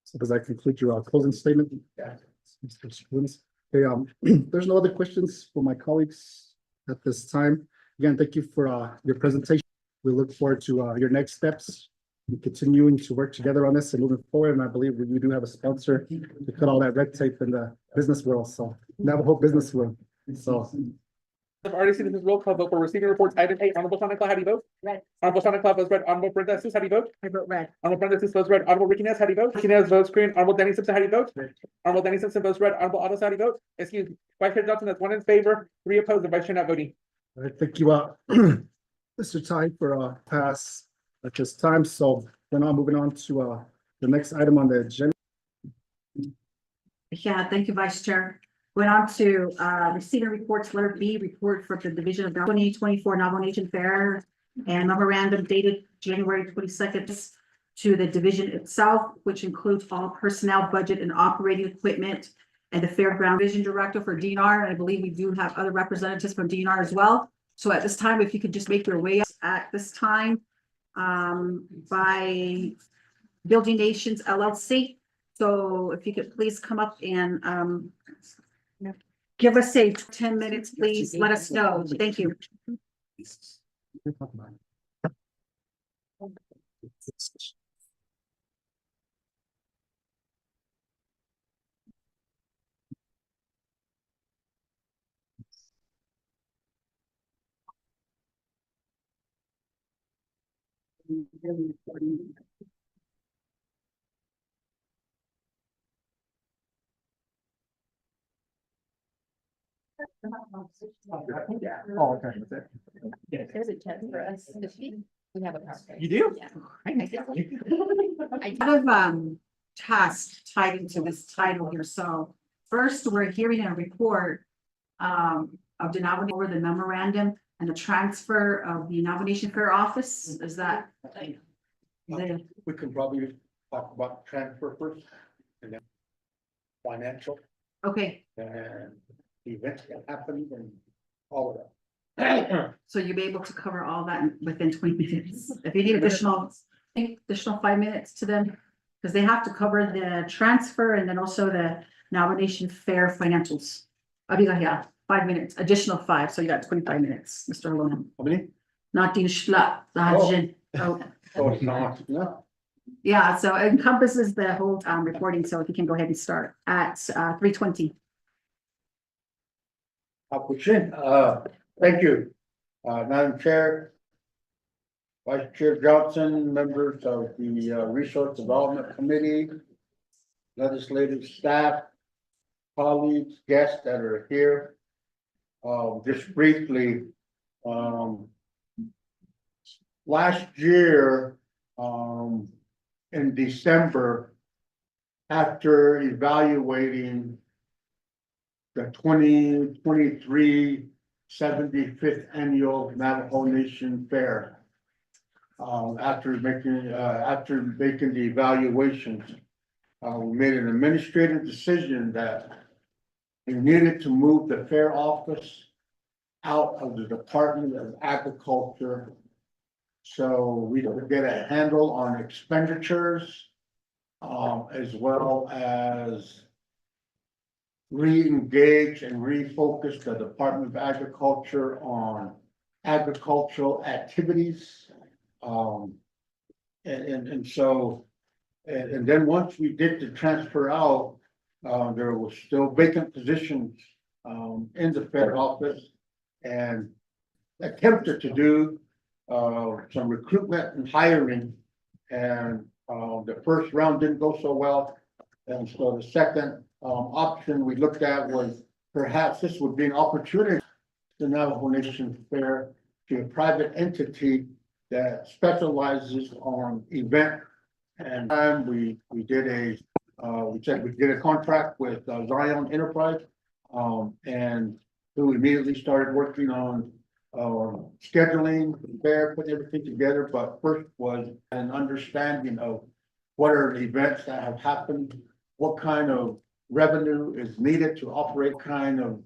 So does that conclude your closing statement? Yeah. Mr. Schoens? Okay, there's no other questions for my colleagues at this time. Again, thank you for your presentation. We look forward to your next steps, and continuing to work together on this and moving forward. And I believe we do have a sponsor to cut all that red tape in the business world. So Navajo business world. So I've already seen this roll call vote for receiving reports. Item 8, Honorable Santa Clara, how do you vote? Red. Honorable Santa Clara votes red. Honorable Brenda Sus, how do you vote? I vote red. Honorable Brenda Sus votes red. Honorable Ricky Nez, how do you vote? Ricky Nez votes green. Honorable Danny Simpson, how do you vote? Red. Honorable Danny Simpson votes red. Honorable Otto, how do you vote? Excuse me. Vice Chair Johnson, that's 1 in favor, 3 opposed, and Vice Chair not voting. all right, thank you, Mr. Ty, for pass at this time. So we're now moving on to the next item on the agenda. Yeah, thank you, Vice Chair. Went on to receiving reports, letter B, report for the Division of 2024 Navajo Nation Fair and memorandum dated January 22nd to the division itself, which includes all personnel, budget, and operating equipment, and the Fairground Division Director for DNR. I believe we do have other representatives from DNR as well. So at this time, if you could just make your way up at this time by Building Nations LLC. So if you could please come up and give us say 10 minutes, please. Let us know. Thank you. Oh, okay. There's a chance for us to speak. We have a. You do? Yeah. A lot of tasks tied into this title here. So first, we're hearing a report of the nomination over the memorandum and the transfer of the nomination fair office. Is that? We can probably talk about transfer first. And then financial Okay, and events that happened and all of that. so you'll be able to cover all that within 20 minutes. If you need additional 5 minutes to them, because they have to cover the transfer and then also the nomination fair financials. Yeah, 5 minutes, additional 5, so you got 25 minutes, Mr. Alona. How many? Not the Schla, the Hajin. Oh, Oh, it's not. No. yeah, so it encompasses the whole reporting, so if you can go ahead and start at 3:20. Thank you, Madam Chair. Vice Chair Johnson, members of the Resource Development Committee, legislative staff, colleagues, guests that are here. Just briefly, last year, in December, after evaluating the 2023 75th Annual Navajo Nation Fair, after making the evaluations, we made an administrative decision that we needed to move the fair office out of the Department of Agriculture, so we could get a handle on expenditures, as well as re-engage and refocus the Department of Agriculture on agricultural activities. And so, and then once we did the transfer out, there was still vacant positions in the fair office, and attempted to do some recruitment and hiring. And the first round didn't go so well. And so the second option we looked at was perhaps this would be an opportunity, the Navajo Nation Fair, to a private entity that specializes on event. And we did a contract with Zion Enterprise, and who immediately started working on scheduling the fair, putting everything together. But first was an understanding of what are the events that have happened, what kind of revenue is needed to operate, what kind of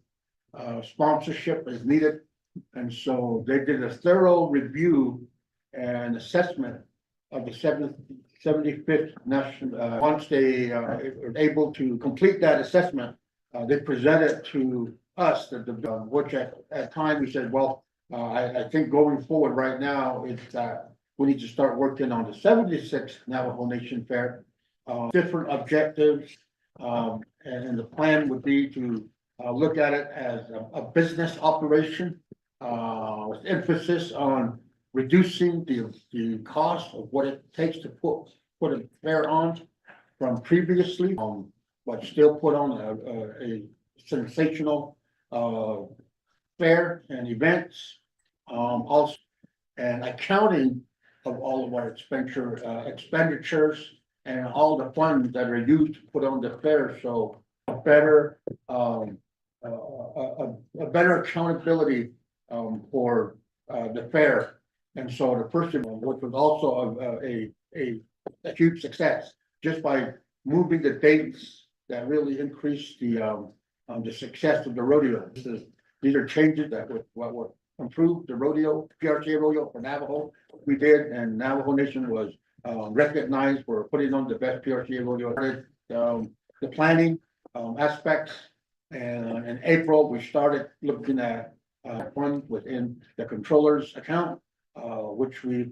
sponsorship is needed. And so they did a thorough review and assessment of the 75th National. Once they were able to complete that assessment, they presented to us, which at time we said, well, I think going forward right now, it's that we need to start working on the 76th Navajo Nation Fair. Different objectives, and the plan would be to look at it as a business operation, with emphasis on reducing the cost of what it takes to put a fair on from previously, but still put on a sensational fair and events, also, and accounting of all of our expenditures and all the funds that are used to put on the fair. So a better accountability for the fair. And so the first one, which was also a huge success, just by moving the dates that really increased the success of the rodeo. These are changes that would improve the rodeo, PRCA rodeo for Navajo. We did, and Navajo Nation was recognized for putting on the best PRCA rodeo. The planning aspects, and in April, we started looking at funds within the controller's account, which we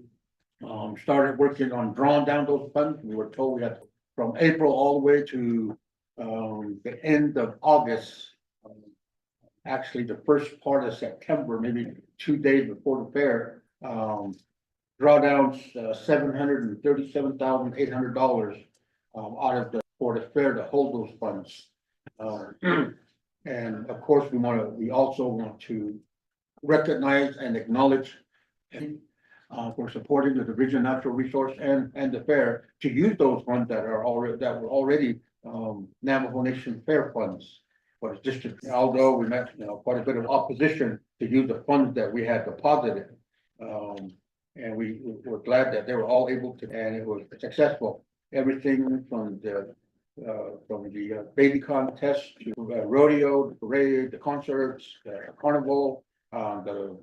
started working on drawing down those funds. We were told we had from April all the way to the end of August. Actually, the first part of September, maybe 2 days before the fair, drawdowns $737,800 out of for the fair to hold those funds. And of course, we also want to recognize and acknowledge for supporting the Division of Natural Resource and the fair to use those funds that were already Navajo Nation Fair funds. For the district, although we met quite a bit of opposition to use the funds that we had deposited. And we were glad that they were all able to, and it was successful. Everything from the baby contest to rodeo, the parade, the concerts, the carnival, the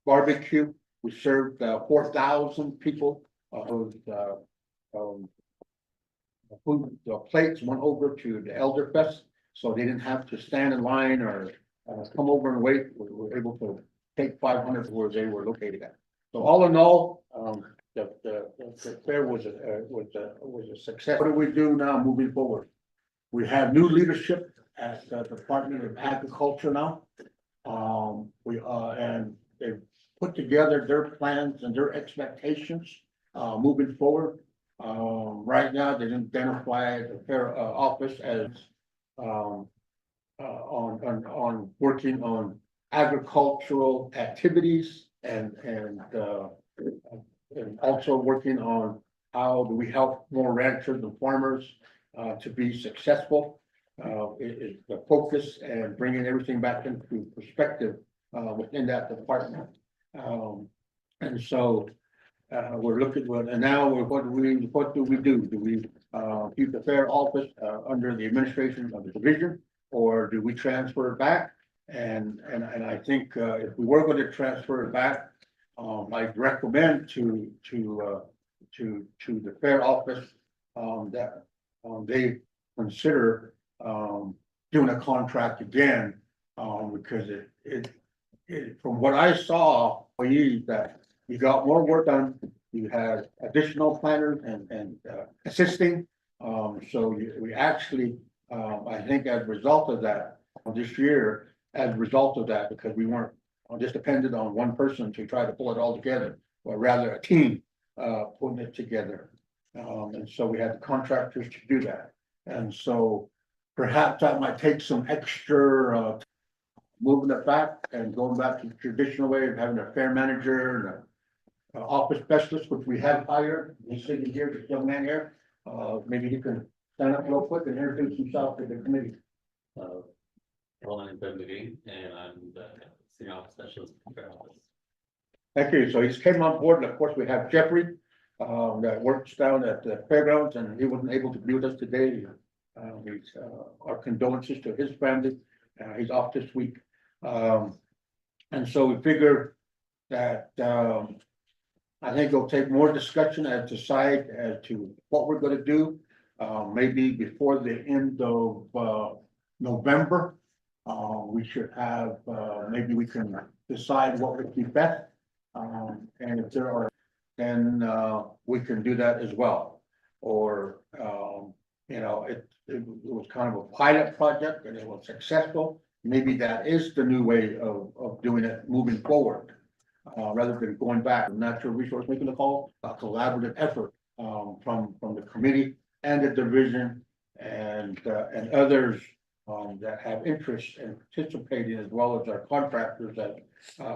barbecue. We served 4,000 people. Food plates went over to the Elder Fest, so they didn't have to stand in line or come over and wait. We were able to take 500 where they were located at. So all in all, the fair was a success. What do we do now moving forward? We have new leadership at the Department of Agriculture now. And they've put together their plans and their expectations moving forward. Right now, they identify the fair office as on working on agricultural activities and also working on how do we help more ranchers and farmers to be successful. Is the focus and bringing everything back into perspective within that department. And so we're looking at, and now what do we do? Do we keep the fair office under the administration of the division, or do we transfer it back? And I think if we were going to transfer it back, I'd recommend to the fair office that they consider doing a contract again, because from what I saw, that you got more work done, you had additional planners and assisting. We actually, I think as a result of that, this year, as a result of that, because we weren't just dependent on one person to try to pull it all together, or rather a team, putting it together. And so we had the contractors to do that. And so perhaps that might take some extra, moving it back and going back to the traditional way of having a fair manager and a office specialist, which we have hired. He's sitting here, this young man here. Maybe he can stand up real quick and introduce himself to the committee. Roland Bentley, and I'm the senior office specialist in the fair office. Thank you. So he's came on board, and of course, we have Jeffrey, that works down at the fairgrounds, and he wasn't able to be with us today. Our condolences to his family. He's off this week. And so we figure that, I think it'll take more discussion and decide as to what we're gonna do. Maybe before the end of, November. We should have, maybe we can decide what would be best. And if there are, then, we can do that as well. Or, it was kind of a pilot project and it was successful. Maybe that is the new way of doing it moving forward. Rather than going back, natural resource making a call, a collaborative effort, from the committee and the division and others, that have interest in participating, as well as our contractors, that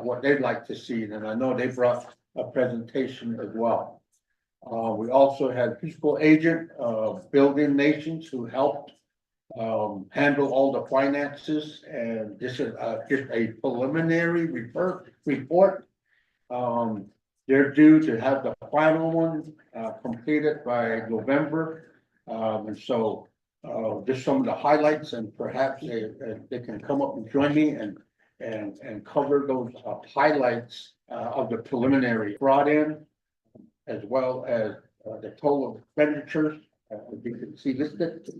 what they'd like to see. And I know they brought a presentation as well. We also had Peaceful Agent of Building Nations who helped handle all the finances, and this is just a preliminary report. They're due to have the final one completed by November. And so just some of the highlights, and perhaps they can come up and join me and cover those highlights of the preliminary brought in, as well as the total expenditures, you can see listed.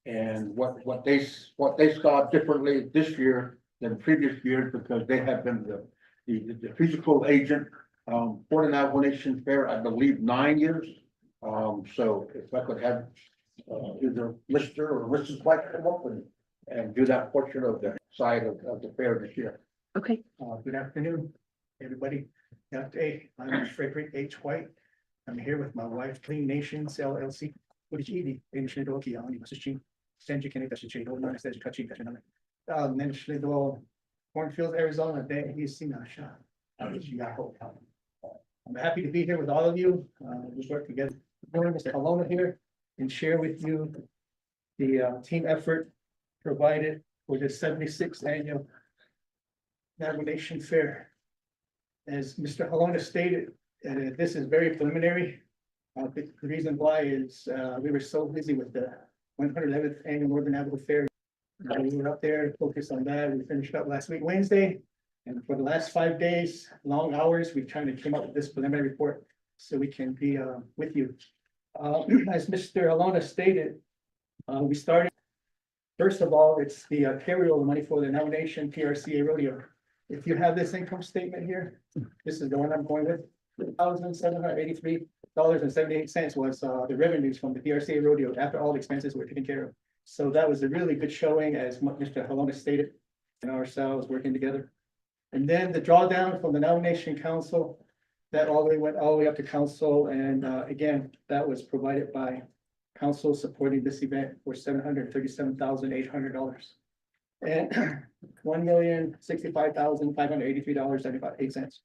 And what they saw differently this year than previous years, because they have been the physical agent for the Navajo Nation Fair, I believe 9 years. So if I could have either Mr. or Mrs. White come up and do that portion of the side of the fair this year. Okay. Good afternoon, everybody. I'm Frederick H. White. I'm here with my wife, Clean Nations LLC. Mentioned Cornfield, Arizona. I'm happy to be here with all of you. Just work together. Mr. Alona here and share with you the team effort provided for the 76th annual Navajo Nation Fair. As Mr. Alona stated, this is very preliminary. The reason why is we were so busy with the 111th annual Northern Navajo Fair. We were up there focused on that. We finished up last week, Wednesday. And for the last 5 days, long hours, we've tried to come up with this preliminary report so we can be with you. As Mr. Alona stated, we started, first of all, it's the carryover money for the Navajo Nation PRCA rodeo. If you have this income statement here, this is the one I'm going with. $1,783.78 was the revenues from the PRCA rodeo after all the expenses were taken care of. So that was a really good showing, as Mr. Alona stated, and ourselves working together. And then the drawdown from the Navajo Nation Council, that went all the way up to council, and again, that was provided by council supporting this event for $737,800. And $1,065,583.78.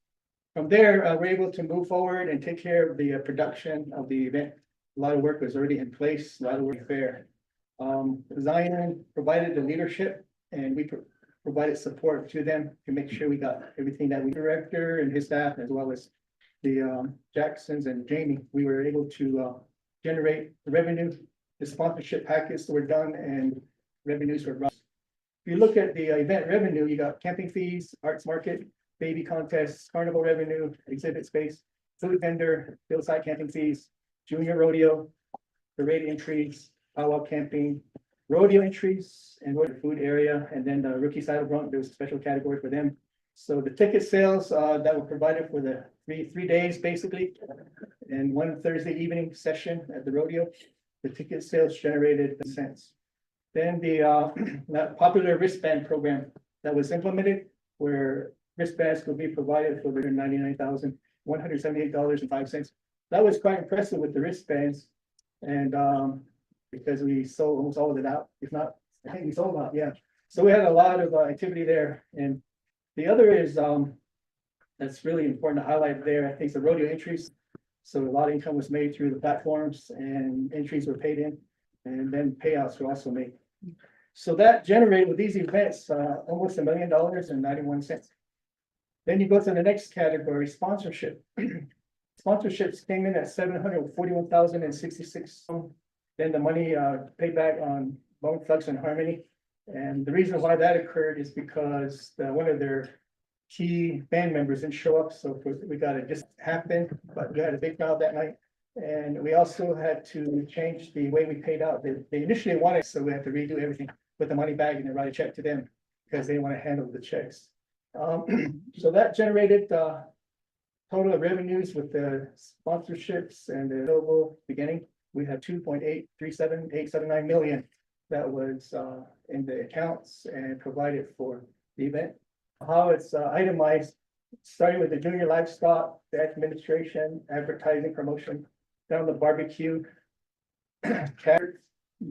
From there, we're able to move forward and take care of the production of the event. A lot of work was already in place, a lot of work fair. Zion provided the leadership, and we provided support to them to make sure we got everything that we, director and his staff, as well as the Jacksons and Jamie, we were able to generate the revenue. The sponsorship packets were done and revenues were run. If you look at the event revenue, you got camping fees, arts market, baby contests, carnival revenue, exhibit space, food vendor, hillside camping fees, junior rodeo, parade entries, powwow camping, rodeo entries and rodeo food area, and then the rookie saddle bronc, there was a special category for them. So the ticket sales that were provided for the three days basically, and one Thursday evening session at the rodeo, the ticket sales generated cents. Then the that popular wristband program that was implemented, where wristbands could be provided for $99,178.05. That was quite impressive with the wristbands, and because we sold almost all of it out, if not, I think we sold out, yeah. So we had a lot of activity there, and the other is that's really important to highlight there, I think, the rodeo entries. So a lot of income was made through the platforms, and entries were paid in, and then payouts were also made. So that generated with these events almost $1 million and 91 cents. Then you go to the next category, sponsorship. Sponsorships came in at 741,066. Then the money paid back on Bone Thugs and Harmony. And the reason why that occurred is because one of their key band members didn't show up, so we got it just happened, but we had a big crowd that night. And we also had to change the way we paid out. They initially wanted, so we had to redo everything, put the money back and then write a check to them because they want to handle the checks. So that generated total revenues with the sponsorships and the available beginning. We had 2.837879 million that was in the accounts and provided for the event. How it's itemized, starting with the junior livestock, the administration, advertising, promotion, down the barbecue.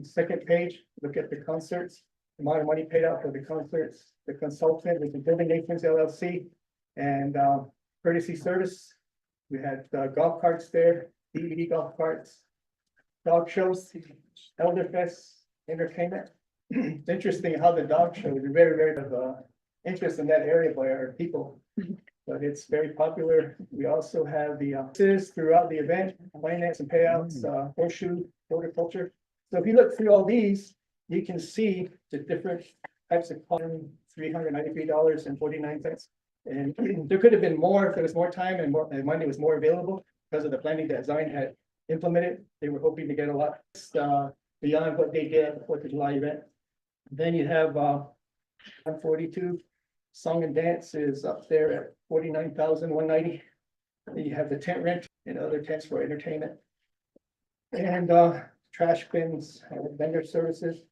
Second page, look at the concerts, the amount of money paid out for the concerts, the consultant with the Building Nations LLC, and courtesy service. We had golf carts there, DVD golf carts, dog shows, elder fest, entertainment. It's interesting how the dog show is very, very of interest in that area by our people, but it's very popular. We also have the throughout the event, finance and payouts, horseshoe, horticulture. So if you look through all these, you can see the different types of $393.49. And there could have been more if there was more time and more and money was more available because of the planning that Zion had implemented. They were hoping to get a lot beyond what they did at the 4th of July event. Then you have 142. Song and dance is up there at 49,190. Then you have the tent rent and other tents for entertainment. And trash bins, vendor services.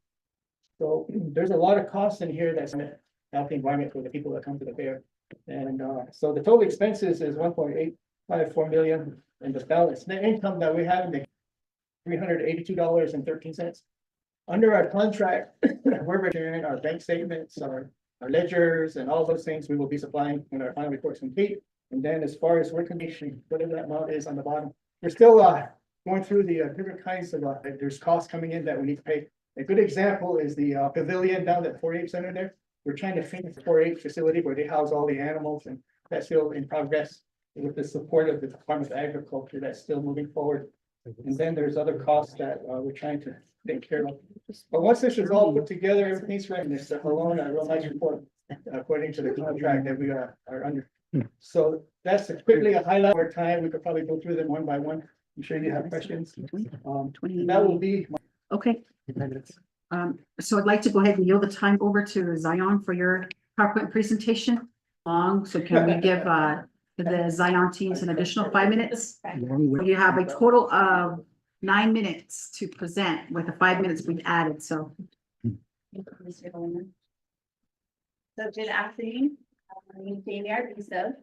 So there's a lot of costs in here that's gonna help the environment for the people that come to the fair. And so the total expenses is 1.854 million, and the balance net income that we have in the $382.13. Under our contract, we're returning our bank statements, our ledgers, and all those things we will be supplying when our final report's complete. And then as far as work condition, whatever that amount is on the bottom, we're still going through the different kinds of there's costs coming in that we need to pay. A good example is the pavilion down at 4-H Center there. We're trying to finish the 4-H facility where they house all the animals, and that's still in progress with the support of the Department of Agriculture. That's still moving forward. And then there's other costs that we're trying to take care of. But once this is all put together, everything's ready. It's a real nice report according to the contract that we are under. So that's quickly a highlight of our time. We could probably go through them one by one. I'm sure you have questions. That will be. Okay. So I'd like to go ahead and yield the time over to Zion for your PowerPoint presentation. So can we give the Zion teams an additional 5 minutes? You have a total of 9 minutes to present with the 5 minutes we've added, so. Mr. Bowman. So good afternoon. My name is Jamie Arvizo.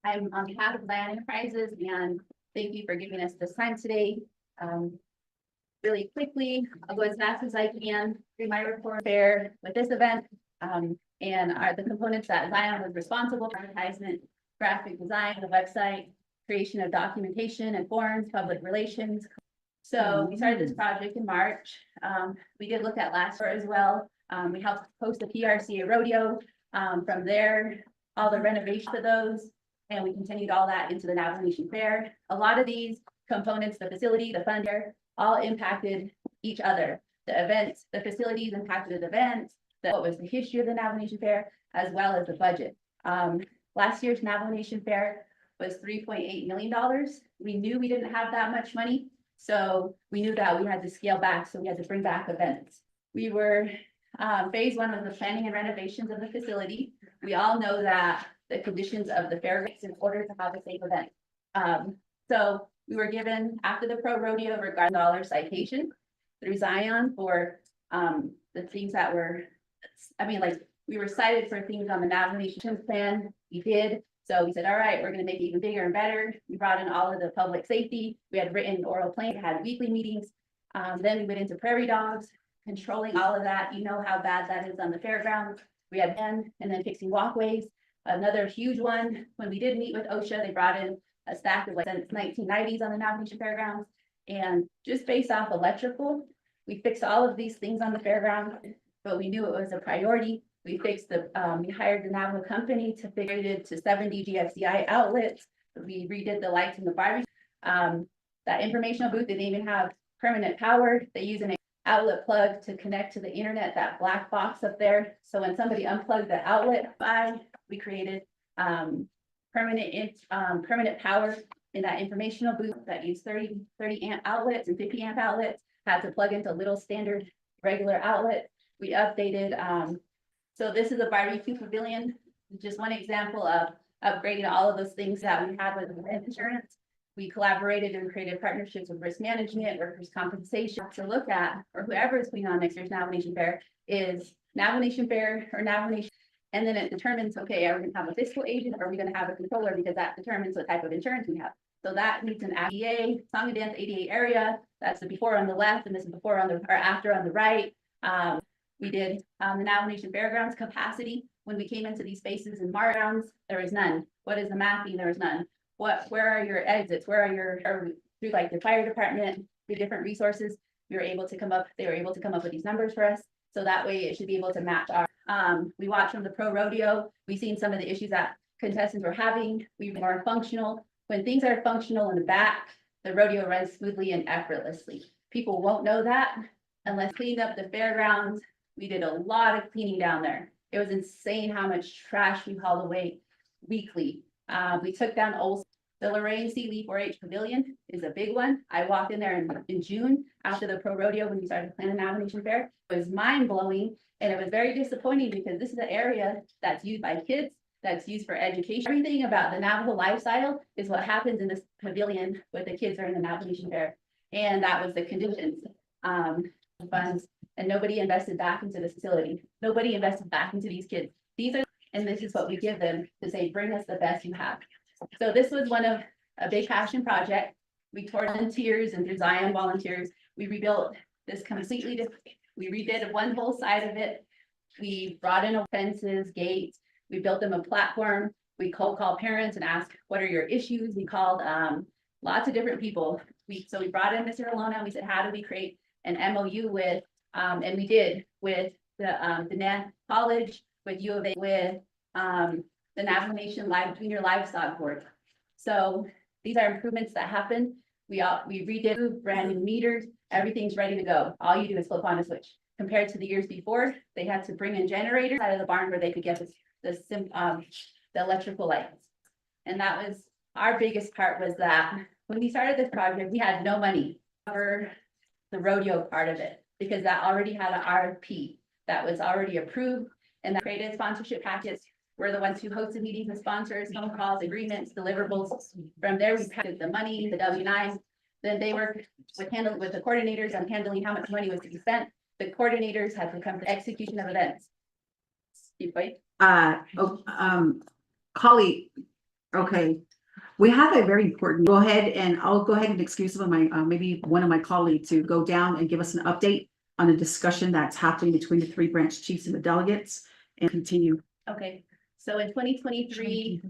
I'm on behalf of Land Enterprises, and thank you for giving us this time today. Really quickly, I'll go as fast as I can through my report there with this event. And are the components that Zion was responsible for: advertisement, graphic design, the website, creation of documentation and forms, public relations. So we started this project in March. We did look at last year as well. We helped host the PRCA rodeo. From there, all the renovation of those, and we continued all that into the Navajo Nation Fair. A lot of these components, the facility, the funder, all impacted each other. The events, the facilities impacted the events, what was the history of the Navajo Nation Fair, as well as the budget. Last year's Navajo Nation Fair was $3.8 million. We knew we didn't have that much money, So we knew that we had to scale back, so we had to bring back events. We were, phase one was the planning and renovations of the facility. We all know that the conditions of the fairgrounds in order to have a safe event. So we were given, after the pro rodeo, regarding dollar citation through Zion for, the things that were, I mean, like, we were cited for things on the navigation plan, we did. So we said, all right, we're gonna make it even bigger and better. We brought in all of the public safety. We had written oral plans, had weekly meetings. Then we went into prairie dogs, controlling all of that. You know how bad that is on the fairgrounds. We had and then fixing walkways. Another huge one, when we did meet with OSHA, they brought in a stack of like since 1990s on the Navigation Fairgrounds. And just based off electrical, we fixed all of these things on the fairground, but we knew it was a priority. We fixed the, we hired the Navajo company to figure it to 70 GFCI outlets. We redid the lights in the barbecue. That informational booth didn't even have permanent power. They use an outlet plug to connect to the internet, that black box up there. So when somebody unplugged the outlet, we created permanent power in that informational booth that used 30 amp outlets and 50 amp outlets, had to plug into little standard regular outlet. We updated, so this is a barbecue pavilion, just one example of upgrading all of those things that we had with insurance. We collaborated and created partnerships with risk management, workers' compensation to look at, or whoever is putting on next year's Navajo Nation Fair is Navajo Nation Fair or Navajo Nation. And then it determines, okay, are we gonna have a fiscal agent or are we gonna have a controller, because that determines what type of insurance we have. So that needs an ADA, Song and Dance ADA area. That's the before on the left and this is before on the, or after on the right. We did the Navajo Nation Fairgrounds capacity. When we came into these spaces in Margrounds, there was none. What is the mapping? There was none. Where are your exits? Where are your, through like the fire department, the different resources, we were able to come up, they were able to come up with these numbers for us. So that way it should be able to match our, we watched from the pro rodeo. We've seen some of the issues that contestants were having. We were more functional. When things are functional in the back, the rodeo runs smoothly and effortlessly. People won't know that unless cleaned up the fairgrounds. We did a lot of cleaning down there. It was insane how much trash we hauled away weekly. We took down the Lorraine C. Lee 4-H Pavilion is a big one. I walked in there in June after the pro rodeo when we started planning Navajo Nation Fair. It was mind blowing and it was very disappointing because this is an area that's used by kids, that's used for education. Everything about the Navajo lifestyle is what happens in this pavilion with the kids during the Navajo Nation Fair. And that was the conditions, funds, and nobody invested back into this facility. Nobody invested back into these kids. And this is what we give them to say, bring us the best you have. So this was a big passion project. We tore volunteers and through Zion volunteers, we rebuilt this completely different. We redid one whole side of it. We brought in fences, gates. We built them a platform. We cold called parents and asked, what are your issues? We called lots of different people. So we brought in Mr. Alona and we said, how do we create an MOU with, and we did with the Diné College, with U of A, with the Navajo Nation Junior Livestock Board. So these are improvements that happen. We redid brand new meters. Everything's ready to go. All you do is flip on a switch. Compared to the years before, they had to bring in generators out of the barn where they could get the electrical lights. And that was our biggest part, was that when we started this project, we had no money for the rodeo part of it, because that already had an RFP that was already approved and that created sponsorship packets. We're the ones who hosted meetings with sponsors, phone calls, agreements, deliverables. From there, we packed the money, the W-9s. Then they worked with the coordinators on handling how much money was to be spent. The coordinators had to come to execution of events. Colleague, okay. We have a very important, go ahead and I'll go ahead and excuse some of my, maybe one of my colleagues to go down and give us an update on a discussion that's happening between the 3 branch chiefs and the delegates and continue. Okay, so in 2023,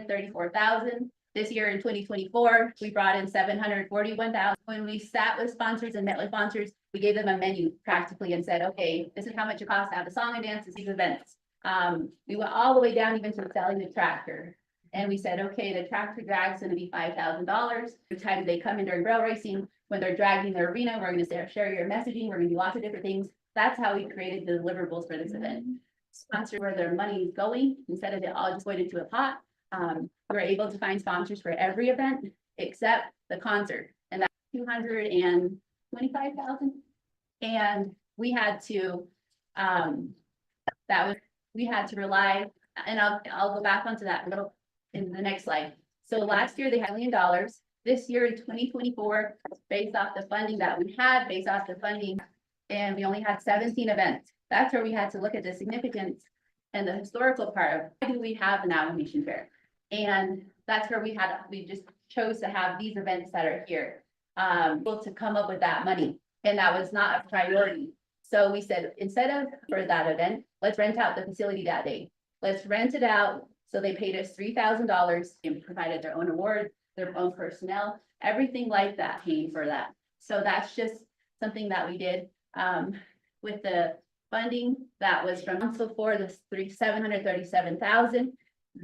34,000. This year in 2024, we brought in 741,000. When we sat with sponsors and met with sponsors, we gave them a menu practically and said, okay, this is how much it costs to have a song and dance at these events. We went all the way down even to selling the tractor. And we said, okay, the tractor drag is going to be $5,000. The time they come in during rail racing, when they're dragging their arena, we're going to share your messaging. We're going to do lots of different things. That's how we created the deliverables for this event. Sponsor where their money is going instead of it all just going into a pot. We were able to find sponsors for every event except the concert. And that 225,000. And we had to, we had to rely, and I'll go back onto that a little in the next slide. So last year they had $1 million. This year in 2024, based off the funding that we had, and we only had 17 events. That's where we had to look at the significance and the historical part of why do we have an Nation Fair? And that's where we just chose to have these events that are here, able to come up with that money. And that was not a priority. So we said, instead of for that event, let's rent out the facility that day. Let's rent it out. So they paid us $3,000 and provided their own awards, their own personnel, everything like that came for that. So that's just something that we did with the funding that was from council for the $737,000.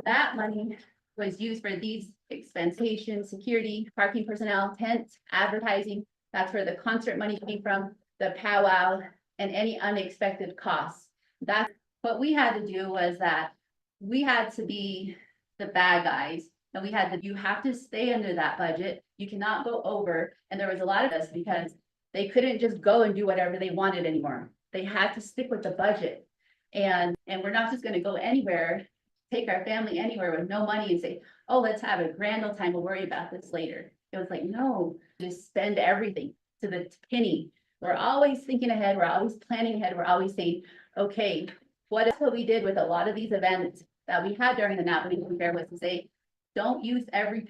That money was used for these expenses, security, parking personnel, tents, advertising. That's where the concert money came from, the powwow, and any unexpected costs. That's what we had to do, was that we had to be the bad guys. And you have to stay under that budget. You cannot go over. And there was a lot of us because they couldn't just go and do whatever they wanted anymore. They had to stick with the budget. And we're not just gonna go anywhere, take our family anywhere with no money and say, oh, let's have a grand old time, we'll worry about this later. It was like, no, just spend everything to the penny. We're always thinking ahead, we're always planning ahead, we're always saying, okay, what we did with a lot of these events that we had during the Napa Nation Fair was to say, don't use every,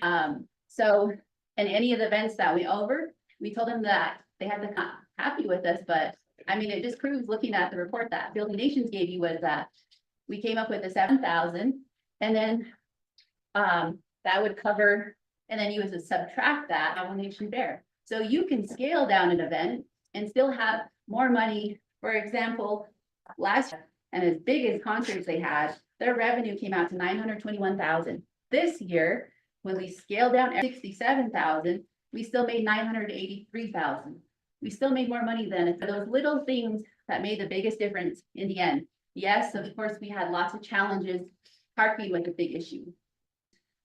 so, and any of the events that we told them that they had to not happy with us, but I mean, it just proves, looking at the report that Building Nations gave you, was that we came up with the 7,000, and then that would cover, and then you would subtract that Napa Nation Fair. So you can scale down an event and still have more money. For example, last year, and as big as concerts they had, their revenue came out to 921,000. This year, when we scaled down 67,000, we still made 983,000. We still made more money than for those little things that made the biggest difference in the end. Yes, of course, we had lots of challenges. Parking was a big issue.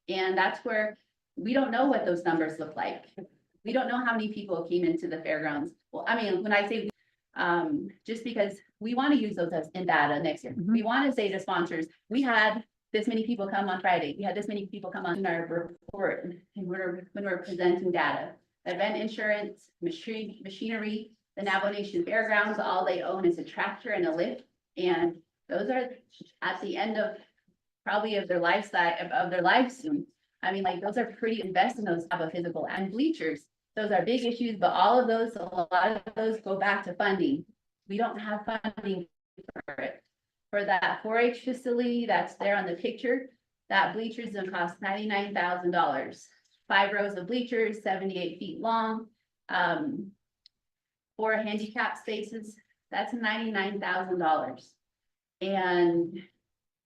And that's where we don't know what those numbers look like. We don't know how many people came into the fairgrounds. Well, I mean, when I say, just because we want to use those as in data next year, we want to say to sponsors, we had this many people come on Friday. We had this many people come on our report, and when we're presenting data. Event insurance, machinery, the Navajo Nation Fairgrounds, all they own is a tractor and a lift. And those are at the end of probably of their lifestyle, of their life soon. I mean, like, those are pretty invested in those type of physical, and bleachers. Those are big issues, but all of those, a lot of those go back to funding. We don't have funding for it. For that 4-H facility that's there on the picture, that bleachers gonna cost $99,000. 5 rows of bleachers, 78 feet long, 4 handicap spaces, that's $99,000. And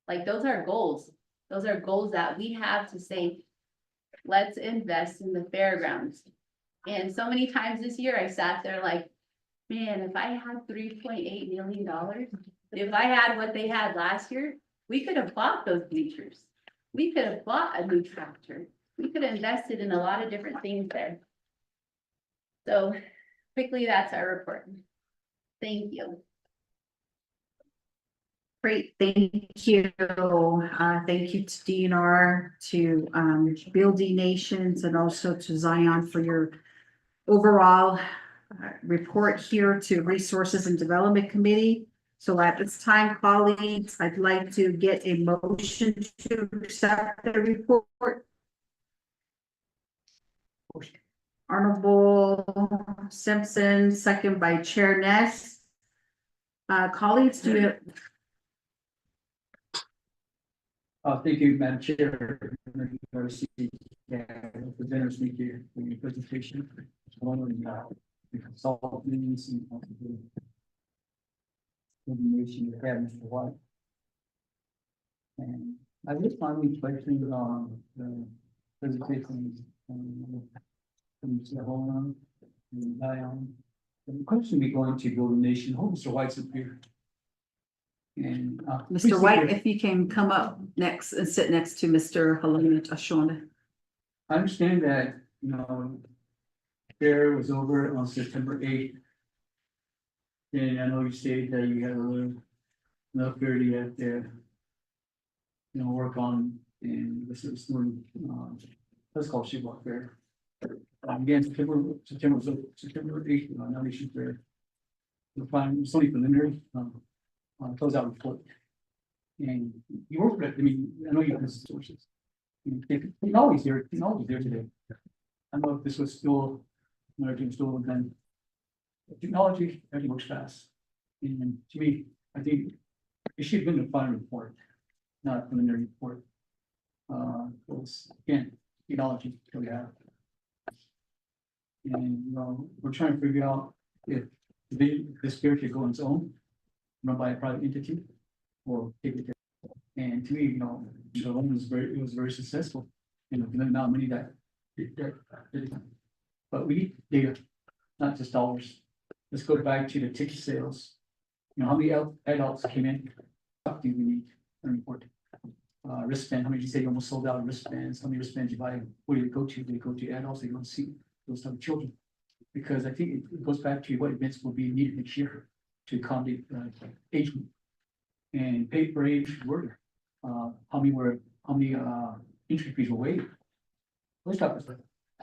like, those are goals. Those are goals that we have to say, let's invest in the fairgrounds. And so many times this year I sat there like, man, if I had $3.8 million, if I had what they had last year, we could have bought those bleachers. We could have bought a new tractor. We could have invested in a lot of different things there. So quickly, that's our report. Thank you. Great, thank you. Thank you to DNR, to Building Nations, and also to Zion for your overall report here to Resources and Development Committee. So at this time, colleagues, I'd like to get a motion to accept the report. Honorable Simpson, second by Chair Ness. Colleagues, do you? Thank you, Madam Chair. Presenters, thank you for your presentation. The consultants and information you have, Mr. White. And I just finally questions on the presentations from Mr. Holman and Zion. The question we going to Building Nation. Oh, Mr. White's up here. And Mr. White, if you can come up next and sit next to Mr. Haluna Ashona. I understand that, you know, fair was over on September 8th. And I know you stated that you had a little, enough fair you had to, work on, and this is one, let's call it Shibboleth Fair. Again, September 8th, nomination fair. We'll find, it's only preliminary, closeout report. And you work with it, I mean, I know you have sources. Technology's there today. I don't know if this was still, everything's still done. Technology, everything works fast. And to me, I think it should have been a final report, not a preliminary report. Because again, technology, we have. And, we're trying to figure out if this fair should go on its own, run by a private entity, or take it. And to me, the one it was very successful, the amount of money that. But we need data, not just dollars. Let's go back to the ticket sales. How many adults came in? What do we need to report? Wristband, how many did you say you almost sold out of wristbands? How many wristbands you buy? Where do you go to? Do you go to adults? Do you go to see those type of children? Because I think it goes back to what events will be needed next year to accommodate age group. And pay for age were, how many entry fees were waived? Those type of stuff.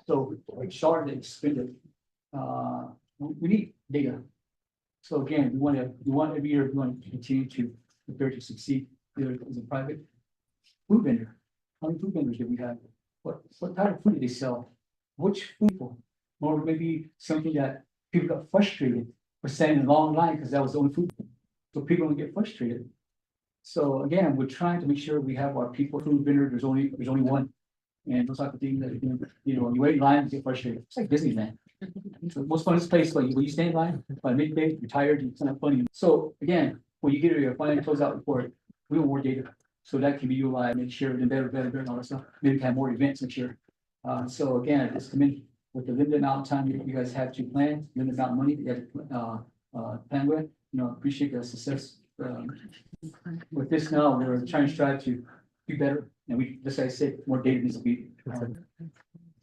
So like Charlotte expended, we need data. So again, we want every year, we want to continue to prepare to succeed, either as a private food vendor. How many food vendors do we have? What type of food do they sell? Which people? Or maybe something that people got frustrated for standing in a long line because that was the only food. So people don't get frustrated. So again, we're trying to make sure we have our people food vendor, there's only one. And those type of things that, you wait in line, you get frustrated. It's like Disneyland. It's the most funnest place, like when you stay in line, by midday, you're tired, it's not funny. So again, when you get your final closeout report, we want more data. So that can be utilized, make sure and better, and all that stuff. Maybe we can have more events next year. So again, it's coming with the limited amount of time you guys have to plan, limited amount of money that you have to plan with, appreciate the success. With this now, we're trying to strive to do better, and we, just like I said, more data needs to be.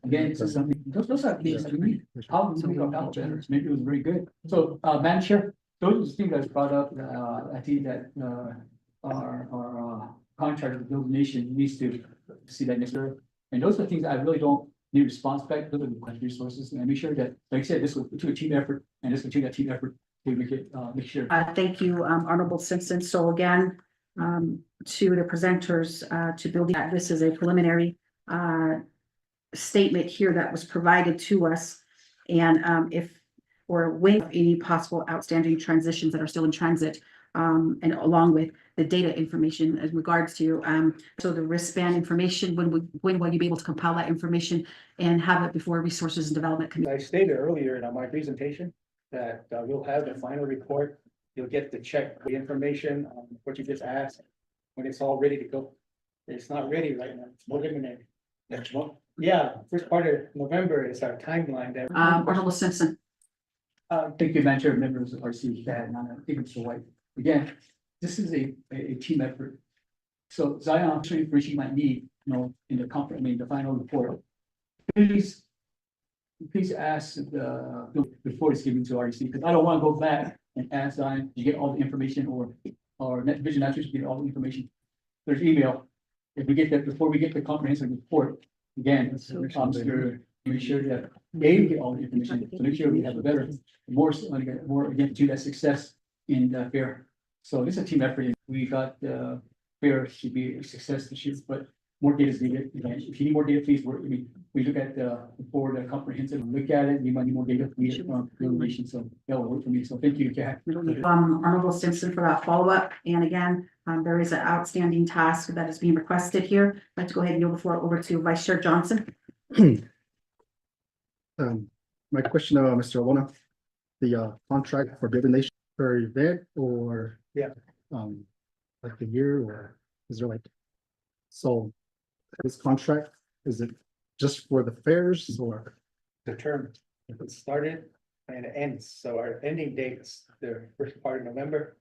Again, it's something, those are things that we need. How do we make our ballot better? Maybe it was very good. So, Madam Chair, those things guys brought up, I think that, our contractor, the Build Nation needs to see that next year. And those are the things I really don't need response back, those are the resources, and make sure that, like I said, this was to a team effort, and this continue that team effort to make it, make sure. Thank you, Honorable Simpson. So again, to the presenters, to build that, this is a preliminary statement here that was provided to us. And if or when any possible outstanding transitions that are still in transit, and along with the data information as regards to so the wristband information, when will you be able to compile that information and have it before Resources and Development Committee? I stated earlier in my presentation that we'll have the final report. You'll get to check the information on what you just asked when it's all ready to go. It's not ready right now. It's preliminary. Next month? Yeah, first part of November is our timeline that. Honorable Simpson. Thank you, Madam Chair, members of RC, and I think it's so white. Again, this is a team effort. So Zion, showing information you might need, in the conference, the final report. Please ask before it's given to RC, because I don't want to go back and ask Zion to get all the information or Net Vision Naturals to get all the information. There's email. If we get that before we get the comprehensive report, again, make sure that they get all the information, to make sure we have a better, more again to that success in the fair. So this is a team effort. We got the fair to be a success this year, but more data is needed. Again, if you need more data, please we look at before the comprehensive, look at it, we might need more data from information. So that will work for me. So thank you, Kat. Honorable Simpson for that follow-up. And again, there is an outstanding task that is being requested here. I'd like to go ahead and yield the floor over to Vice Chair Johnson. My question, Mr. Alona, the contract for Building Nation per event or? Yeah. Like a year, or is there so this contract, is it just for the fairs or? The term, it started and it ends, so our ending date is the first part of November.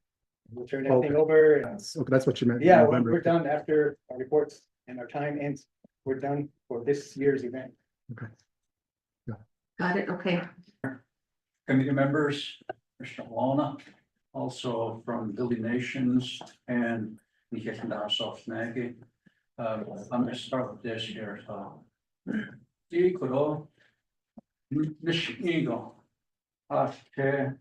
We'll turn everything over. Okay, that's what you meant. Yeah, November. we're done after our reports and our time ends. We're done for this year's event. Okay. Yeah. Got it, okay. Committee members, Mr. Lona, also from Building Nations and we get to our soft Maggie. I'm gonna start with this here, so. Equal. Mission Eagle. Okay,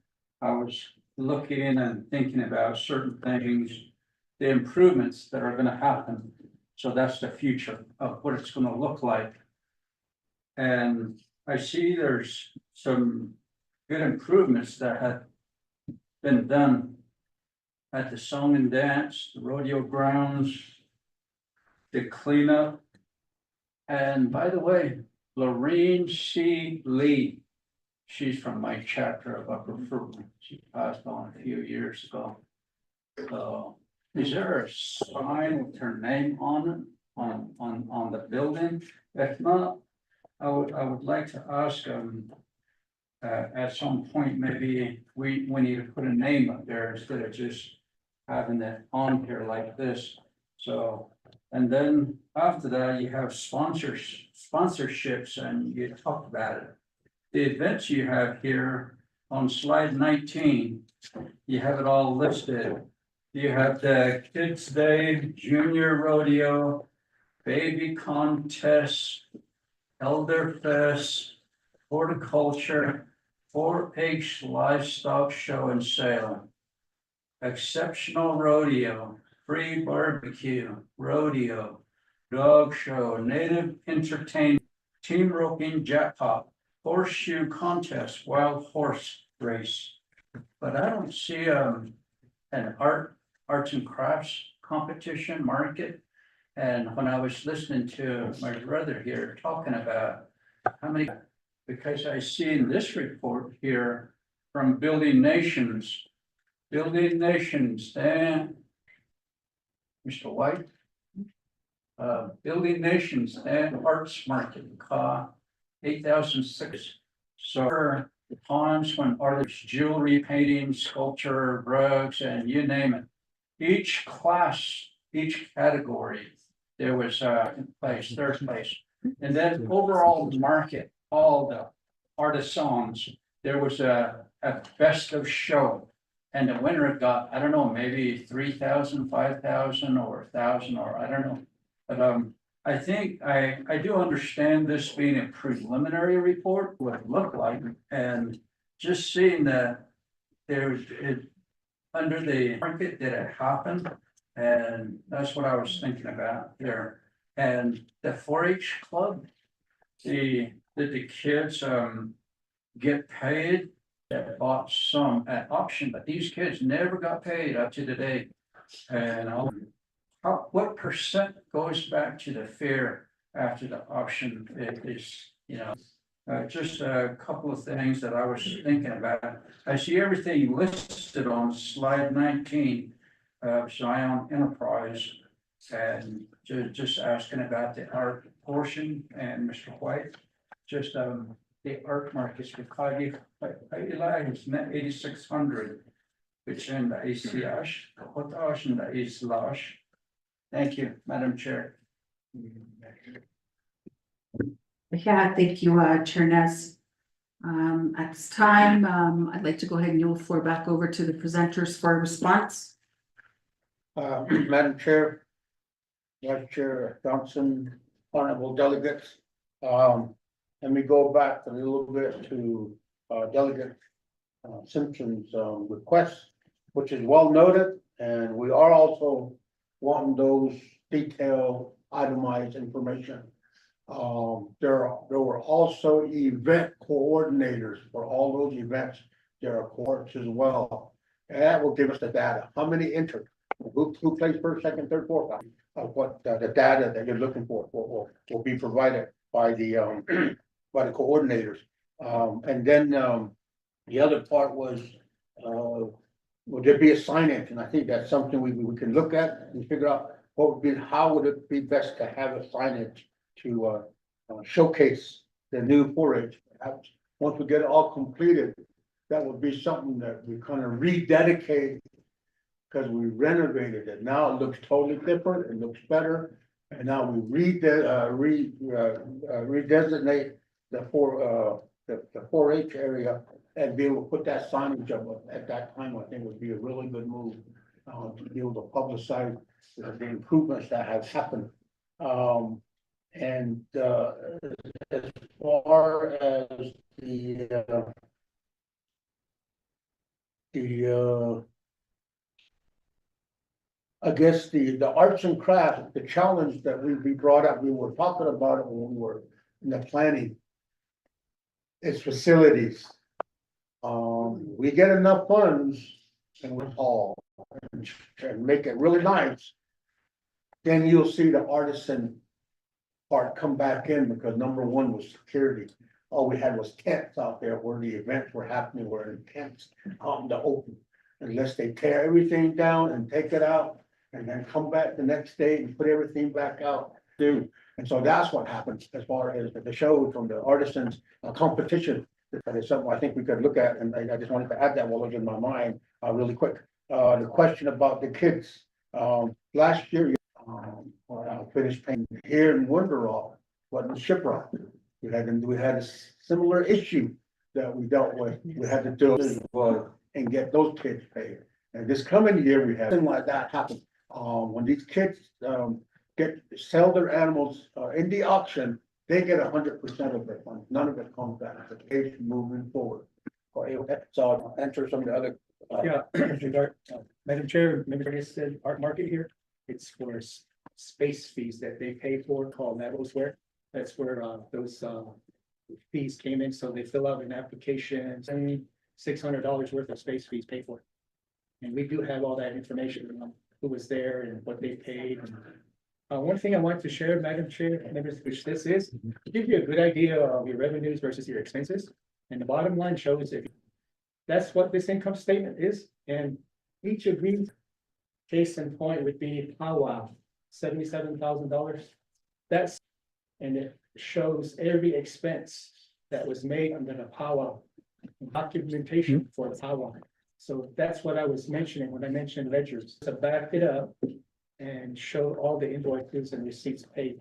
I was looking and thinking about certain things, the improvements that are gonna happen. So that's the future of what it's gonna look like. And I see there's some good improvements that have been done at the song and dance, the rodeo grounds, the cleanup. And by the way, Lorraine C. Lee, she's from my chapter of Upper Fruitland. She passed on a few years ago. So is there a sign with her name on it, on the building? If not, I would like to ask, at some point, maybe we need to put a name up there instead of just having it on here like this. So, and then after that, you have sponsorships and you talk about it. The events you have here on slide 19, you have it all listed. You have the Kids Day, Junior Rodeo, Baby Contest, Elder Fest, Horticulture, 4-H Livestock Show and Sale, Exceptional Rodeo, Free Barbecue, Rodeo, Dog Show, Native Entertainment, Team Roping Jackpot, Horseshoe Contest, Wild Horse Race. But I don't see an arts and crafts competition market. And when I was listening to my brother here talking about how many, because I see in this report here from Building Nations, and Mr. White, Building Nations and Arts Market, 8,006. So the times when artists, jewelry, painting, sculpture, rugs, and you name it. Each class, each category, there was third place. And then overall market, all the artisans, there was a best of show. And the winner got, I don't know, maybe 3,000, 5,000 or 1,000, or I don't know. But I think I do understand this being a preliminary report, what it looked like, and just seeing that there's it under the market, did it happen? And that's what I was thinking about there. And the 4-H club, did the kids get paid? That bought some at auction, but these kids never got paid up to today. And what percent goes back to the fair after the auction is, just a couple of things that I was thinking about. I see everything listed on slide 19 of Zion Enterprise. And just asking about the art portion and Mr. White, just the art markets for Kagi, Eli is net 8,600, which in the ACH, Potash and the ACH. Thank you, Madam Chair. Yeah, thank you, Chair Nez. At this time, I'd like to go ahead and yield the floor back over to the presenters for a response. Madam Chair, Vice Chair Johnson, honorable delegates. Let me go back a little bit to Delegate Simpson's request, which is well noted, and we are also wanting those detailed itemized information. There were also event coordinators for all those events. There are courts as well, and that will give us the data. How many entered? Who placed first, second, third, fourth? What the data that you're looking for will be provided by the by the coordinators. And then the other part was, would there be a signage? And I think that's something we can look at and figure out what would be, how would it be best to have a signage to showcase the new 4-H. Perhaps once we get it all completed, that would be something that we kind of rededicate, because we renovated it. Now it looks totally different. It looks better. And now we redesignate the the 4-H area and be able to put that signage up at that time, I think would be a really good move. To be able to publicize the improvements that have happened. And as far as I guess the arts and crafts, the challenge that we brought up, we were talking about it when we were in the planning. It's facilities. We get enough funds and we all and make it really nice. Then you'll see the artisan part come back in because number one was security. All we had was tents out there where the events were happening, were in tents out in the open. Unless they tear everything down and take it out and then come back the next day and put everything back out, dude. And so that's what happens as far as the show from the artisans competition. That is something I think we could look at, and I just wanted to add that while it was in my mind, really quick. The question about the kids, last year, when I finished painting here in Wonderall, what in Shiprock, we had a similar issue that we dealt with. We had to do it and get those kids paid. And this coming year, we have something like that happen. When these kids sell their animals in the auction, they get 100% of their funds. None of it comes back. The case moving forward. So I'll answer some of the other. Madam Chair, member just said art market here. It's for space fees that they pay for called Meadowsware. That's where those fees came in. So they fill out an application, $600 worth of space fees paid for. And we do have all that information on who was there and what they paid. One thing I want to share, Madam Chair, members, which this is, to give you a good idea of your revenues versus your expenses. And the bottom line shows if that's what this income statement is. And each of these, case in point would be powwow, $77,000. That's, and it shows every expense that was made under the powwow documentation for the powwow. So that's what I was mentioning when I mentioned ledgers, to back it up and show all the invoices and receipts paid.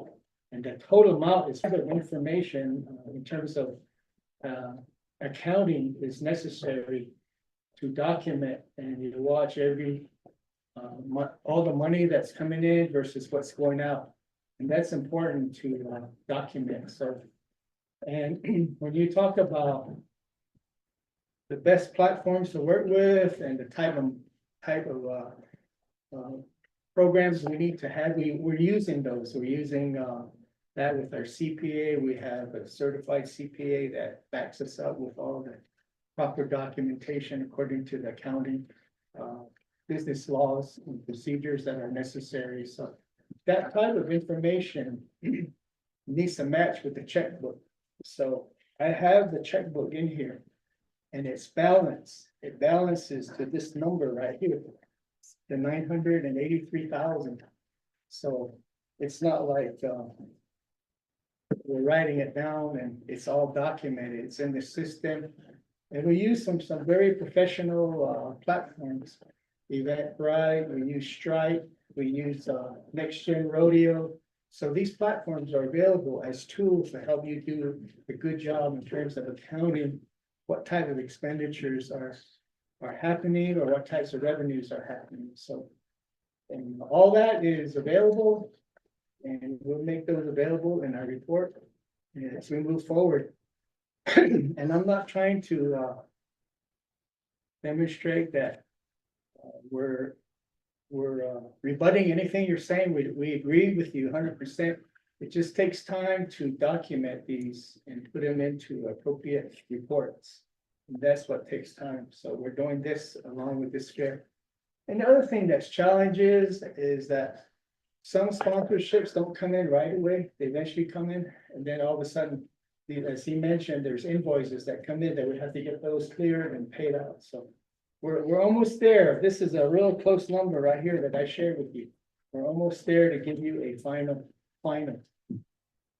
And the total amount is other information in terms of accounting is necessary to document, and you watch every all the money that's coming in versus what's going out. And that's important to document. So, and when you talk about the best platforms to work with and the type of programs we need to have, we're using those. We're using that with our CPA. We have a certified CPA that backs us up with all the proper documentation according to the accounting business laws and procedures that are necessary. So that type of information needs to match with the checkbook. So I have the checkbook in here and it's balanced. It balances to this number right here, the 983,000. So it's not like we're writing it down and it's all documented. It's in the system. And we use some very professional platforms. Eventbrite, we use Stripe, we use Next Gen Rodeo. So these platforms are available as tools to help you do a good job in terms of accounting what type of expenditures are happening or what types of revenues are happening. So, and all that is available, and we'll make those available in our report as we move forward. And I'm not trying to demonstrate that we're rebutting anything you're saying. We agree with you 100%. It just takes time to document these and put them into appropriate reports. And that's what takes time. So we're doing this along with this fair. And the other thing that's challenges is that some sponsorships don't come in right away. They eventually come in, and then all of a sudden, as he mentioned, there's invoices that come in that we have to get those cleared and paid out. So we're almost there. This is a real close number right here that I shared with you. We're almost there to give you a final.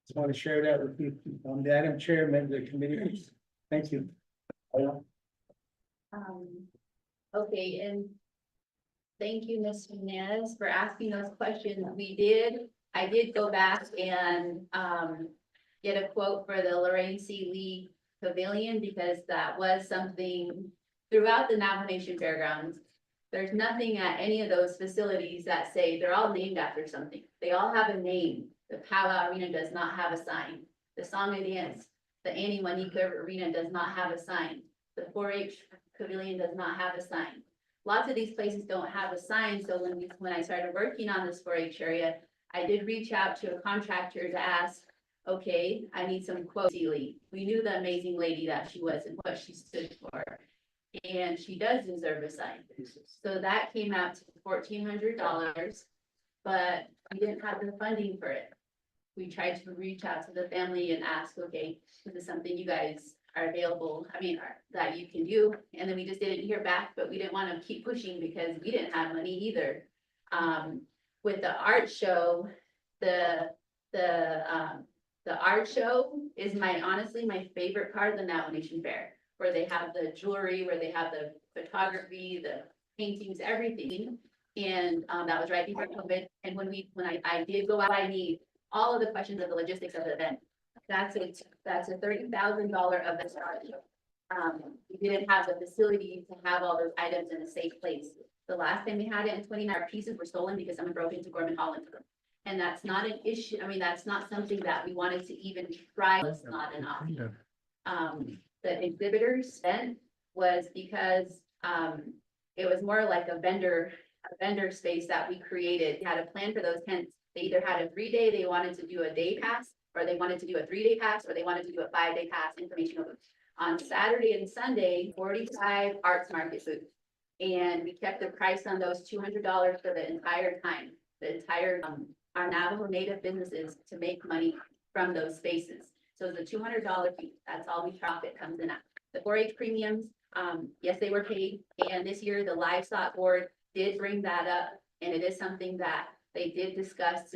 Just want to share that with you. I'm the Madam Chair, member of the committee. Thank you. Okay, and thank you, Ms. Jimenez, for asking those questions. I did go back and get a quote for the Lorraine C. Lee pavilion because that was something throughout the Navajo Nation Fairgrounds. There's nothing at any of those facilities that say they're all named after something. They all have a name. The Powwow Arena does not have a sign. The Song and Dance, the Annie Juanita Arena does not have a sign. The 4-H Pavilion does not have a sign. Lots of these places don't have a sign, so when I started working on this 4-H area, I did reach out to a contractor to ask, okay, I need some quotes. We knew the amazing lady that she was and what she stood for. And she does deserve a sign. So that came out to $1,400, but we didn't have the funding for it. We tried to reach out to the family and ask, okay, is this something you guys are available, that you can do? And then we just didn't hear back, but we didn't want to keep pushing because we didn't have money either. With the art show, the art show is honestly my favorite part of the Navajo Nation Fair, where they have the jewelry, where they have the photography, the paintings, everything. And that was right before COVID. And when I did go out, I need all of the questions of the logistics of the event. That's a $30,000 event. We didn't have the facility to have all those items in a safe place. The last time we had it in 29, our pieces were stolen because someone broke into Gorman Hall and took them. And that's not an issue. That's not something that we wanted to even try. It's not an option. The exhibitors spent was because it was more like a vendor space that we created. We had a plan for those tents. They either had a 3-day, they wanted to do a day pass, or they wanted to do a 3-day pass, or they wanted to do a 5-day pass informational booth. On Saturday and Sunday, 45 arts market booths. And we kept the price on those $200 for the entire time. The entire, our Navajo Native businesses to make money from those spaces. So the $200 fee, that's all we profit comes in at. The 4-H premiums, yes, they were paid. And this year, the livestock board did bring that up. And it is something that they did discuss,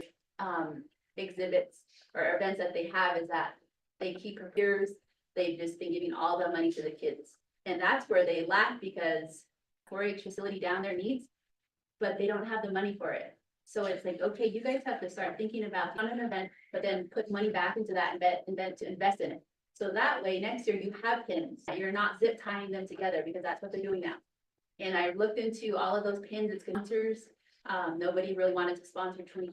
exhibits or events that they have, is that they keep years. They've just been giving all the money to the kids. And that's where they lack, because 4-H facility down there needs, but they don't have the money for it. So it's like, okay, you guys have to start thinking about an event, but then put money back into that event to invest in it. So that way, next year you have pins. You're not zip tying them together, because that's what they're doing now. And I looked into all of those pins as sponsors. Nobody really wanted to sponsor $25,000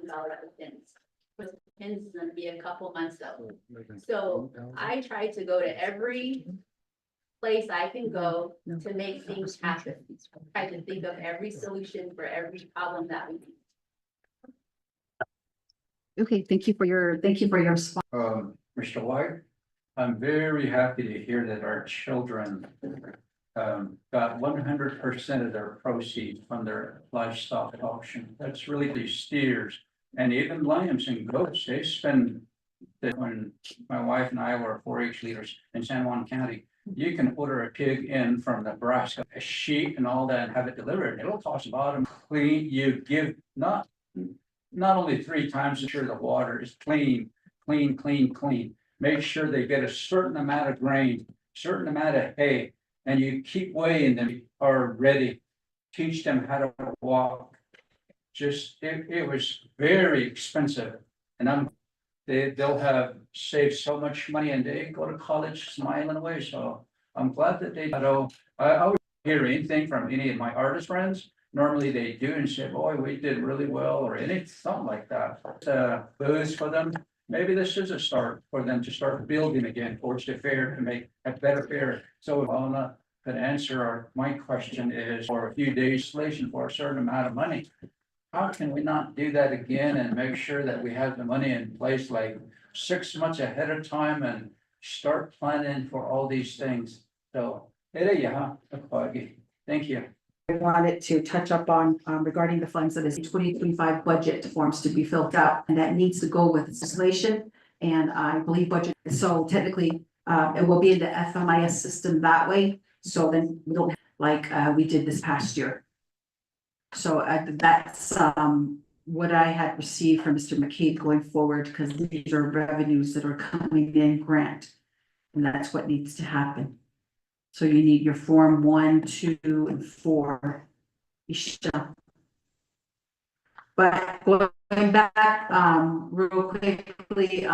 of pins. With pins is going to be a couple months though. So I tried to go to every place I can go to make things happen. Try to think of every solution for every problem that we need. Okay, thank you for your response. Mr. White, I'm very happy to hear that our children got 100% of their proceeds from their livestock auction. That's really the steers and even lambs and goats. They spend, when my wife and I were 4-H leaders in San Juan County, you can order a pig in from Nebraska, a sheep and all that, and have it delivered. It'll cost about them clean. You give not only 3 times to sure the water is clean. Make sure they get a certain amount of grain, certain amount of hay, and you keep weighing them are ready. Teach them how to walk. Just, it was very expensive, and they'll have saved so much money, and they go to college smiling away. So I'm glad that they, I don't hear anything from any of my artist friends. Normally they do and say, boy, we did really well, or something like that. Booths for them. Maybe this is a start for them to start building again towards the fair to make a better fair. So Alana could answer my question is, for a few days installation for a certain amount of money. How can we not do that again and make sure that we have the money in place like 6 months ahead of time and start planning for all these things? So, thank you. I wanted to touch up on regarding the funds that is 2025 budget forms to be filled out, and that needs to go with legislation. And I believe budget, so technically it will be in the FMIS system that way. So then we don't like we did this past year. So that's what I had received from Mr. McCabe going forward, because these are revenues that are coming in grant, and that's what needs to happen. So you need your form 1, 2, and 4. Isha. But going back, real quickly,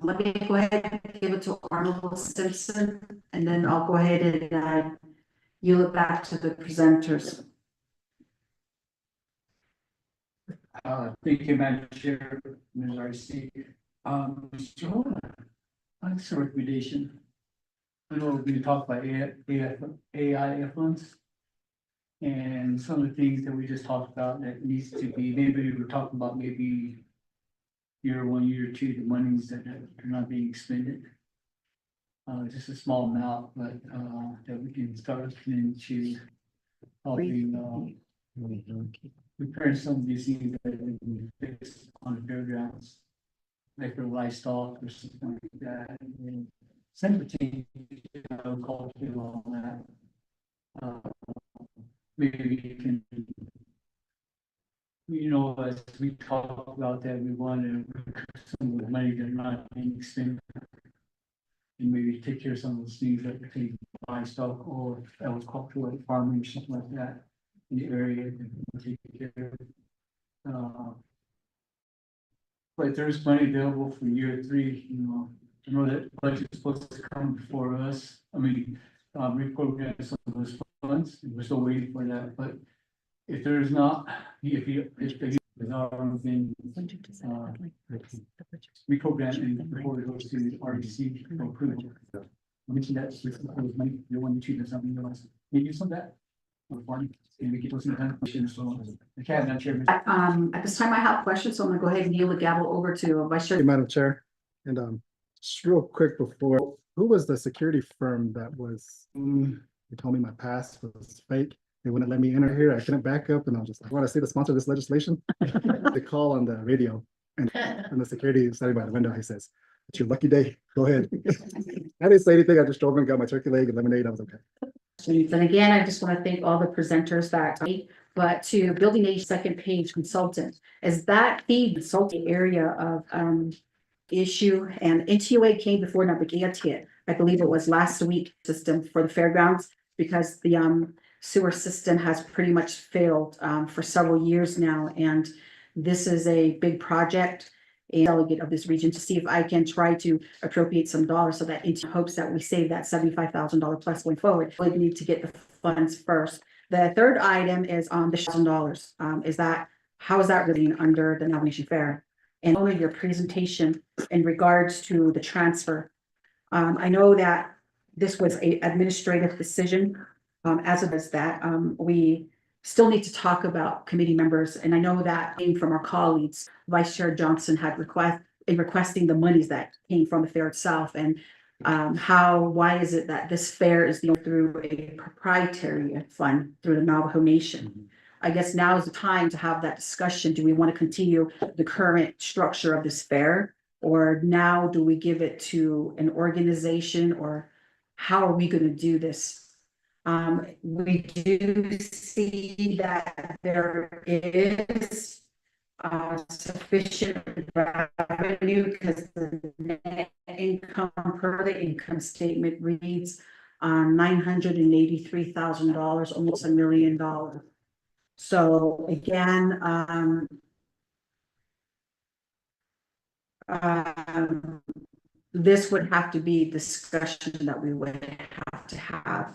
let me go ahead and give it to Arnold Simpson, and then I'll go ahead and, yield it back to the presenters. Thank you, Madam Chair, Ms. RC. Mr. Hola, thanks for recommendation. I know we're gonna talk about AI funds. And some of the things that we just talked about that needs to be, maybe we're talking about maybe year one, year two, the monies that are not being expended. Just a small amount, but, that we can start looking into helping, repair some of these things that have been fixed on the fairgrounds. Like for livestock or something like that, and sympathy, call to on that. Maybe we can, as we talk about that, we want to recoup some of the money that are not being expended. And maybe take care of some of those things that take livestock or agricultural farming or something like that in the area. And take care of. But there's money available for year three, I know that budget is supposed to come before us. I mean, reprogram some of those funds, and we're still waiting for that, but if there's not, if there's already been, reprogram and before it goes to RDC for approval. I mentioned that with the money, you want to choose something else, maybe some of that. And we keep listening to questions, so the cabinet chairman. At this time, I have questions, so I'm gonna go ahead and yield the gavel over to Vice Chair. Madam Chair, and just real quick before, who was the security firm that was, they told me my pass was fake. They wouldn't let me enter here. I couldn't back up and I was just like, I want to see the sponsor of this legislation. They call on the radio and the security standing by the window, he says, it's your lucky day. Go ahead. I didn't say anything. I just drove and got my turkey leg and lemonade. I was okay. And again, I just want to thank all the presenters that, but to Building a second page consultant, is that the consulting area of issue, and NTOA came before Navigatia, I believe it was last week, system for the fairgrounds, because the sewer system has pretty much failed for several years now, and this is a big project. A delegate of this region to see if I can try to appropriate some dollars so that in hopes that we save that $75,000 plus going forward. We need to get the funds first. The third item is on the $1,000. Is that, how is that really under the nomination fair? And only your presentation in regards to the transfer. I know that this was a administrative decision. As it is that we still need to talk about committee members, and I know that came from our colleagues. Vice Chair Johnson had requesting the monies that came from the fair itself, and why is it that this fair is through a proprietary fund through the Navajo Nation? I guess now is the time to have that discussion. Do we want to continue the current structure of this fair, or now do we give it to an organization, or how are we going to do this? We do see that there is sufficient revenue because the net income per the income statement reads $983,000, almost $1 million. So again, this would have to be a discussion that we would have to have.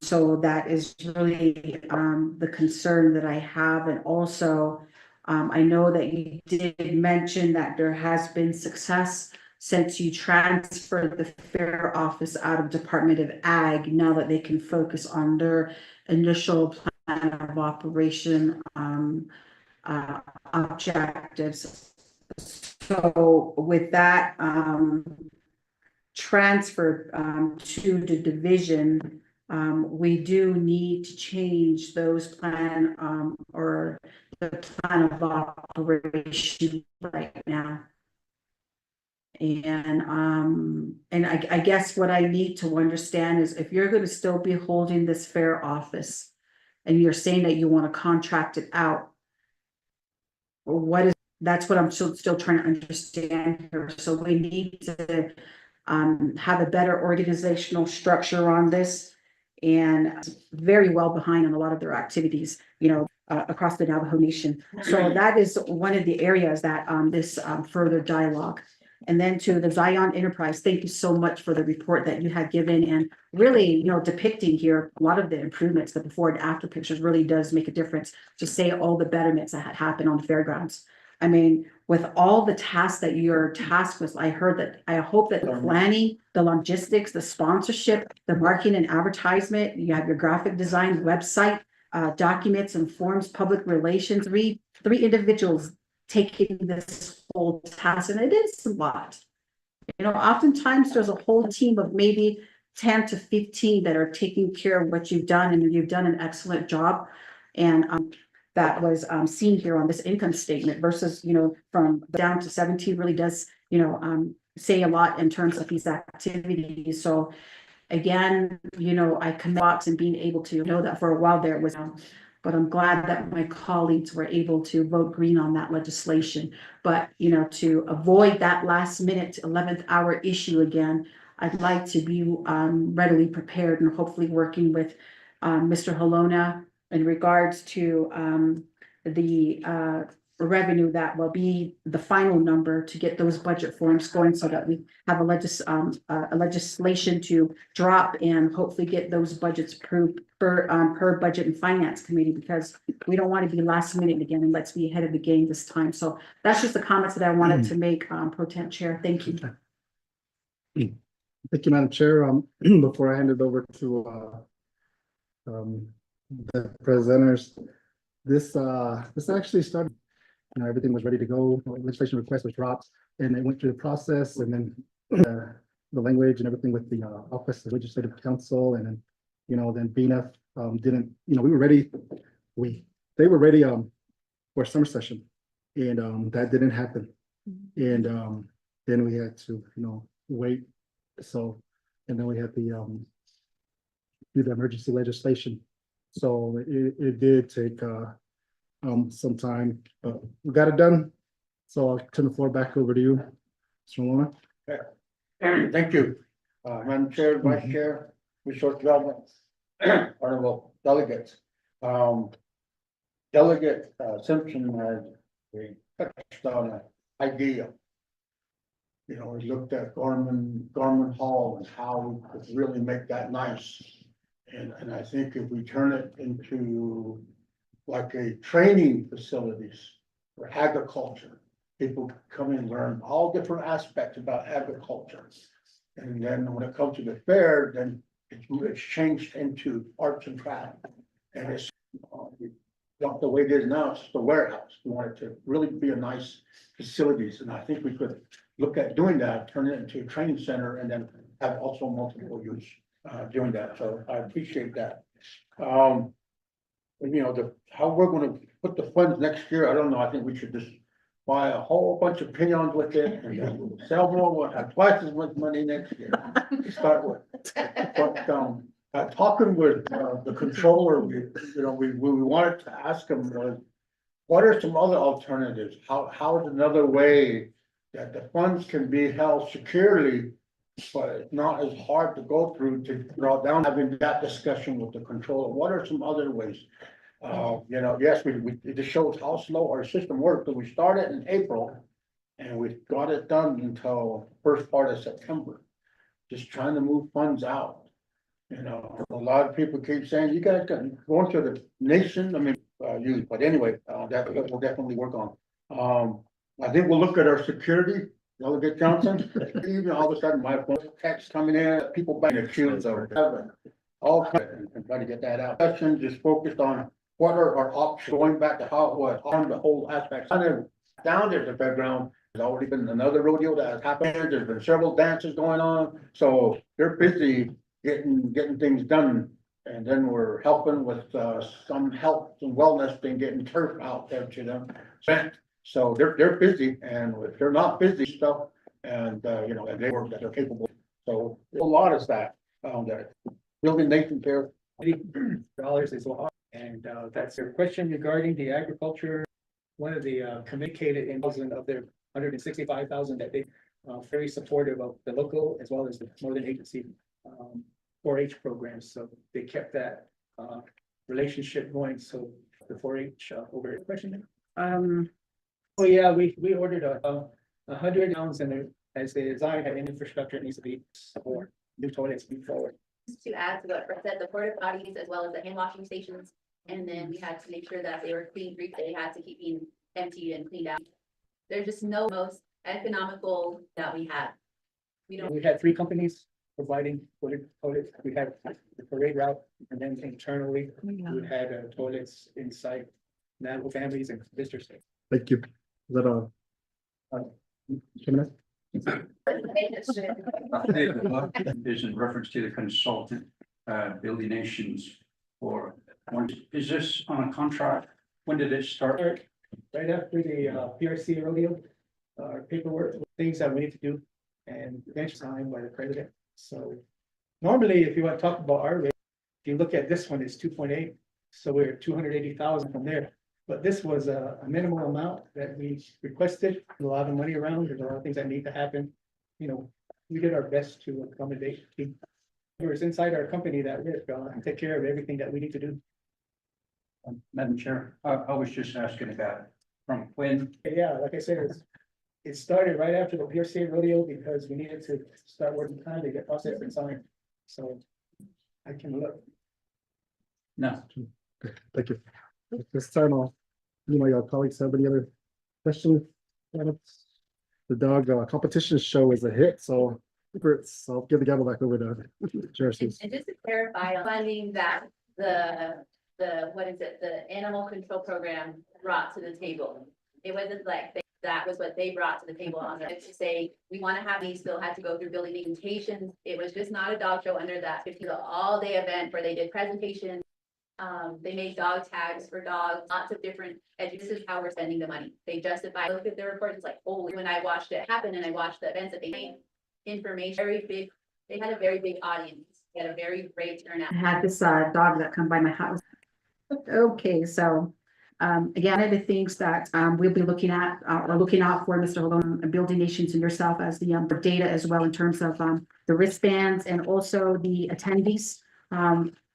So that is really the concern that I have. And also, I know that you did mention that there has been success since you transferred the fair office out of Department of Ag, now that they can focus on their initial plan of operation objectives. So with that transfer to the division, we do need to change those plan or the plan of operation right now. And I guess what I need to understand is if you're going to still be holding this fair office and you're saying that you want to contract it out, what is, that's what I'm still trying to understand here. So we need to have a better organizational structure on this, and very well behind on a lot of their activities. across the Navajo Nation. So that is one of the areas that, this, further dialogue. And then to the Zion Enterprise, thank you so much for the report that you had given and really, you know, depicting here a lot of the improvements, the before and after pictures really does make a difference to say all the betterments that had happened on the fairgrounds. I mean, with all the tasks that you're tasked with, I hope that the planning, the logistics, the sponsorship, the marketing and advertisement, you have your graphic design, website, documents and forms, public relations, three individuals taking this whole task, and it is a lot. You know, oftentimes there's a whole team of maybe 10 to 15 that are taking care of what you've done, and you've done an excellent job. And that was seen here on this income statement versus, you know, from down to 17 really does, you know, say a lot in terms of these activities. So again, you know, I commend Fox and being able to know that for a while there was, but I'm glad that my colleagues were able to vote green on that legislation. But, you know, to avoid that last minute 11th hour issue again, I'd like to be readily prepared and hopefully working with Mr. Holona in regards to the revenue that will be the final number to get those budget forms going so that we have a legislation to drop and hopefully get those budgets approved per budget and finance committee, because we don't want to be last minute again, and let's be ahead of the game this time. So that's just the comments that I wanted to make, Pro Tem Chair. Thank you. Thank you, Madam Chair. Before I hand it over to the presenters, this actually started, you know, everything was ready to go. Legislation request was dropped, and it went through the process, and then the language and everything with the Office of Legislative Counsel, and then, you know, then BNF didn't, you know, we were ready. They were ready for summer session, and that didn't happen. And then we had to, you know, wait. So, and then we had the do the emergency legislation. So it did take some time, but we got it done. So I'll turn the floor back over to you, Mr. Molina. Thank you, Madam Chair, Vice Chair, Resource Development, honorable delegates. Delegate Simpson has touched on an idea. You know, we looked at Gorman Hall and how we could really make that nice. And I think if we turn it into like a training facilities for agriculture, people come and learn all different aspects about agriculture. And then when it comes to the fair, then it's changed into arts and crafts. And it's not the way it is now, it's just a warehouse. We want it to really be a nice facilities. And I think we could look at doing that, turn it into a training center, and then have also multiple use doing that. So I appreciate that. You know, how we're gonna put the funds next year, I don't know. I think we should just buy a whole bunch of pigeons with it and then we'll sell more, we'll have twice as much money next year to start with. But talking with the controller, we wanted to ask him was, what are some other alternatives? How is another way that the funds can be held securely, but it's not as hard to go through to draw down, having that discussion with the controller? What are some other ways? You know, yes, it just shows how slow our system works, but we started in April and we got it done until first part of September, just trying to move funds out. You know, a lot of people keep saying, you guys can go into the nation, I mean, but anyway, that we'll definitely work on. I think we'll look at our security, Delegate Johnson, even all of a sudden my phone text coming in, people buying the shields or whatever. All kinds, and try to get that out. Session just focused on what are our options, going back to how it was on the whole aspect. Kind of down there at the fairground, there's already been another rodeo that has happened. There's been several dances going on, so they're busy getting things done. And then we're helping with some health and wellness thing, getting turf out there to them. So they're busy, and if they're not busy stuff, and you know, and they work that they're capable. So a lot of that there. Building Nathan Fair. $80 is a lot, and that's your question regarding the agriculture. One of the communicated in of their 165,000 that they very supportive of the local as well as the Northern Agency 4-H programs. So they kept that relationship going. So the 4-H over question. Um, Oh, yeah, we ordered 100 pounds and as the design and infrastructure needs to be more new toilets before. To add to what Brett said, the porta potties as well as the hand washing stations. And then we had to make sure that they were clean, they had to keep being emptied and cleaned out. There's just no most economical that we have. We don't. We had 3 companies providing toilets. We had the parade route and then internally, we had toilets inside Navajo families and visitors. Thank you. Is that Jimenez? Is in reference to the consultant, Building Nations for, is this on a contract? When did it start? Right after the PRC rodeo, paperwork, things that we need to do and eventually signed by the president. So normally, if you want to talk about our rate, if you look at this one, it's 2.8. So we're 280,000 from there. But this was a minimal amount that we requested. There's a lot of money around. There's a lot of things that need to happen. You know, we did our best to accommodate. It's inside our company that we're gonna take care of everything that we need to do. Madam Chair, I was just asking about from when. Yeah, like I said, it started right after the PRC rodeo because we needed to start working time to get processed and signed. So I can look. No. Thank you. At this time, your colleagues have any other questions? The dog competition show is a hit, so I'll give the gavel back over to Jersey. And just to clarify, funding that what is it, the animal control program brought to the table. It wasn't like that was what they brought to the table on there to say, we want to have these still had to go through building presentations. It was just not a dog show under that 50 all-day event where they did presentations. They made dog tags for dogs, lots of different, this is how we're spending the money. They justify, look at the report, it's like, holy, when I watched it happen and I watched the events that they made, information, very big, they had a very big audience. They had a very great turnout. I had this dog that come by my house. Okay, so again, one of the things that we'll be looking at or looking out for, Mr. Holon, Building Nations and yourself as the data as well in terms of the wristbands and also the attendees.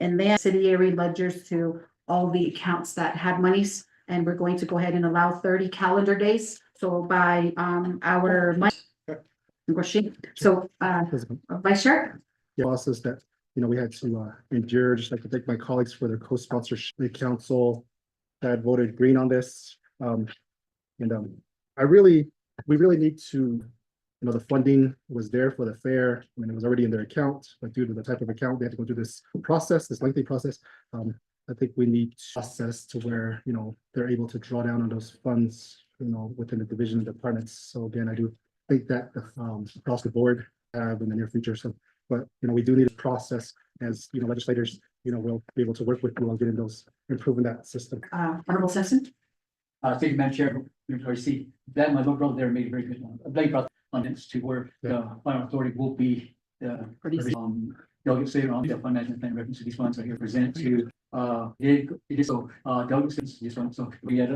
And then subsidiary ledgers to all the accounts that had monies. And we're going to go ahead and allow 30 calendar days. So by our money. So Vice Chair? Yeah, losses that, we had to endure, just like to thank my colleagues for their co-sponsorship. The council had voted green on this. We really need to, the funding was there for the fair. I mean, it was already in their account, but due to the type of account, they had to go through this process, this lengthy process. I think we need process to where, they're able to draw down on those funds, within the division departments. So again, I do think that across the board have in the near future. So, but we do need a process as legislators, we'll be able to work with you on getting those, improving that system. Honorable Simpson? Thank you, Madam Chair. See, that my little brother there made a very good blame on this to where the final authority will be delegates say on the fund management plan reference to these funds are here presented to it is so delegates this one. So we had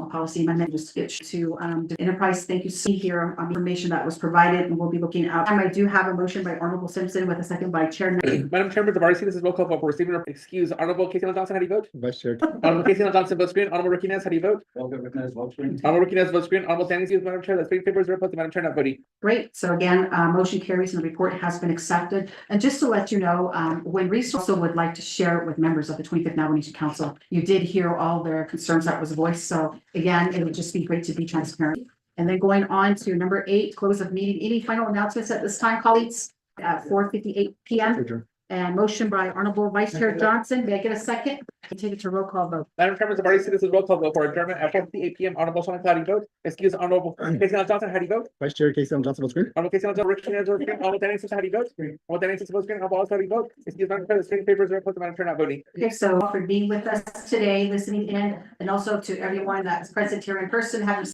Policy amendment just get to the enterprise. Thank you. See here information that was provided and we'll be looking out. I do have a motion by Honorable Simpson with a second by Chair. Madam Chairman of RC, this is roll call vote for receiving or excuse. Honorable Casey Johnson, how do you vote? Vice Chair. Honorable Casey Johnson, vote screen. Honorable Ricky Nez, how do you vote? vote screen. Honorable Ricky Nez, vote screen. Honorable Danny Hughes, Madam Chair, that's 3 papers, 0 opposed, Madam Chair, not voting. Great. So again, motion carries and the report has been accepted. And just to let you know, when Reese also would like to share it with members of the 25th Navajo Nation Council, you did hear all their concerns that was voiced. So again, it would just be great to be transparent. And then going on to number 8, close of meeting. Any final announcements at this time, colleagues? At 4:58 p.m. And motion by Honorable Vice Chair Johnson. May I get a second? I take it to roll call vote. Madam Chairman of RC, this is roll call vote for adjournment at 4:58 p.m. Honorable Sean, how do you vote? Excuse Honorable Casey Johnson, how do you vote? Vice Chair Casey Johnson, vote screen. Honorable Casey Johnson, Ricky Nez, vote screen. Honorable Danny Hughes, how do you vote? Honorable Danny Hughes, vote screen. Honorable Wallace, how do you vote? Excuse Madam Chair, that's 3 papers, 0 opposed, Madam Chair, not voting. Okay, so for being with us today, listening in, and also to everyone that's present here in person, have